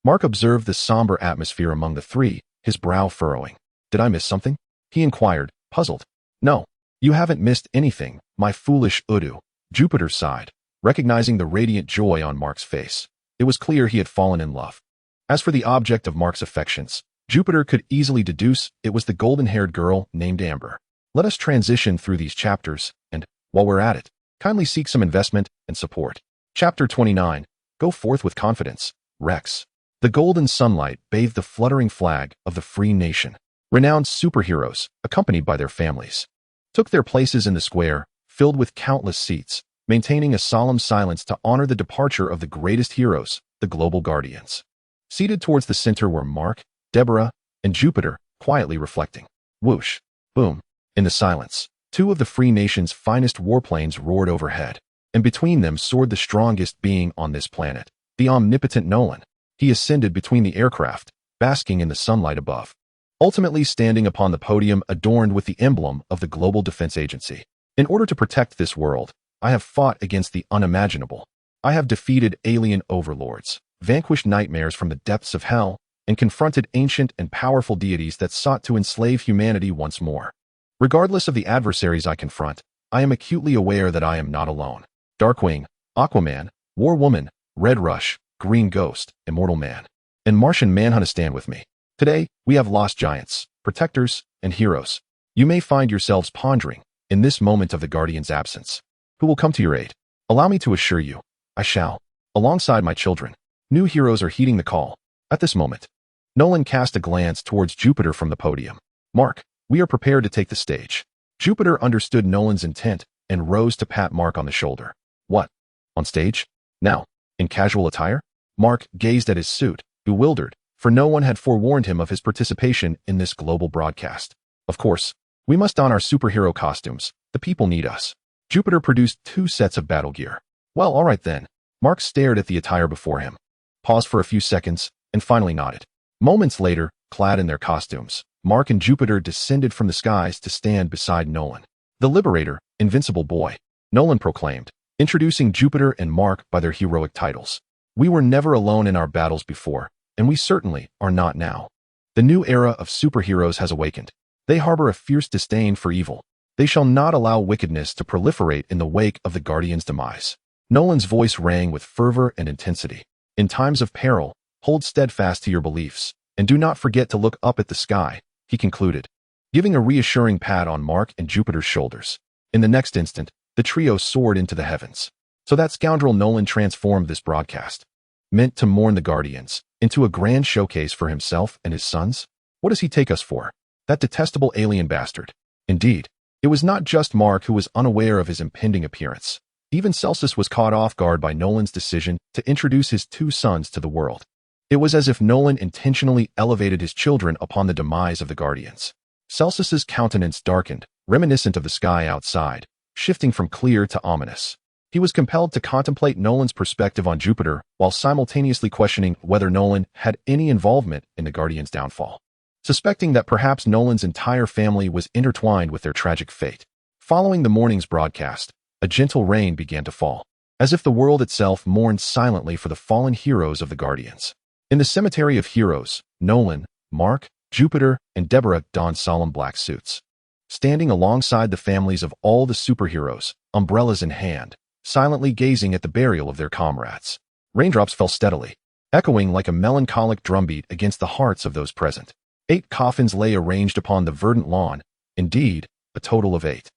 [SPEAKER 1] Mark observed the somber atmosphere among the three, his brow furrowing. Did I miss something? He inquired, puzzled. No, you haven't missed anything, my foolish Udu. Jupiter sighed, recognizing the radiant joy on Mark's face. It was clear he had fallen in love. As for the object of Mark's affections, Jupiter could easily deduce it was the golden-haired girl named Amber. Let us transition through these chapters, and, while we're at it, kindly seek some investment and support. Chapter 29. Go forth with confidence, Rex. The golden sunlight bathed the fluttering flag of the free nation. Renowned superheroes, accompanied by their families, took their places in the square, filled with countless seats, maintaining a solemn silence to honor the departure of the greatest heroes, the Global Guardians. Seated towards the center were Mark, Deborah, and Jupiter, quietly reflecting. Whoosh, boom. In the silence, two of the free nation's finest warplanes roared overhead, and between them soared the strongest being on this planet, the omnipotent Nolan. He ascended between the aircraft, basking in the sunlight above, ultimately standing upon the podium adorned with the emblem of the Global Defense Agency. In order to protect this world, I have fought against the unimaginable. I have defeated alien overlords, vanquished nightmares from the depths of hell, and confronted ancient and powerful deities that sought to enslave humanity once more. Regardless of the adversaries I confront, I am acutely aware that I am not alone. Darkwing, Aquaman, War Woman, Red Rush, Green Ghost, Immortal Man, and Martian Manhunter stand with me. Today, we have lost giants, protectors, and heroes. You may find yourselves pondering, in this moment of the Guardian's absence, who will come to your aid. Allow me to assure you, I shall. Alongside my children, new heroes are heeding the call. At this moment, Nolan cast a glance towards Jupiter from the podium. Mark, we are prepared to take the stage. Jupiter understood Nolan's intent and rose to pat Mark on the shoulder. What? On stage? Now, in casual attire? Mark gazed at his suit, bewildered, for no one had forewarned him of his participation in this global broadcast. Of course, we must don our superhero costumes. The people need us. Jupiter produced 2 sets of battle gear. Well, all right then. Mark stared at the attire before him, paused for a few seconds, and finally nodded. Moments later, clad in their costumes, Mark and Jupiter descended from the skies to stand beside Nolan. The Liberator, invincible boy, Nolan proclaimed, Introducing Jupiter and Mark by their heroic titles. We were never alone in our battles before, and we certainly are not now. The new era of superheroes has awakened. They harbor a fierce disdain for evil. They shall not allow wickedness to proliferate in the wake of the Guardians' demise. Nolan's voice rang with fervor and intensity. In times of peril, hold steadfast to your beliefs, and do not forget to look up at the sky, he concluded, giving a reassuring pat on Mark and Jupiter's shoulders. In the next instant, the trio soared into the heavens. So that scoundrel Nolan transformed this broadcast, meant to mourn the Guardians, into a grand showcase for himself and his sons? What does he take us for? That detestable alien bastard. Indeed, it was not just Mark who was unaware of his impending appearance. Even Celsus was caught off guard by Nolan's decision to introduce his two sons to the world. It was as if Nolan intentionally elevated his children upon the demise of the Guardians. Celsus's countenance darkened, reminiscent of the sky outside, shifting from clear to ominous. He was compelled to contemplate Nolan's perspective on Jupiter while simultaneously questioning whether Nolan had any involvement in the Guardians' downfall, suspecting that perhaps Nolan's entire family was intertwined with their tragic fate. Following the morning's broadcast, a gentle rain began to fall, as if the world itself mourned silently for the fallen heroes of the Guardians. In the cemetery of heroes, Nolan, Mark, Jupiter, and Deborah donned solemn black suits. Standing alongside the families of all the superheroes, umbrellas in hand, silently gazing at the burial of their comrades. Raindrops fell steadily, echoing like a melancholic drumbeat against the hearts of those present. 8 coffins lay arranged upon the verdant lawn, indeed, a total of 8.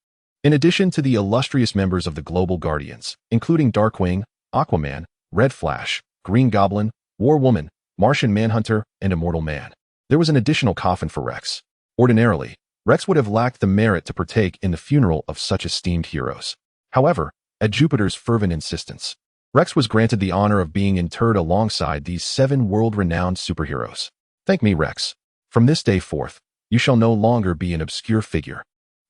[SPEAKER 1] In addition to the illustrious members of the Global Guardians, including Darkwing, Aquaman, Red Flash, Green Goblin, War Woman, Martian Manhunter, and Immortal Man, there was an additional coffin for Rex. Ordinarily, Rex would have lacked the merit to partake in the funeral of such esteemed heroes. However, at Jupiter's fervent insistence, Rex was granted the honor of being interred alongside these 7 world-renowned superheroes. Thank me, Rex. From this day forth, you shall no longer be an obscure figure.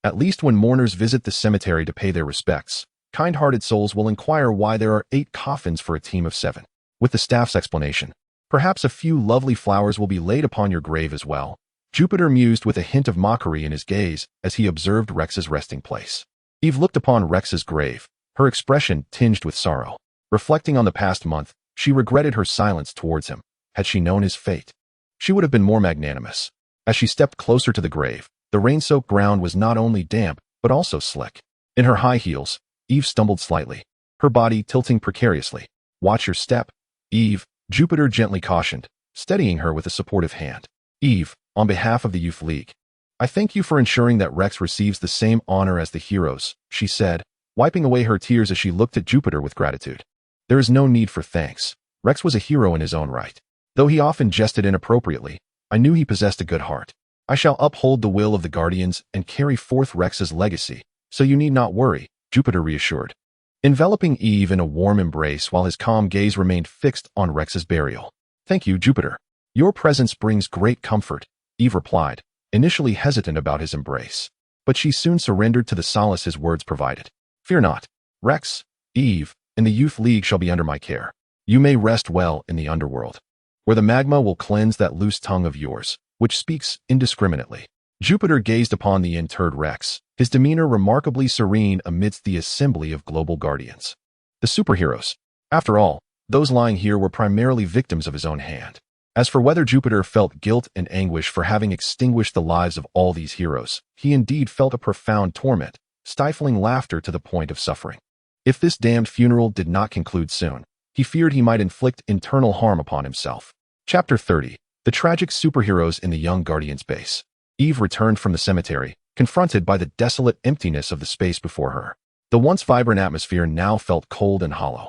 [SPEAKER 1] At least when mourners visit the cemetery to pay their respects, kind-hearted souls will inquire why there are 8 coffins for a team of 7. With the staff's explanation, perhaps a few lovely flowers will be laid upon your grave as well, Jupiter mused with a hint of mockery in his gaze as he observed Rex's resting place. Eve looked upon Rex's grave, her expression tinged with sorrow. Reflecting on the past month, she regretted her silence towards him. Had she known his fate, she would have been more magnanimous. As she stepped closer to the grave, the rain-soaked ground was not only damp, but also slick. In her high heels, Eve stumbled slightly, her body tilting precariously. Watch your step, Eve, Jupiter gently cautioned, steadying her with a supportive hand. Eve, on behalf of the Youth League, I thank you for ensuring that Rex receives the same honor as the heroes, she said, wiping away her tears as she looked at Jupiter with gratitude. There is no need for thanks. Rex was a hero in his own right. Though he often jested inappropriately, I knew he possessed a good heart. I shall uphold the will of the Guardians and carry forth Rex's legacy, so you need not worry, Jupiter reassured, enveloping Eve in a warm embrace while his calm gaze remained fixed on Rex's burial. Thank you, Jupiter. Your presence brings great comfort, Eve replied, initially hesitant about his embrace. But she soon surrendered to the solace his words provided. Fear not, Rex, Eve, and the Youth League shall be under my care. You may rest well in the underworld, where the magma will cleanse that loose tongue of yours, which speaks indiscriminately. Jupiter gazed upon the interred Rex, his demeanor remarkably serene amidst the assembly of global guardians. The superheroes. After all, those lying here were primarily victims of his own hand. As for whether Jupiter felt guilt and anguish for having extinguished the lives of all these heroes, he indeed felt a profound torment, stifling laughter to the point of suffering. If this damned funeral did not conclude soon, he feared he might inflict internal harm upon himself. Chapter 30. The tragic superheroes in the young Guardian's base. Eve returned from the cemetery, confronted by the desolate emptiness of the space before her. The once vibrant atmosphere now felt cold and hollow,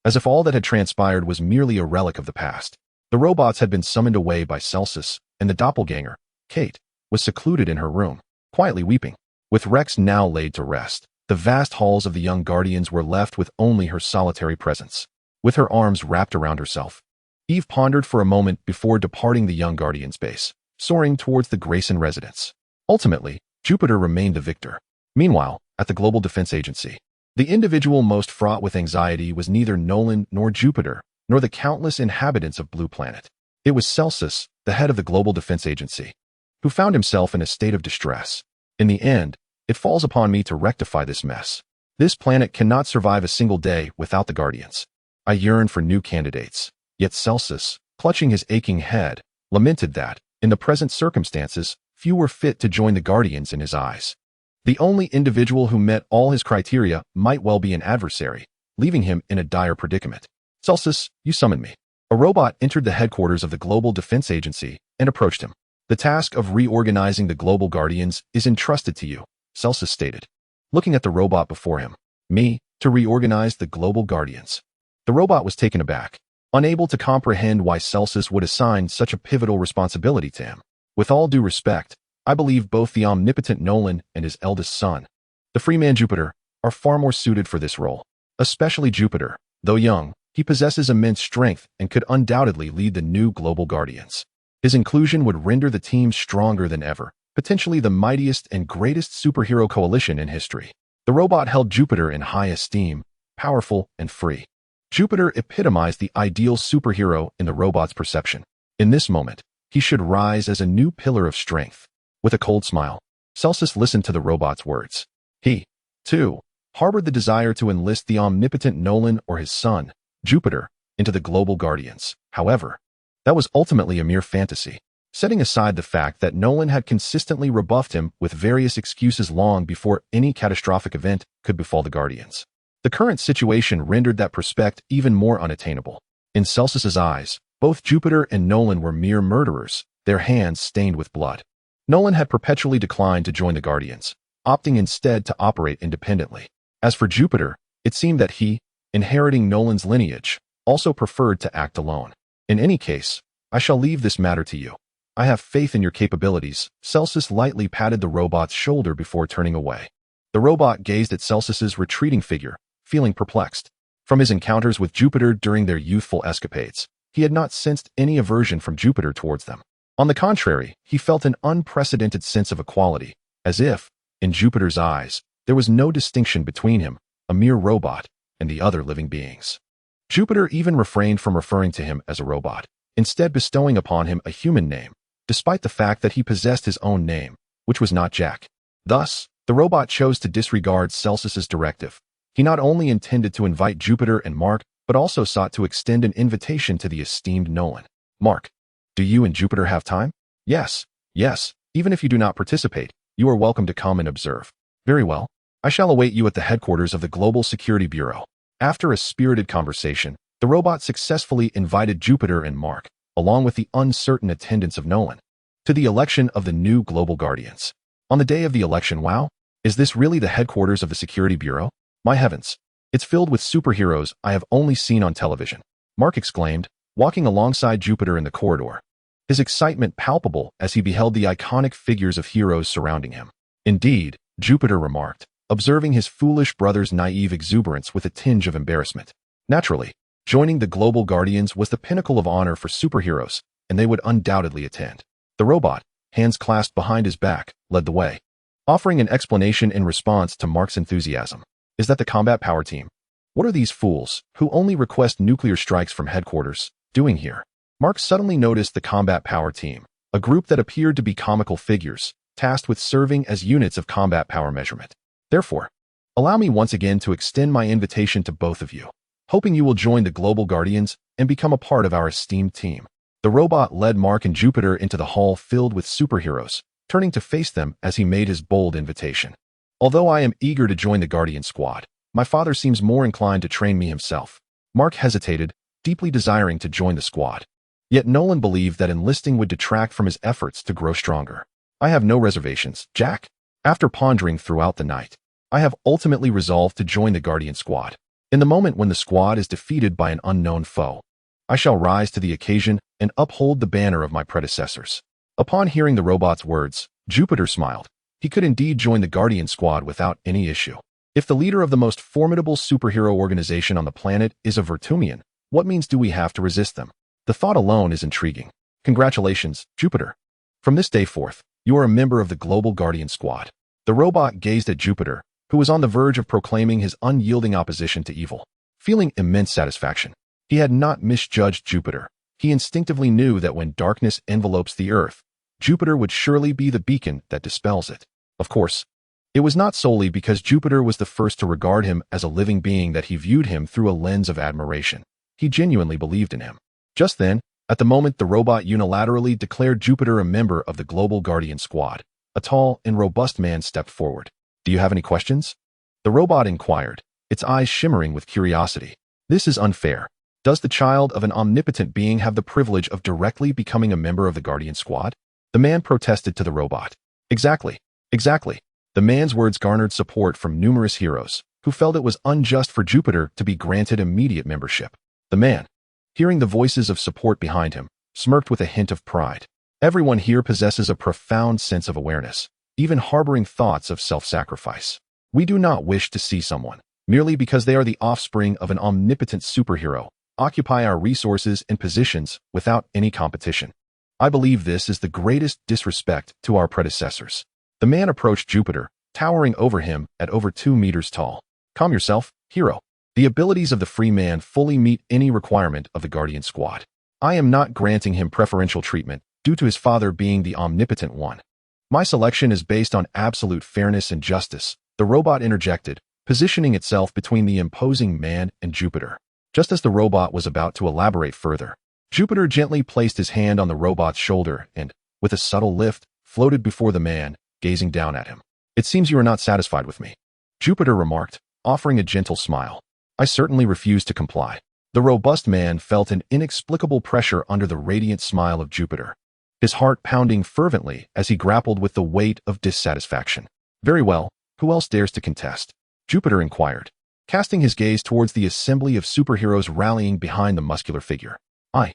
[SPEAKER 1] as if all that had transpired was merely a relic of the past. The robots had been summoned away by Celsus, and the doppelganger, Kate, was secluded in her room, quietly weeping. With Rex now laid to rest, the vast halls of the young Guardians were left with only her solitary presence. With her arms wrapped around herself, Eve pondered for a moment before departing the young Guardian's base, soaring towards the Grayson residence. Ultimately, Jupiter remained the victor. Meanwhile, at the Global Defense Agency, the individual most fraught with anxiety was neither Nolan nor Jupiter, nor the countless inhabitants of Blue Planet. It was Celsus, the head of the Global Defense Agency, who found himself in a state of distress. In the end, it falls upon me to rectify this mess. This planet cannot survive a single day without the Guardians. I yearn for new candidates. Yet Celsus, clutching his aching head, lamented that, in the present circumstances, few were fit to join the Guardians in his eyes. The only individual who met all his criteria might well be an adversary, leaving him in a dire predicament. Celsus, you summoned me. A robot entered the headquarters of the Global Defense Agency and approached him. The task of reorganizing the Global Guardians is entrusted to you, Celsus stated, looking at the robot before him. Me, to reorganize the Global Guardians. The robot was taken aback, unable to comprehend why Celsus would assign such a pivotal responsibility to him. With all due respect, I believe both the omnipotent Nolan and his eldest son, the free man Jupiter, are far more suited for this role. Especially Jupiter. Though young, he possesses immense strength and could undoubtedly lead the new Global Guardians. His inclusion would render the team stronger than ever, potentially the mightiest and greatest superhero coalition in history. The robot held Jupiter in high esteem, powerful and free. Jupiter epitomized the ideal superhero in the robot's perception. In this moment, he should rise as a new pillar of strength. With a cold smile, Celsus listened to the robot's words. He, too, harbored the desire to enlist the omnipotent Nolan or his son, Jupiter, into the Global Guardians. However, that was ultimately a mere fantasy. Setting aside the fact that Nolan had consistently rebuffed him with various excuses long before any catastrophic event could befall the Guardians. The current situation rendered that prospect even more unattainable. In Celsus's eyes, both Jupiter and Nolan were mere murderers, their hands stained with blood. Nolan had perpetually declined to join the Guardians, opting instead to operate independently. As for Jupiter, it seemed that he, inheriting Nolan's lineage, also preferred to act alone. In any case, I shall leave this matter to you. I have faith in your capabilities. Celsus lightly patted the robot's shoulder before turning away. The robot gazed at Celsus's retreating figure, feeling perplexed. From his encounters with Jupiter during their youthful escapades, he had not sensed any aversion from Jupiter towards them. On the contrary, he felt an unprecedented sense of equality, as if, in Jupiter's eyes, there was no distinction between him, a mere robot, and the other living beings. Jupiter even refrained from referring to him as a robot, instead bestowing upon him a human name, despite the fact that he possessed his own name, which was not Jack. Thus, the robot chose to disregard Celsus's directive. He not only intended to invite Jupiter and Mark, but also sought to extend an invitation to the esteemed Nolan. Mark, do you and Jupiter have time? Yes, even if you do not participate, you are welcome to come and observe. Very well. I shall await you at the headquarters of the Global Security Bureau. After a spirited conversation, the robot successfully invited Jupiter and Mark, along with the uncertain attendance of Nolan, to the election of the new Global Guardians. On the day of the election, wow, is this really the headquarters of the Security Bureau? My heavens, it's filled with superheroes I have only seen on television, Mark exclaimed, walking alongside Jupiter in the corridor, his excitement palpable as he beheld the iconic figures of heroes surrounding him. Indeed, Jupiter remarked, observing his foolish brother's naive exuberance with a tinge of embarrassment. Naturally, joining the Global Guardians was the pinnacle of honor for superheroes, and they would undoubtedly attend. The robot, hands clasped behind his back, led the way, offering an explanation in response to Mark's enthusiasm. Is that the combat power team? What are these fools, who only request nuclear strikes from headquarters, doing here? Mark suddenly noticed the combat power team, a group that appeared to be comical figures, tasked with serving as units of combat power measurement. Therefore, allow me once again to extend my invitation to both of you, hoping you will join the Global Guardians and become a part of our esteemed team. The robot led Mark and Jupiter into the hall filled with superheroes, turning to face them as he made his bold invitation. Although I am eager to join the Guardian squad, my father seems more inclined to train me himself. Mark hesitated, deeply desiring to join the squad. Yet Nolan believed that enlisting would detract from his efforts to grow stronger. I have no reservations, Jack. After pondering throughout the night, I have ultimately resolved to join the Guardian squad. In the moment when the squad is defeated by an unknown foe, I shall rise to the occasion and uphold the banner of my predecessors. Upon hearing the robot's words, Jupiter smiled. He could indeed join the Guardian squad without any issue. If the leader of the most formidable superhero organization on the planet is a Vertumian, what means do we have to resist them? The thought alone is intriguing. Congratulations, Jupiter. From this day forth, you are a member of the Global Guardian squad. The robot gazed at Jupiter, who was on the verge of proclaiming his unyielding opposition to evil. Feeling immense satisfaction, he had not misjudged Jupiter. He instinctively knew that when darkness envelopes the earth, Jupiter would surely be the beacon that dispels it. Of course, It was not solely because Jupiter was the first to regard him as a living being that he viewed him through a lens of admiration. He genuinely believed in him. Just then, at the moment the robot unilaterally declared Jupiter a member of the Global Guardian Squad, a tall and robust man stepped forward. "Do you have any questions?" The robot inquired, its eyes shimmering with curiosity. "This is unfair. Does the child of an omnipotent being have the privilege of directly becoming a member of the Guardian Squad?" The man protested to the robot. Exactly. The man's words garnered support from numerous heroes, who felt it was unjust for Jupiter to be granted immediate membership. The man, hearing the voices of support behind him, smirked with a hint of pride. Everyone here possesses a profound sense of awareness, even harboring thoughts of self-sacrifice. We do not wish to see someone, merely because they are the offspring of an omnipotent superhero, occupy our resources and positions without any competition. I believe this is the greatest disrespect to our predecessors. The man approached Jupiter, towering over him at over 2 meters tall. "Calm yourself, hero. The abilities of the free man fully meet any requirement of the Guardian Squad. I am not granting him preferential treatment due to his father being the omnipotent one. My selection is based on absolute fairness and justice," the robot interjected, positioning itself between the imposing man and Jupiter. Just as the robot was about to elaborate further, Jupiter gently placed his hand on the robot's shoulder and, with a subtle lift, floated before the man, gazing down at him. "It seems you are not satisfied with me," Jupiter remarked, offering a gentle smile. "I certainly refuse to comply." The robust man felt an inexplicable pressure under the radiant smile of Jupiter, his heart pounding fervently as he grappled with the weight of dissatisfaction. "Very well, who else dares to contest?" Jupiter inquired, casting his gaze towards the assembly of superheroes rallying behind the muscular figure. I.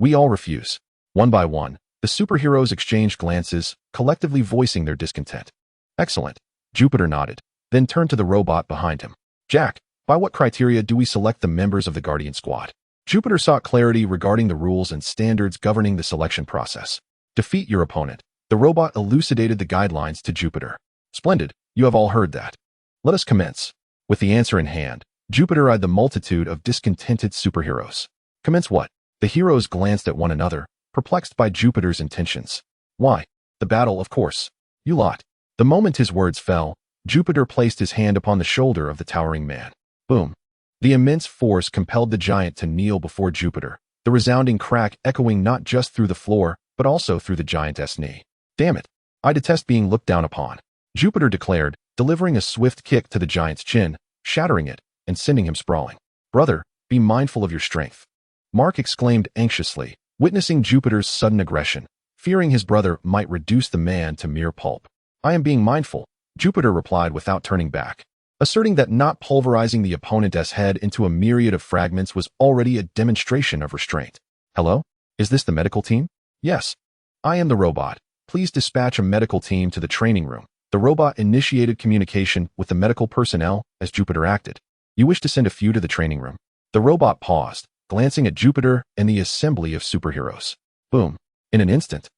[SPEAKER 1] We all refuse." One by one, the superheroes exchanged glances, collectively voicing their discontent. "Excellent," Jupiter nodded, then turned to the robot behind him. "Jack, by what criteria do we select the members of the Guardian Squad?" Jupiter sought clarity regarding the rules and standards governing the selection process. "Defeat your opponent." The robot elucidated the guidelines to Jupiter. "Splendid, you have all heard that. Let us commence." With the answer in hand, Jupiter eyed the multitude of discontented superheroes. "Commence what?" The heroes glanced at one another, perplexed by Jupiter's intentions. "Why, the battle, of course. You lot." The moment his words fell, Jupiter placed his hand upon the shoulder of the towering man. Boom. The immense force compelled the giant to kneel before Jupiter, the resounding crack echoing not just through the floor, but also through the giantess' knee. "Damn it. I detest being looked down upon," Jupiter declared, delivering a swift kick to the giant's chin, shattering it, and sending him sprawling. "Brother, be mindful of your strength," Mark exclaimed anxiously, witnessing Jupiter's sudden aggression, fearing his brother might reduce the man to mere pulp. "I am being mindful," Jupiter replied without turning back, asserting that not pulverizing the opponent's head into a myriad of fragments was already a demonstration of restraint. "Hello? Is this the medical team?" "Yes. I am the robot. Please dispatch a medical team to the training room." The robot initiated communication with the medical personnel as Jupiter acted. "You wish to send a few to the training room?" The robot paused, glancing at Jupiter and the assembly of superheroes. Boom. In an instant,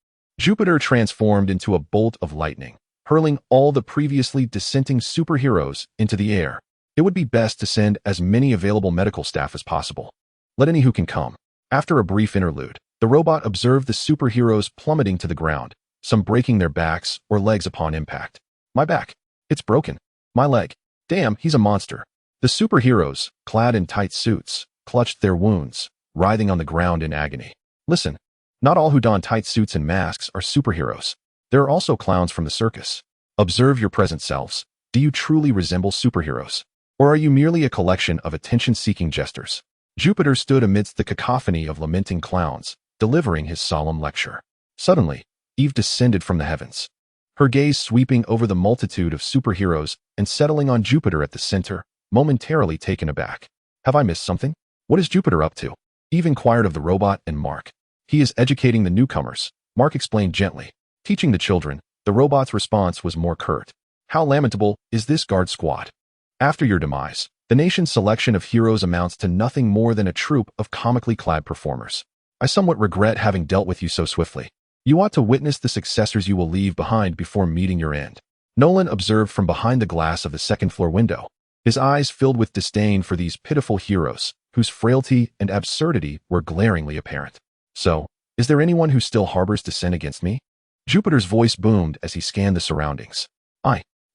[SPEAKER 1] Jupiter transformed into a bolt of lightning, hurling all the previously dissenting superheroes into the air. "It would be best to send as many available medical staff as possible. Let any who can come." After a brief interlude, the robot observed the superheroes plummeting to the ground, some breaking their backs or legs upon impact. "My back. It's broken. My leg. Damn, he's a monster." The superheroes, clad in tight suits, clutched their wounds, writhing on the ground in agony. Listen, not all who don tight suits and masks are superheroes. There are also clowns from the circus. Observe your present selves. Do you truly resemble superheroes? Or are you merely a collection of attention-seeking jesters? Jupiter stood amidst the cacophony of lamenting clowns, delivering his solemn lecture. Suddenly, Eve descended from the heavens, her gaze sweeping over the multitude of superheroes and settling on Jupiter at the center, momentarily taken aback. "Have I missed something? What is Jupiter up to?" Eve inquired of the robot and Mark. "He is educating the newcomers," Mark explained gently. "Teaching the children." The robot's response was more curt. "How lamentable is this guard squad? After your demise, the nation's selection of heroes amounts to nothing more than a troupe of comically clad performers. I somewhat regret having dealt with you so swiftly. You ought to witness the successors you will leave behind before meeting your end." Nolan observed from behind the glass of the second-floor window, his eyes filled with disdain for these pitiful heroes, whose frailty and absurdity were glaringly apparent. "So, is there anyone who still harbors dissent against me?" Jupiter's voice boomed as he scanned the surroundings.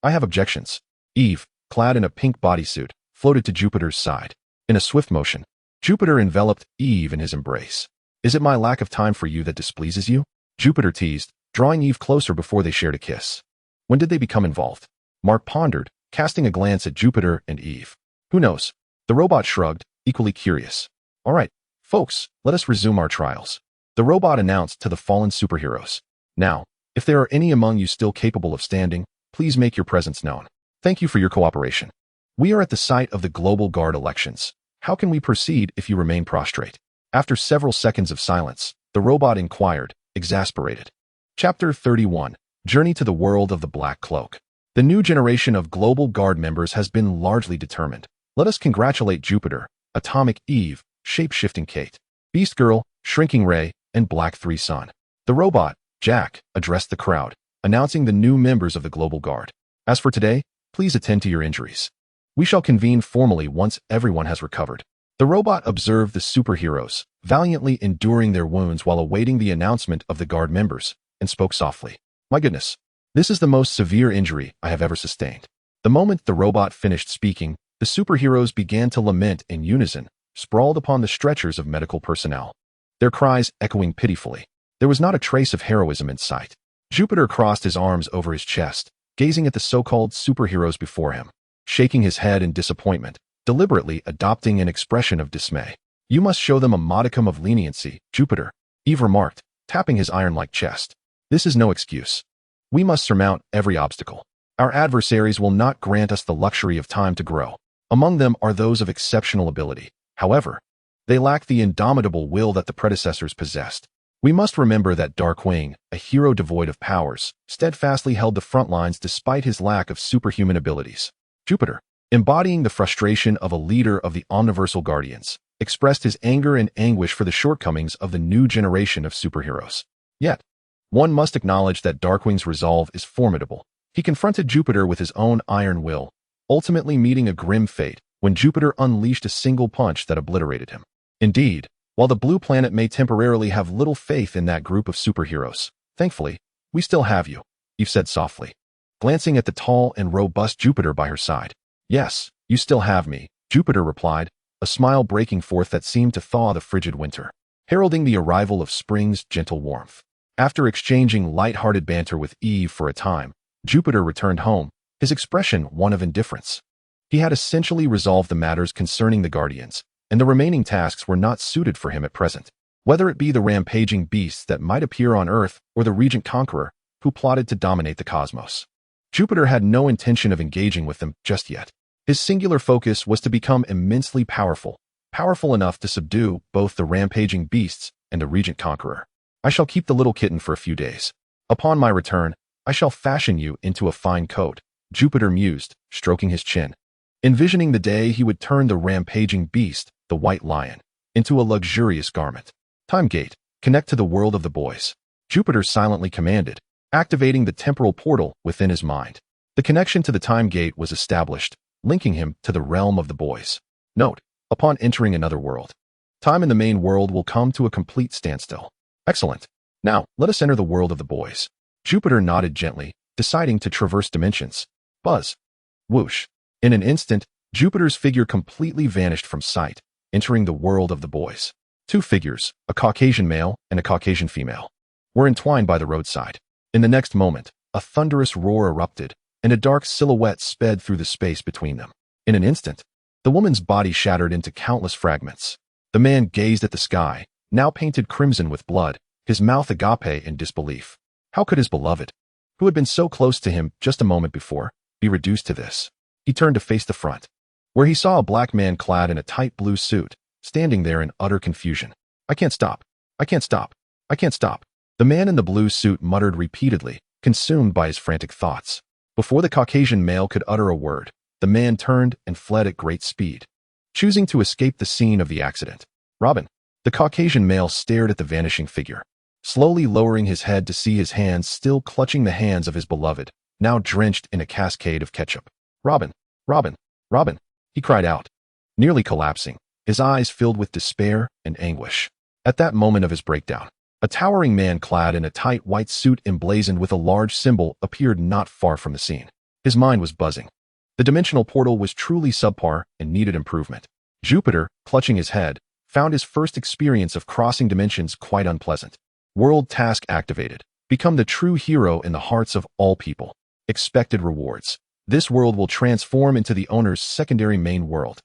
[SPEAKER 1] I have objections. Eve, clad in a pink bodysuit, floated to Jupiter's side. In a swift motion, Jupiter enveloped Eve in his embrace. Is it my lack of time for you that displeases you? Jupiter teased, drawing Eve closer before they shared a kiss. When did they become involved? Mark pondered, casting a glance at Jupiter and Eve. Who knows? The robot shrugged, equally curious. All right, folks, let us resume our trials. The robot announced to the fallen superheroes. Now, if there are any among you still capable of standing, please make your presence known. Thank you for your cooperation. We are at the site of the Global Guard elections. How can we proceed if you remain prostrate? After several seconds of silence, the robot inquired, exasperated. Chapter 31. Journey to the World of the Black Cloak. The new generation of Global Guard members has been largely determined. Let us congratulate Jupiter, Atomic Eve, Shape-Shifting Kate, Beast Girl, Shrinking Ray, and Black 3 Sun. The robot, Jack, addressed the crowd, announcing the new members of the Global Guard. As for today, please attend to your injuries. We shall convene formally once everyone has recovered. The robot observed the superheroes, valiantly enduring their wounds while awaiting the announcement of the Guard members, and spoke softly. My goodness, this is the most severe injury I have ever sustained. The moment the robot finished speaking, the superheroes began to lament in unison, sprawled upon the stretchers of medical personnel, their cries echoing pitifully. There was not a trace of heroism in sight. Jupiter crossed his arms over his chest, gazing at the so-called superheroes before him, shaking his head in disappointment, deliberately adopting an expression of dismay. You must show them a modicum of leniency, Jupiter, Eve remarked, tapping his iron-like chest. This is no excuse. We must surmount every obstacle. Our adversaries will not grant us the luxury of time to grow. Among them are those of exceptional ability. However, they lack the indomitable will that the predecessors possessed. We must remember that Darkwing, a hero devoid of powers, steadfastly held the front lines despite his lack of superhuman abilities. Jupiter, embodying the frustration of a leader of the Omniversal Guardians, expressed his anger and anguish for the shortcomings of the new generation of superheroes. Yet, one must acknowledge that Darkwing's resolve is formidable. He confronted Jupiter with his own iron will, ultimately meeting a grim fate when Jupiter unleashed a single punch that obliterated him. Indeed, while the blue planet may temporarily have little faith in that group of superheroes, thankfully, we still have you, Eve said softly, glancing at the tall and robust Jupiter by her side. Yes, you still have me, Jupiter replied, a smile breaking forth that seemed to thaw the frigid winter, heralding the arrival of spring's gentle warmth. After exchanging light-hearted banter with Eve for a time, Jupiter returned home, his expression one of indifference. He had essentially resolved the matters concerning the Guardians, and the remaining tasks were not suited for him at present, whether it be the rampaging beasts that might appear on Earth or the Regent Conqueror, who plotted to dominate the cosmos. Jupiter had no intention of engaging with them just yet. His singular focus was to become immensely powerful, powerful enough to subdue both the rampaging beasts and the Regent Conqueror. I shall keep the little kitten for a few days. Upon my return, I shall fashion you into a fine coat, Jupiter mused, stroking his chin, envisioning the day he would turn the rampaging beast, the White Lion, into a luxurious garment. Time Gate, connect to the world of the boys. Jupiter silently commanded, activating the temporal portal within his mind. The connection to the Time Gate was established, linking him to the realm of the boys. Note, upon entering another world, time in the main world will come to a complete standstill. Excellent. Now, let us enter the world of the boys. Jupiter nodded gently, deciding to traverse dimensions. Buzz. Whoosh. In an instant, Jupiter's figure completely vanished from sight, entering the world of the boys. Two figures, a Caucasian male and a Caucasian female, were entwined by the roadside. In the next moment, a thunderous roar erupted, and a dark silhouette sped through the space between them. In an instant, the woman's body shattered into countless fragments. The man gazed at the sky, now painted crimson with blood, his mouth agape in disbelief. How could his beloved, who had been so close to him just a moment before, be reduced to this? He turned to face the front, where he saw a black man clad in a tight blue suit, standing there in utter confusion. I can't stop. I can't stop. I can't stop. The man in the blue suit muttered repeatedly, consumed by his frantic thoughts. Before the Caucasian male could utter a word, the man turned and fled at great speed, choosing to escape the scene of the accident. Robin. The Caucasian male stared at the vanishing figure, slowly lowering his head to see his hands still clutching the hands of his beloved, now drenched in a cascade of ketchup. Robin, Robin, Robin, he cried out, nearly collapsing, his eyes filled with despair and anguish. At that moment of his breakdown, a towering man clad in a tight white suit emblazoned with a large symbol appeared not far from the scene. His mind was buzzing. The dimensional portal was truly subpar and needed improvement. Jupiter, clutching his head, found his first experience of crossing dimensions quite unpleasant. World task activated. Become the true hero in the hearts of all people. Expected rewards. This world will transform into the owner's secondary main world,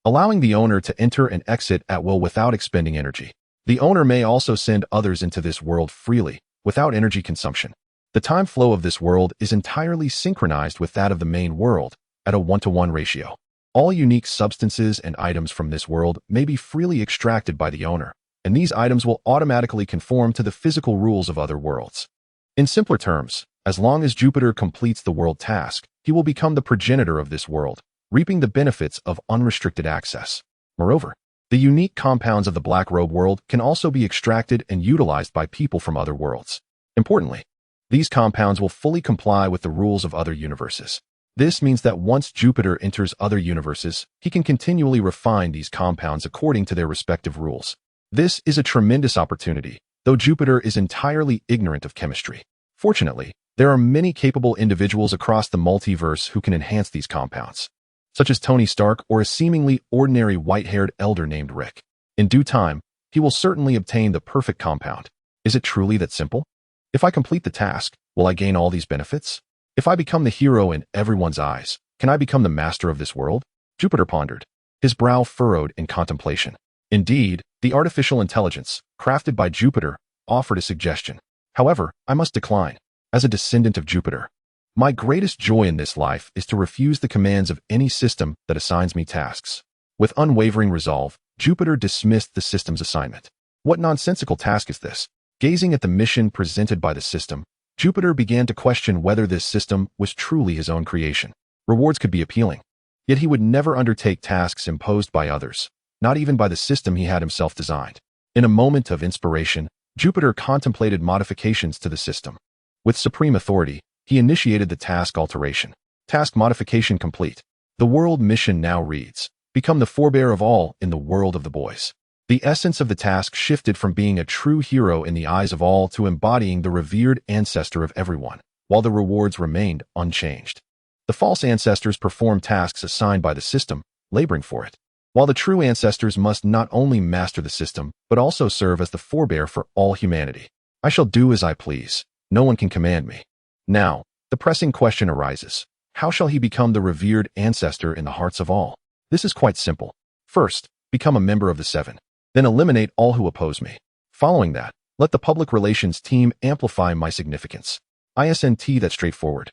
[SPEAKER 1] allowing the owner to enter and exit at will without expending energy. The owner may also send others into this world freely, without energy consumption. The time flow of this world is entirely synchronized with that of the main world, at a 1-to-1 ratio. All unique substances and items from this world may be freely extracted by the owner, and these items will automatically conform to the physical rules of other worlds. In simpler terms, as long as Jupiter completes the world task, he will become the progenitor of this world, reaping the benefits of unrestricted access. Moreover, the unique compounds of the Black Robe world can also be extracted and utilized by people from other worlds. Importantly, these compounds will fully comply with the rules of other universes. This means that once Jupiter enters other universes, he can continually refine these compounds according to their respective rules. This is a tremendous opportunity, though Jupiter is entirely ignorant of chemistry. Fortunately, there are many capable individuals across the multiverse who can enhance these compounds, such as Tony Stark or a seemingly ordinary white-haired elder named Rick. In due time, he will certainly obtain the perfect compound. Is it truly that simple? If I complete the task, will I gain all these benefits? If I become the hero in everyone's eyes, can I become the master of this world? Jupiter pondered, his brow furrowed in contemplation. Indeed, the artificial intelligence, crafted by Jupiter, offered a suggestion. However, I must decline. As a descendant of Jupiter, my greatest joy in this life is to refuse the commands of any system that assigns me tasks. With unwavering resolve, Jupiter dismissed the system's assignment. What nonsensical task is this? Gazing at the mission presented by the system, Jupiter began to question whether this system was truly his own creation. Rewards could be appealing, yet he would never undertake tasks imposed by others, not even by the system he had himself designed. In a moment of inspiration, Jupiter contemplated modifications to the system. With supreme authority, he initiated the task alteration. Task modification complete. The world mission now reads, become the forebear of all in the world of the boys. The essence of the task shifted from being a true hero in the eyes of all to embodying the revered ancestor of everyone, while the rewards remained unchanged. The false ancestors performed tasks assigned by the system, laboring for it, while the true ancestors must not only master the system, but also serve as the forebear for all humanity. I shall do as I please. No one can command me. Now, the pressing question arises. How shall he become the revered ancestor in the hearts of all? This is quite simple. First, become a member of the Seven. Then eliminate all who oppose me. Following that, let the public relations team amplify my significance. Isn't that straightforward?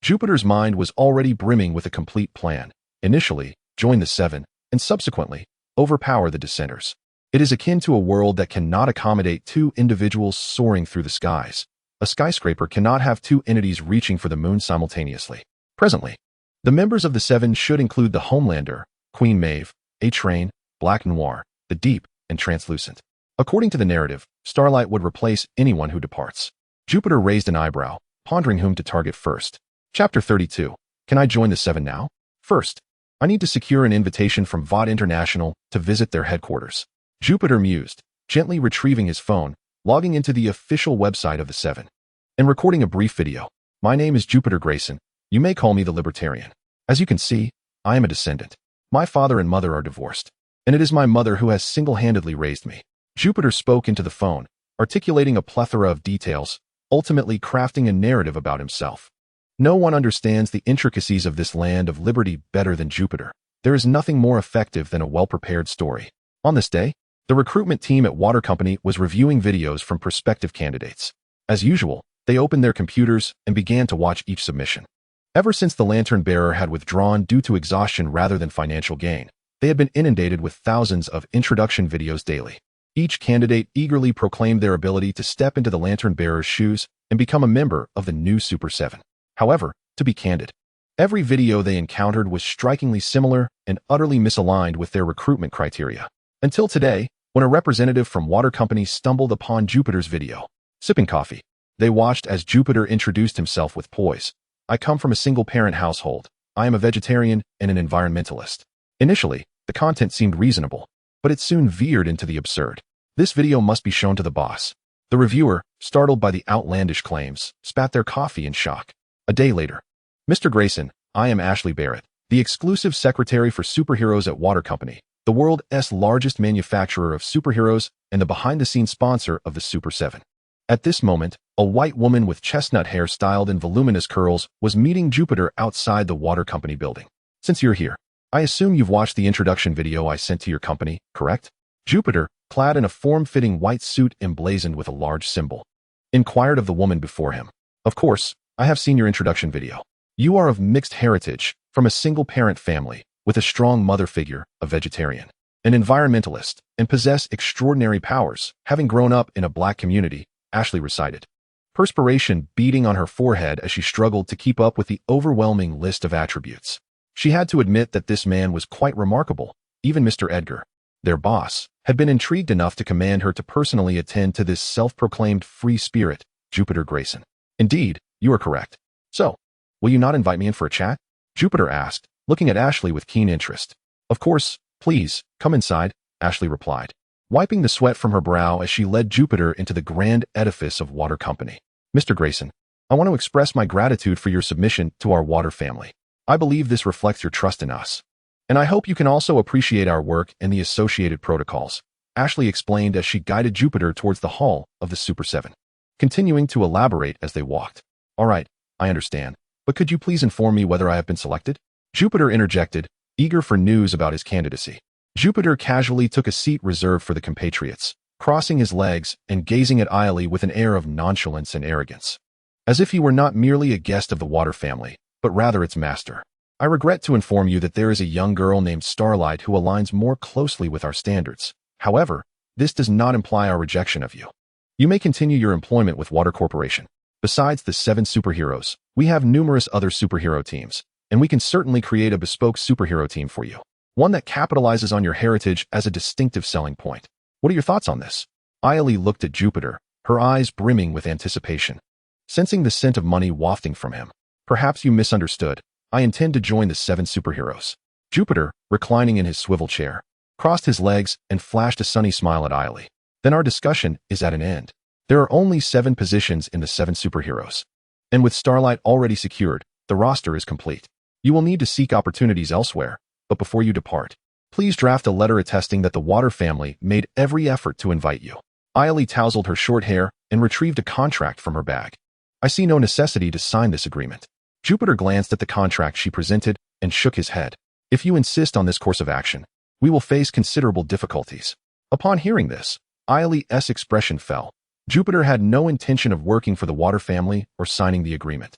[SPEAKER 1] Jupiter's mind was already brimming with a complete plan. Initially, join the Seven, and subsequently, overpower the dissenters. It is akin to a world that cannot accommodate two individuals soaring through the skies. A skyscraper cannot have two entities reaching for the moon simultaneously. Presently, the members of the Seven should include the Homelander, Queen Maeve, A-Train, Black Noir, the Deep, and Translucent. According to the narrative, Starlight would replace anyone who departs. Jupiter raised an eyebrow, pondering whom to target first. Chapter 32. Can I join the Seven now? First, I need to secure an invitation from VOD International to visit their headquarters. Jupiter mused, gently retrieving his phone, logging into the official website of the Seven, and recording a brief video. My name is Jupiter Grayson. You may call me the Libertarian. As you can see, I am a descendant. My father and mother are divorced, and it is my mother who has single-handedly raised me. Jupiter spoke into the phone, articulating a plethora of details, ultimately crafting a narrative about himself. No one understands the intricacies of this land of liberty better than Jupiter. There is nothing more effective than a well-prepared story. On this day, the recruitment team at Water Company was reviewing videos from prospective candidates. As usual, they opened their computers and began to watch each submission. Ever since the lantern bearer had withdrawn due to exhaustion rather than financial gain, they had been inundated with thousands of introduction videos daily. Each candidate eagerly proclaimed their ability to step into the lantern bearer's shoes and become a member of the new Super 7. However, to be candid, every video they encountered was strikingly similar and utterly misaligned with their recruitment criteria. Until today, when a representative from Water Company stumbled upon Jupiter's video. Sipping coffee, they watched as Jupiter introduced himself with poise. I come from a single-parent household. I am a vegetarian and an environmentalist. Initially, the content seemed reasonable, but it soon veered into the absurd. This video must be shown to the boss. The reviewer, startled by the outlandish claims, spat their coffee in shock. A day later, Mr. Grayson, I am Ashley Barrett, the exclusive secretary for superheroes at Water Company, the world's largest manufacturer of superheroes and the behind-the-scenes sponsor of the Super 7. At this moment, a white woman with chestnut hair styled in voluminous curls was meeting Jupiter outside the Water Company building. Since you're here, I assume you've watched the introduction video I sent to your company, correct? Jupiter, clad in a form-fitting white suit emblazoned with a large symbol, inquired of the woman before him. Of course, I have seen your introduction video. You are of mixed heritage, from a single-parent family, with a strong mother figure, a vegetarian, an environmentalist, and possess extraordinary powers, having grown up in a black community, Ashley recited, perspiration beading on her forehead as she struggled to keep up with the overwhelming list of attributes. She had to admit that this man was quite remarkable. Even Mr. Edgar, their boss, had been intrigued enough to command her to personally attend to this self-proclaimed free spirit, Jupiter Grayson. Indeed, you are correct. So, will you not invite me in for a chat? Jupiter asked, looking at Ashley with keen interest. Of course, please, come inside, Ashley replied, wiping the sweat from her brow as she led Jupiter into the grand edifice of Water Company. Mr. Grayson, I want to express my gratitude for your submission to our water family. I believe this reflects your trust in us. And I hope you can also appreciate our work and the associated protocols, Ashley explained as she guided Jupiter towards the hall of the Super 7, continuing to elaborate as they walked. All right, I understand, but could you please inform me whether I have been selected? Jupiter interjected, eager for news about his candidacy. Jupiter casually took a seat reserved for the compatriots, crossing his legs and gazing at Ailey with an air of nonchalance and arrogance, as if he were not merely a guest of the water family, but rather its master. I regret to inform you that there is a young girl named Starlight who aligns more closely with our standards. However, this does not imply our rejection of you. You may continue your employment with Water Corporation. Besides the 7 superheroes, we have numerous other superhero teams, and we can certainly create a bespoke superhero team for you, one that capitalizes on your heritage as a distinctive selling point. What are your thoughts on this? Ailey looked at Jupiter, her eyes brimming with anticipation, sensing the scent of money wafting from him. Perhaps you misunderstood. I intend to join the 7 superheroes. Jupiter, reclining in his swivel chair, crossed his legs and flashed a sunny smile at Ailey. Then our discussion is at an end. There are only 7 positions in the 7 superheroes. And with Starlight already secured, the roster is complete. You will need to seek opportunities elsewhere, but before you depart, please draft a letter attesting that the Water family made every effort to invite you. Ailey tousled her short hair and retrieved a contract from her bag. I see no necessity to sign this agreement. Jupiter glanced at the contract she presented and shook his head. If you insist on this course of action, we will face considerable difficulties. Upon hearing this, Ailey's expression fell. Jupiter had no intention of working for the Water family or signing the agreement,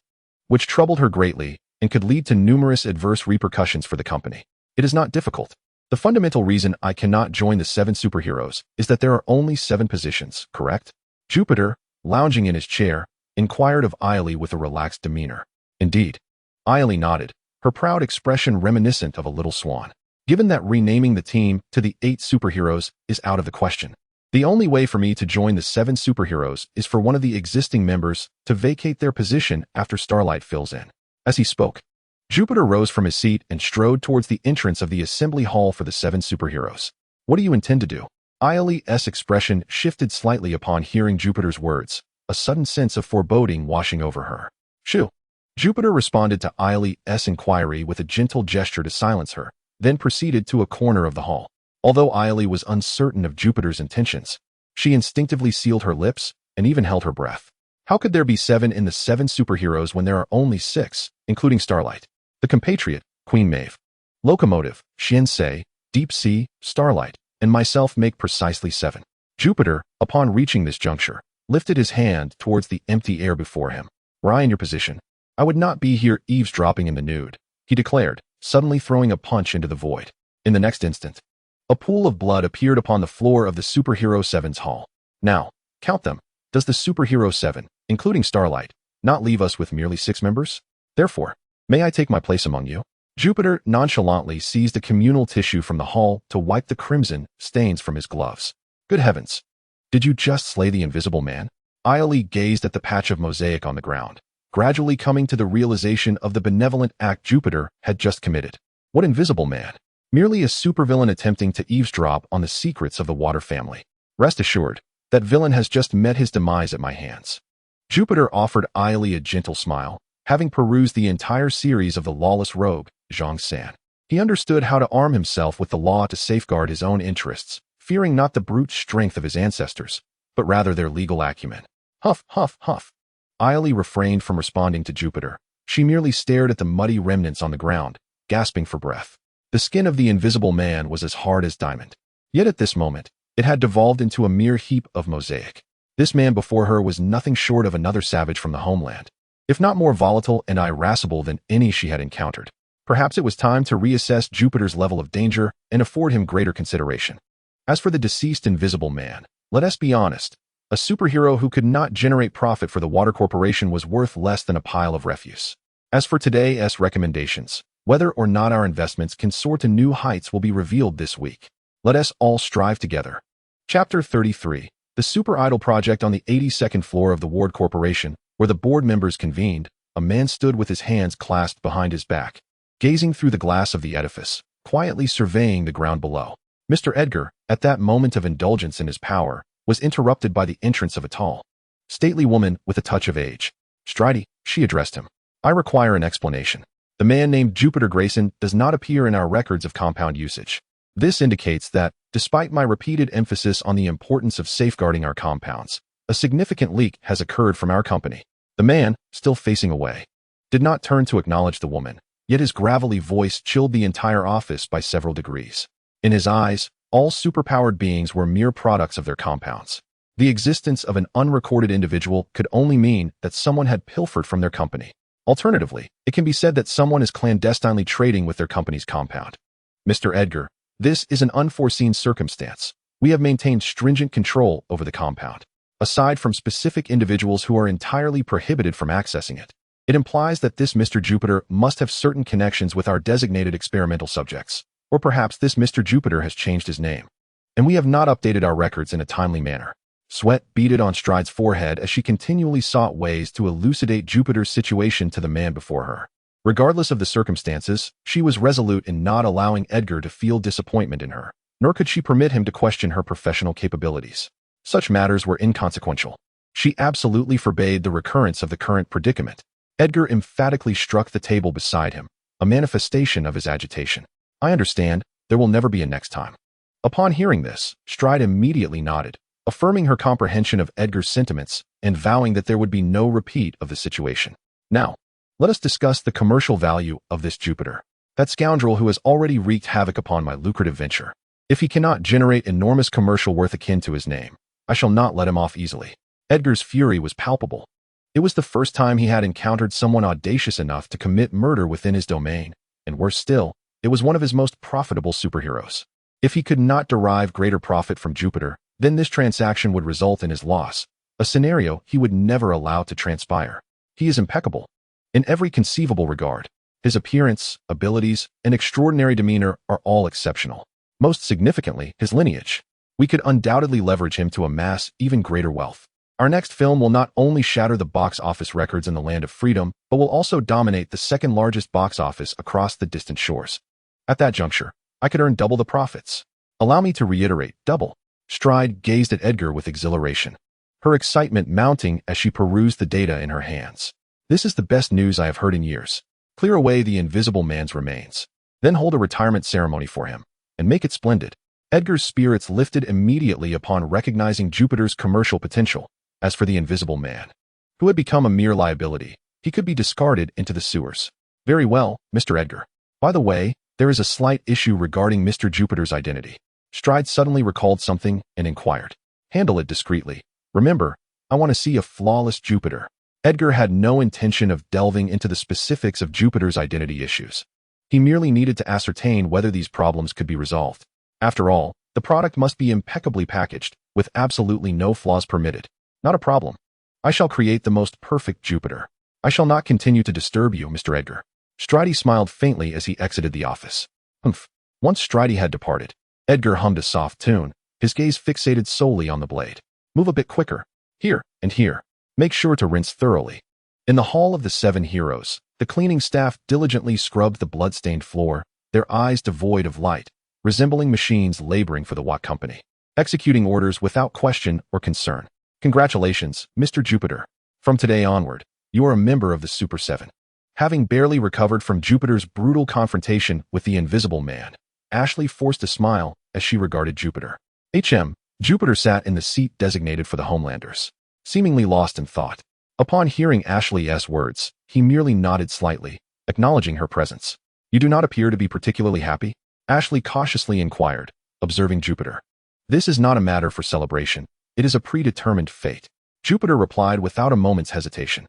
[SPEAKER 1] which troubled her greatly and could lead to numerous adverse repercussions for the company. It is not difficult. The fundamental reason I cannot join the 7 superheroes is that there are only 7 positions, correct? Jupiter, lounging in his chair, inquired of Ailey with a relaxed demeanor. Indeed. Ailey nodded, her proud expression reminiscent of a little swan. Given that renaming the team to the 8 superheroes is out of the question, the only way for me to join the 7 superheroes is for one of the existing members to vacate their position after Starlight fills in. As he spoke, Jupiter rose from his seat and strode towards the entrance of the assembly hall for the 7 superheroes. What do you intend to do? Ailey's expression shifted slightly upon hearing Jupiter's words, a sudden sense of foreboding washing over her. Shoo! Jupiter responded to Ailey's inquiry with a gentle gesture to silence her, then proceeded to a corner of the hall. Although Ailey was uncertain of Jupiter's intentions, she instinctively sealed her lips and even held her breath. How could there be 7 in the 7 superheroes when there are only 6, including Starlight, the compatriot, Queen Maeve, Locomotive, Shinsei, Deep Sea, Starlight, and myself make precisely 7. Jupiter, upon reaching this juncture, lifted his hand towards the empty air before him. Were I in your position, I would not be here eavesdropping in the nude, he declared, suddenly throwing a punch into the void. In the next instant, a pool of blood appeared upon the floor of the Superhero 7's hall. Now, count them. Does the Superhero 7, including Starlight, not leave us with merely 6 members? Therefore, may I take my place among you? Jupiter nonchalantly seized a communal tissue from the hall to wipe the crimson stains from his gloves. Good heavens! Did you just slay the Invisible Man? Ailey gazed at the patch of mosaic on the ground, gradually coming to the realization of the benevolent act Jupiter had just committed. What Invisible Man? Merely a supervillain attempting to eavesdrop on the secrets of the Water family. Rest assured, that villain has just met his demise at my hands. Jupiter offered Ailey a gentle smile, Having perused the entire series of the lawless rogue, Zhang San, he understood how to arm himself with the law to safeguard his own interests, fearing not the brute strength of his ancestors, but rather their legal acumen. Huff, huff, huff. Ailey refrained from responding to Jupiter. She merely stared at the muddy remnants on the ground, gasping for breath. The skin of the invisible man was as hard as diamond. Yet at this moment, it had devolved into a mere heap of mosaic. This man before her was nothing short of another savage from the homeland, if not more volatile and irascible than any she had encountered. Perhaps it was time to reassess Jupiter's level of danger and afford him greater consideration. As for the deceased invisible man, let us be honest, a superhero who could not generate profit for the Water Corporation was worth less than a pile of refuse. As for today's recommendations, whether or not our investments can soar to new heights will be revealed this week. Let us all strive together. Chapter 33. The Super Idol Project. On the 82nd floor of the Ward Corporation, where the board members convened, a man stood with his hands clasped behind his back, gazing through the glass of the edifice, quietly surveying the ground below. Mr. Edgar, at that moment of indulgence in his power, was interrupted by the entrance of a tall, stately woman with a touch of age. "Stridey," she addressed him. "I require an explanation. The man named Jupiter Grayson does not appear in our records of compound usage. This indicates that, despite my repeated emphasis on the importance of safeguarding our compounds, a significant leak has occurred from our company." The man, still facing away, did not turn to acknowledge the woman, yet his gravelly voice chilled the entire office by several degrees. In his eyes, all superpowered beings were mere products of their compounds. The existence of an unrecorded individual could only mean that someone had pilfered from their company. Alternatively, it can be said that someone is clandestinely trading with their company's compound. Mr. Edgar, this is an unforeseen circumstance. We have maintained stringent control over the compound, aside from specific individuals who are entirely prohibited from accessing it. It implies that this Mr. Jupiter must have certain connections with our designated experimental subjects. Or perhaps this Mr. Jupiter has changed his name, and we have not updated our records in a timely manner. Sweat beaded on Stride's forehead as she continually sought ways to elucidate Jupiter's situation to the man before her. Regardless of the circumstances, she was resolute in not allowing Edgar to feel disappointment in her, nor could she permit him to question her professional capabilities. Such matters were inconsequential. She absolutely forbade the recurrence of the current predicament. Edgar emphatically struck the table beside him, a manifestation of his agitation. "I understand, there will never be a next time." Upon hearing this, Stride immediately nodded, affirming her comprehension of Edgar's sentiments and vowing that there would be no repeat of the situation. "Now, let us discuss the commercial value of this Jupiter, that scoundrel who has already wreaked havoc upon my lucrative venture. If he cannot generate enormous commercial worth akin to his name, I shall not let him off easily." Edgar's fury was palpable. It was the first time he had encountered someone audacious enough to commit murder within his domain, and worse still, it was one of his most profitable superheroes. If he could not derive greater profit from Jupiter, then this transaction would result in his loss, a scenario he would never allow to transpire. He is impeccable in every conceivable regard. His appearance, abilities, and extraordinary demeanor are all exceptional. Most significantly, his lineage. We could undoubtedly leverage him to amass even greater wealth. Our next film will not only shatter the box office records in the land of freedom, but will also dominate the second largest box office across the distant shores. At that juncture, I could earn double the profits. Allow me to reiterate, double. Stride gazed at Edgar with exhilaration, her excitement mounting as she perused the data in her hands. "This is the best news I have heard in years. Clear away the invisible man's remains. Then hold a retirement ceremony for him, and make it splendid." Edgar's spirits lifted immediately upon recognizing Jupiter's commercial potential. As for the invisible man, who had become a mere liability, he could be discarded into the sewers. "Very well, Mr. Edgar. By the way, there is a slight issue regarding Mr. Jupiter's identity." Stride suddenly recalled something and inquired. "Handle it discreetly. Remember, I want to see a flawless Jupiter." Edgar had no intention of delving into the specifics of Jupiter's identity issues. He merely needed to ascertain whether these problems could be resolved. After all, the product must be impeccably packaged, with absolutely no flaws permitted. "Not a problem. I shall create the most perfect Jupiter. I shall not continue to disturb you, Mr. Edgar." Stridey smiled faintly as he exited the office. Humph. Once Stridey had departed, Edgar hummed a soft tune, his gaze fixated solely on the blade. "Move a bit quicker. Here, and here. Make sure to rinse thoroughly." In the Hall of the Seven Heroes, the cleaning staff diligently scrubbed the blood-stained floor, their eyes devoid of light, resembling machines laboring for the Watt Company, executing orders without question or concern. "Congratulations, Mr. Jupiter. From today onward, You are a member of the Super 7. Having barely recovered from Jupiter's brutal confrontation with the Invisible Man, Ashley forced a smile as she regarded Jupiter. Jupiter sat in the seat designated for the Homelanders, seemingly lost in thought. Upon hearing Ashley's words, he merely nodded slightly, acknowledging her presence. You do not appear to be particularly happy? Ashley cautiously inquired, observing Jupiter. This is not a matter for celebration. It is a predetermined fate. Jupiter replied without a moment's hesitation.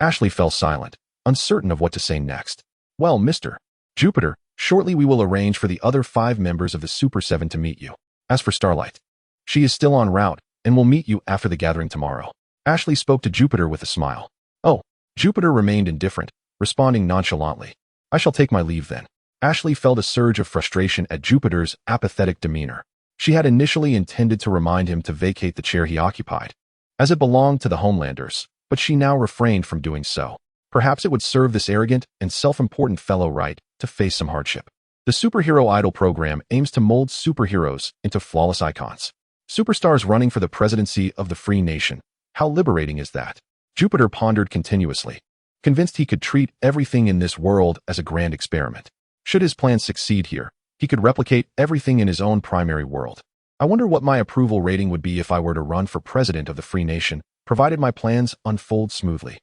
[SPEAKER 1] Ashley fell silent, uncertain of what to say next. Well, Mr. Jupiter, shortly we will arrange for the other 5 members of the Super 7 to meet you. As for Starlight, she is still en route and will meet you after the gathering tomorrow. Ashley spoke to Jupiter with a smile. Oh, Jupiter remained indifferent, responding nonchalantly. I shall take my leave then. Ashley felt a surge of frustration at Jupiter's apathetic demeanor. She had initially intended to remind him to vacate the chair he occupied, as it belonged to the Homelanders, but she now refrained from doing so. Perhaps it would serve this arrogant and self-important fellow right to face some hardship. The Superhero Idol program aims to mold superheroes into flawless icons. Superstars running for the presidency of the free nation. How liberating is that? Jupiter pondered continuously, convinced he could treat everything in this world as a grand experiment. Should his plan succeed here, he could replicate everything in his own primary world. I wonder what my approval rating would be if I were to run for president of the free nation, provided my plans unfold smoothly.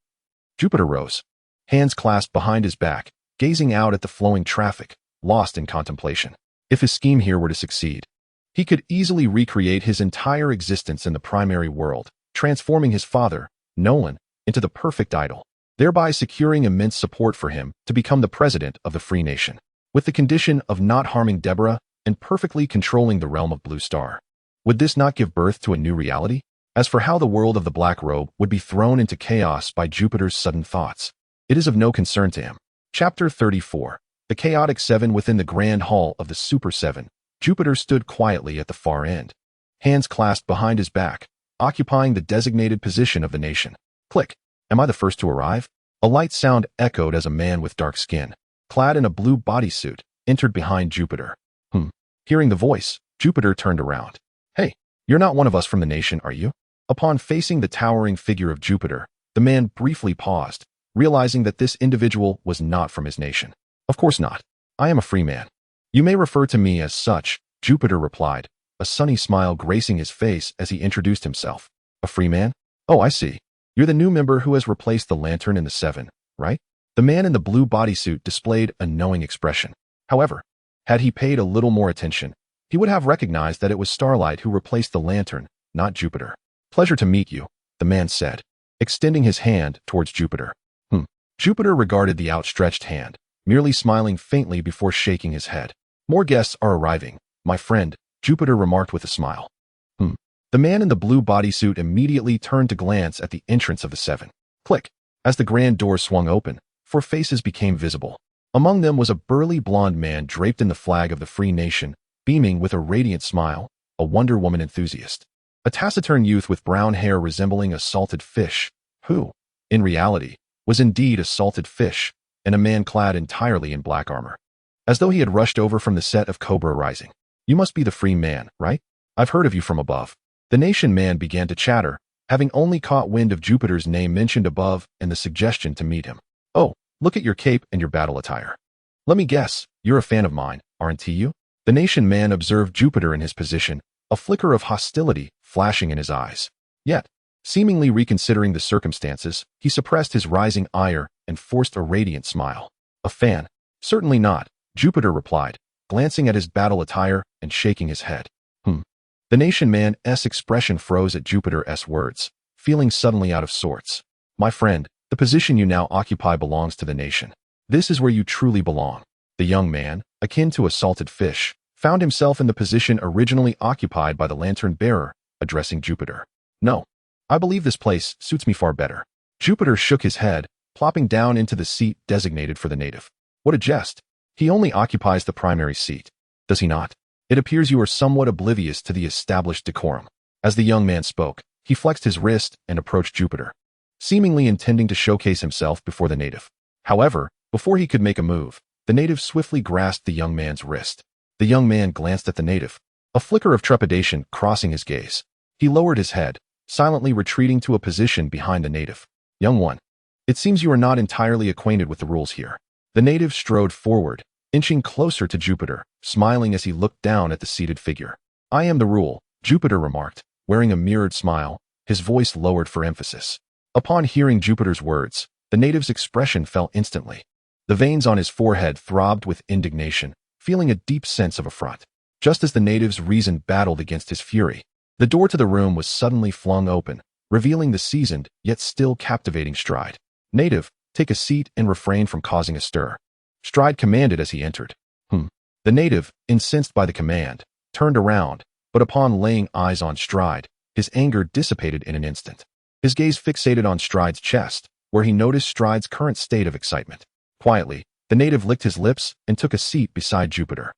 [SPEAKER 1] Jupiter rose, hands clasped behind his back, gazing out at the flowing traffic, lost in contemplation. If his scheme here were to succeed, he could easily recreate his entire existence in the primary world, transforming his father, Nolan, into the perfect idol, thereby securing immense support for him to become the president of the free nation, with the condition of not harming Deborah and perfectly controlling the realm of Blue Star. Would this not give birth to a new reality? As for how the world of the Black Robe would be thrown into chaos by Jupiter's sudden thoughts, it is of no concern to him. Chapter 34. The Chaotic 7. Within the Grand Hall of the Super 7, Jupiter stood quietly at the far end, hands clasped behind his back, occupying the designated position of the nation. Click. Am I the first to arrive? A light sound echoed as a man with dark skin, clad in a blue bodysuit, entered behind Jupiter. Hearing the voice, Jupiter turned around. Hey, you're not one of us from the nation, are you? Upon facing the towering figure of Jupiter, the man briefly paused, realizing that this individual was not from his nation. Of course not. I am a free man. You may refer to me as such, Jupiter replied, a sunny smile gracing his face as he introduced himself. A free man? Oh, I see. You're the new member who has replaced the Lantern in the 7, right? The man in the blue bodysuit displayed a knowing expression. However, had he paid a little more attention, he would have recognized that it was Starlight who replaced the Lantern, not Jupiter. Pleasure to meet you, the man said, extending his hand towards Jupiter. Jupiter regarded the outstretched hand, merely smiling faintly before shaking his head. More guests are arriving, my friend, Jupiter remarked with a smile. The man in the blue bodysuit immediately turned to glance at the entrance of the 7. Click. As the grand door swung open, 4 faces became visible. Among them was a burly blonde man draped in the flag of the free nation, beaming with a radiant smile, a Wonder Woman enthusiast. A taciturn youth with brown hair resembling a salted fish, who, in reality, was indeed a salted fish, and a man clad entirely in black armor, as though he had rushed over from the set of Cobra Rising. You must be the free man, right? I've heard of you from above. The nation man began to chatter, having only caught wind of Jupiter's name mentioned above and the suggestion to meet him. Oh, look at your cape and your battle attire. Let me guess, you're a fan of mine, aren't you? The nation man observed Jupiter in his position, a flicker of hostility flashing in his eyes. Yet, seemingly reconsidering the circumstances, he suppressed his rising ire and forced a radiant smile. A fan? Certainly not, Jupiter replied, glancing at his battle attire and shaking his head. The nation man's expression froze at Jupiter's words, feeling suddenly out of sorts. My friend, the position you now occupy belongs to the nation. This is where you truly belong. The young man, akin to a salted fish, found himself in the position originally occupied by the lantern bearer, addressing Jupiter. No, I believe this place suits me far better. Jupiter shook his head, plopping down into the seat designated for the native. What a jest. He only occupies the primary seat, does he not? It appears you are somewhat oblivious to the established decorum. As the young man spoke, he flexed his wrist and approached Jupiter, seemingly intending to showcase himself before the native. However, before he could make a move, the native swiftly grasped the young man's wrist. The young man glanced at the native, a flicker of trepidation crossing his gaze. He lowered his head, silently retreating to a position behind the native. Young one, It seems you are not entirely acquainted with the rules here. The native strode forward, inching closer to Jupiter, smiling as he looked down at the seated figure. I am the rule, Jupiter remarked, wearing a mirrored smile, his voice lowered for emphasis. Upon hearing Jupiter's words, the native's expression fell instantly. The veins on his forehead throbbed with indignation, feeling a deep sense of affront. Just as the native's reason battled against his fury, the door to the room was suddenly flung open, revealing the seasoned, yet still captivating Stride. Native, take a seat and refrain from causing a stir. Stride commanded as he entered. The native, incensed by the command, turned around, but upon laying eyes on Stride, his anger dissipated in an instant. His gaze fixated on Stride's chest, where he noticed Stride's current state of excitement. Quietly, the native licked his lips and took a seat beside Jupiter.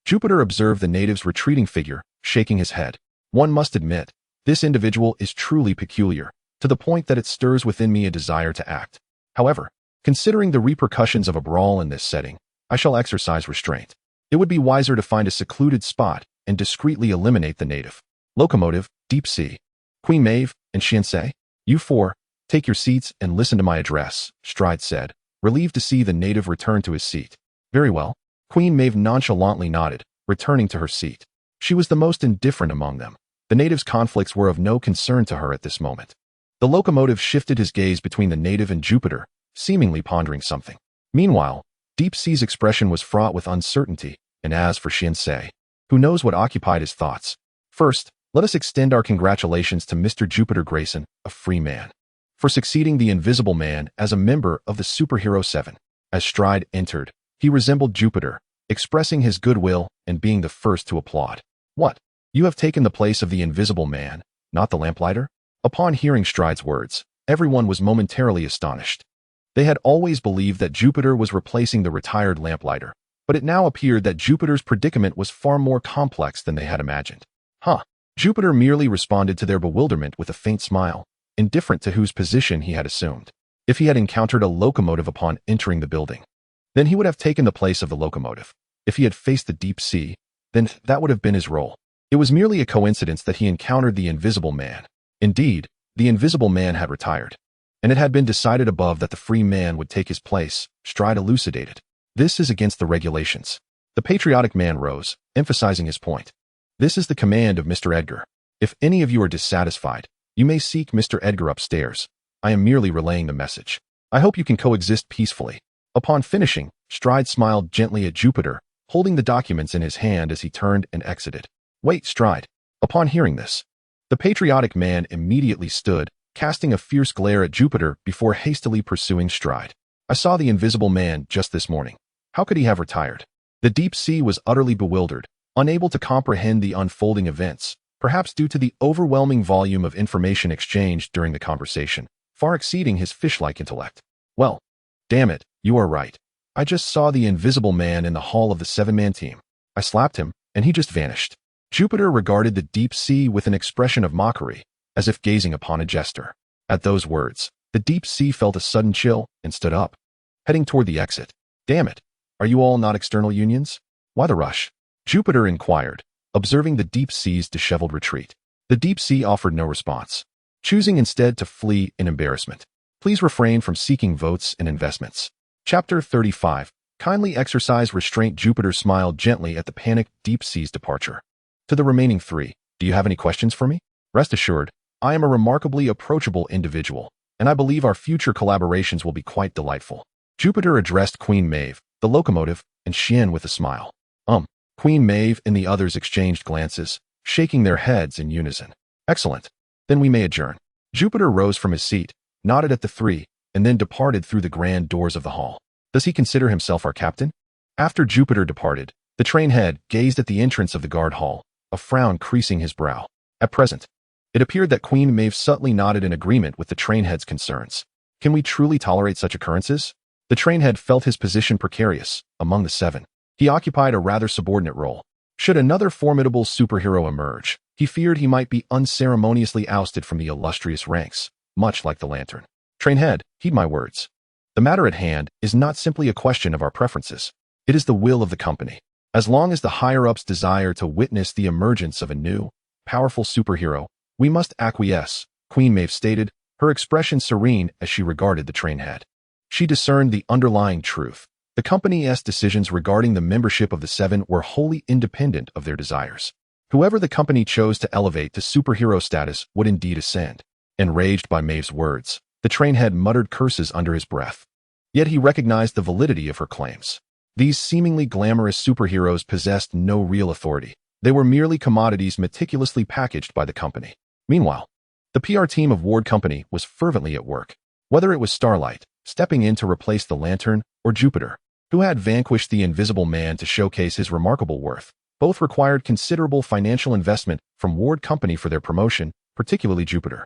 [SPEAKER 1] Jupiter observed the native's retreating figure, shaking his head. One must admit, this individual is truly peculiar, to the point that it stirs within me a desire to act. However, considering the repercussions of a brawl in this setting, I shall exercise restraint. It would be wiser to find a secluded spot and discreetly eliminate the native. Locomotive, Deep Sea. Queen Maeve and Shinsei, you four, take your seats and listen to my address, Stride said, relieved to see the native return to his seat. Very well. Queen Maeve nonchalantly nodded, returning to her seat. She was the most indifferent among them. The native's conflicts were of no concern to her at this moment. The locomotive shifted his gaze between the native and Jupiter, seemingly pondering something. Meanwhile, Deep Sea's expression was fraught with uncertainty, and as for Shinsei, who knows what occupied his thoughts? First, let us extend our congratulations to Mr. Jupiter Grayson, a free man, for succeeding the Invisible Man as a member of the Superhero 7. As Stride entered, he resembled Jupiter, expressing his goodwill and being the first to applaud. What? You have taken the place of the Invisible Man, not the lamplighter? Upon hearing Stride's words, everyone was momentarily astonished. They had always believed that Jupiter was replacing the retired lamplighter, but it now appeared that Jupiter's predicament was far more complex than they had imagined. Jupiter merely responded to their bewilderment with a faint smile, indifferent to whose position he had assumed. If he had encountered a locomotive upon entering the building, then he would have taken the place of the locomotive. If he had faced the deep sea, then that would have been his role. It was merely a coincidence that he encountered the Invisible Man. Indeed, the Invisible Man had retired, and it had been decided above that the free man would take his place, Stride elucidated. This is against the regulations. The patriotic man rose, emphasizing his point. This is the command of Mr. Edgar. If any of you are dissatisfied, you may seek Mr. Edgar upstairs. I am merely relaying the message. I hope you can coexist peacefully. Upon finishing, Stride smiled gently at Jupiter, holding the documents in his hand as he turned and exited. Wait, Stride. Upon hearing this, the patriotic man immediately stood, casting a fierce glare at Jupiter before hastily pursuing Stride. I saw the Invisible Man just this morning. How could he have retired? The Deep Sea was utterly bewildered, unable to comprehend the unfolding events, perhaps due to the overwhelming volume of information exchanged during the conversation, far exceeding his fish-like intellect. Well, damn it, you are right. I just saw the Invisible Man in the hall of the 7-man team. I slapped him, and he just vanished. Jupiter regarded the Deep Sea with an expression of mockery, as if gazing upon a jester. At those words, the Deep Sea felt a sudden chill and stood up, heading toward the exit. Damn it, are you all not external unions? Why the rush? Jupiter inquired, observing the Deep Sea's disheveled retreat. The Deep Sea offered no response, choosing instead to flee in embarrassment. Please refrain from seeking votes and investments. Chapter 35. Kindly exercise restraint. Jupiter smiled gently at the panicked Deep Sea's departure. To the remaining three, do you have any questions for me? Rest assured, I am a remarkably approachable individual, and I believe our future collaborations will be quite delightful. Jupiter addressed Queen Maeve, the locomotive, and Xian with a smile. Queen Maeve and the others exchanged glances, shaking their heads in unison. Excellent. Then we may adjourn. Jupiter rose from his seat, nodded at the three, and then departed through the grand doors of the hall. Does he consider himself our captain? After Jupiter departed, the train head gazed at the entrance of the guard hall, a frown creasing his brow. At present, it appeared that Queen Maeve subtly nodded in agreement with the train head's concerns. Can we truly tolerate such occurrences? The train head felt his position precarious among the 7. He occupied a rather subordinate role. Should another formidable superhero emerge, he feared he might be unceremoniously ousted from the illustrious ranks, much like the Lantern. Trainhead, heed my words. The matter at hand is not simply a question of our preferences. It is the will of the company. As long as the higher-ups desire to witness the emergence of a new, powerful superhero, we must acquiesce, Queen Maeve stated, her her expression serene as she regarded the trainhead. She discerned the underlying truth. The company's decisions regarding the membership of the Seven were wholly independent of their desires. Whoever the company chose to elevate to superhero status would indeed ascend. Enraged by Maeve's words, the trainhead muttered curses under his breath. Yet he recognized the validity of her claims. These seemingly glamorous superheroes possessed no real authority. They were merely commodities meticulously packaged by the company. Meanwhile, the PR team of Ward Company was fervently at work. Whether it was Starlight, stepping in to replace the Lantern, or Jupiter, who had vanquished the Invisible Man to showcase his remarkable worth, both required considerable financial investment from Ward Company for their promotion, particularly Jupiter,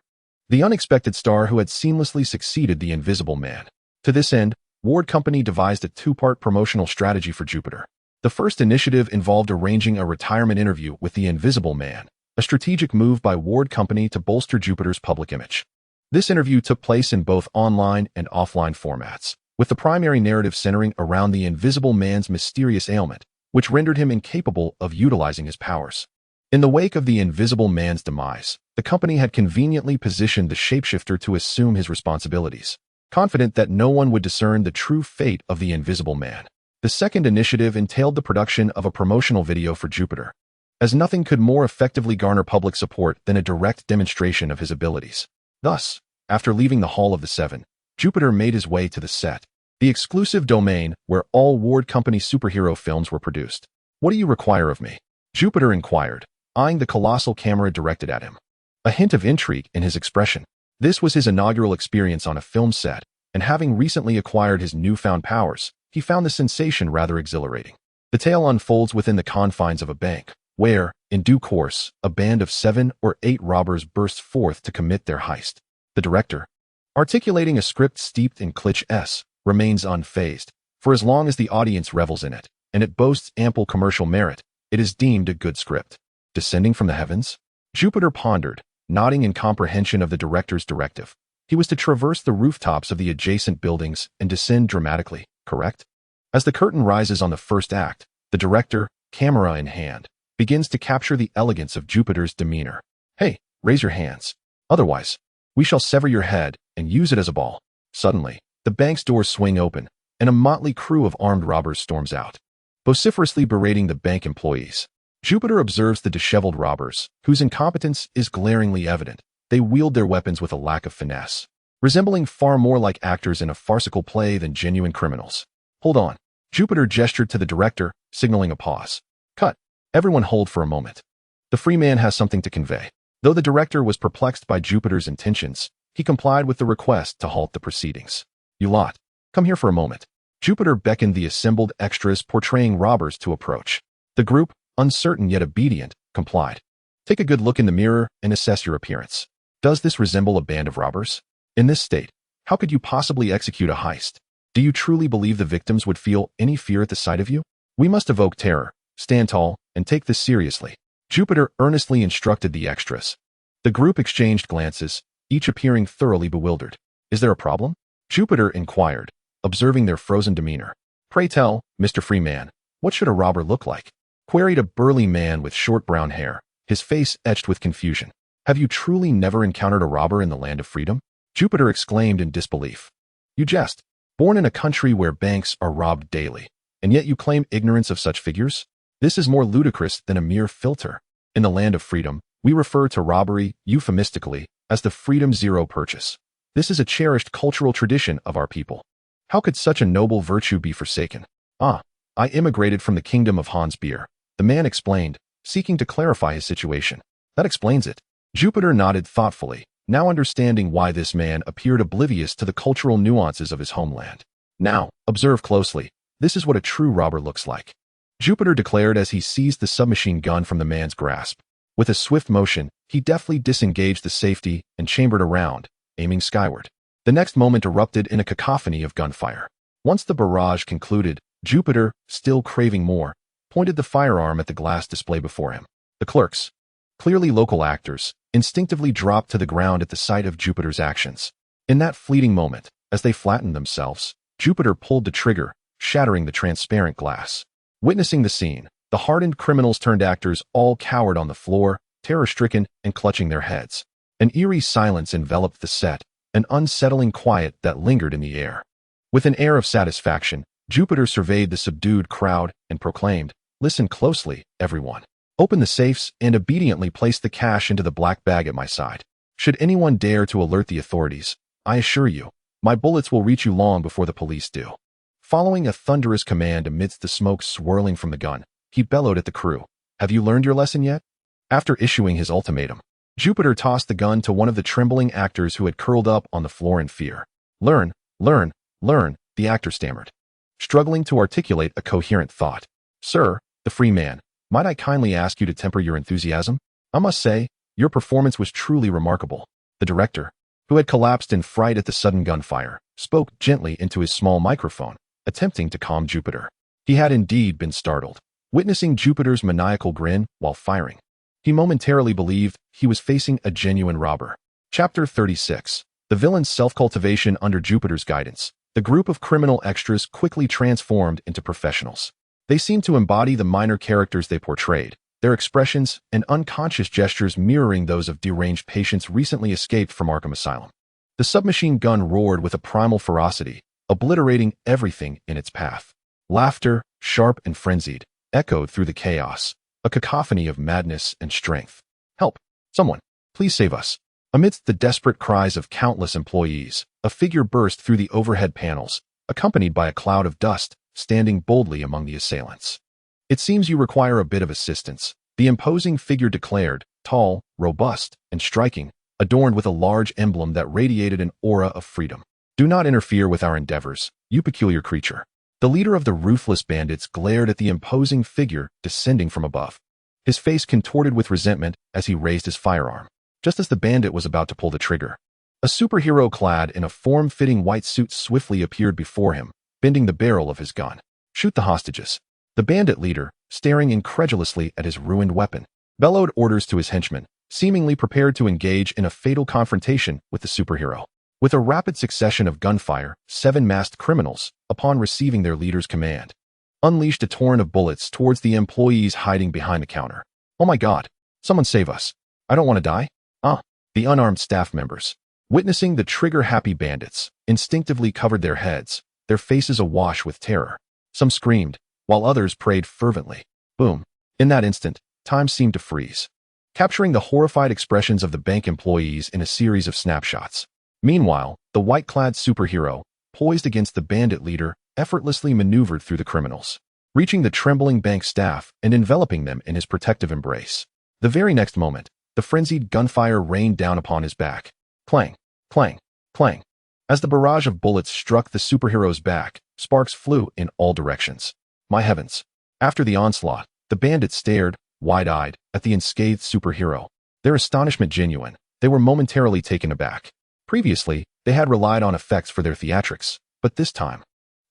[SPEAKER 1] the unexpected star who had seamlessly succeeded the Invisible Man. To this end, Ward Company devised a two-part promotional strategy for Jupiter. The first initiative involved arranging a retirement interview with the Invisible Man, a strategic move by Ward Company to bolster Jupiter's public image. This interview took place in both online and offline formats, with the primary narrative centering around the Invisible Man's mysterious ailment, which rendered him incapable of utilizing his powers. In the wake of the Invisible Man's demise, the company had conveniently positioned the shapeshifter to assume his responsibilities, confident that no one would discern the true fate of the Invisible Man. The second initiative entailed the production of a promotional video for Jupiter, as nothing could more effectively garner public support than a direct demonstration of his abilities. Thus, after leaving the Hall of the Seven, Jupiter made his way to the set, the exclusive domain where all Ward Company superhero films were produced. "What do you require of me?" Jupiter inquired, eyeing the colossal camera directed at him. A hint of intrigue in his expression. This was his inaugural experience on a film set, and having recently acquired his newfound powers, he found the sensation rather exhilarating. The tale unfolds within the confines of a bank, where, in due course, a band of 7 or 8 robbers bursts forth to commit their heist. The director, articulating a script steeped in cliché, remains unfazed. For as long as the audience revels in it, and it boasts ample commercial merit, it is deemed a good script. Descending from the heavens? Jupiter pondered, nodding in comprehension of the director's directive. He was to traverse the rooftops of the adjacent buildings and descend dramatically, correct? As the curtain rises on the first act, the director, camera in hand, begins to capture the elegance of Jupiter's demeanor. "Hey, raise your hands. Otherwise, we shall sever your head and use it as a ball." Suddenly, the bank's doors swing open, and a motley crew of armed robbers storms out, vociferously berating the bank employees. Jupiter observes the disheveled robbers, whose incompetence is glaringly evident. They wield their weapons with a lack of finesse, resembling far more like actors in a farcical play than genuine criminals. "Hold on." Jupiter gestured to the director, signaling a pause. "Cut. Everyone hold for a moment. The free man has something to convey." Though the director was perplexed by Jupiter's intentions, he complied with the request to halt the proceedings. "You lot, come here for a moment." Jupiter beckoned the assembled extras portraying robbers to approach. The group, uncertain yet obedient, complied. "Take a good look in the mirror and assess your appearance. Does this resemble a band of robbers? In this state, how could you possibly execute a heist? Do you truly believe the victims would feel any fear at the sight of you? We must evoke terror, stand tall, and take this seriously." Jupiter earnestly instructed the extras. The group exchanged glances, each appearing thoroughly bewildered. "Is there a problem?" Jupiter inquired, observing their frozen demeanor. "Pray tell, Mr. Freeman, what should a robber look like?" queried a burly man with short brown hair, his face etched with confusion. "Have you truly never encountered a robber in the land of freedom?" Jupiter exclaimed in disbelief. "You jest. Born in a country where banks are robbed daily, and yet you claim ignorance of such figures? This is more ludicrous than a mere filter. In the land of freedom, we refer to robbery, euphemistically, as the Freedom Zero purchase. This is a cherished cultural tradition of our people. How could such a noble virtue be forsaken?" "Ah, I immigrated from the kingdom of Hans Beer," the man explained, seeking to clarify his situation. "That explains it." Jupiter nodded thoughtfully, now understanding why this man appeared oblivious to the cultural nuances of his homeland. "Now, observe closely. This is what a true robber looks like," Jupiter declared as he seized the submachine gun from the man's grasp. With a swift motion, he deftly disengaged the safety and chambered around, aiming skyward. The next moment erupted in a cacophony of gunfire. Once the barrage concluded, Jupiter, still craving more, pointed the firearm at the glass display before him. The clerks, clearly local actors, instinctively dropped to the ground at the sight of Jupiter's actions. In that fleeting moment, as they flattened themselves, Jupiter pulled the trigger, shattering the transparent glass. Witnessing the scene, the hardened criminals turned actors all cowered on the floor, terror-stricken and clutching their heads. An eerie silence enveloped the set, an unsettling quiet that lingered in the air. With an air of satisfaction, Jupiter surveyed the subdued crowd and proclaimed, "Listen closely, everyone. Open the safes and obediently place the cash into the black bag at my side. Should anyone dare to alert the authorities, I assure you, my bullets will reach you long before the police do." Following a thunderous command amidst the smoke swirling from the gun, he bellowed at the crew, "Have you learned your lesson yet?" After issuing his ultimatum, Jupiter tossed the gun to one of the trembling actors who had curled up on the floor in fear. "Learn, learn, learn," the actor stammered, struggling to articulate a coherent thought. "Sir," the free man, "might I kindly ask you to temper your enthusiasm? I must say, your performance was truly remarkable." The director, who had collapsed in fright at the sudden gunfire, spoke gently into his small microphone, attempting to calm Jupiter. He had indeed been startled, witnessing Jupiter's maniacal grin while firing. He momentarily believed he was facing a genuine robber. Chapter 36. The villain's self-cultivation under Jupiter's guidance. The group of criminal extras quickly transformed into professionals. They seemed to embody the minor characters they portrayed, their expressions and unconscious gestures mirroring those of deranged patients recently escaped from Arkham Asylum. The submachine gun roared with a primal ferocity, obliterating everything in its path. Laughter, sharp and frenzied, echoed through the chaos, a cacophony of madness and strength. "Help! Someone! Please save us!" Amidst the desperate cries of countless employees, a figure burst through the overhead panels, accompanied by a cloud of dust, standing boldly among the assailants. "It seems you require a bit of assistance," the imposing figure declared, tall, robust, and striking, adorned with a large emblem that radiated an aura of freedom. "Do not interfere with our endeavors, you peculiar creature." The leader of the ruthless bandits glared at the imposing figure descending from above. His face contorted with resentment as he raised his firearm. Just as the bandit was about to pull the trigger, a superhero clad in a form-fitting white suit swiftly appeared before him, bending the barrel of his gun. "Shoot the hostages." The bandit leader, staring incredulously at his ruined weapon, bellowed orders to his henchmen, seemingly prepared to engage in a fatal confrontation with the superhero. With a rapid succession of gunfire, 7 masked criminals, upon receiving their leader's command, unleashed a torrent of bullets towards the employees hiding behind the counter. "Oh my God! Someone save us! I don't want to die!" The unarmed staff members, witnessing the trigger-happy bandits, instinctively covered their heads, their faces awash with terror. Some screamed, while others prayed fervently. Boom! In that instant, time seemed to freeze, capturing the horrified expressions of the bank employees in a series of snapshots. Meanwhile, the white-clad superhero, poised against the bandit leader, effortlessly maneuvered through the criminals, reaching the trembling bank staff and enveloping them in his protective embrace. The very next moment, the frenzied gunfire rained down upon his back. Clang, clang, clang. As the barrage of bullets struck the superhero's back, sparks flew in all directions. My heavens! After the onslaught, the bandits stared, wide-eyed, at the unscathed superhero. Their astonishment genuine, they were momentarily taken aback. Previously, they had relied on effects for their theatrics, but this time,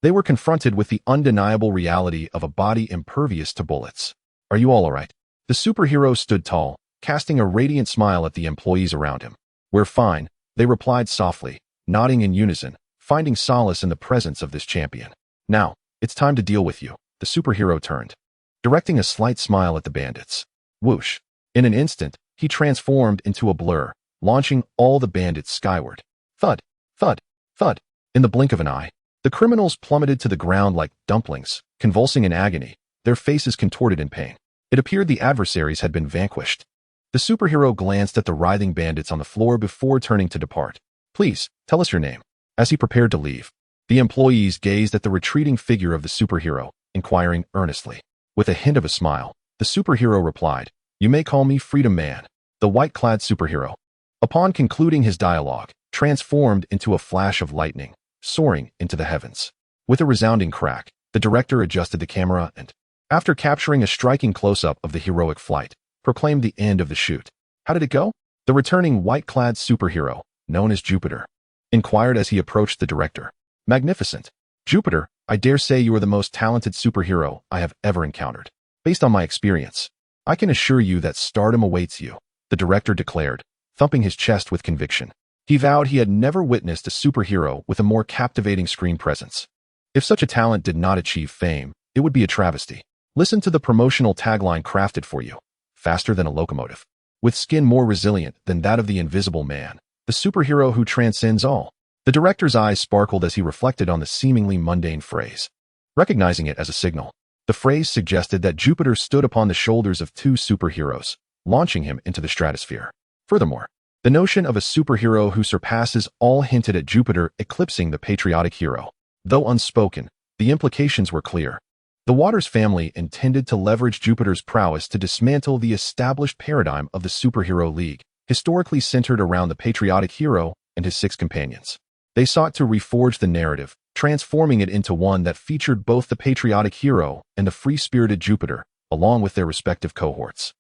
[SPEAKER 1] they were confronted with the undeniable reality of a body impervious to bullets. "Are you all alright?" The superhero stood tall, casting a radiant smile at the employees around him. "We're fine," they replied softly, nodding in unison, finding solace in the presence of this champion. "Now, it's time to deal with you." The superhero turned, directing a slight smile at the bandits. Whoosh! In an instant, he transformed into a blur, launching all the bandits skyward. Thud, thud, thud. In the blink of an eye, the criminals plummeted to the ground like dumplings, convulsing in agony, their faces contorted in pain. It appeared the adversaries had been vanquished. The superhero glanced at the writhing bandits on the floor before turning to depart. "Please, tell us your name." As he prepared to leave, the employees gazed at the retreating figure of the superhero, inquiring earnestly. With a hint of a smile, the superhero replied, "You may call me Freedom Man." The white-clad superhero, upon concluding his dialogue, transformed into a flash of lightning, soaring into the heavens. With a resounding crack, the director adjusted the camera and, after capturing a striking close-up of the heroic flight, proclaimed the end of the shoot. "How did it go?" The returning white-clad superhero, known as Jupiter, inquired as he approached the director. "Magnificent. Jupiter, I dare say you are the most talented superhero I have ever encountered. Based on my experience, I can assure you that stardom awaits you," the director declared, thumping his chest with conviction. He vowed he had never witnessed a superhero with a more captivating screen presence. If such a talent did not achieve fame, it would be a travesty. Listen to the promotional tagline crafted for you. Faster than a locomotive. With skin more resilient than that of the Invisible Man. the superhero who transcends all. The director's eyes sparkled as he reflected on the seemingly mundane phrase. Recognizing it as a signal, the phrase suggested that Jupiter stood upon the shoulders of two superheroes, launching him into the stratosphere. Furthermore, the notion of a superhero who surpasses all hinted at Jupiter eclipsing the patriotic hero. Though unspoken, the implications were clear. The Waters family intended to leverage Jupiter's prowess to dismantle the established paradigm of the superhero league, historically centered around the patriotic hero and his six companions. They sought to reforge the narrative, transforming it into one that featured both the patriotic hero and the free-spirited Jupiter, along with their respective cohorts.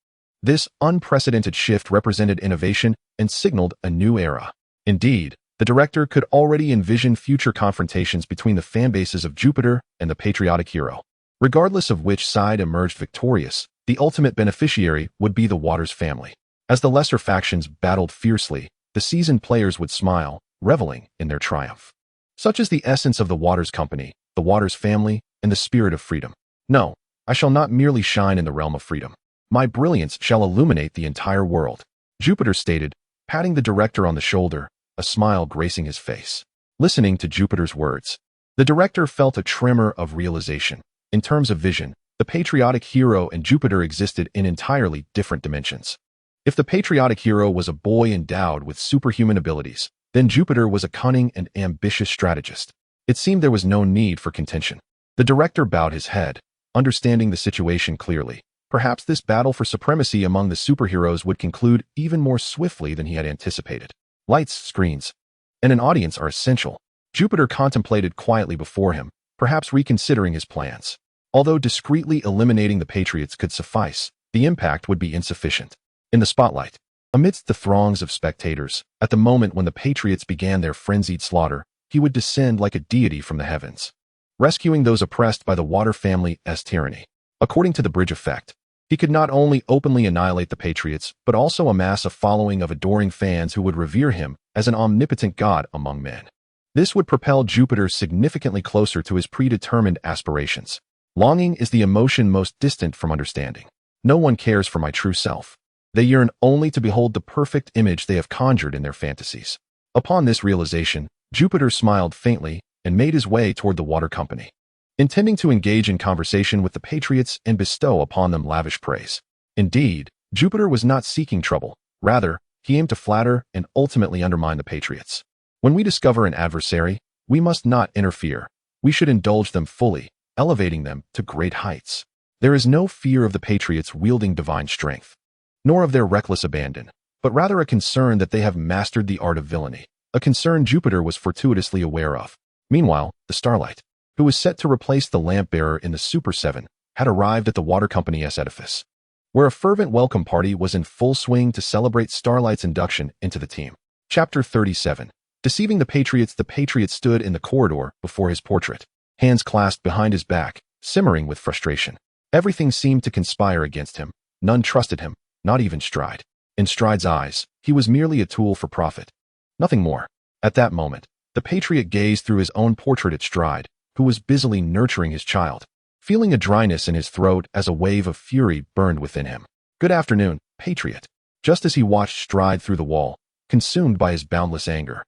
[SPEAKER 1] This unprecedented shift represented innovation and signaled a new era. Indeed, the director could already envision future confrontations between the fanbases of Jupiter and the patriotic hero. Regardless of which side emerged victorious, the ultimate beneficiary would be the Waters family. As the lesser factions battled fiercely, the seasoned players would smile, reveling in their triumph. Such is the essence of the Waters Company, the Waters family, and the spirit of freedom. No, I shall not merely shine in the realm of freedom. My brilliance shall illuminate the entire world, Jupiter stated, patting the director on the shoulder, a smile gracing his face. Listening to Jupiter's words, the director felt a tremor of realization. In terms of vision, the patriotic hero and Jupiter existed in entirely different dimensions. If the patriotic hero was a boy endowed with superhuman abilities, then Jupiter was a cunning and ambitious strategist. It seemed there was no need for contention. The director bowed his head, understanding the situation clearly. Perhaps this battle for supremacy among the superheroes would conclude even more swiftly than he had anticipated. Lights, screens, and an audience are essential. Jupiter contemplated quietly before him, perhaps reconsidering his plans. Although discreetly eliminating the Patriots could suffice, the impact would be insufficient. In the spotlight, amidst the throngs of spectators, at the moment when the Patriots began their frenzied slaughter, he would descend like a deity from the heavens, rescuing those oppressed by the Water family's tyranny. According to the bridge effect, he could not only openly annihilate the Patriots, but also amass a following of adoring fans who would revere him as an omnipotent god among men. This would propel Jupiter significantly closer to his predetermined aspirations. Longing is the emotion most distant from understanding. No one cares for my true self. They yearn only to behold the perfect image they have conjured in their fantasies. Upon this realization, Jupiter smiled faintly and made his way toward the Water Company, intending to engage in conversation with the Patriots and bestow upon them lavish praise. Indeed, Jupiter was not seeking trouble. Rather, he aimed to flatter and ultimately undermine the Patriots. When we discover an adversary, we must not interfere. We should indulge them fully, elevating them to great heights. There is no fear of the Patriots wielding divine strength, nor of their reckless abandon, but rather a concern that they have mastered the art of villainy, a concern Jupiter was fortuitously aware of. Meanwhile, the Starlight, who was set to replace the lamp-bearer in the Super 7, had arrived at the Water Company's edifice, where a fervent welcome party was in full swing to celebrate Starlight's induction into the team. Chapter 37. Deceiving the Patriot stood in the corridor before his portrait, hands clasped behind his back, simmering with frustration. Everything seemed to conspire against him. None trusted him, not even Stride. In Stride's eyes, he was merely a tool for profit. Nothing more. At that moment, the Patriot gazed through his own portrait at Stride, who was busily nurturing his child, feeling a dryness in his throat as a wave of fury burned within him. Good afternoon, Patriot. Just as he watched Stride through the wall, consumed by his boundless anger,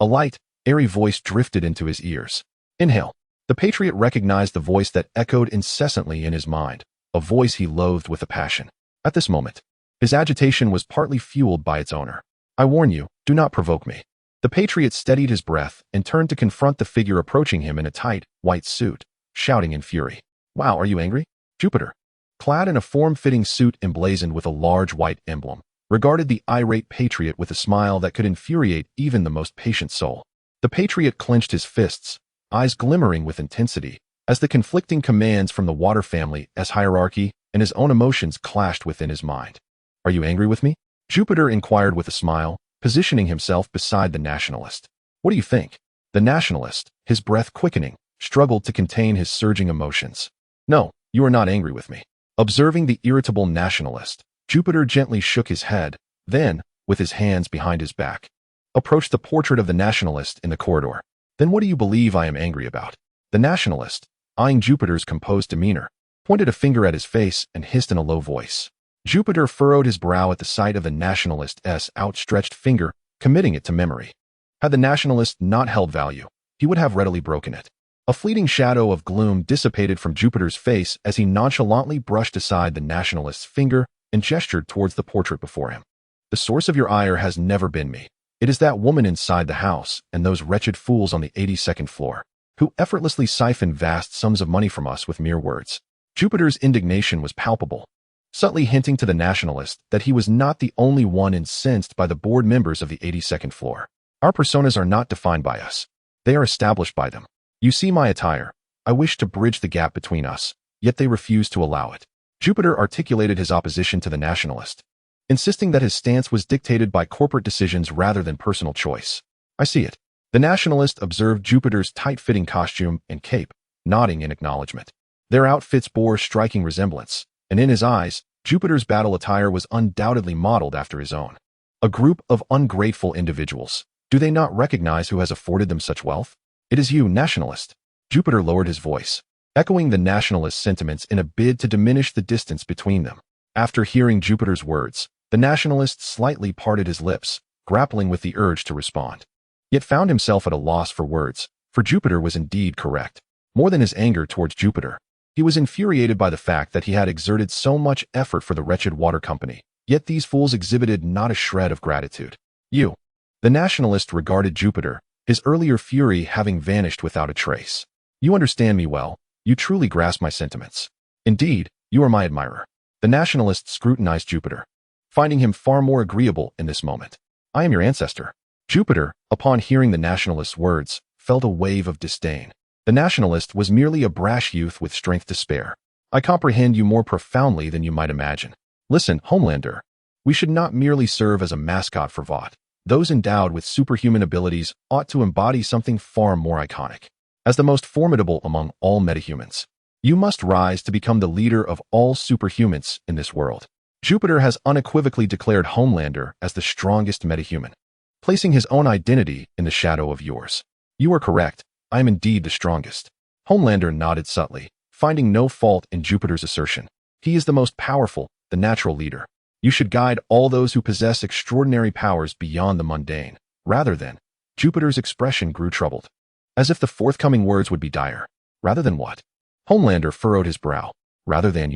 [SPEAKER 1] a light, airy voice drifted into his ears. Inhale. The Patriot recognized the voice that echoed incessantly in his mind, a voice he loathed with a passion. At this moment, his agitation was partly fueled by its owner. I warn you, do not provoke me. The Patriot steadied his breath and turned to confront the figure approaching him in a tight, white suit, shouting in fury. Wow, are you angry? Jupiter, clad in a form-fitting suit emblazoned with a large white emblem, regarded the irate Patriot with a smile that could infuriate even the most patient soul. The Patriot clenched his fists, eyes glimmering with intensity, as the conflicting commands from the Water family's hierarchy and his own emotions clashed within his mind. Are you angry with me? Jupiter inquired with a smile, positioning himself beside the nationalist. What do you think? The nationalist, his breath quickening, struggled to contain his surging emotions. No, you are not angry with me. Observing the irritable nationalist, Jupiter gently shook his head, then, with his hands behind his back, approached the portrait of the nationalist in the corridor. Then what do you believe I am angry about? The nationalist, eyeing Jupiter's composed demeanor, pointed a finger at his face and hissed in a low voice. Jupiter furrowed his brow at the sight of the nationalist's outstretched finger, committing it to memory. Had the nationalist not held value, he would have readily broken it. A fleeting shadow of gloom dissipated from Jupiter's face as he nonchalantly brushed aside the nationalist's finger and gestured towards the portrait before him. The source of your ire has never been me. It is that woman inside the house and those wretched fools on the 82nd floor, who effortlessly siphon vast sums of money from us with mere words. Jupiter's indignation was palpable, subtly hinting to the nationalist that he was not the only one incensed by the board members of the 82nd floor. Our personas are not defined by us. They are established by them. You see my attire. I wish to bridge the gap between us, yet they refuse to allow it. Jupiter articulated his opposition to the nationalist, insisting that his stance was dictated by corporate decisions rather than personal choice. I see it. The nationalist observed Jupiter's tight-fitting costume and cape, nodding in acknowledgement. Their outfits bore striking resemblance, and in his eyes, Jupiter's battle attire was undoubtedly modeled after his own. A group of ungrateful individuals. Do they not recognize who has afforded them such wealth? It is you, nationalist. Jupiter lowered his voice, echoing the nationalist's sentiments in a bid to diminish the distance between them. After hearing Jupiter's words, the nationalist slightly parted his lips, grappling with the urge to respond, yet found himself at a loss for words, for Jupiter was indeed correct. More than his anger towards Jupiter, he was infuriated by the fact that he had exerted so much effort for the wretched water company, yet these fools exhibited not a shred of gratitude. You. The nationalist regarded Jupiter, his earlier fury having vanished without a trace. You understand me well. You truly grasp my sentiments. Indeed, you are my admirer. The nationalist scrutinized Jupiter, finding him far more agreeable in this moment. I am your ancestor. Jupiter, upon hearing the nationalist's words, felt a wave of disdain. The nationalist was merely a brash youth with strength to spare. I comprehend you more profoundly than you might imagine. Listen, Homelander. We should not merely serve as a mascot for Vought. Those endowed with superhuman abilities ought to embody something far more iconic. As the most formidable among all metahumans, you must rise to become the leader of all superhumans in this world. Jupiter has unequivocally declared Homelander as the strongest metahuman, placing his own identity in the shadow of yours. You are correct. I am indeed the strongest. Homelander nodded subtly, finding no fault in Jupiter's assertion. He is the most powerful, the natural leader. You should guide all those who possess extraordinary powers beyond the mundane, rather than. Jupiter's expression grew troubled, as if the forthcoming words would be dire. Rather than what? Homelander furrowed his brow. Rather than,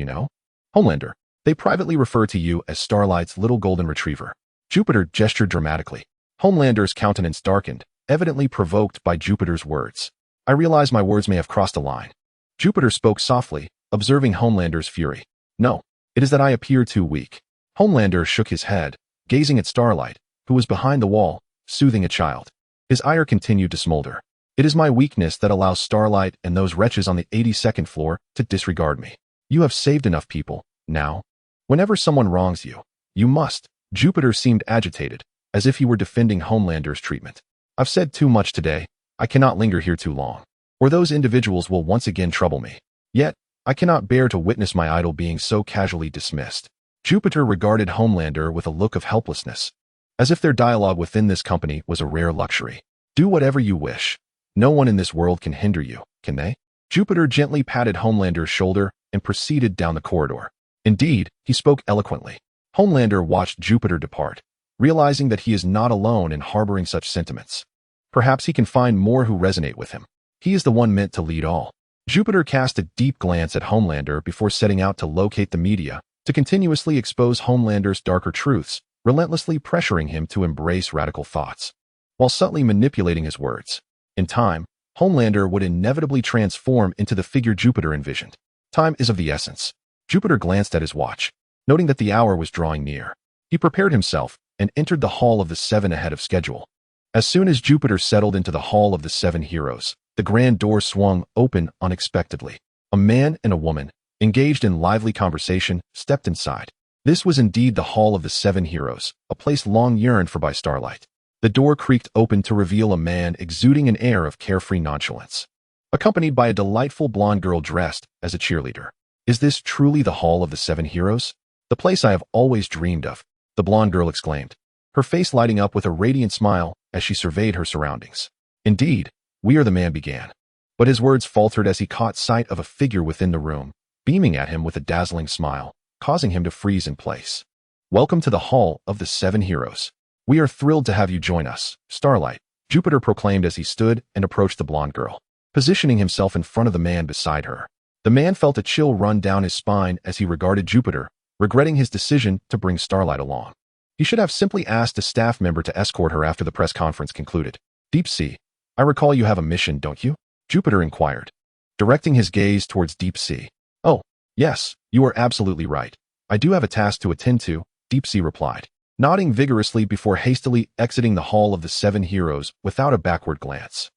[SPEAKER 1] Homelander, they privately refer to you as Starlight's little golden retriever. Jupiter gestured dramatically. Homelander's countenance darkened, evidently provoked by Jupiter's words. I realize my words may have crossed a line. Jupiter spoke softly, observing Homelander's fury. No, it is that I appear too weak. Homelander shook his head, gazing at Starlight, who was behind the wall, soothing a child. His ire continued to smolder. It is my weakness that allows Starlight and those wretches on the 82nd floor to disregard me. You have saved enough people. Now, whenever someone wrongs you, you must. Jupiter seemed agitated, as if he were defending Homelander's treatment. I've said too much today. I cannot linger here too long, or those individuals will once again trouble me. Yet, I cannot bear to witness my idol being so casually dismissed. Jupiter regarded Homelander with a look of helplessness, as if their dialogue within this company was a rare luxury. Do whatever you wish. No one in this world can hinder you, can they? Jupiter gently patted Homelander's shoulder and proceeded down the corridor. Indeed, he spoke eloquently. Homelander watched Jupiter depart, realizing that he is not alone in harboring such sentiments. Perhaps he can find more who resonate with him. He is the one meant to lead all. Jupiter cast a deep glance at Homelander before setting out to locate the media, to continuously expose Homelander's darker truths, relentlessly pressuring him to embrace radical thoughts, while subtly manipulating his words. In time, Homelander would inevitably transform into the figure Jupiter envisioned. Time is of the essence. Jupiter glanced at his watch, noting that the hour was drawing near. He prepared himself and entered the Hall of the Seven ahead of schedule. As soon as Jupiter settled into the Hall of the Seven Heroes, the grand door swung open unexpectedly. A man and a woman, engaged in lively conversation, stepped inside. This was indeed the Hall of the Seven Heroes, a place long yearned for by Starlight. The door creaked open to reveal a man exuding an air of carefree nonchalance, accompanied by a delightful blonde girl dressed as a cheerleader. Is this truly the Hall of the Seven Heroes? The place I have always dreamed of, the blonde girl exclaimed, her face lighting up with a radiant smile as she surveyed her surroundings. Indeed, we are, the man began, but his words faltered as he caught sight of a figure within the room, beaming at him with a dazzling smile, causing him to freeze in place. Welcome to the Hall of the Seven Heroes. We are thrilled to have you join us, Starlight, Jupiter proclaimed as he stood and approached the blonde girl, positioning himself in front of the man beside her. The man felt a chill run down his spine as he regarded Jupiter, regretting his decision to bring Starlight along. He should have simply asked a staff member to escort her after the press conference concluded. Deep Sea, I recall you have a mission, don't you? Jupiter inquired, directing his gaze towards Deep Sea. Oh, yes, you are absolutely right. I do have a task to attend to, Deep Sea replied, nodding vigorously before hastily exiting the Hall of the Seven Heroes without a backward glance.